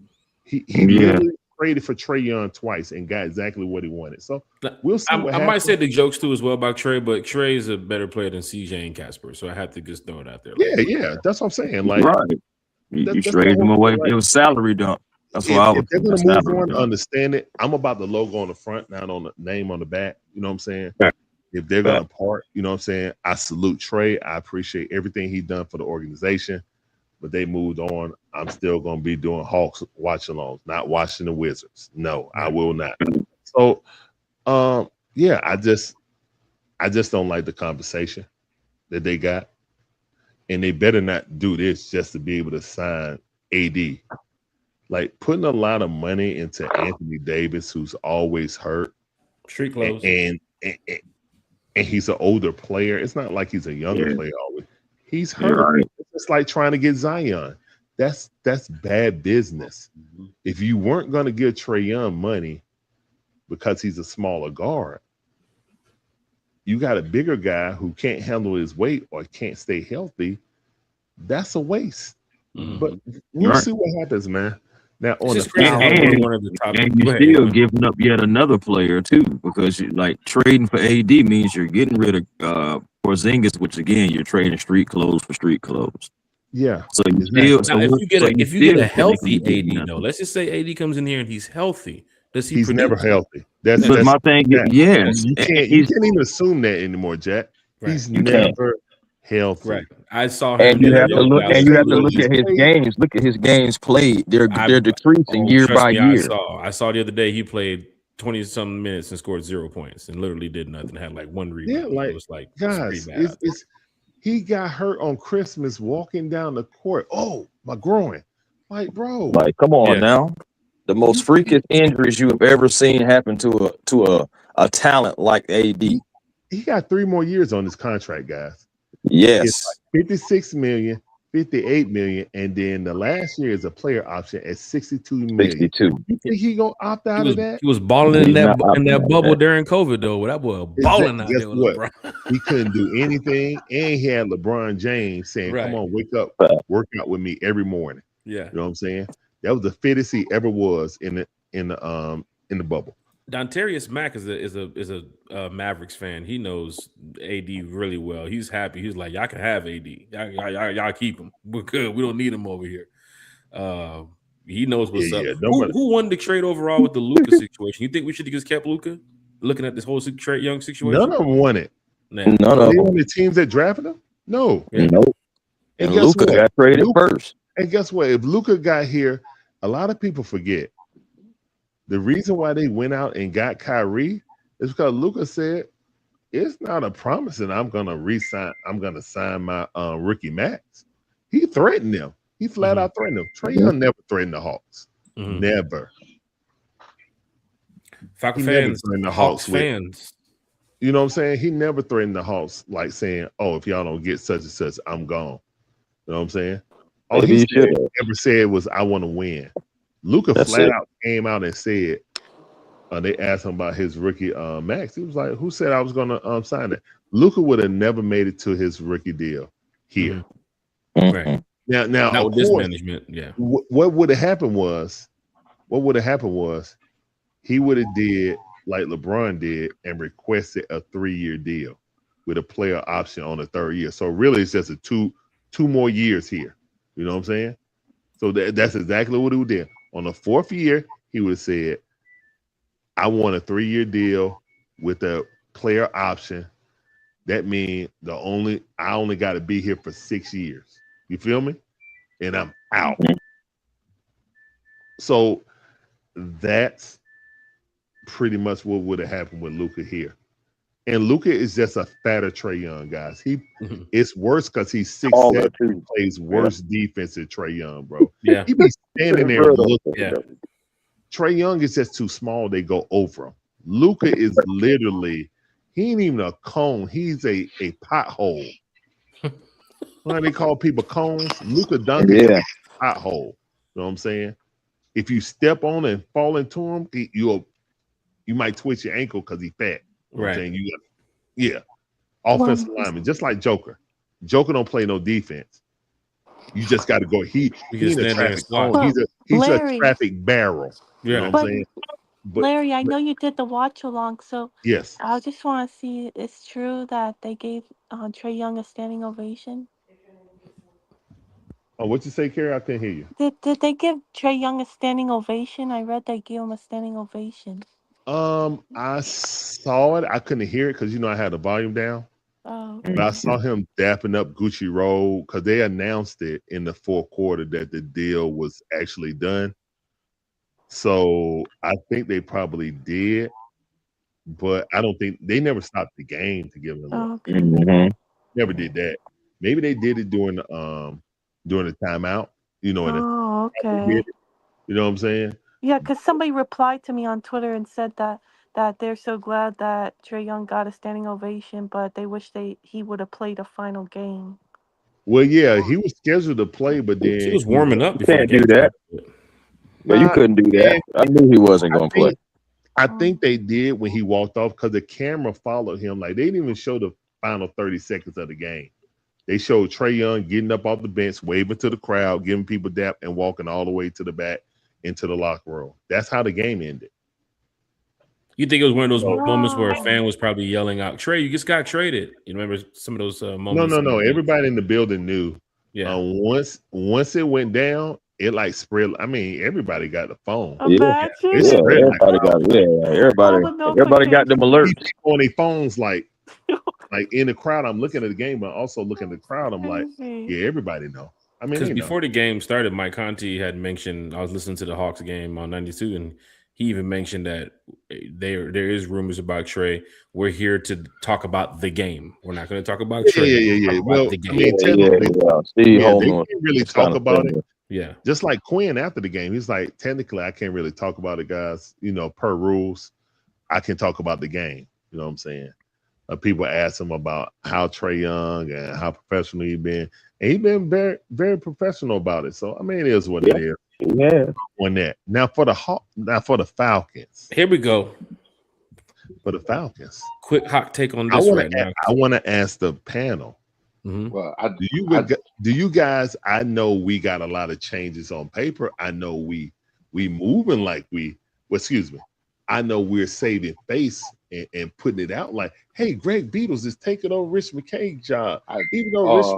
He literally traded for Trae Young twice and got exactly what he wanted. So we'll see what I happens. might say the jokes too as well about Trae, but Trae is a better player than CJ and Casper, so I have to just throw it out there. Yeah, that's what I'm saying. Like, right, you traded him away. It was salary dump. That's why I was. If they're gonna move on, understand it. I'm about the logo on the front, not on the name on the back. You know what I'm saying? Yeah. If they're gonna part, you know what I'm saying? I salute Trae. I appreciate everything he done for the organization. But they moved on. I'm still gonna be doing Hawks watch alongs, not watching the Wizards. No, I will not. So yeah, I just don't like the conversation that they got. And they better not do this just to be able to sign AD. Like putting a lot of money into Anthony Davis, who's always hurt. Street clothes. And he's an older player. It's not like he's a younger player always. He's hurt. Right. It's like trying to get Zion. That's bad business. Mm-hmm. If you weren't going to give Trae Young money because he's a smaller guard, you got a bigger guy who can't handle his weight or can't stay healthy. That's a waste. Mm-hmm. But we'll see what happens, man. Now on the and you're still giving up yet another player too, because like trading for AD means you're getting rid of Porzingis, which again you're trading street clothes for street clothes. Yeah. So you still, if you get a healthy AD, though, let's just say AD comes in here and he's healthy. Does he? He's produce? Never healthy. That's my thing. Yes, you can't even assume that anymore, Jack. Right. He's never healthy. Right. I saw him. And you have to look. And you have to look at his games. Look at his games played. They're decreasing year by year. I saw the other day he played 20-something minutes and scored 0 points and literally did nothing. Had like 1 rebound. Yeah, like, it was like guys, he got hurt on Christmas walking down the court. Oh, my groin. Like, bro. Like, come on now. The most freakish injuries you have ever seen happen to a talent like AD. He got 3 more years on his contract, guys. Yes. It's like 56 million, 58 million, and then the last year is a player option at 62 million. 62. You think he gonna opt out of that? He was balling in that bubble during COVID, though. That boy balling out there with LeBron. He couldn't do anything, and he had LeBron James saying, "Come on, wake up, work out with me every morning." Yeah, you know what I'm saying? That was the fittest he ever was in the bubble. Dontarius Mack is a Mavericks fan. He knows AD really well. He's happy. He's like, y'all can have AD. Y'all keep him. We're good. We don't need him over here. He knows what's up. Who won the trade overall with the Luka situation? You think we should have just kept Luka? Looking at this whole Trey Young situation, none of them won it. None of them. The teams that drafted him, no. Nope. And Luka got traded first. And guess what? If Luka got here, a lot of people forget. The reason why they went out and got Kyrie is because Luka said, it's not a promise that I'm gonna resign. I'm gonna sign my rookie max. He threatened them. He flat out threatened them. Trae Young never threatened the Hawks. Never. Falcon fans, the Hawks fans. You know what I'm saying? He never threatened the Hawks like saying, "Oh, if y'all don't get such and such, I'm gone." You know what I'm saying? All he ever said was, "I want to win." Luka flat out came out and said, they asked him about his rookie max. He was like, "Who said I was going to sign it?" Luka would have never made it to his rookie deal here. Right now, of course, this management, yeah. What would have happened was, he would have did like LeBron did and requested a 3-year deal with a player option on the 3rd year. So really, it's just a two more years here. You know what I'm saying? So that's exactly what he did. On the 4th year, he would have said, I want a 3-year deal with a player option. That means I only got to be here for 6 years. You feel me? And I'm out. So that's pretty much what would have happened with Luka here. And Luka is just a fatter Trae Young, guys. It's worse because he's 6'7" and plays worse defense than Trae Young, bro. Yeah. He be standing there looking. Yeah. Trae Young is just too small. They go over him. Luka is literally, he ain't even a cone. He's a pothole. Why they call people cones? Luka Doncic is a pothole. You know what I'm saying? If you step on and fall into him, you might twitch your ankle because he's fat. You know what I'm saying? Offensive lineman, just like Joker. Joker don't play no defense. You just got to go. He's a traffic cone. He's a traffic barrel. You know what I'm saying? But, Larry, I know you did the watch along, so yes. I just want to see it's true that they gave Trae Young a standing ovation. Oh, what you say, Carrie? I couldn't hear you. Did they give Trae Young a standing ovation? I read they gave him a standing ovation. I saw it. I couldn't hear it because I had the volume down. Oh. But I saw him dapping up Gucci Road because they announced it in the 4th quarter that the deal was actually done. So I think they probably did, but I don't think they never stopped the game to give him. Never did that. Maybe they did it during the timeout. Okay. You know what I'm saying? Yeah, because somebody replied to me on Twitter and said that they're so glad that Trae Young got a standing ovation, but they wish he would have played a final game. Well, yeah, he was scheduled to play, but then he was warming up. You can't do that. But you couldn't do that. I knew he wasn't going to play. I think they did when he walked off because the camera followed him. Like, they didn't even show the final 30 seconds of the game. They showed Trae Young getting up off the bench, waving to the crowd, giving people dap, and walking all the way to the back into the locker room. That's how the game ended. You think it was one of those moments where a fan was probably yelling out, "Trae, you just got traded"? You remember some of those moments? No. Everybody in the building knew. Yeah. Once it went down, it like spread. I mean, everybody got the phone. Everybody got them alerts people on their phones. Like in the crowd, I'm looking at the game, but also looking at the crowd. I'm like, yeah, everybody know. I mean, because before the game started, Mike Conti had mentioned. I was listening to the Hawks game on 92, and he even mentioned that there is rumors about Trae. We're here to talk about the game. We're not going to talk about Trae. Yeah. Well, I mean, technically, they can't really talk about it. Yeah. Just like Quinn after the game, he's like, technically, I can't really talk about it, guys. Per rules, I can talk about the game. You know what I'm saying? People ask him about how Trae Young and how professional he's been, and he's been very, very professional about it. So I mean, it is what it is. Yeah. On that. Now for the Falcons. Here we go. For the Falcons. Quick hot take on this now. I want to ask the panel. Mm-hmm. Well, do you guys? I know we got a lot of changes on paper. I know we moving like we. Well, excuse me. I know we're saving face and putting it out like, hey, Greg Beatles is taking over Rich McKay's job. Even though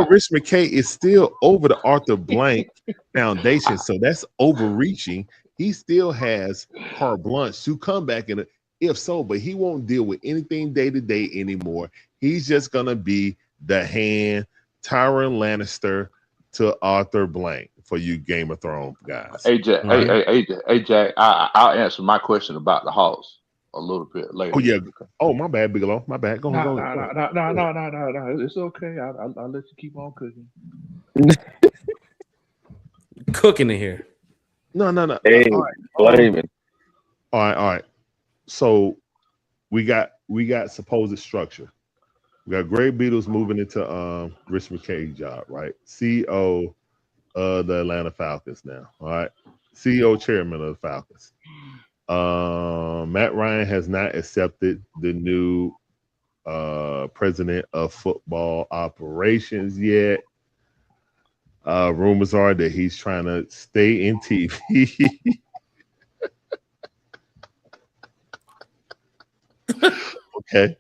Rich McKay is still over the Arthur Blank Foundation, so that's overreaching. He still has carte blanche to come back in if so, but he won't deal with anything day to day anymore. He's just gonna be the hand Tyrion Lannister to Arthur Blank for you Game of Thrones guys. Hey Jack, hey Jack, I'll answer my question about the Hawks a little bit later. Oh yeah. Oh, my bad, Bigelow. My bad. Go ahead. No. It's okay. I'll let you keep on cooking. Cooking in here. No. Hey, all right. So we got supposed structure. We got Greg Beatles moving into Rich McKay's job, right? CEO of the Atlanta Falcons now. All right. CEO chairman of the Falcons. Matt Ryan has not accepted the new president of football operations yet. Rumors are that he's trying to stay in TV. Okay.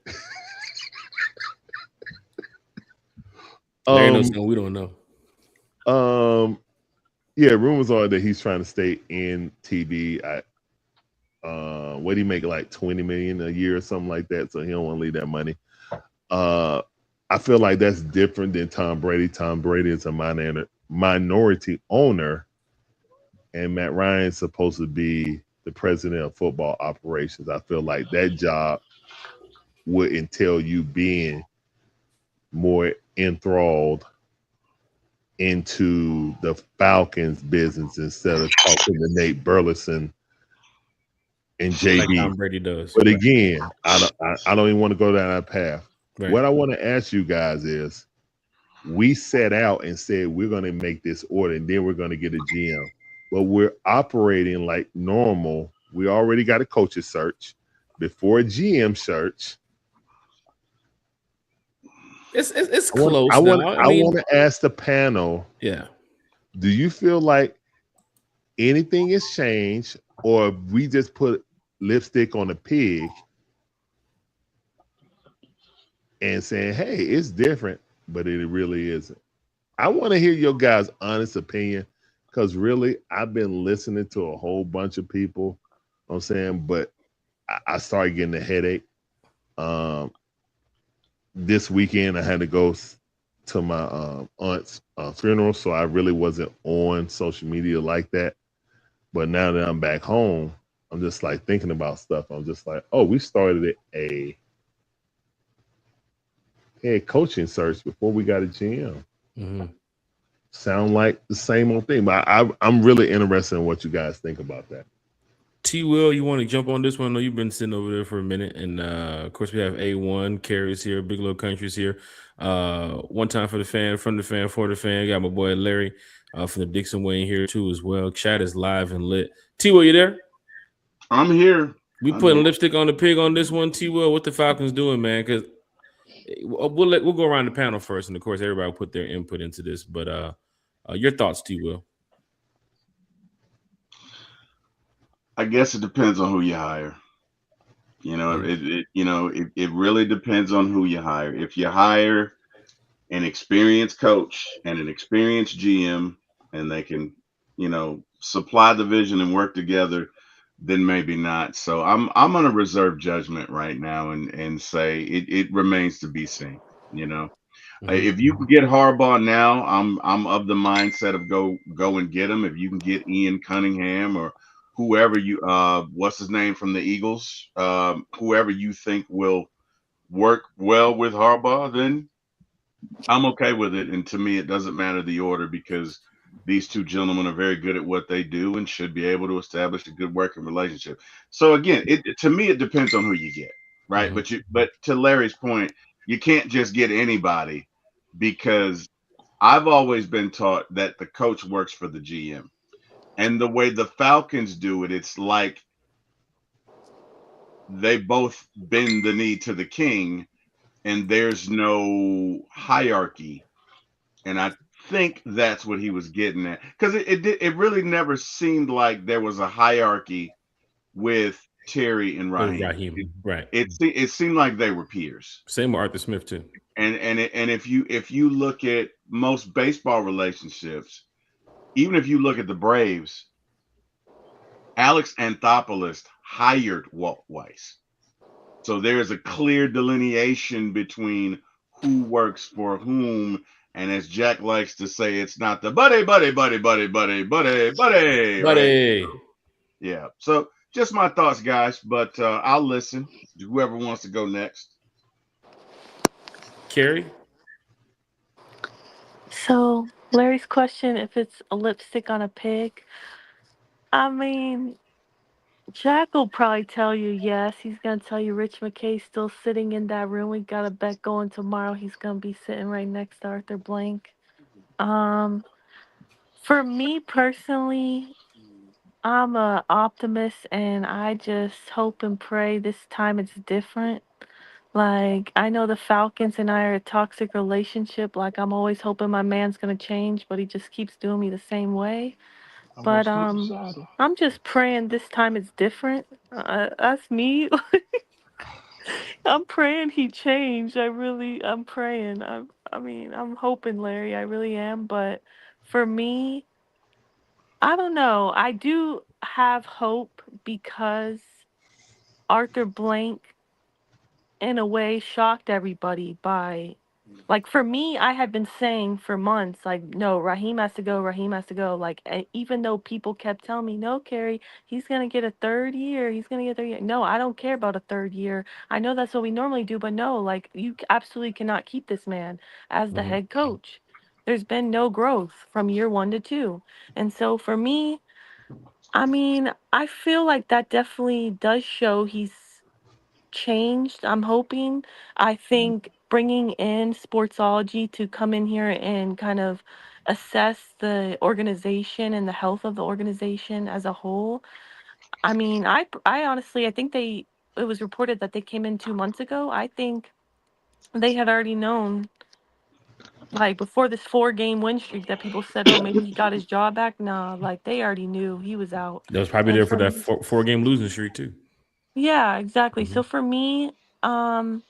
Larry knows something we don't know. Yeah, rumors are that he's trying to stay in TV. What do he make, like $20 million a year or something like that? So he don't want to leave that money. I feel like that's different than Tom Brady. Tom Brady is a minority owner, and Matt Ryan's supposed to be the president of football operations. I feel like that job would entail you being more enthralled into the Falcons business instead of talking to Nate Burleson and JB. Like Tom Brady does. But again, I don't even want to go down that path. Right. What I want to ask you guys is, we set out and said we're going to make this order and then we're going to get a GM. But we're operating like normal. We already got a coach's search before a GM search. It's close. I want to ask the panel. Yeah. Do you feel like anything has changed, or we just put lipstick on a pig and saying, hey, it's different, but it really isn't? I want to hear your guys' honest opinion, because really, I've been listening to a whole bunch of people, you know what I'm saying, but I started getting a headache. This weekend, I had to go to my aunt's funeral, so I really wasn't on social media like that. But now that I'm back home, I'm just like thinking about stuff. I'm just like, oh, we started a head coaching search before we got a GM. Mm-hmm. Sound like the same old thing, but I'm really interested in what you guys think about that. T. Will, you want to jump on this one? I know you've been sitting over there for a minute, and of course we have A1 Carrie's here, Big Low Country's here. One time for the fan, from the fan, for the fan. Got my boy Larry from the Dixon Way in here too as well. Chat is live and lit. T. Will, you there? I'm here. We putting lipstick on the pig on this one. T. Will, what the Falcons doing, man? Because we'll go around the panel first, and of course everybody will put their input into this. But your thoughts, T. Will? I guess it depends on who you hire. You know, it really depends on who you hire. If you hire an experienced coach and an experienced GM, and they can, supply the vision and work together, then maybe not. So I'm going to reserve judgment right now and say it remains to be seen. If you can get Harbaugh now, I'm of the mindset of go and get him. If you can get Ian Cunningham or whoever what's his name from the Eagles, whoever you think will work well with Harbaugh, then I'm okay with it. And to me, it doesn't matter the order, because these two gentlemen are very good at what they do and should be able to establish a good working relationship. So again, to me, it depends on who you get, right? Mm-hmm. But to Larry's point, you can't just get anybody, because I've always been taught that the coach works for the GM. And the way the Falcons do it, it's like they both bend the knee to the king, and there's no hierarchy. And I think that's what he was getting at, because it really never seemed like there was a hierarchy with Terry and With Raheem. Raheem, right? It seemed like they were peers. Same with Arthur Smith too. And if you look at most baseball relationships, even if you look at the Braves, Alex Anthopoulos hired Walt Weiss. So there's a clear delineation between who works for whom. And as Jack likes to say, it's not the buddy, right? Buddy. Yeah. So just my thoughts, guys. But I'll listen. Whoever wants to go next. Carrie? So Larry's question, if it's a lipstick on a pig, I mean, Jack will probably tell you yes. He's gonna tell you Rich McKay's still sitting in that room. We got a bet going tomorrow. He's gonna be sitting right next to Arthur Blank. Um, for me personally, I'm a optimist, and I just hope and pray this time it's different. Like, I know the Falcons and I are a toxic relationship. Like, I'm always hoping my man's gonna change, but he just keeps doing me the same way. I'm gonna But slip beside her. I'm just praying this time it's different. That's me. I'm praying he changed. I'm praying. I mean, I'm hoping, Larry. I really am. But for me, I don't know. I do have hope because Arthur Blank in a way shocked everybody by, like, for me, I had been saying for months, like, no, Raheem has to go, Raheem has to go. Like, even though people kept telling me, no, Carrie, he's gonna get a third year, he's gonna get a third year. No, I don't care about a third year. I know that's what we normally do, but no, like, you absolutely cannot keep this man as the Mhm. head coach. There's been no growth from year 1 to 2. And so for me, I mean, I feel like that definitely does show he's changed, I'm hoping. I think bringing in sportsology to come in here and kind of assess the organization and the health of the organization as a whole. I mean, I honestly, I think it was reported that they came in 2 months ago. I think they had already known, like, before this 4 game win streak, that people said, oh, maybe he got his job back. Nah, like, they already knew he was out. That was probably And there for for that me, four-game losing streak too. yeah, exactly. Mhm. So for me, um,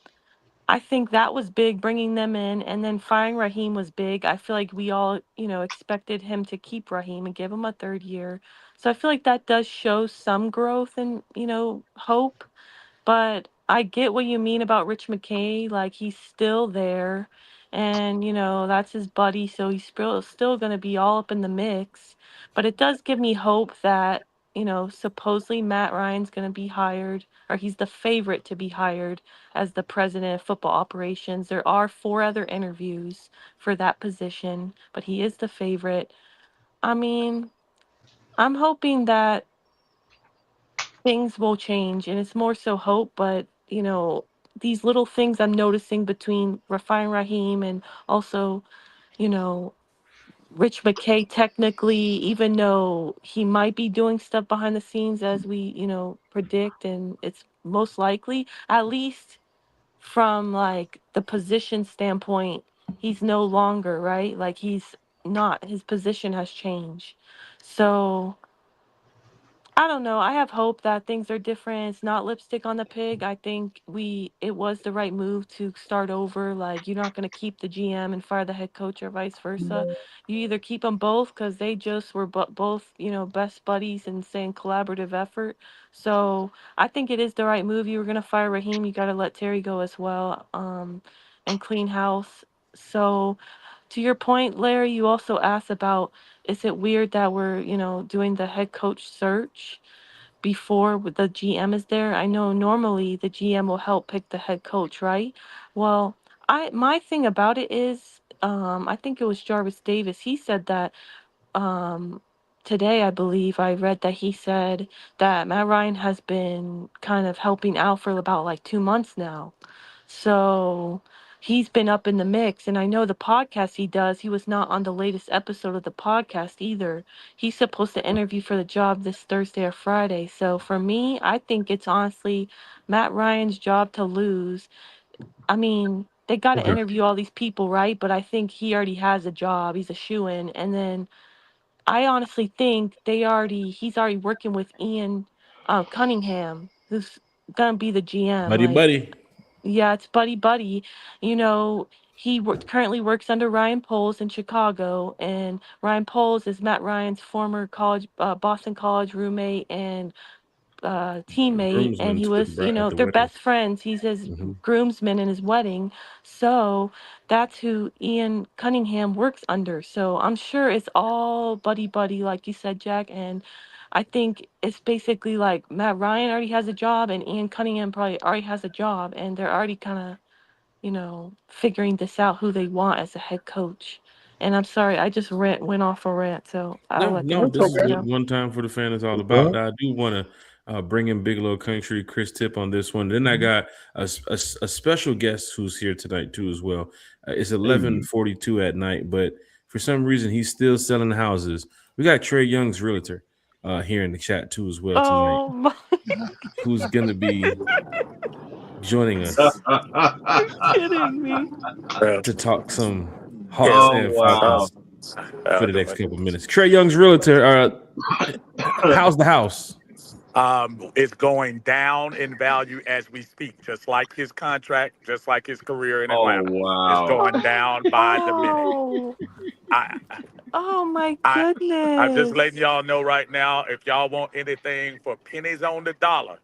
I think that was big, bringing them in, and then firing Raheem was big. I feel like we all, expected him to keep Raheem and give him a third year. So I feel like that does show some growth and, hope. But I get what you mean about Rich McKay. Like, he's still there, and that's his buddy, so he's still going to be all up in the mix. But it does give me hope that supposedly Matt Ryan's going to be hired, or he's the favorite to be hired as the president of football operations. There are 4 other interviews for that position, but he is the favorite. I mean, I'm hoping that things will change, and it's more so hope. But these little things I'm noticing between Rafine Raheem and also, you know Rich McKay, technically, even though he might be doing stuff behind the scenes as we predict, and it's most likely, at least from like the position standpoint, he's no longer, right, like, he's not, his position has changed. So I don't know. I have hope that things are different. It's not lipstick on the pig. I think it was the right move to start over. Like, you're not going to keep the GM and fire the head coach, or vice versa. You either keep them both because they just were both, best buddies and saying collaborative effort. So I think it is the right move. You were going to fire Raheem. You got to let Terry go as well, and clean house. So to your point, Larry, you also asked about, is it weird that we're, doing the head coach search before the GM is there? I know normally the GM will help pick the head coach, right? Well, my thing about it is, I think it was Jarvis Davis. He said that, um, today, I believe I read that he said that Matt Ryan has been kind of helping out for about like 2 months now. So he's been up in the mix. And I know the podcast he does, he was not on the latest episode of the podcast either. He's supposed to interview for the job this Thursday or Friday. So for me, I think it's honestly Matt Ryan's job to lose. I mean, they got to Okay. interview all these people, right? But I think he already has a job. He's a shoo-in. And then I honestly think he's already working with Ian Cunningham, who's gonna be the GM. Buddy, Like, buddy. yeah, it's buddy. You know, currently works under Ryan Poles in Chicago, and Ryan Poles is Matt Ryan's former Boston College roommate and teammate, and Groomsman he to was, at the they're wedding. best friends. He's his Mhm. groomsman in his wedding. So that's who Ian Cunningham works under. So I'm sure it's all buddy, like you said, Jack. And I think it's basically like Matt Ryan already has a job, and Ian Cunningham probably already has a job, and they're already kind of, figuring this out who they want as a head coach. And I'm sorry, I just went off a rant, so I'll let the No, next this is person what go. one time for the fan is all about. I do want to bring in Bigelow Country, Chris Tip on this one. Then I got a special guest who's here tonight too as well. It's 11:42 at night, but for some reason he's still selling houses. We got Trey Young's realtor here in the chat too as well tonight, Oh my, who's going to be joining us kidding me. to talk some Hawks Oh, and wow. Falcons for the next couple minutes. Trey Young's realtor. How's the house? It's going down in value as we speak, just like his contract, just like his career in Oh, Atlanta. wow. It's going down by the minute. Oh, I, oh my I'm goodness. just letting y'all know right now, if y'all want anything for pennies on the dollar,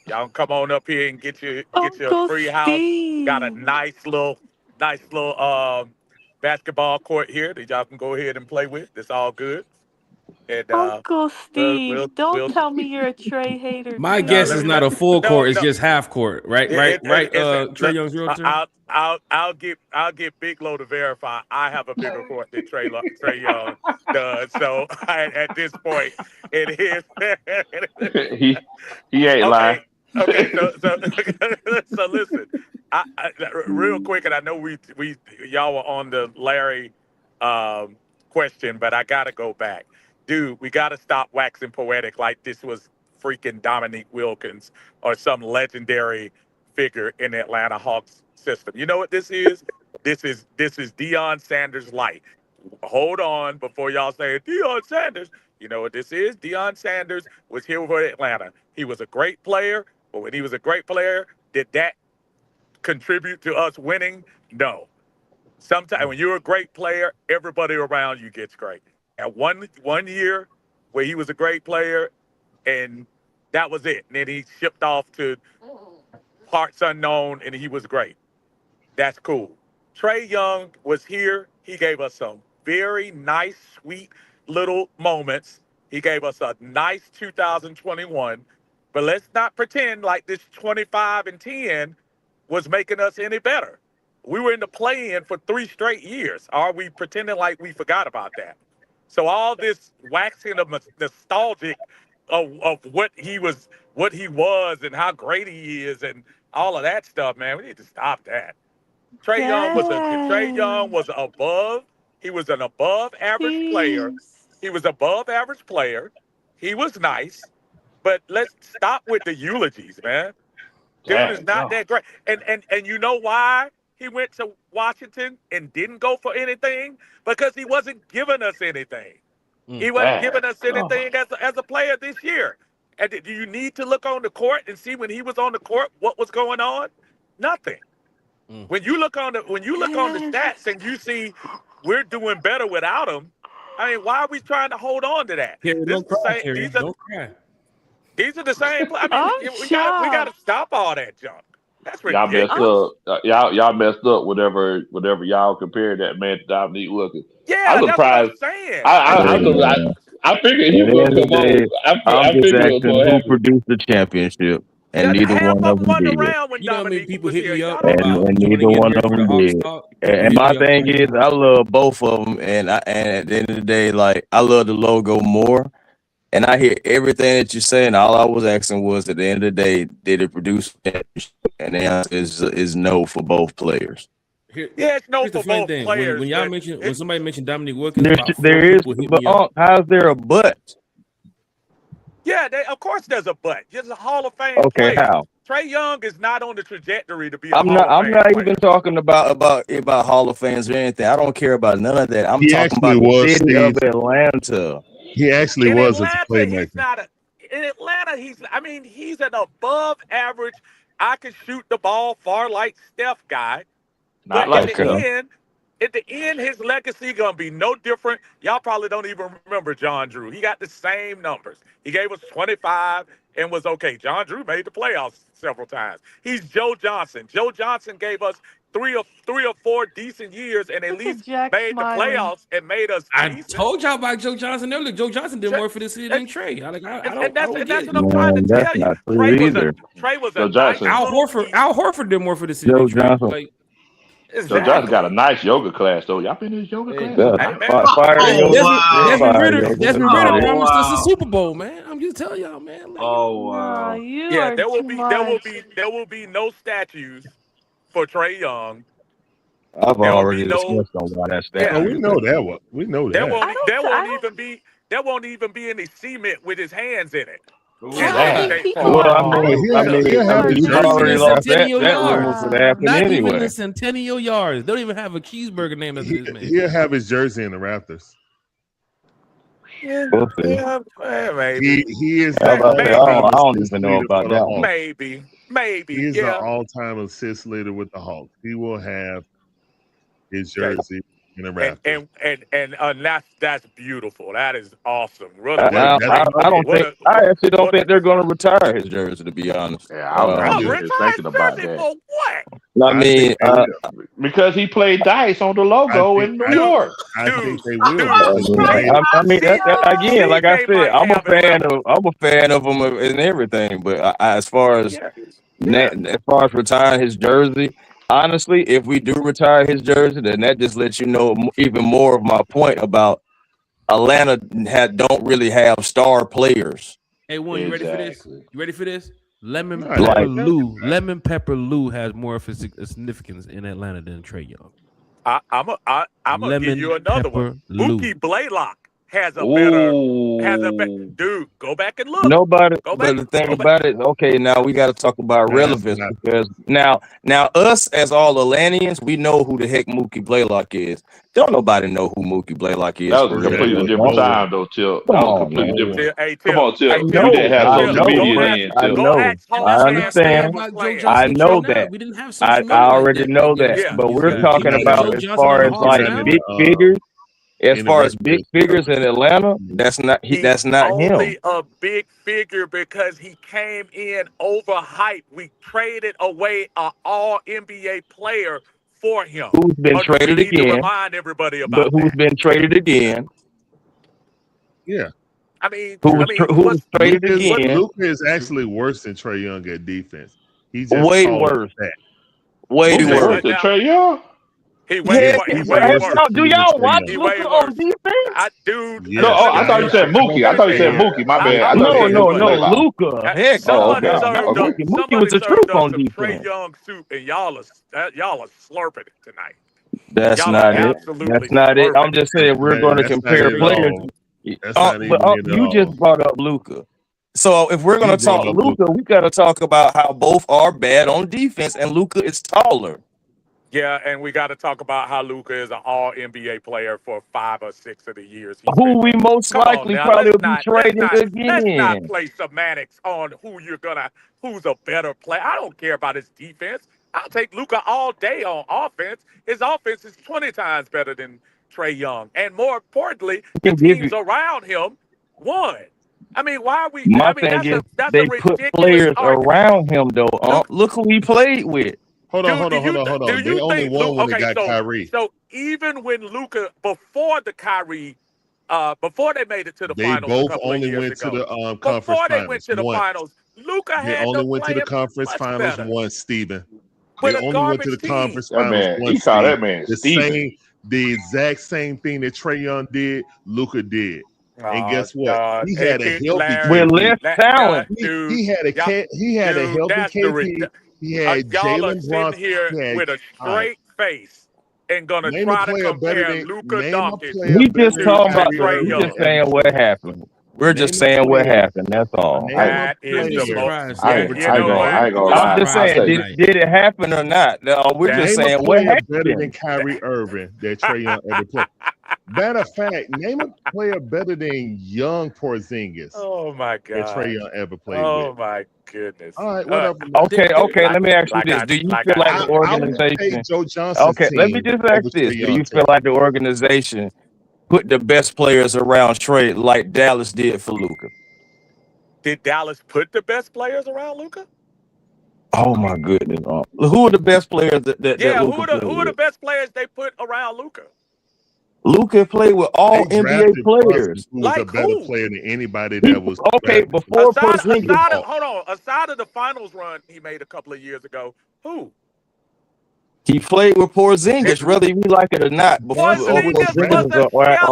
y'all come on up here and get your Uncle free house. Got a Steve. nice little basketball court here that y'all can go ahead and play with. It's all good. And Uncle Steve, don't we'll tell me you're a Trey hater My too. guess is not a full no, court; it's no. just half court, right? Trey Young's realtor. I'll get Bigelow to verify. I have a bigger court than Trey Young does. So at this point, it is. he ain't lying. Okay, so listen, I real quick, and I know we y'all were on the Larry question, but I gotta go back. Dude, we gotta stop waxing poetic like this was freaking Dominique Wilkins or some legendary figure in the Atlanta Hawks system. You know what this is? This is Deion Sanders light. Hold on before y'all say Deion Sanders. You know what this is? Deion Sanders was here for Atlanta. He was a great player, but when he was a great player, did that contribute to us winning? No. Sometimes when you're a great player, everybody around you gets great. At one year where he was a great player, and that was it. And then he shipped off to parts unknown, and he was great. That's cool. Trey Young was here. He gave us some very nice, sweet little moments. He gave us a nice 2021. But let's not pretend like this 25-10 was making us any better. We were in the play-in for 3 straight years. Are we pretending like we forgot about that? So all this waxing of nostalgic of what he was, and how great he is, and all of that stuff, man, we need to stop that. Trey Young was above. He was an above average player. He was above average player. He was nice, but let's stop with the eulogies, man. Dude is not that great. And you know why he went to Washington and didn't go for anything? Because he wasn't giving us anything. He wasn't giving us anything as a player this year. And do you need to look on the court and see when he was on the court what was going on? Nothing. When you look on the stats and you see we're doing better without him, I mean, why are we trying to hold on to that? Don't cry. These are the same. I mean, we got to stop all that junk. That's ridiculous. Y'all messed up. Whatever y'all compared that man to Dominique Wilkins. Yeah, I'm surprised. That's what I'm saying. I figured he was gonna come on. I'm just asking who produced the championship, and neither one of them did. You know how many people hit me up and about neither one of them did. And my thing is, I love both of them, and at the end of the day, like, I love the logo more. And I hear everything that you're saying. All I was asking was, at the end of the day, did it produce a championship? And the answer is no for both players. It's no for both players. When somebody mentioned Dominique Wilkins, there is, but how's there a but? Yeah, of course there's a but. He's a Hall of Fame player. Player. How? Trae Young is not on the trajectory to be a I'm Hall not. of I'm Fame not player. even talking about Hall of Fames or anything. I don't care about none of that. I'm He talking actually about the was, city of Steve. Atlanta. He actually In was as a Atlanta, he's playmaker. not a. In Atlanta, he's an above average. I can shoot the ball far like Steph guy. Not But like Okay. Steph. at the end, his legacy gonna be no different. Y'all probably don't even remember John Drew. He got the same numbers. He gave us 25 and was okay. John Drew made the playoffs several times. He's Joe Johnson. Joe Johnson gave us three or four decent years and at Look at least Jack made the smiling. playoffs and made us I decent. told y'all about Joe Johnson earlier. Joe Johnson did more for the city than Trey. I don't That's get what it. I'm trying to Man, that's tell you. not true either. Trey was Joe a nice Johnson. Al little Horford. piece. Al Horford did more for the city Joe than Trey. Johnson. Like, Joe Johnson got a Exactly. nice yoga class though. Y'all been in his yoga hey, class? Yeah. Hey man, Fire Oh, yoga. wow. Yeah, fire yoga. Desmond That's Ritter about it. promised us a wow. Super Bowl, man. I'm just telling y'all, man. Like, Oh, No, wow. you yeah, are there will too be much. there will be no statues for Trey Young. I've There will be already no discussed on why that yeah. Oh, statue we is know there. that one. We know There that. won't even be any cement with his hands in it. Ooh, In I God. think State people Well, Park. are. I I Oh, don't mean, think he'll have his people you've Not even already in jersey. lost Centennial that rumor yards. could happen Not even anyway. in Centennial yards. They don't even have a cheeseburger named after this man. He'll have his jersey in the Rafters. Yeah, We'll see. maybe, He is How the about that? all-time I don't assist even know leader about for the that one. Hawks. maybe, He is the yeah, all-time assist leader with the Hawks. He will have his yeah. jersey in the Rafters. And that's beautiful. That is awesome. What I, a That, I, that I ain't I okay. don't what think. a I actually don't what think they're going to retire his jersey. To be honest, Yeah, I'm do. just here retire thinking about jersey that. for what? I I mean, think they will. Because he played dice on the logo in New I Dude, York. dude, think they will dude. because he made it. I mean again, like I CJ said, might have it level. I'm a fan of him and everything. But as far as Yeah, yeah. as far as retiring his jersey, honestly, if we do retire his jersey, then that just lets you know even more of my point about Atlanta don't really have star players. Hey, one, you ready for this? Exactly. You ready for this? Lemon No, Pepper Like, Lou. Lemon Pepper Lou has more of a significance in Atlanta than Trey Young. I'm gonna give you Lemon another one. Pepper Lou. Mookie Blaylock has a Ooh. dude. Go back and look. nobody, Go but back. the thing Go back. about it, okay, now we got to talk about that's relevance not. because now us as all Atlanteans, we know who the heck Mookie Blaylock is. Don't nobody know who Mookie Blaylock That is was for a real. Yeah, completely different no one. time though, Tip. That Come was a on, completely No different. one. Hey Come Tip. on, I Tip. Hey You Tip. didn't know, have Hey I Tip. social know, media Go but ask. then, I Tip. Go know, ask Hall I of That's Fame what I'm saying understand, players about was Joe playing. I Johnson and Trey know now. that. We didn't have I social media like already that back know then. that, Yeah. but You we're got He talking people got like his about Joe as Johnson in far the as Hawks like jersey now. big figures. As in the far as big Rafters. figures in Atlanta, He's that's not him. only a big figure because he came in overhyped. We traded away an all NBA player for him. Who's been We traded need to again? remind everybody But about who's that. been traded again? Yeah, Who was What's traded again? Luka is actually worse than Trey Young at defense. He's just Way taller worse. than that. Way Luka say worse what worse. than now? Trey Young. Yeah, He He's a way worse worse. do defender than y'all Trey watch Young. He way Luca on worse. defense? Dude. No, Yes, oh, Let I me thought tell you you said something. Mookie. I I Let me thought you tell you said don't something. Mookie. My care. bad. I I'm thought gonna you tell No, said you what. Mookie Blaylock. Luca. Heck Oh, no, Somebody okay. no. served up. Mookie was Somebody the truth served up on some Trey defense. Young soup, and y'all are slurping it tonight. That's Y'all are not it. Man. absolutely That's not it. I'm slurping it. just saying we're going to That's not compare it at players. all. That's not But even it at you just all. brought up Luca. So if we're You going to brought talk up Luca, Luka. we got to talk about how both are bad on defense, and Luca is taller. Yeah, and we got to talk about how Luka is an All NBA player for 5 or 6 of the years he's been Who we there. most Come on likely now, probably will be trading let's not again. play semantics on who's a better player. I don't care about his defense. I'll take Luka all day on offense. His offense is 20 times better than Trey Young, and more importantly, I the can give you. teams around him won. I mean, why are we? My I mean, thing is that's a they put ridiculous players argument. around him though. Luke, Look who he played with. Hold on, Dude, hold on, hold on, hold do on. They you only think Luke? won when they Okay, got so Kyrie. even when Luca before they made it to the They finals a both couple of only years went to ago, the conference before they went finals to the once. finals, Luca They had only them went to the playing conference much finals better once, Steven. They with a only went to the garbage team. conference finals He once, called Steve. that man Steven. The exact same thing that Trey Young did, Luka did. And guess what? He had a healthy With Larry, KP. less talent. dude, He had a y'all, healthy that's the KP. He had y'all are Jalen sitting Bronson. here He had with a all right. straight face and gonna Name a try to player better compare than Luka name a Doncic player We better just than to talking about Kyrie the. Trey We Irving Young. just that ever saying what played. happened. We're just saying what happened. That's all. That is the surprised. most. I ain't gonna lie. I'm just saying, did it happen or not? No, we're just Name saying a what player happened. better than Kyrie Irving that Trae Young ever played. Matter of fact, name a player better than young Porzingis. Oh my God. That Trae Young ever played with. Oh my goodness. All right, what up? Okay. Let me ask you this: do you feel like the organization? Joe Johnson. Okay, let me just ask this: do you feel like the organization put the best players around Trae like Dallas did for Luka? Did Dallas put the best players around Luka? Oh my goodness! Who are the best players that who are the best players they put around Luka? Luka played with all NBA players. Who was a better player than anybody that was before aside of the finals run he made a couple of years ago. Who? He played with Porzingis, whether you like it or not. Before Porzingis was a shell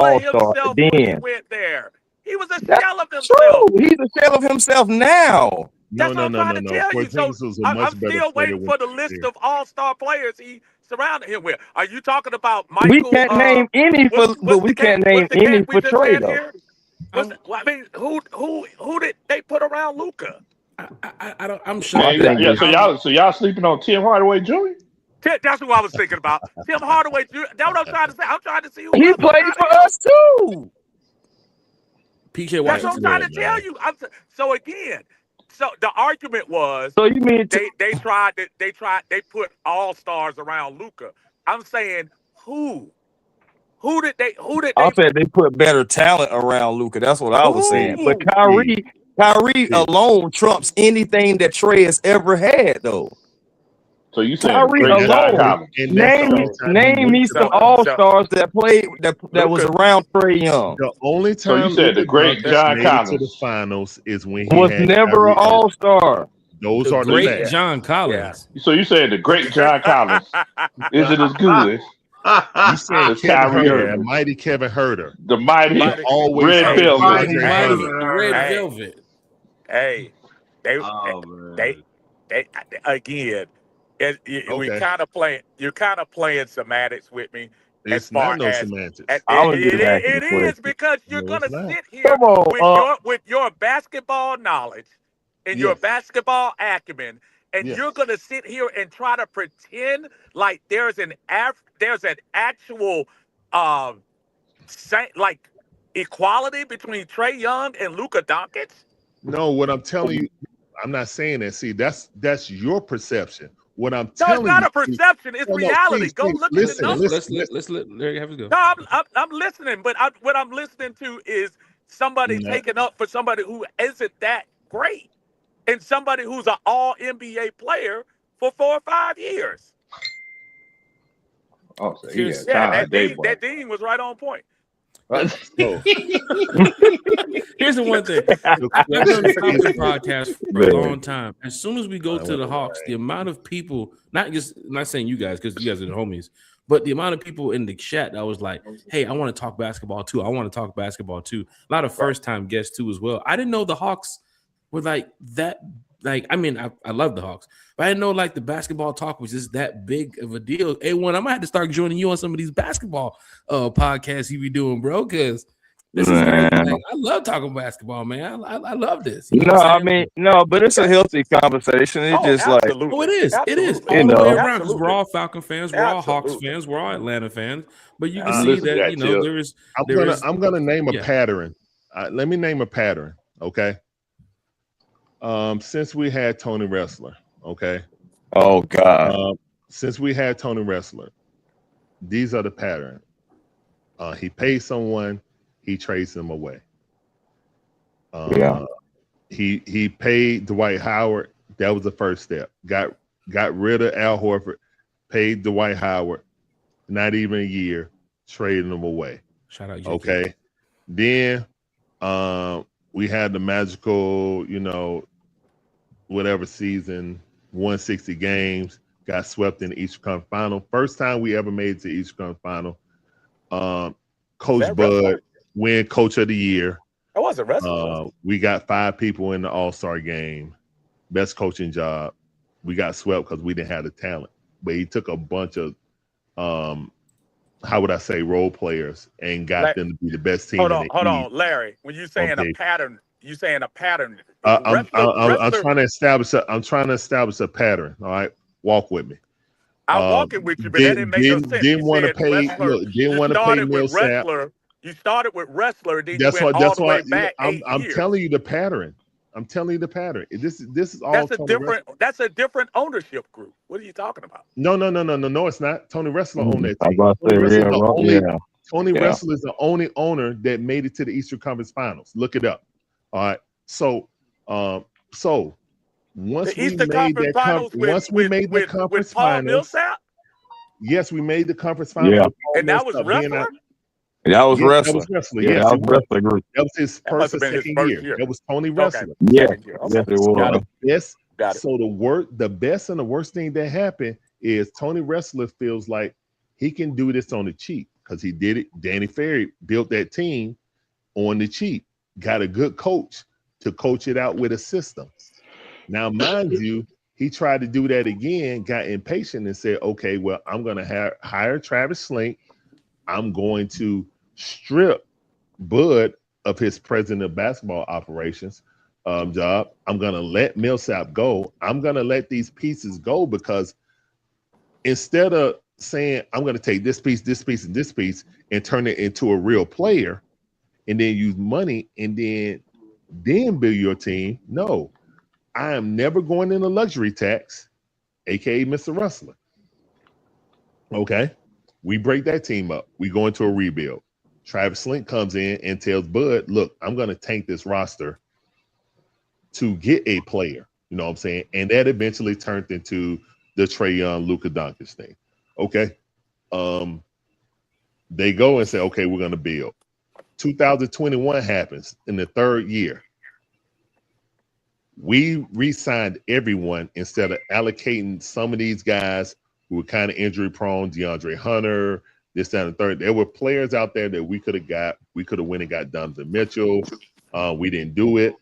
of himself when he went there. He was a shell of himself. True. He's a shell of himself now. That's what I'm trying to tell you. So I'm still waiting for the list of all-star players he surrounded him with. Are you talking about Michael? We can't name any for Trae though. I mean, who did they put around Luka? I'm sure. So y'all sleeping on Tim Hardaway Jr.? That's who I was thinking about. Tim Hardaway Jr. That's what I'm trying to say. I'm trying to see who he played for us too. PK That's what I'm trying to tell you. So again. So the argument was, so you mean they put all stars around Luka. I'm saying who did they? I said they put better talent around Luka. That's what I was saying. But Kyrie alone trumps anything that Trae has ever had, though. So you said Kyrie alone. Name me some all stars that played that was around Trae Young. The only time so you said the great John Collins to the finals is when he was never an all star. Those are great the great John Collins. Yeah. So you said the great John Collins. Is it as good? You said Kevin Herter, the mighty Kevin Herter, the mighty always Red Velvet, Red Velvet. Hey, they again. We kind of playing. You're kind of playing semantics with me. It's not no semantics. It is because you're gonna sit here with your basketball knowledge and your basketball acumen, and you're gonna sit here and try to pretend like there's an actual like equality between Trae Young and Luka Doncic. No, what I'm telling you, I'm not saying that. See, that's your perception. What I'm telling you, it's not a perception; it's reality. Go look at the numbers. Let's let Larry have his go. No, I'm listening, but what I'm listening to is somebody taking up for somebody who isn't that great, and somebody who's an All NBA player for 4 or 5 years. Oh, so that Dean was right on point. Here's the one thing. I've done the podcast for a long time. As soon as we go to the Hawks, the amount of people, not saying you guys because you guys are the homies, but the amount of people in the chat that was like, hey, I want to talk basketball too. A lot of first-time guests too as well. I didn't know the Hawks were like that. Like, I mean, I love the Hawks, but I didn't know like the basketball talk was just that big of a deal. A1, I might have to start joining you on some of these basketball podcasts you be doing, bro, because this is like, I love talking basketball, man. I love this. You know but it's a healthy conversation. It's just absolutely. Like, it is. Absolutely. It is all the way around because Absolutely. we're all Falcon fans, we're all Hawks fans, we're all Atlanta fans. But you can see that I'm gonna name a pattern. Let me name a pattern, okay? Since we had Tony Wrestler, okay? Oh God. Since we had Tony Wrestler, these are the pattern. He pays someone, he trades them away. He paid Dwight Howard. That was the first step. Got rid of Al Horford, paid Dwight Howard, not even a year, traded him away. Shout out. Okay. Then we had the magical, whatever season, 160 games, got swept in the Eastern Conference Final. First time we ever made it to the Eastern Conference Final. Coach Bud win Coach of the Year. That wasn't wrestling. We got 5 people in the All-Star game. Best coaching job. We got swept because we didn't have the talent. But he took a bunch of how would I say, role players and got them to be the best team Hold in on, the East. Larry. When you saying a pattern, you saying a pattern. I'm trying to establish a pattern. All right, walk with me. I'm walking with you, but that didn't make no sense. Didn't want to pay. Didn't want to pay Millsap. You started with wrestler, then That's you went why. all the way back. I'm telling you the pattern. I'm telling you the pattern. This is all. That's a different ownership group. What are you talking about? No, it's not. Tony Wrestler owned that team. Tony Wrestler is the only owner that made it to the Eastern Conference Finals. Look it up. All right. So once we made the conference finals, yes, we made the conference finals. Yeah. And that was Wrestler? That was Wrestler. That was Wrestler. Yeah, Yes, that was Wrestler group. That was his first or second year. That was Tony Wrestler. Okay. Yeah. Okay. Yes, it was. Got it. So the best and the worst thing that happened is Tony Wrestler feels like he can do this on the cheap because he did it. Danny Ferry built that team on the cheap, got a good coach to coach it out with a system. Now, mind you, he tried to do that again, got impatient and said, okay, well, I'm going to hire Travis Slink. I'm going to strip Bud of his president of basketball operations job. I'm going to let Millsap go. I'm going to let these pieces go because instead of saying, I'm going to take this piece, and this piece and turn it into a real player and then use money and then build your team. No, I am never going into luxury tax, aka Mr. Wrestler. Okay, we break that team up. We go into a rebuild. Travis Slink comes in and tells Bud, look, I'm going to tank this roster to get a player. You know what I'm saying? And that eventually turned into the Trae Young, Luka Doncic thing. Okay. They go and say, okay, we're going to build. 2021 happens in the third year. We re-signed everyone instead of allocating some of these guys who were kind of injury prone, DeAndre Hunter, this, that, and the third. There were players out there that we could have got. We could have went and got Donovan Mitchell. We didn't do it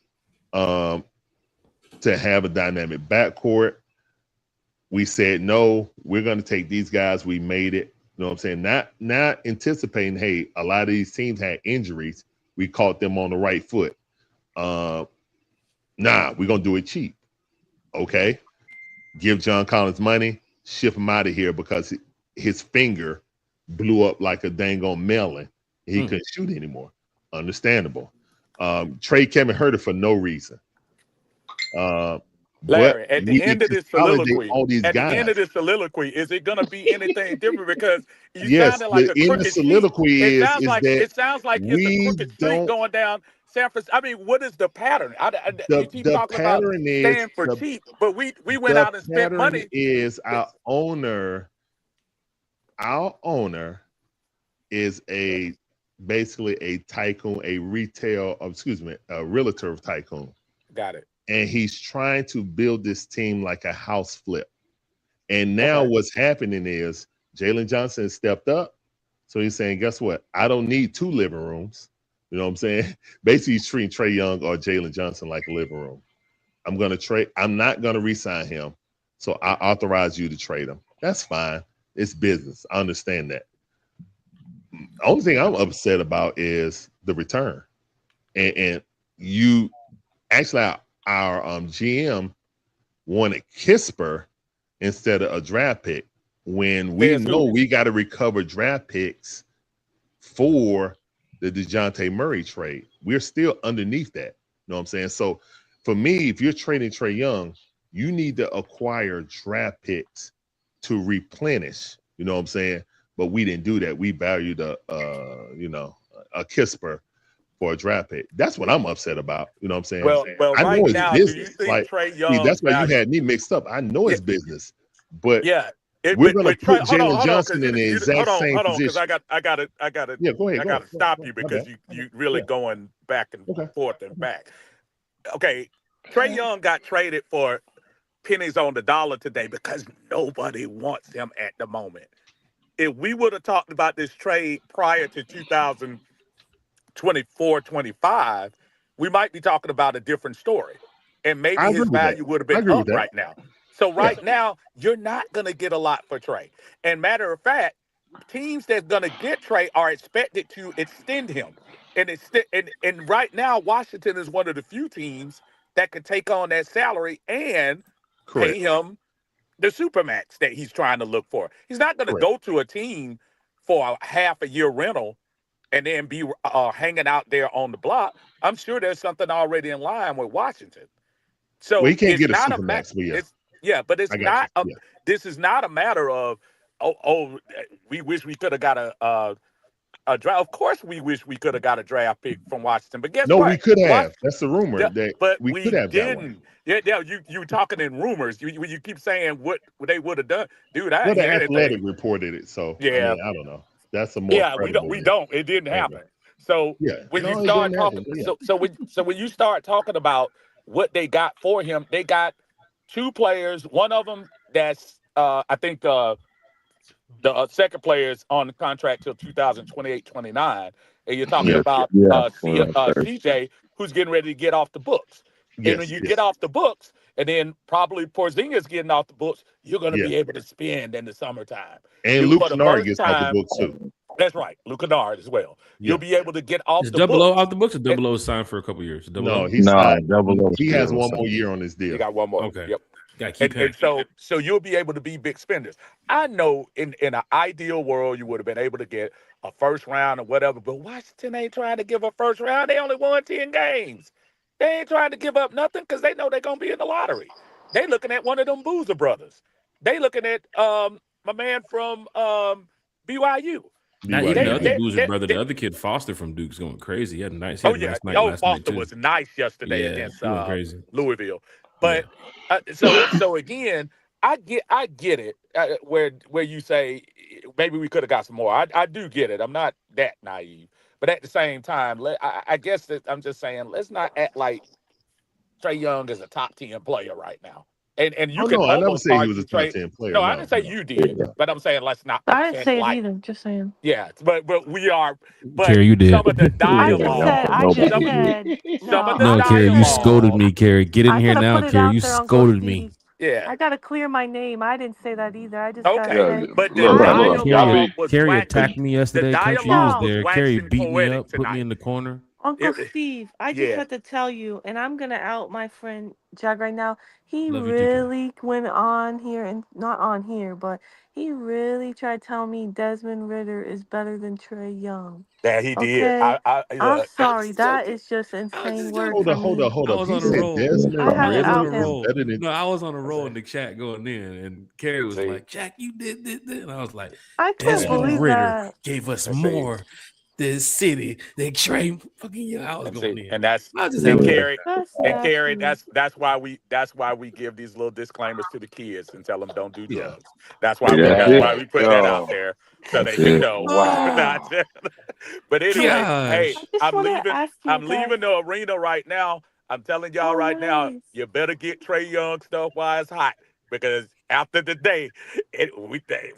to have a dynamic backcourt. We said, no, we're going to take these guys. We made it. You know what I'm saying? Not anticipating, hey, a lot of these teams had injuries. We caught them on the right foot. Nah, we're going to do it cheap. Okay. Give John Collins money, ship him out of here because his finger blew up like a dang on melon. He couldn't shoot anymore. Understandable. Trade Kevin Huerter for no reason. Larry, at the end of this soliloquy, is it going to be anything different? Because you sounded like a crooked soliloquy it sounds like it's a crooked street going down San Francisco. I mean, what is the pattern? You keep talking about staying for cheap, but we went out and spent money. Is our owner is basically a tycoon, a realtor tycoon. Got it. And he's trying to build this team like a house flip. And now what's happening is Jalen Johnson has stepped up. So he's saying, guess what? I don't need 2 living rooms. You know what I'm saying? Basically, he's treating Trae Young or Jalen Johnson like a living room. I'm not going to re-sign him. So I authorize you to trade him. That's fine. It's business. I understand that. The only thing I'm upset about is the return. And you actually, our GM wanted Kisper instead of a draft pick when we know we got to recover draft picks for the DeJounte Murray trade. We're still underneath that. You know what I'm saying? So for me, if you're trading Trae Young, you need to acquire draft picks to replenish. You know what I'm saying? But we didn't do that. We valued a Kisper for a draft pick. That's what I'm upset about. You know what I'm saying? Well, I know right now, business. do you think Trae Young? That's why you had me mixed up. I know it's business, but we're going to put Jalen Johnson in the exact same position. Because I got to go ahead. I got to stop you because you really going back and forth and back. Okay, Trae Young got traded for pennies on the dollar today because nobody wants him at the moment. If we would have talked about this trade prior to 2024-25, we might be talking about a different story. And maybe his value would have been up right now. So now, you're not going to get a lot for Trae. And matter of fact, teams that's going to get Trey are expected to extend him. And right now, Washington is one of the few teams that could take on that salary and pay Correct. him the supermax that he's trying to look for. He's not going to Correct. go to a team for a half a year rental and then be hanging out there on the block. I'm sure there's something already in line with Washington. Well, So he can't it's get a not a super max, but yeah, it's yeah, but it's I got you. not a Yeah. this is not a matter of we wish we could have got a draft. Of course, we wish we could have got a draft pick from Washington, but guess No, we what? could What? have. That's the rumor that But we we could have got one. didn't. Yeah. You talking in rumors. You keep saying what they would have done, dude. I Well, ain't the hear Athletic anything. reported it, so I Yeah, mean, I don't know. That's a more yeah. We don't. credible We one. don't. It didn't Anyway, happen. So yeah, when you no, it start didn't happen. talking, But yeah, so when you start talking about what they got for him, they got two players. One of them that's I think the second player is on the contract till 2028-29, and you're talking Yeah, about yeah. Well, CJ, who's getting ready to get off the books. And when yes, you yes, get off the books, and then probably Porzingis getting off the books, you're going to yeah. be able to spend in the summertime. And You Luke for the Kennard first gets off the time. book too. That's right, Luke Kennard as well. Yeah. You'll be able to get off Is the Double O books. off the books or Double O signed for a couple years? Double No, O? he's no, not. Double O He has still one signed. more year on his You deal. got one more. Okay. Yep. Gotta keep him. And so you'll be able to be big spenders. I know in an ideal world you would have been able to get a first round or whatever, but Washington ain't trying to give a first round. They only won 10 games. They ain't trying to give up nothing because they know they're gonna be in the lottery. They looking at one of them Boozer brothers. They looking at my man from BYU. Not even the BYU. other They, Boozer they, brother. they, The other kid, Foster from Duke's, going crazy. He had a nice oh yeah, night oh last night Foster too. was nice yesterday Yeah, against he went crazy. Louisville. Yeah. But so again, I get it where you say maybe we could have got some more. I do get it. I'm not that naive, but at the same time, I guess that I'm just saying let's not act like Trey Young is a top 10 player right now. And you Oh can no, I never almost say he was a argue top Trey. 10 player. No, I No, didn't say no. you did, but I'm saying let's not I didn't pretend say it like either. Just saying. yeah, but we are. But Carrie, you did. some of the I Yeah, just dialogue, said. I nobody just some of did. said. some of No. the I No, just Carrie, you said. scolded me, Carrie. Get in I here gotta now, put it Carrie. out You there, Uncle scolded Steve. me. yeah. I gotta clear my name. I didn't say that either. I just gotta Okay, Yeah, say. but the look, I look, y'all feel dialogue be was Carrie waxing. attacked me The yesterday. Country, you was dialogue no. was there. Carrie waxing beat me poetic up, put me tonight. in the corner. Uncle It, Steve, I just yeah, had to tell you, and I'm gonna out my friend Jag right now. He Love you too, Carrie. really went on here, and not on here, but he really tried to tell me Desmond Ritter is better than Trey Young. that he did. Okay, I'm I was sorry. just That joking. is just I was insane just word Hold joking. for up, hold up, me. hold I up. was He on a said roll. I Desmond had to I was on out a Ritter is him. roll. better than No, I was on a I roll said, in the chat going in, and Carrie was see, like, "Jack, you did this," and I was like, I couldn't oh. "Desmond believe Ritter that. gave us and see, more this city than Trey fucking Young." I was and going see, in. and that's I was just Yeah. and having fun. Carrie. That's And Carrie, nasty. that's why we give these little disclaimers to the kids and tell them don't do Yeah. drugs. That's See, why that's that's we it. it. put that out Oh, there so That's they can it. know. wow. Not- but So anyway, hey, Gosh, I just want to ask you I'm guys. leaving the arena right now. I'm telling y'all Oh, right now, nice. you better get Trey Young stuff while it's hot because after the day,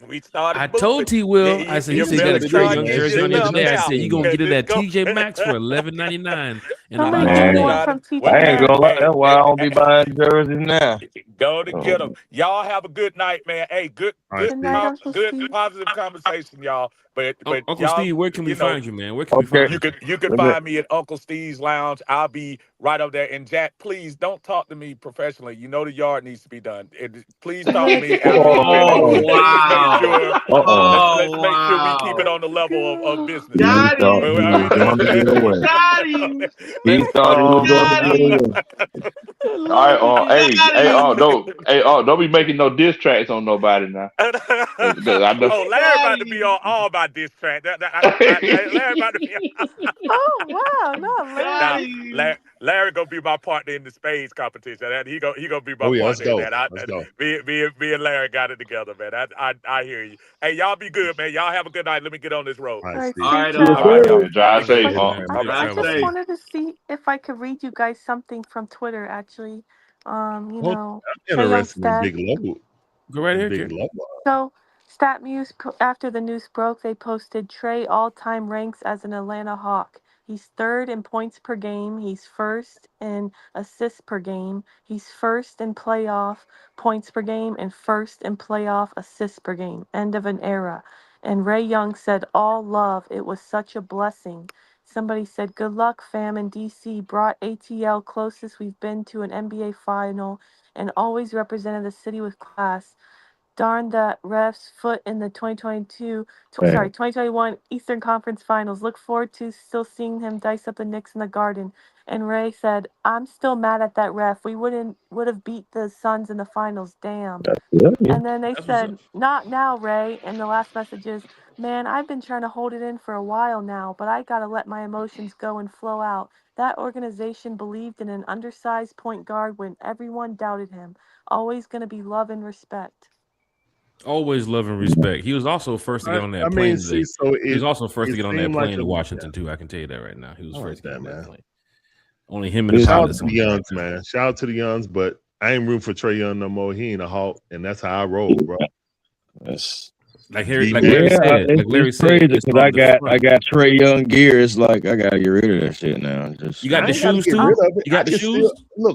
we I started moving. told T Will. I You, said he you said he Ship got better a it Trey in, start Young man. getting your jersey Ship on the it other stuff day. I in. now said he gonna because get it it's at go. TJ Maxx for $11.99, and How I many bet do you you I want did. started. from TJ Well, I ain't Maxx? gonna lie. That's why I don't be buying jerseys now. go to get them. Oh, Y'all have a good night, man. Hey, All right, Good Steve. night, Uncle good Steve. positive conversation, y'all. But Uncle y'all, Steve, where can we you know, find you, man? Where can we okay. find you? you could Look at- find me at Uncle Steve's Lounge. I'll be right up there. And Jack, please don't talk to me professionally. You know the yard needs to be done. Please talk to Yes, me after you finish. Oh, Oh, Please make wow. sure. Oh, Let's make sure we keep it wow. on the level of Go. business. he Got thought him. he was going to get away. Got him. He Let's thought he was going to Got get him. away. I All right. love it. Got him. Don't be making no diss tracks on nobody now. 'Cause I know. oh, Larry Got about to be him. on all my diss track. Larry about to be. Oh wow, not Got Now, Larry. him. Larry gonna be my partner in the spades competition. He gonna be my Oh yeah, let's partner in go. that. Let's go. Me and Larry got it together, man. I hear you. Hey, y'all be good, man. Y'all have a good night. Let me get on this road. All All right, right, Steve. All safe right, All travels. right, Y'all man. Drive be All good. safe. right, But man. I, Safe I drive travels. just safe. wanted to see if I could read you guys something from Twitter. Actually, you Hold know, I'm Trey Young interested in stat. Big Low. Go right here, Big kid. Low. So, after the news broke, they posted Trey all-time ranks as an Atlanta Hawk. He's third in points per game. He's first in assists per game. He's first in playoff points per game and first in playoff assists per game. End of an era. And Ray Young said, all love. It was such a blessing. Somebody said, good luck, fam, in DC. Brought ATL closest we've been to an NBA final and always represented the city with class. Darn that ref's foot in the 2021 Eastern Conference Finals. Look forward to still seeing him dice up the Knicks in the Garden. And Ray said, I'm still mad at that ref. We would have beat the Suns in the finals. Damn. And then they said, not now, Ray. And the last message is, man, I've been trying to hold it in for a while now, but I got to let my emotions go and flow out. That organization believed in an undersized point guard when everyone doubted him. Always going to be love and respect. Always love and respect. He was also first to get on that plane today. He was also first to get on that plane to Washington too. I can tell you that right now. He was first to get on that plane. Only him and the Shout out pilots. to the Youngs, man. Shout out to the Youngs, but I ain't rooting for Trae Young no more. He ain't a Hawk, and that's how I roll, bro. Like Larry said, because I got Trae Young gear. It's like I gotta get rid of that shit now. You got the shoes too. You got the shoes.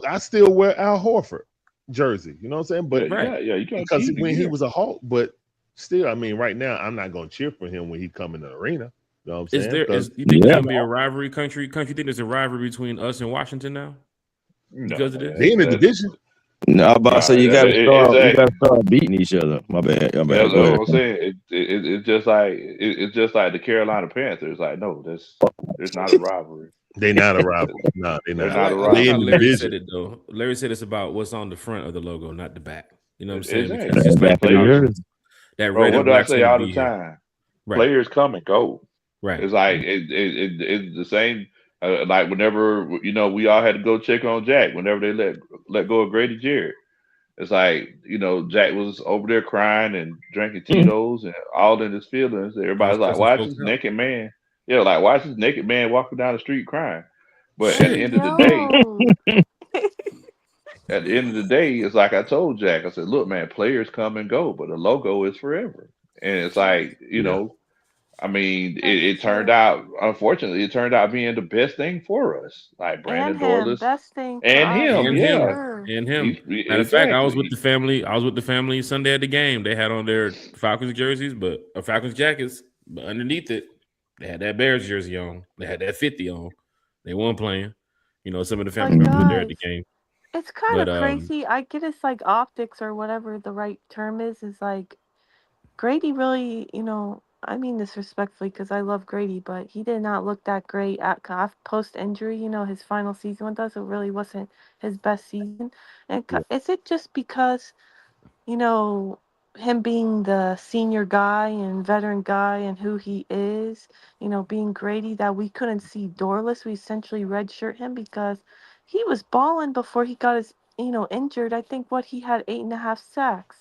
I still wear Al Horford jersey. You know what I'm saying? But you can't because when he was a Hawk, but still, I mean, right now I'm not gonna cheer for him when he come in the arena. You know what I'm saying? You think there's gonna be a rivalry country? You think there's a rivalry between us and Washington now? Because of this? They in the division. No, I'm about to say you gotta start beating each other. My bad. That's what I'm saying. It's just like the Carolina Panthers. Like, no, there's not a rivalry. They're not a rivalry. No, they're not. They in the Larry said it though. Larry said it's about what's on the front of the logo, not the back. You know what I'm saying? Exactly. Because it's like that red what and do I black say all the time? Right. Players come and go. Right. It's like it's the same. Like whenever we all had to go check on Jack. Whenever they let go of Grady Jarrett, it's like Jack was over there crying and drinking Tito's and all in his feelings. Everybody's like, "Why is this naked man?" Yeah, like why is this naked man walking down the street crying? But at the end of the day, it's like I told Jack. I said, "Look, man, players come and go, but the logo is forever." And it's like I mean, it turned out, unfortunately, being the best thing for us. Like Brandon Dorless and him. Matter of fact, I was with the family. Sunday at the game. They had on their Falcons jerseys, Falcons jackets, but underneath it, they had that Bears jersey on. They had that 50 on. They weren't playing. Some of the family members were there at the game. It's kind of crazy. I get it's like optics or whatever the right term is like Grady really, I mean this respectfully because I love Grady, but he did not look that great at post-injury. His final season with us, it really wasn't his best season. And is it just because, him being the senior guy and veteran guy and who he is, being Grady, that we couldn't see Dorless? We essentially redshirt him because he was balling before he got his, injured. I think he had 8.5 sacks.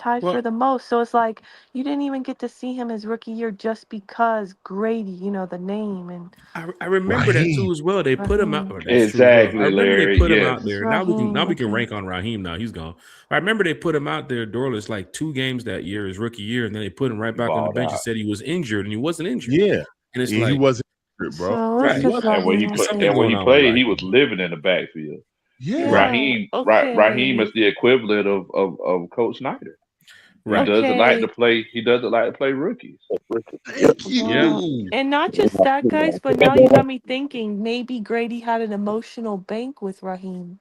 Tied for the most. So it's like you didn't even get to see him his rookie year just because Grady, the name. And I remember that too as well. They put him out. Exactly, I remember Larry. They put him out there. Now we can rank on Raheem. Now he's gone. I remember they put him out there, Dorless, like 2 games that year, his rookie year, and then they put him right back on the bench and said he was injured, and he wasn't injured. Yeah, and it's he wasn't injured, bro. So and when he played, he was living in the backfield. Yeah, Raheem is the equivalent of Coach Snyder. Right. He doesn't like to play rookies. Yeah. And not just that, guys, but now you got me thinking maybe Grady had an emotional bank with Raheem.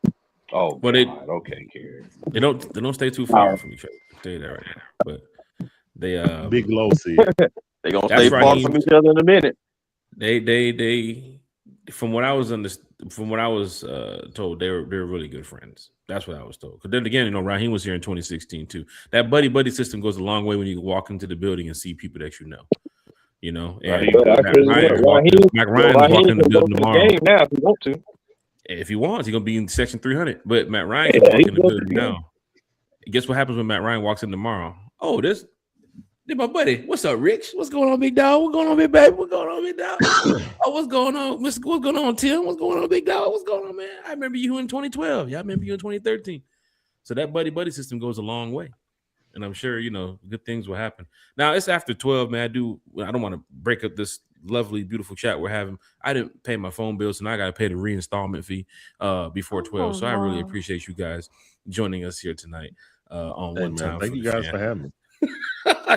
Oh, well, okay, Kerry. They don't stay too far from each other. I'll tell you that right now. But they big low seed. They're gonna stay far from each other in a minute. They from what I was told, they're really good friends. That's what I was told. Because then again, Raheem was here in 2016 too. That buddy system goes a long way when you walk into the building and see people that you know. And Matt Ryan walking in the building tomorrow. Now, if you want to. If he wants, he's gonna be in section 300. But Matt Ryan can walk in the building now. Guess what happens when Matt Ryan walks in tomorrow? Oh, this my buddy. What's up, Rich? What's going on, big dog? What's going on, big baby? What's going on, big dog? Oh, what's going on? What's going on, Tim? What's going on, big dog? What's going on, man? I remember you in 2012. Yeah, I remember you in 2013. So that buddy system goes a long way. And I'm sure, good things will happen. Now, it's after 12, man. I don't want to break up this lovely, beautiful chat we're having. I didn't pay my phone bill, so now I got to pay the reinstallment fee before 12. So I really appreciate you guys joining us here tonight on One Time. Thank you guys for having me.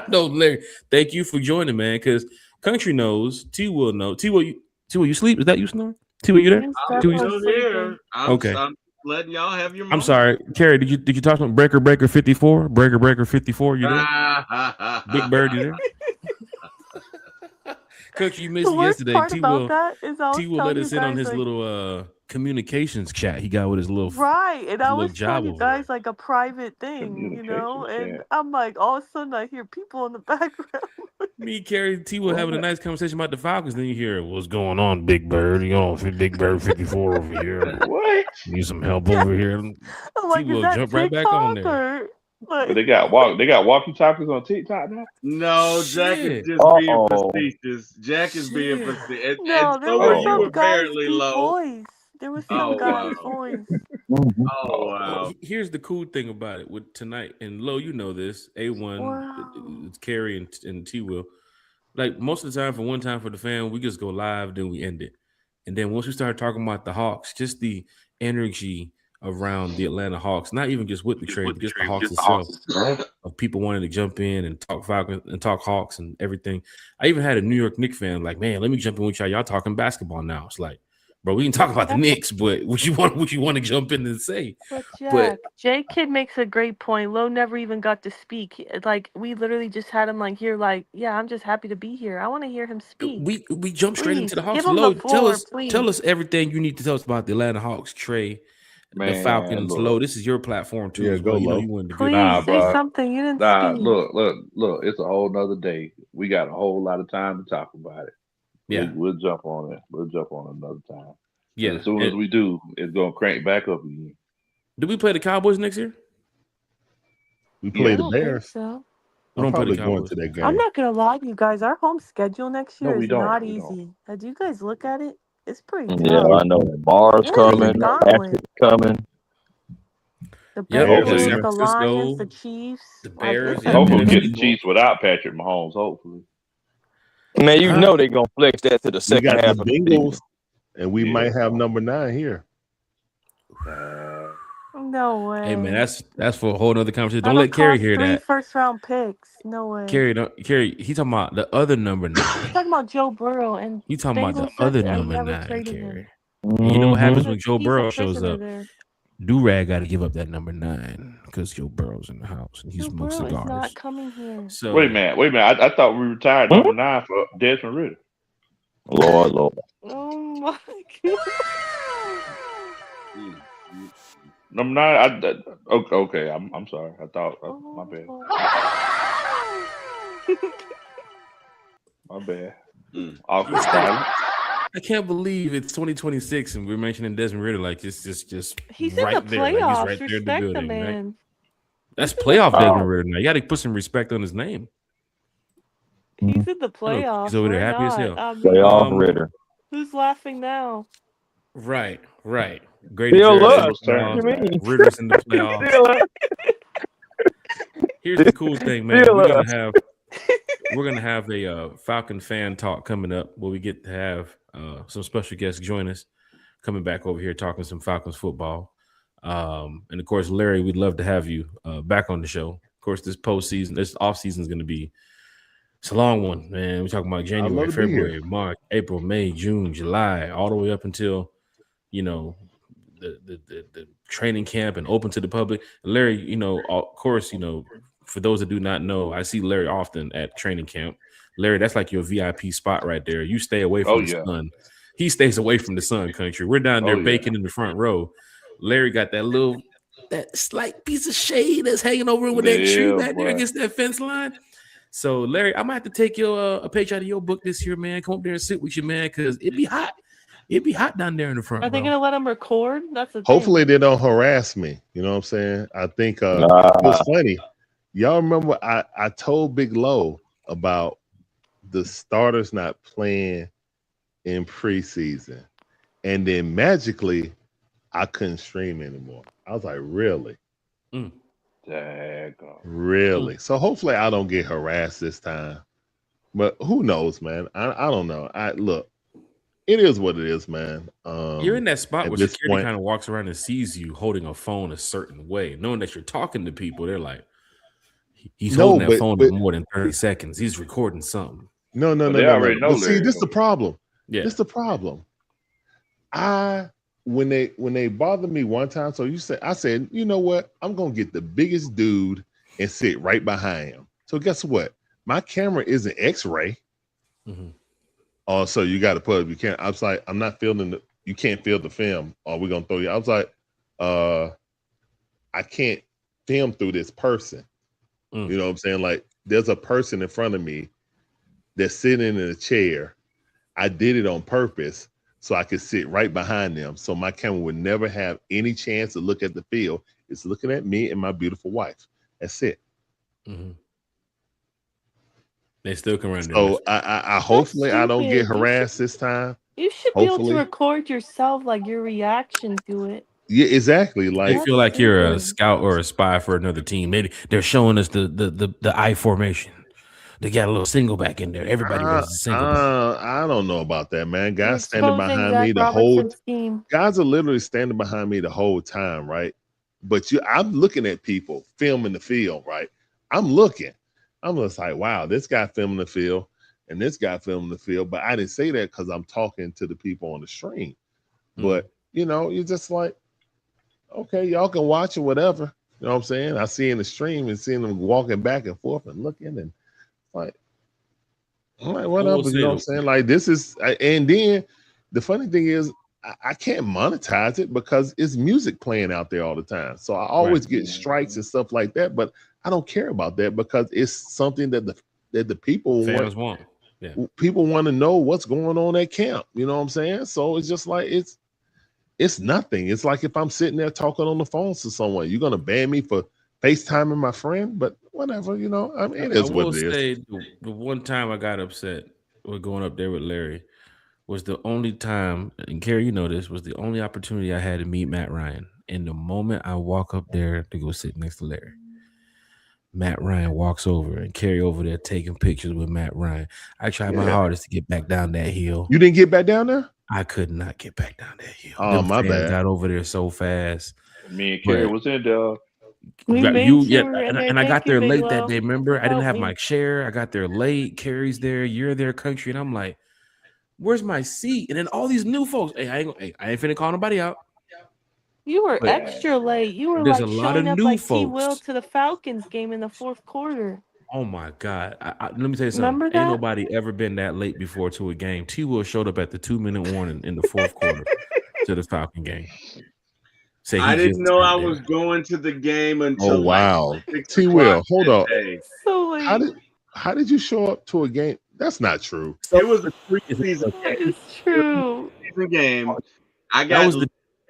No, Larry, thank you for joining, man. Because Country knows, T will know. T will you sleep? Is that you snoring? T will you there? He's I'm T, will you definitely still here. sleeping. I'm letting y'all have your I'm moment. sorry, Carrie. Did you talk to Breaker 54? Breaker 54. You there? Big Bird, you there? Country, you missed The it worst yesterday. part T about will that is I was let telling you us in on guys his like little communications chat he got with his little right, and I little was telling job you over there. guys like a private thing, Communication and chat. I'm like all of a sudden I hear people in the background. Me, Carrie, T will having a What? nice conversation about the Falcons. Then you hear, "What's going on, Big Bird? You know, Big Bird 54 over here. What? Need some help over here." I'm T like, is will that jump right back on TikTok there. or like? They got walkie talkies on TikTok now. No, Jack is Shit, just being Uh-oh. facetious. Jack is being shit. facetious. And No, there so was were you some Oh, guy's apparently, deep Low. voice. There was some Oh, guy's wow. voice. Oh, oh, wow. Here's the cool thing about it with tonight, and Lo, you know this. A1, Wow. it's Carrie and T will. Like most of the time, for one time for the fan, we just go live, then we end it. And then once we start talking about the Hawks, just the energy around the Atlanta Hawks, not even just with the trade, but just the Hawks itself, of people wanting to jump in and talk Falcons and talk Hawks and everything. I even had a New York Knicks fan like, man, let me jump in with y'all. Y'all talking basketball now. It's like, bro, we can talk about the Knicks, but what you want to jump in and say? But But Jack, J Kid makes a great point. Lo never even got to speak. Like we literally just had him like here, like, yeah, I'm just happy to be here. I want to hear him speak. we jump straight Please into the Hawks. give him the Lo, floor, tell please. us everything you need to tell us about the Atlanta Hawks, Trey, the man, Falcons. look. Lo, this is your platform too Yeah, as go well. You know Lo. you wanted to Please get Nah, in. say bro. something. You didn't Nah, speak. look. It's a whole nother day. We got a whole lot of time to talk about it. Yeah, We'll jump on it. We'll jump on it another time. yeah. And as soon as And we do, it's gonna crank back up again. do we play the Cowboys next year? We Yeah. play I the don't think Bears. so. We I'm don't play the probably going Cowboys. to that I'm game. not gonna lie to you guys. Our home schedule next No, year we is don't. not We don't. easy. Do you guys look at it? It's pretty Yeah, tough. I know that Bar's It is a coming, Cleveland, gauntlet. Patrick's coming. The Yep, Bears, the Bengals, San man. the Lions, Francisco, the Chiefs. the Like Bears. it's a Yep, Hopefully, we get the NFC doozy. North. Chiefs without Patrick Mahomes. Hopefully. Man, you Huh? know they're gonna flex that to the We second got the half of the season. Bengals, and we Yeah. might have number 9 here. No Hey man, way. that's for a whole nother conversation. Don't That'll let Carrie cost hear 3 that. first-round picks. No way. Carrie, he talking about the other number He's 9. talking about Joe Burrow, and He talking about the Bengals said other that number never 9, traded him. Carrie. And you know what happens when Joe He's a Burrow shows prisoner up? there. Do-Rag got to give up that number 9 because Joe Burrow's in the house and he Joe smokes Burrow is cigars. not coming here. So Wait a minute. I thought we retired number 9 for Desmond Ritter. Lord. Oh my god. Number 9. Okay. I'm sorry. I thought. My bad. My bad. Awkward silence. I can't believe it's 2026 and we're mentioning Desmond Ritter like it's just He's right in the there, like he's playoffs. right there in the Respect the building. Right? man. That's playoff Desmond Ritter now. You got to put some respect on his name. He's in the I know playoffs. he's over there We're happy as not. hell. I mean, Playoff Ritter. who's laughing now? Right. Great Still adjustment. up. What you mean? Ritter's in the playoffs. Still up. Here's the cool thing, man. Still We're up. gonna have a Falcon fan talk coming up where we get to have some special guests join us, coming back over here talking some Falcons football. And of course, Larry, we'd love to have you back on the show. Of course, this postseason, this off season is going to be it's a long one, man. We're talking about January, February, March, April, May, June, July, all the way up until the training camp and open to the public. Larry, of course, for those that do not know, I see Larry often at training camp. Larry, that's like your VIP spot right there. You stay away from the sun. He stays away from the sun, country. We're down there baking in the front row. Larry got that slight piece of shade that's hanging over with that tree back there against that fence line. So, Larry, I might have to take a page out of your book this year, man. Come up there and sit with you, man, because it'd be hot. It'd be hot down there in the front. Are they going to let him record? That's the Hopefully thing. they don't harass me. You know what I'm saying? I think it was funny. Y'all remember I told Big Low about the starters not playing in preseason. And then magically, I couldn't stream anymore. I was like, really? Really? So hopefully I don't get harassed this time. But who knows, man? I don't know. Look, it is what it is, man. You're in that spot where security point, kind of walks around and sees you holding a phone a certain way, knowing that you're talking to people. They're like, He's holding that phone for more than 30 seconds. He's recording something. No. They already know. But see, this is the problem. Yeah. This is the problem. When they bothered me one time, I said, you know what? I'm gonna get the biggest dude and sit right behind him. So guess what? My camera isn't X-ray. Oh, so you got to put up. You can't. I was like, I'm not filming. You can't film the film. Or we're gonna throw you. I was like, I can't film through this person. You know what I'm saying? Like, there's a person in front of me that's sitting in a chair. I did it on purpose so I could sit right behind them. So my camera would never have any chance to look at the field. It's looking at me and my beautiful wife. That's it. They still can run. So I hopefully I don't get harassed this time. You should be able to record yourself, like your reaction to it. Yeah, exactly. Like, you feel like you're a scout or a spy for another team. Maybe they're showing us the I formation. They got a little single back in there. Everybody runs the single back. I don't know about that, man. Guys standing behind me the whole time. Guys are literally standing behind me the whole time, right? But I'm looking at people filming the field, right? I'm looking. I'm just like, wow, this guy filming the field and this guy filming the field. But I didn't say that because I'm talking to the people on the stream. But, you're just like, okay, y'all can watch or whatever. You know what I'm saying? I see in the stream and seeing them walking back and forth and looking and like, I'm like, whatever. You know what I'm saying? Like, this is, and then the funny thing is, I can't monetize it because it's music playing out there all the time. So I always get strikes and stuff like that, but I don't care about that because it's something that the people want. Yeah. People want to know what's going on at camp. You know what I'm saying? So it's just like it's nothing. It's like if I'm sitting there talking on the phone to someone, you're gonna ban me for FaceTiming my friend, but whatever, I mean, it is what it is. The one time I got upset with going up there with Larry was the only time, and Kerry, was the only opportunity I had to meet Matt Ryan. And the moment I walk up there to go sit next to Larry, Matt Ryan walks over and Kerry over there taking pictures with Matt Ryan. I tried my hardest to get back down that hill. You didn't get back down there? I could not get back down that hill. Oh, my bad. Got over there so fast. Me and Kerry was in there. And I got there late that day. Remember, I didn't have my chair. I got there late. Kerry's there. You're there, country, and I'm like, "Where's my seat?" And then all these new folks. Hey, I ain't finna call nobody out. You were extra late. You were there's like a lot showing of up new like folks. T-Will to the Falcons game in the fourth quarter. Oh my God! Let me tell you something. Remember that? Ain't nobody ever been that late before to a game. T-Will showed up at the 2-minute warning in the fourth quarter to the Falcon game. I didn't know I was going to the game until. Oh wow! T-Will, hold up. So late. How did you show up to a game? That's not true. It was a preseason game. It's true. Preseason game. I got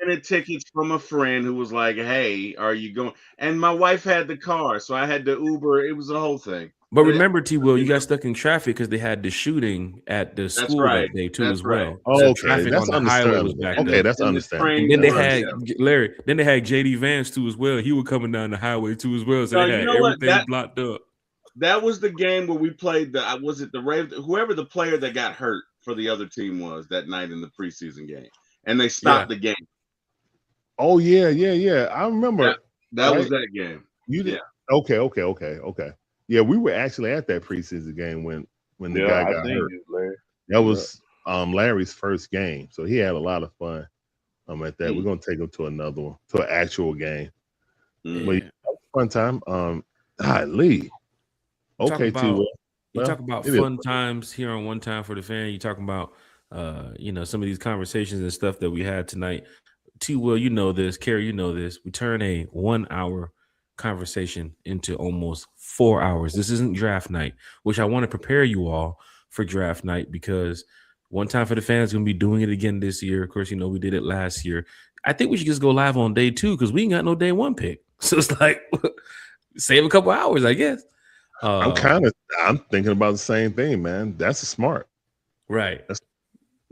minute tickets from a friend who was like, "Hey, are you going?" And my wife had the car, so I had to Uber. It was a whole thing. But remember, T-Will, you got stuck in traffic because they had the shooting at the school that day too, as well. Oh, so okay, traffic that's on the highway was understandable. back Okay, up. that's understandable. And then they had Larry. Then they had JD Vance too, as well. He was coming down the highway too, as well. So they had everything blocked up. That was the game where we played was it the Ravens? Whoever the player that got hurt for the other team was that night in the preseason game, and they stopped the game. Oh yeah. I remember that was that game. You did. Okay. Yeah, we were actually at that preseason game when the guy got hurt. That was Larry's first game, so he had a lot of fun. At that, we're gonna take him to another one, to an actual game. But yeah, fun time. Lee. Okay, you talk about fun times here on One Time for the Fan. You talking about some of these conversations and stuff that we had tonight. T-Will, you know this. Kerry, you know this. We turn a 1 hour conversation into almost 4 hours. This isn't draft night, which I want to prepare you all for draft night because One Time for the Fan is going to be doing it again this year. Of course, we did it last year. I think we should just go live on day 2 because we ain't got no day 1 pick. So it's like save a couple hours, I guess. I'm thinking about the same thing, man. That's smart. Right.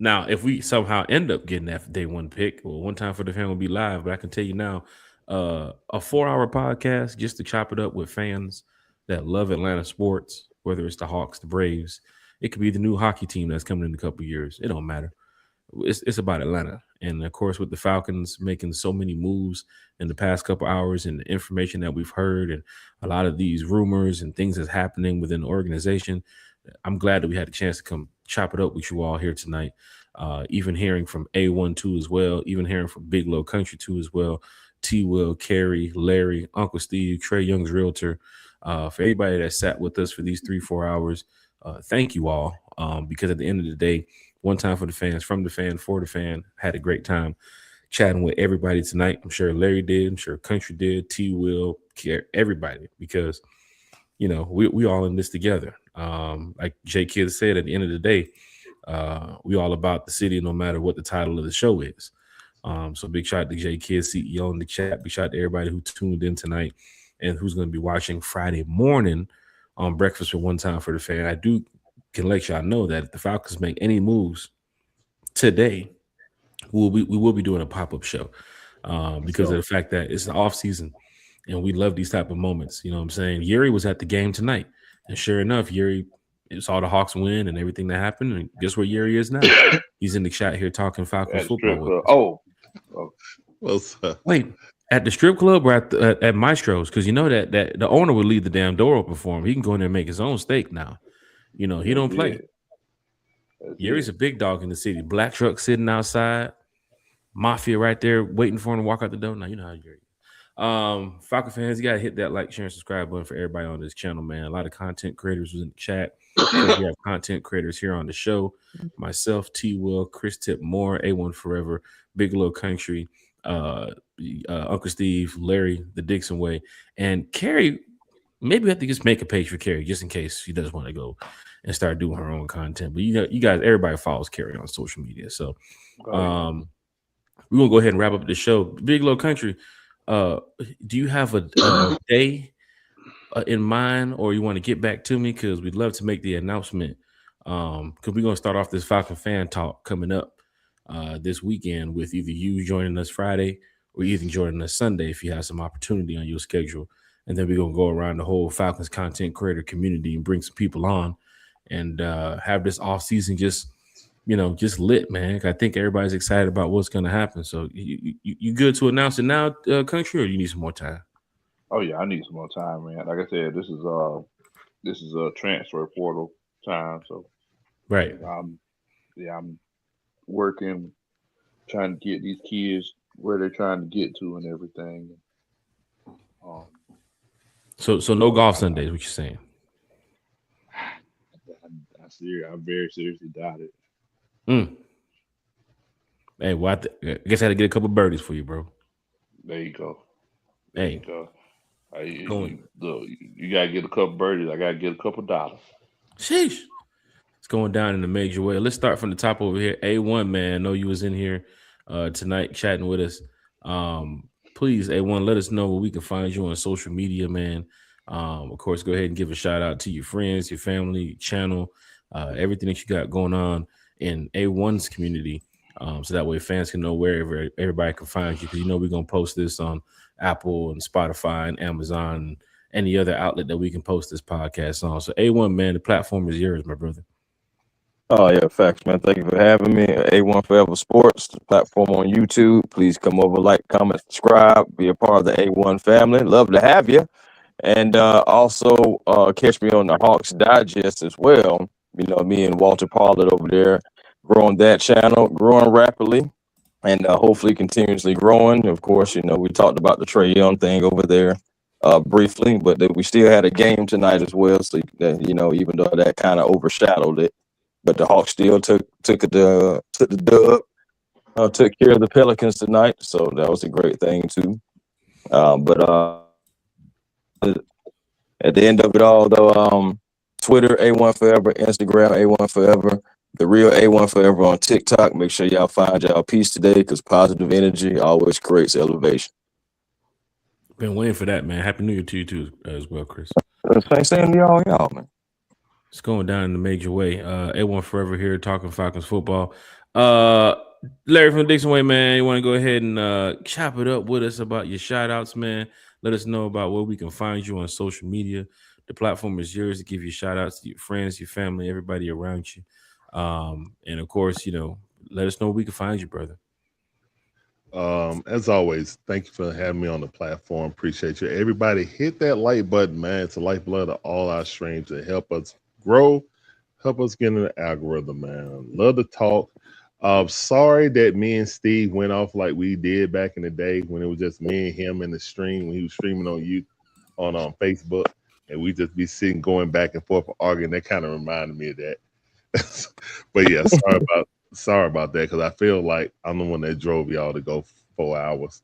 Now, if we somehow end up getting that day 1 pick, well, One Time for the Fan will be live. But I can tell you now, a 4-hour podcast just to chop it up with fans that love Atlanta sports, whether it's the Hawks, the Braves. It could be the new hockey team that's coming in a couple of years. It don't matter. it's about Atlanta. And of course, with the Falcons making so many moves in the past couple hours, and the information that we've heard, and a lot of these rumors and things that's happening within the organization, I'm glad that we had a chance to come chop it up with you all here tonight. Even hearing from A1 too as well, even hearing from Big Low Country too as well, T Will, Carrie, Larry, Uncle Steve, Trey Young's realtor, for everybody that sat with us for these 3-4 hours. Thank you all. Because at the end of the day, one time for the fans, from the fan, for the fan, had a great time chatting with everybody tonight. I'm sure Larry did. I'm sure Country did. T Will, everybody, because we all in this together. Like Jay Kidd said, at the end of the day, we all about the city, no matter what the title of the show is. So big shout out to Jay Kidd, CEO in the chat. Big shout out to everybody who tuned in tonight and who's going to be watching Friday morning on Breakfast with One Time for the Fan. I can let y'all know that if the Falcons make any moves today, we will be doing a pop-up show because of the fact that it's the off season and we love these type of moments. You know what I'm saying? Yuri was at the game tonight, and sure enough, Yuri saw the Hawks win and everything that happened, and guess where Yuri is now? He's in the chat here talking Falcons football. Wait, at the strip club or at Maestro's? Because you know that the owner would leave the damn door open for him. He can go in there and make his own steak now. He don't play. Yuri's a big dog in the city. Black truck sitting outside, mafia right there waiting for him to walk out the door. Now you know how Yuri. Falcon fans, you gotta hit that like, share, and subscribe button for everybody on this channel, man. A lot of content creators was in the chat. We have content creators here on the show. Myself, T Will, Chris Tip Moore, A1 Forever, Big Low Country, Uncle Steve, Larry, the Dixon Way, and Carrie. Maybe we have to just make a page for Carrie just in case she does want to go and start doing her own content. But you guys, everybody follows Carrie on social media. So we're gonna go ahead and wrap up the show. Big Low Country, do you have a day in mind, or you want to get back to me? Because we'd love to make the announcement. Because we're gonna start off this Falcon fan talk coming up this weekend with either you joining us Friday or even joining us Sunday if you have some opportunity on your schedule. And then we're going to go around the whole Falcons content creator community and bring some people on and have this off season just lit, man. I think everybody's excited about what's going to happen. So you good to announce it now, Country, or you need some more time? Oh yeah, I need some more time, man. Like I said, this is a transfer portal time. So right. I'm working, trying to get these kids where they're trying to get to and everything. So no golf Sundays, what you saying? I very seriously doubt it. Hey, well, I guess I had to get a couple birdies for you, bro. There you go. Hey, you gotta get a couple birdies. I gotta get a couple dollars. Sheesh. It's going down in a major way. Let's start from the top over here. A1, man, I know you was in here tonight chatting with us. Please, A1, let us know where we can find you on social media, man. Of course, go ahead and give a shout out to your friends, your family, your channel, everything that you got going on in A1's community. So that way fans can know wherever everybody can find you. Because we're going to post this on Apple and Spotify and Amazon and any other outlet that we can post this podcast on. So A1, man, the platform is yours, my brother. Oh, yeah, facts, man. Thank you for having me. A1 Forever Sports, the platform on YouTube. Please come over, like, comment, subscribe, be a part of the A1 family. Love to have you. And also catch me on the Hawks Digest as well. Me and Walter Pollard over there growing that channel, growing rapidly, and hopefully continuously growing. Of course, we talked about the Trey Young thing over there briefly, but we still had a game tonight as well. So, even though that kind of overshadowed it, but the Hawks still took the dub, took care of the Pelicans tonight. So that was a great thing too. But at the end of it all, though, Twitter A1 Forever, Instagram A1 Forever, the real A1 Forever on TikTok. Make sure y'all find y'all peace today, because positive energy always creates elevation. Been waiting for that, man. Happy New Year to you too, as well, Chris. Thanks to y'all, man. It's going down in a major way. A1 Forever here talking Falcons football. Larry from Dixon Way, man, you want to go ahead and chop it up with us about your shout outs, man? Let us know about where we can find you on social media. The platform is yours to give you shout outs to your friends, your family, everybody around you. And of course, let us know where we can find you, brother. As always, thank you for having me on the platform. Appreciate you. Everybody hit that like button, man. It's the lifeblood of all our streams to help us grow, help us get in the algorithm, man. Love to talk. Sorry that me and Steve went off like we did back in the day when it was just me and him in the stream when he was streaming on on Facebook, and we just be sitting going back and forth arguing. That kind of reminded me of that. But yeah, sorry about that, because I feel like I'm the one that drove y'all to go 4 hours.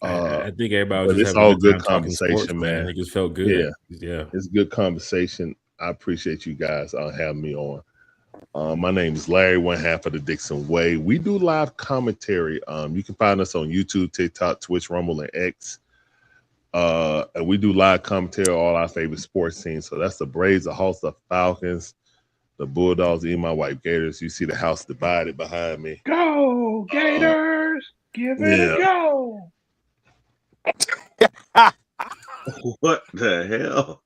I think everybody was but just it's having all a good good time talking sports, conversation, man. It just felt good. Yeah. It's good conversation. I appreciate you guys having me on. My name is Larry, one half of the Dixon Way. We do live commentary. You can find us on YouTube, TikTok, Twitch, Rumble, and X. And we do live commentary on all our favorite sports teams. So that's the Braves, the Hawks, the Falcons, the Bulldogs, and my white Gators. You see the house divided behind me. Go Gators! Give it a go! What the hell?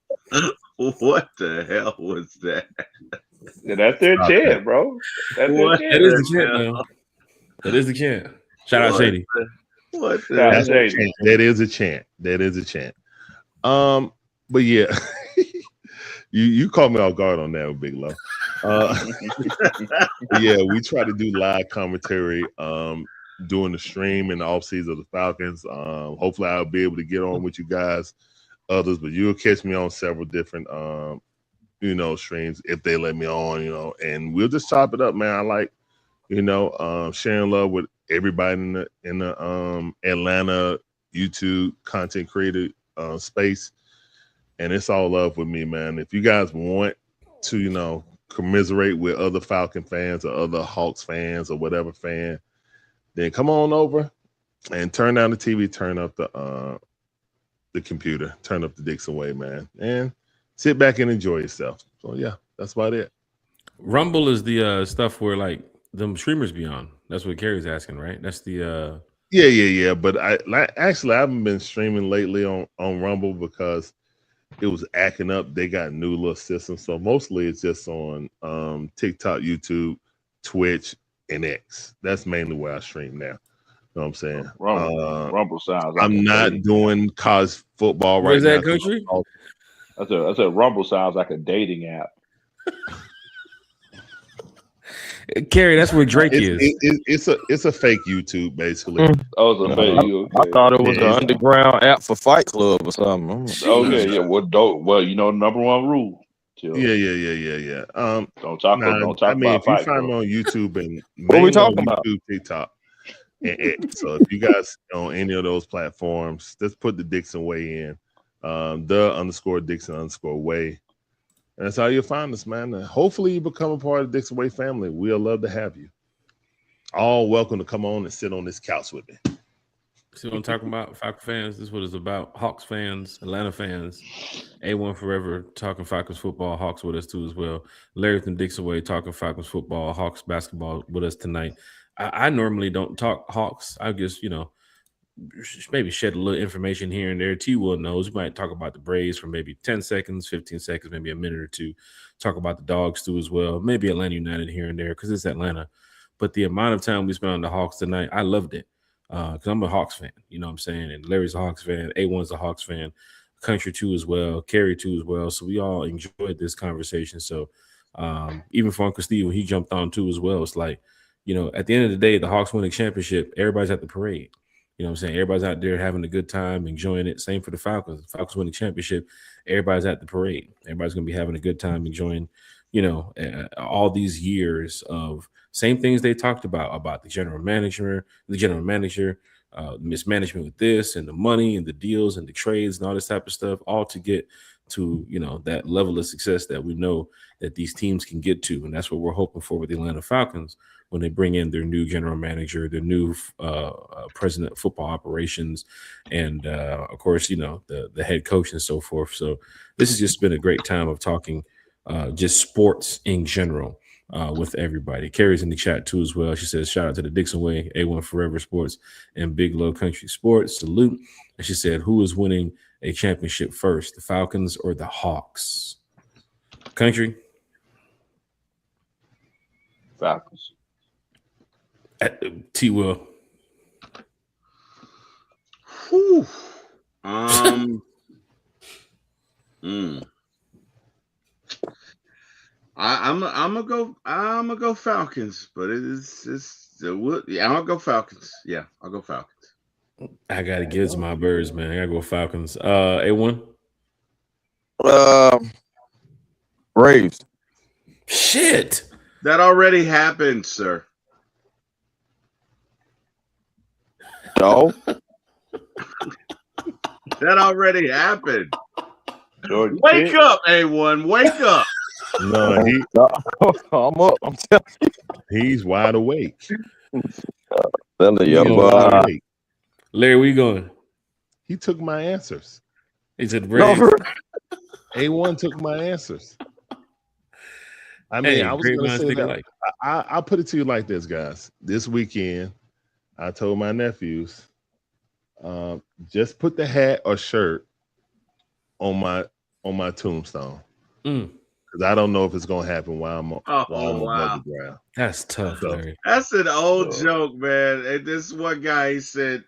What the hell was that? Yeah, that's their chant, bro. That's their chant. That is the chant, though. That is the chant. Shout out Shady. What the Shout out hell? Shady. That is a chant. That is a chant. But yeah, you caught me off guard on that, Big Low. Yeah, we try to do live commentary during the stream in the offseason of the Falcons. Hopefully I'll be able to get on with you guys, others, but you'll catch me on several different streams if they let me on, and we'll just chop it up, man. I like, sharing love with everybody in the Atlanta YouTube content creator space. And it's all love with me, man. If you guys want to, commiserate with other Falcon fans or other Hawks fans or whatever fan, then come on over and turn down the TV, turn up the computer, turn up the Dixon Way, man, and sit back and enjoy yourself. So yeah, that's about it. Rumble is the stuff where like them streamers be on. That's what Carrie's asking, right? That's the Yeah. But I haven't been streaming lately on Rumble because it was acting up. They got new little systems, so mostly it's just on TikTok, YouTube, Twitch, and X. That's mainly where I stream now. You know what I'm saying? Rumble sounds. I'm not doing college football right Where's now. that country? I said Rumble sounds like a dating app. Carrie, that's where Drake is. It's a fake YouTube, basically. Oh, it's a fake YouTube. I thought it was an underground app for Fight Club or something. Oh yeah. Well, number one rule. Yeah. Don't talk about if you Fight find me Club. on YouTube and What we talking about? YouTube, TikTok, and X. So if you guys on any of those platforms, just put the Dixon Way in, _Dixon_Way. And that's how you'll find us, man. And hopefully you become a part of the Dixon Way family. We'll love to have you. All welcome to come on and sit on this couch with me. See what I'm talking about? Falcon fans, this is what it's about. Hawks fans, Atlanta fans, A1 Forever talking Falcons football, Hawks with us too as well. Larry from Dixon Way talking Falcons football, Hawks basketball with us tonight. I normally don't talk Hawks. I guess, maybe shed a little information here and there. T Will knows. We might talk about the Braves for maybe 10 seconds, 15 seconds, maybe a minute or two. Talk about the Dogs too as well. Maybe Atlanta United here and there because it's Atlanta. But the amount of time we spent on the Hawks tonight, I loved it because I'm a Hawks fan. You know what I'm saying? And Larry's a Hawks fan. A1's a Hawks fan. Country too as well. Carrie too as well. So we all enjoyed this conversation. So even for Uncle Steve, when he jumped on too as well, it's like, at the end of the day, the Hawks win the championship. Everybody's at the parade. You know what I'm saying? Everybody's out there having a good time, enjoying it. Same for the Falcons. The Falcons win the championship. Everybody's at the parade. Everybody's going to be having a good time, enjoying, all these years of same things they talked about the general manager, mismanagement with this and the money and the deals and the trades and all this type of stuff, all to get to, that level of success that we know that these teams can get to. And that's what we're hoping for with the Atlanta Falcons when they bring in their new general manager, their new president of football operations, and of course, the head coach and so forth. So this has just been a great time of talking just sports in general with everybody. Carrie's in the chat too as well. She says, shout out to the Dixon Way, A1 Forever Sports, and Big Low Country Sports. Salute. And she said, who is winning a championship first, the Falcons or the Hawks? Country? Falcons. T. Will. Whew. I'm gonna go Falcons, but yeah, I'm gonna go Falcons. Yeah, I'll go Falcons. I gotta give it to my birds, man. I gotta go Falcons. A1. Braves. Shit. That already happened, sir. No. That already happened. Jordan Wake Pitt. up, A1. Wake up. No, I'm up. I'm telling you. he's wide awake. Telling you, He's I'm wide awake. Larry, where you going? He took my answers. He said No, Braves. A1 took my answers. I mean, Hey, I was great going to minds say think that. alike. I'll put it to you like this, guys. This weekend, I told my nephews, just put the hat or shirt on my tombstone. Because I don't know if it's going to happen while I'm above the ground. That's tough, Larry. That's an old joke, man. And this one guy, he said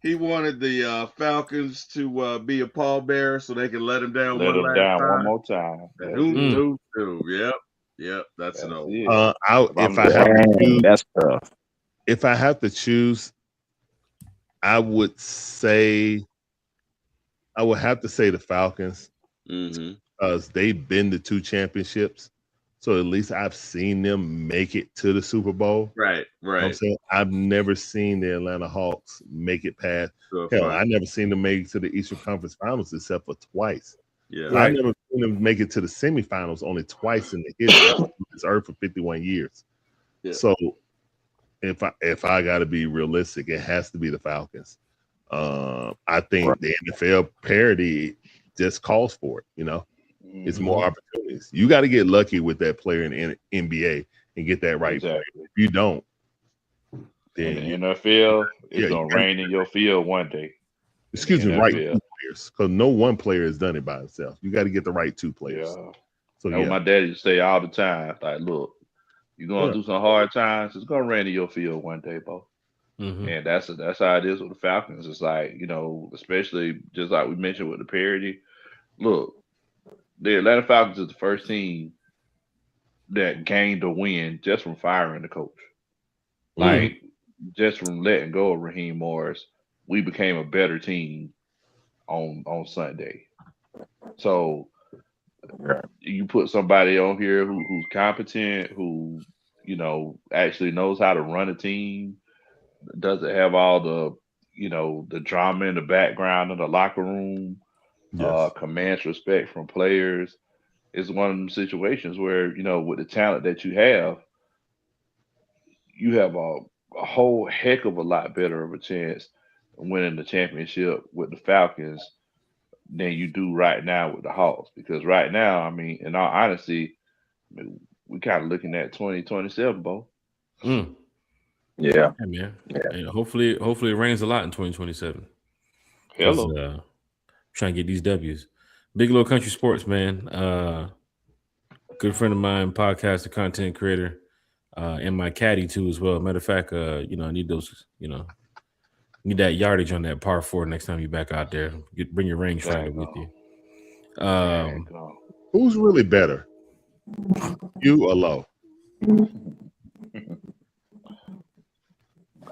he wanted the Falcons to be a pallbearer so they can let him down Let one him last down time. one more time. Yep. That's an old. that's tough. If I have to choose, I would have to say the Falcons because they've been to 2 championships. So at least I've seen them make it to the Super Bowl. Right. You know what I'm saying? I've never seen the Atlanta Hawks make it past. Hell, I never seen them make it to the Eastern Conference Finals except for twice. Yeah, I've never seen them make it to the semifinals only twice in the history of this earth for 51 years. Yeah. So if I got to be realistic, it has to be the Falcons. I think the NFL parity just calls for it. You know, it's more opportunities. You got to get lucky with that player in the NBA and get that right player. If you don't, then in the NFL, it's gonna rain in your field one day. Excuse me, right 2 players, because no one player has done it by himself. You got to get the right 2 players. Yeah. So what my daddy used to say all the time, like, look, you're gonna do some hard times. It's gonna rain in your field one day, bro. And that's how it is with the Falcons. It's like, you know, especially just like we mentioned with the parity. Look, the Atlanta Falcons is the first team that gained a win just from firing the coach. Like, just from letting go of Raheem Morris, we became a better team on Sunday. So you put somebody on here who's competent, who, you know, actually knows how to run a team, doesn't have all the, you know, the drama in the background in the locker room, commands respect from players. It's one of them situations where, you know, with the talent that you have a whole heck of a lot better of a chance of winning the championship with the Falcons than you do right now with the Hawks. Because right now, I mean, in all honesty, we kind of looking at 2027, Bo. Yeah, man. Yeah. Hopefully it rains a lot in 2027. Hello. Trying to get these W's. Big Little Country Sports, man. Good friend of mine, podcaster, content creator, and my caddy too as well. Matter of fact, you know, I need those, you know, need that yardage on that par 4 next time you're back out there. Bring your rangefinder with you. Who's really better, you or Low?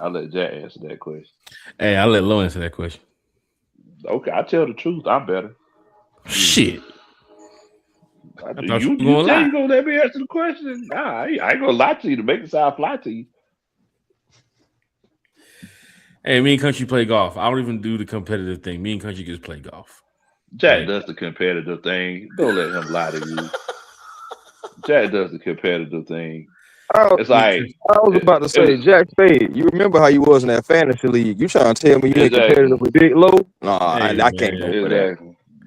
I'll let Jack answer that question. Hey, I'll let Low answer that question. Okay, I tell the truth. I'm better. Shit. You gonna let me answer the question? Nah, I ain't gonna lie to you to make it sound fly to you. Hey, me and Country play golf. I don't even do the competitive thing. Me and Country just play golf. Jack does the competitive thing. Don't let him lie to you. Jack does the competitive thing. It's like I was about to say, Jack Spade. You remember how you was in that fantasy league? You trying to tell me you ain't competitive with Big Low? No, I can't go for that.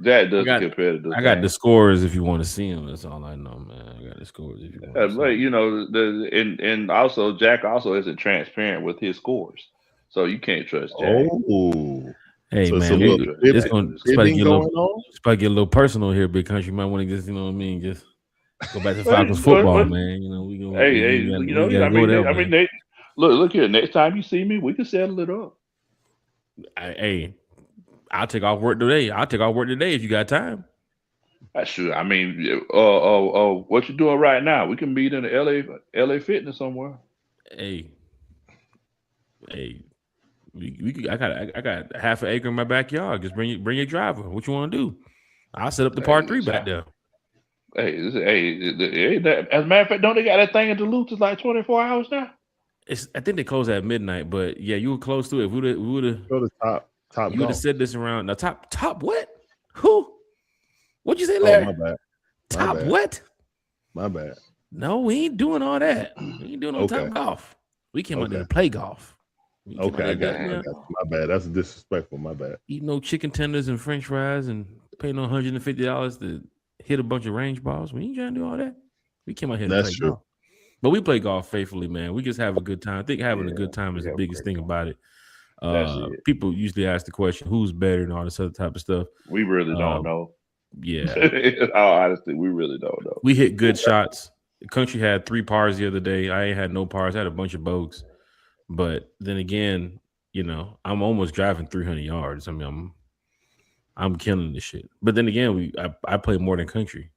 Jack does the competitive. I got the scores if you want to see them. That's all I know, man. I got the scores if you want to see but you know, and also Jack also isn't transparent with his scores, so you can't trust Jack. Oh, hey so man, it's probably get a little personal here, Big Country. You might want to just, you know what I mean, just go back to Falcons football, man. You know, we go. You know, I mean, Look here. Next time you see me, we can settle it up. Hey, I'll take off work today. If you got time. Sure. I mean, what you doing right now? We can meet in the LA Fitness somewhere. Hey, I got half an acre in my backyard. Just bring your driver. What you want to do? I'll set up the par 3 back there. As a matter of fact, don't they got that thing in Duluth? It's like 24 hours now. I think they close at midnight, but yeah, you were close to it. We would have go to top. You would have said this around now. Top what? Who? What'd you say, Larry? Oh, my bad. Top what? My bad. No, we ain't doing all that. We ain't doing no top golf. We came out there to play golf. Okay, I got you. My bad. That's disrespectful. My bad. Eat no chicken tenders and French fries and pay no $150 to hit a bunch of range balls. We ain't trying to do all that. We came out here to play golf. But we play golf faithfully, man. We just have a good time. I think having a good time is the biggest thing about it. People usually ask the question, who's better and all this other type of stuff. We really don't know. Yeah. In all honesty, we really don't know. We hit good shots. The country had 3 pars the other day. I ain't had no pars. I had a bunch of bogeys. But then again, I'm almost driving 300 yards. I mean, I'm killing this shit. But then again, I play more than country.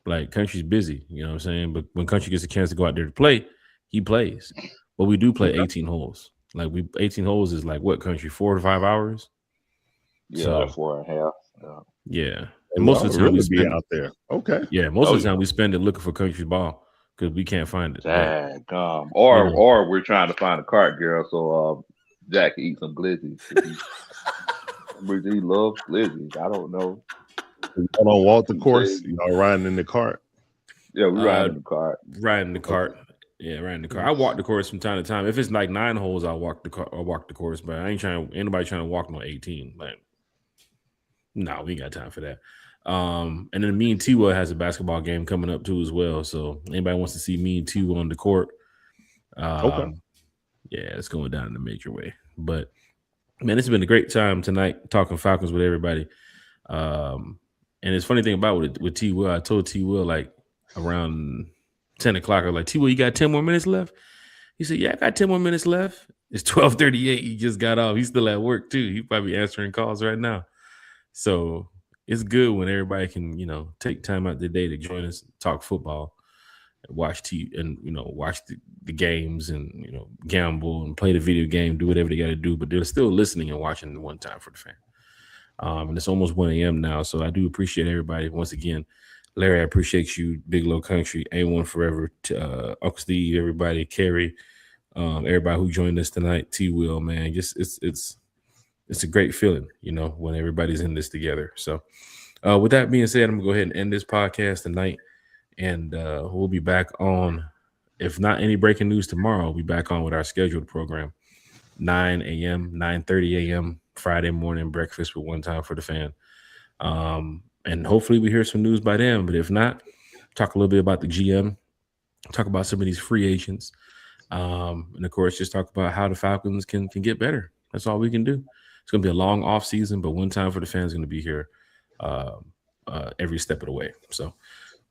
Like, country's busy, you know what I'm saying? But when country gets a chance to go out there to play, he plays. But we do play 18 holes. Like, 18 holes is like what, country? 4 to 5 hours? Yeah, so, 4.5. Yeah. And most of the time we spend out there. Okay. Yeah, most of the time we spend it looking for country's ball because we can't find it. Or we're trying to find a cart girl so Jack can eat some glizzies. He loves glizzies. I don't know. You don't walk the course, riding in the cart. Yeah, we riding in the cart. Riding the cart. Yeah, riding the cart. I walk the course from time to time. If it's like 9 holes, I'll walk the course, but I ain't anybody trying to walk no 18. Like, no, we ain't got time for that. And then me and T-Will has a basketball game coming up too as well. So anybody wants to see me and T-Will on the court, yeah, it's going down in a major way. But man, it's been a great time tonight talking Falcons with everybody. And it's funny thing about with T-Will, I told T-Will like around 10 o'clock, I was like, T-Will, you got 10 more minutes left? He said, yeah, I got 10 more minutes left. It's 12:38. He just got off. He's still at work too. He's probably answering calls right now. So it's good when everybody can, take time out the day to join us, talk football, watch watch the games and, gamble and play the video game, do whatever they got to do. But they're still listening and watching one time for the fan. And it's almost 1 a.m. now. So I do appreciate everybody. Once again, Larry, I appreciate you, Big Low Country, A1 Forever, Uncle Steve, everybody, Kerry, everybody who joined us tonight, T-Will, man. Just it's a great feeling, when everybody's in this together. So with that being said, I'm going to go ahead and end this podcast tonight. And we'll be back on, if not any breaking news tomorrow, we'll be back on with our scheduled program, 9 a.m., 9:30 a.m., Friday morning breakfast with One Time for the Fan. And hopefully we hear some news by then. But if not, talk a little bit about the GM, talk about some of these free agents. And of course, just talk about how the Falcons can get better. That's all we can do. It's going to be a long off season, but One Time for the Fan is going to be here every step of the way. So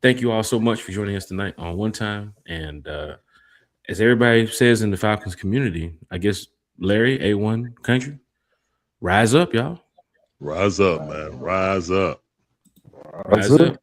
thank you all so much for joining us tonight on One Time. And as everybody says in the Falcons community, I guess, Larry, A1 Country, rise up, y'all. Rise up, man. Rise up. Rise up.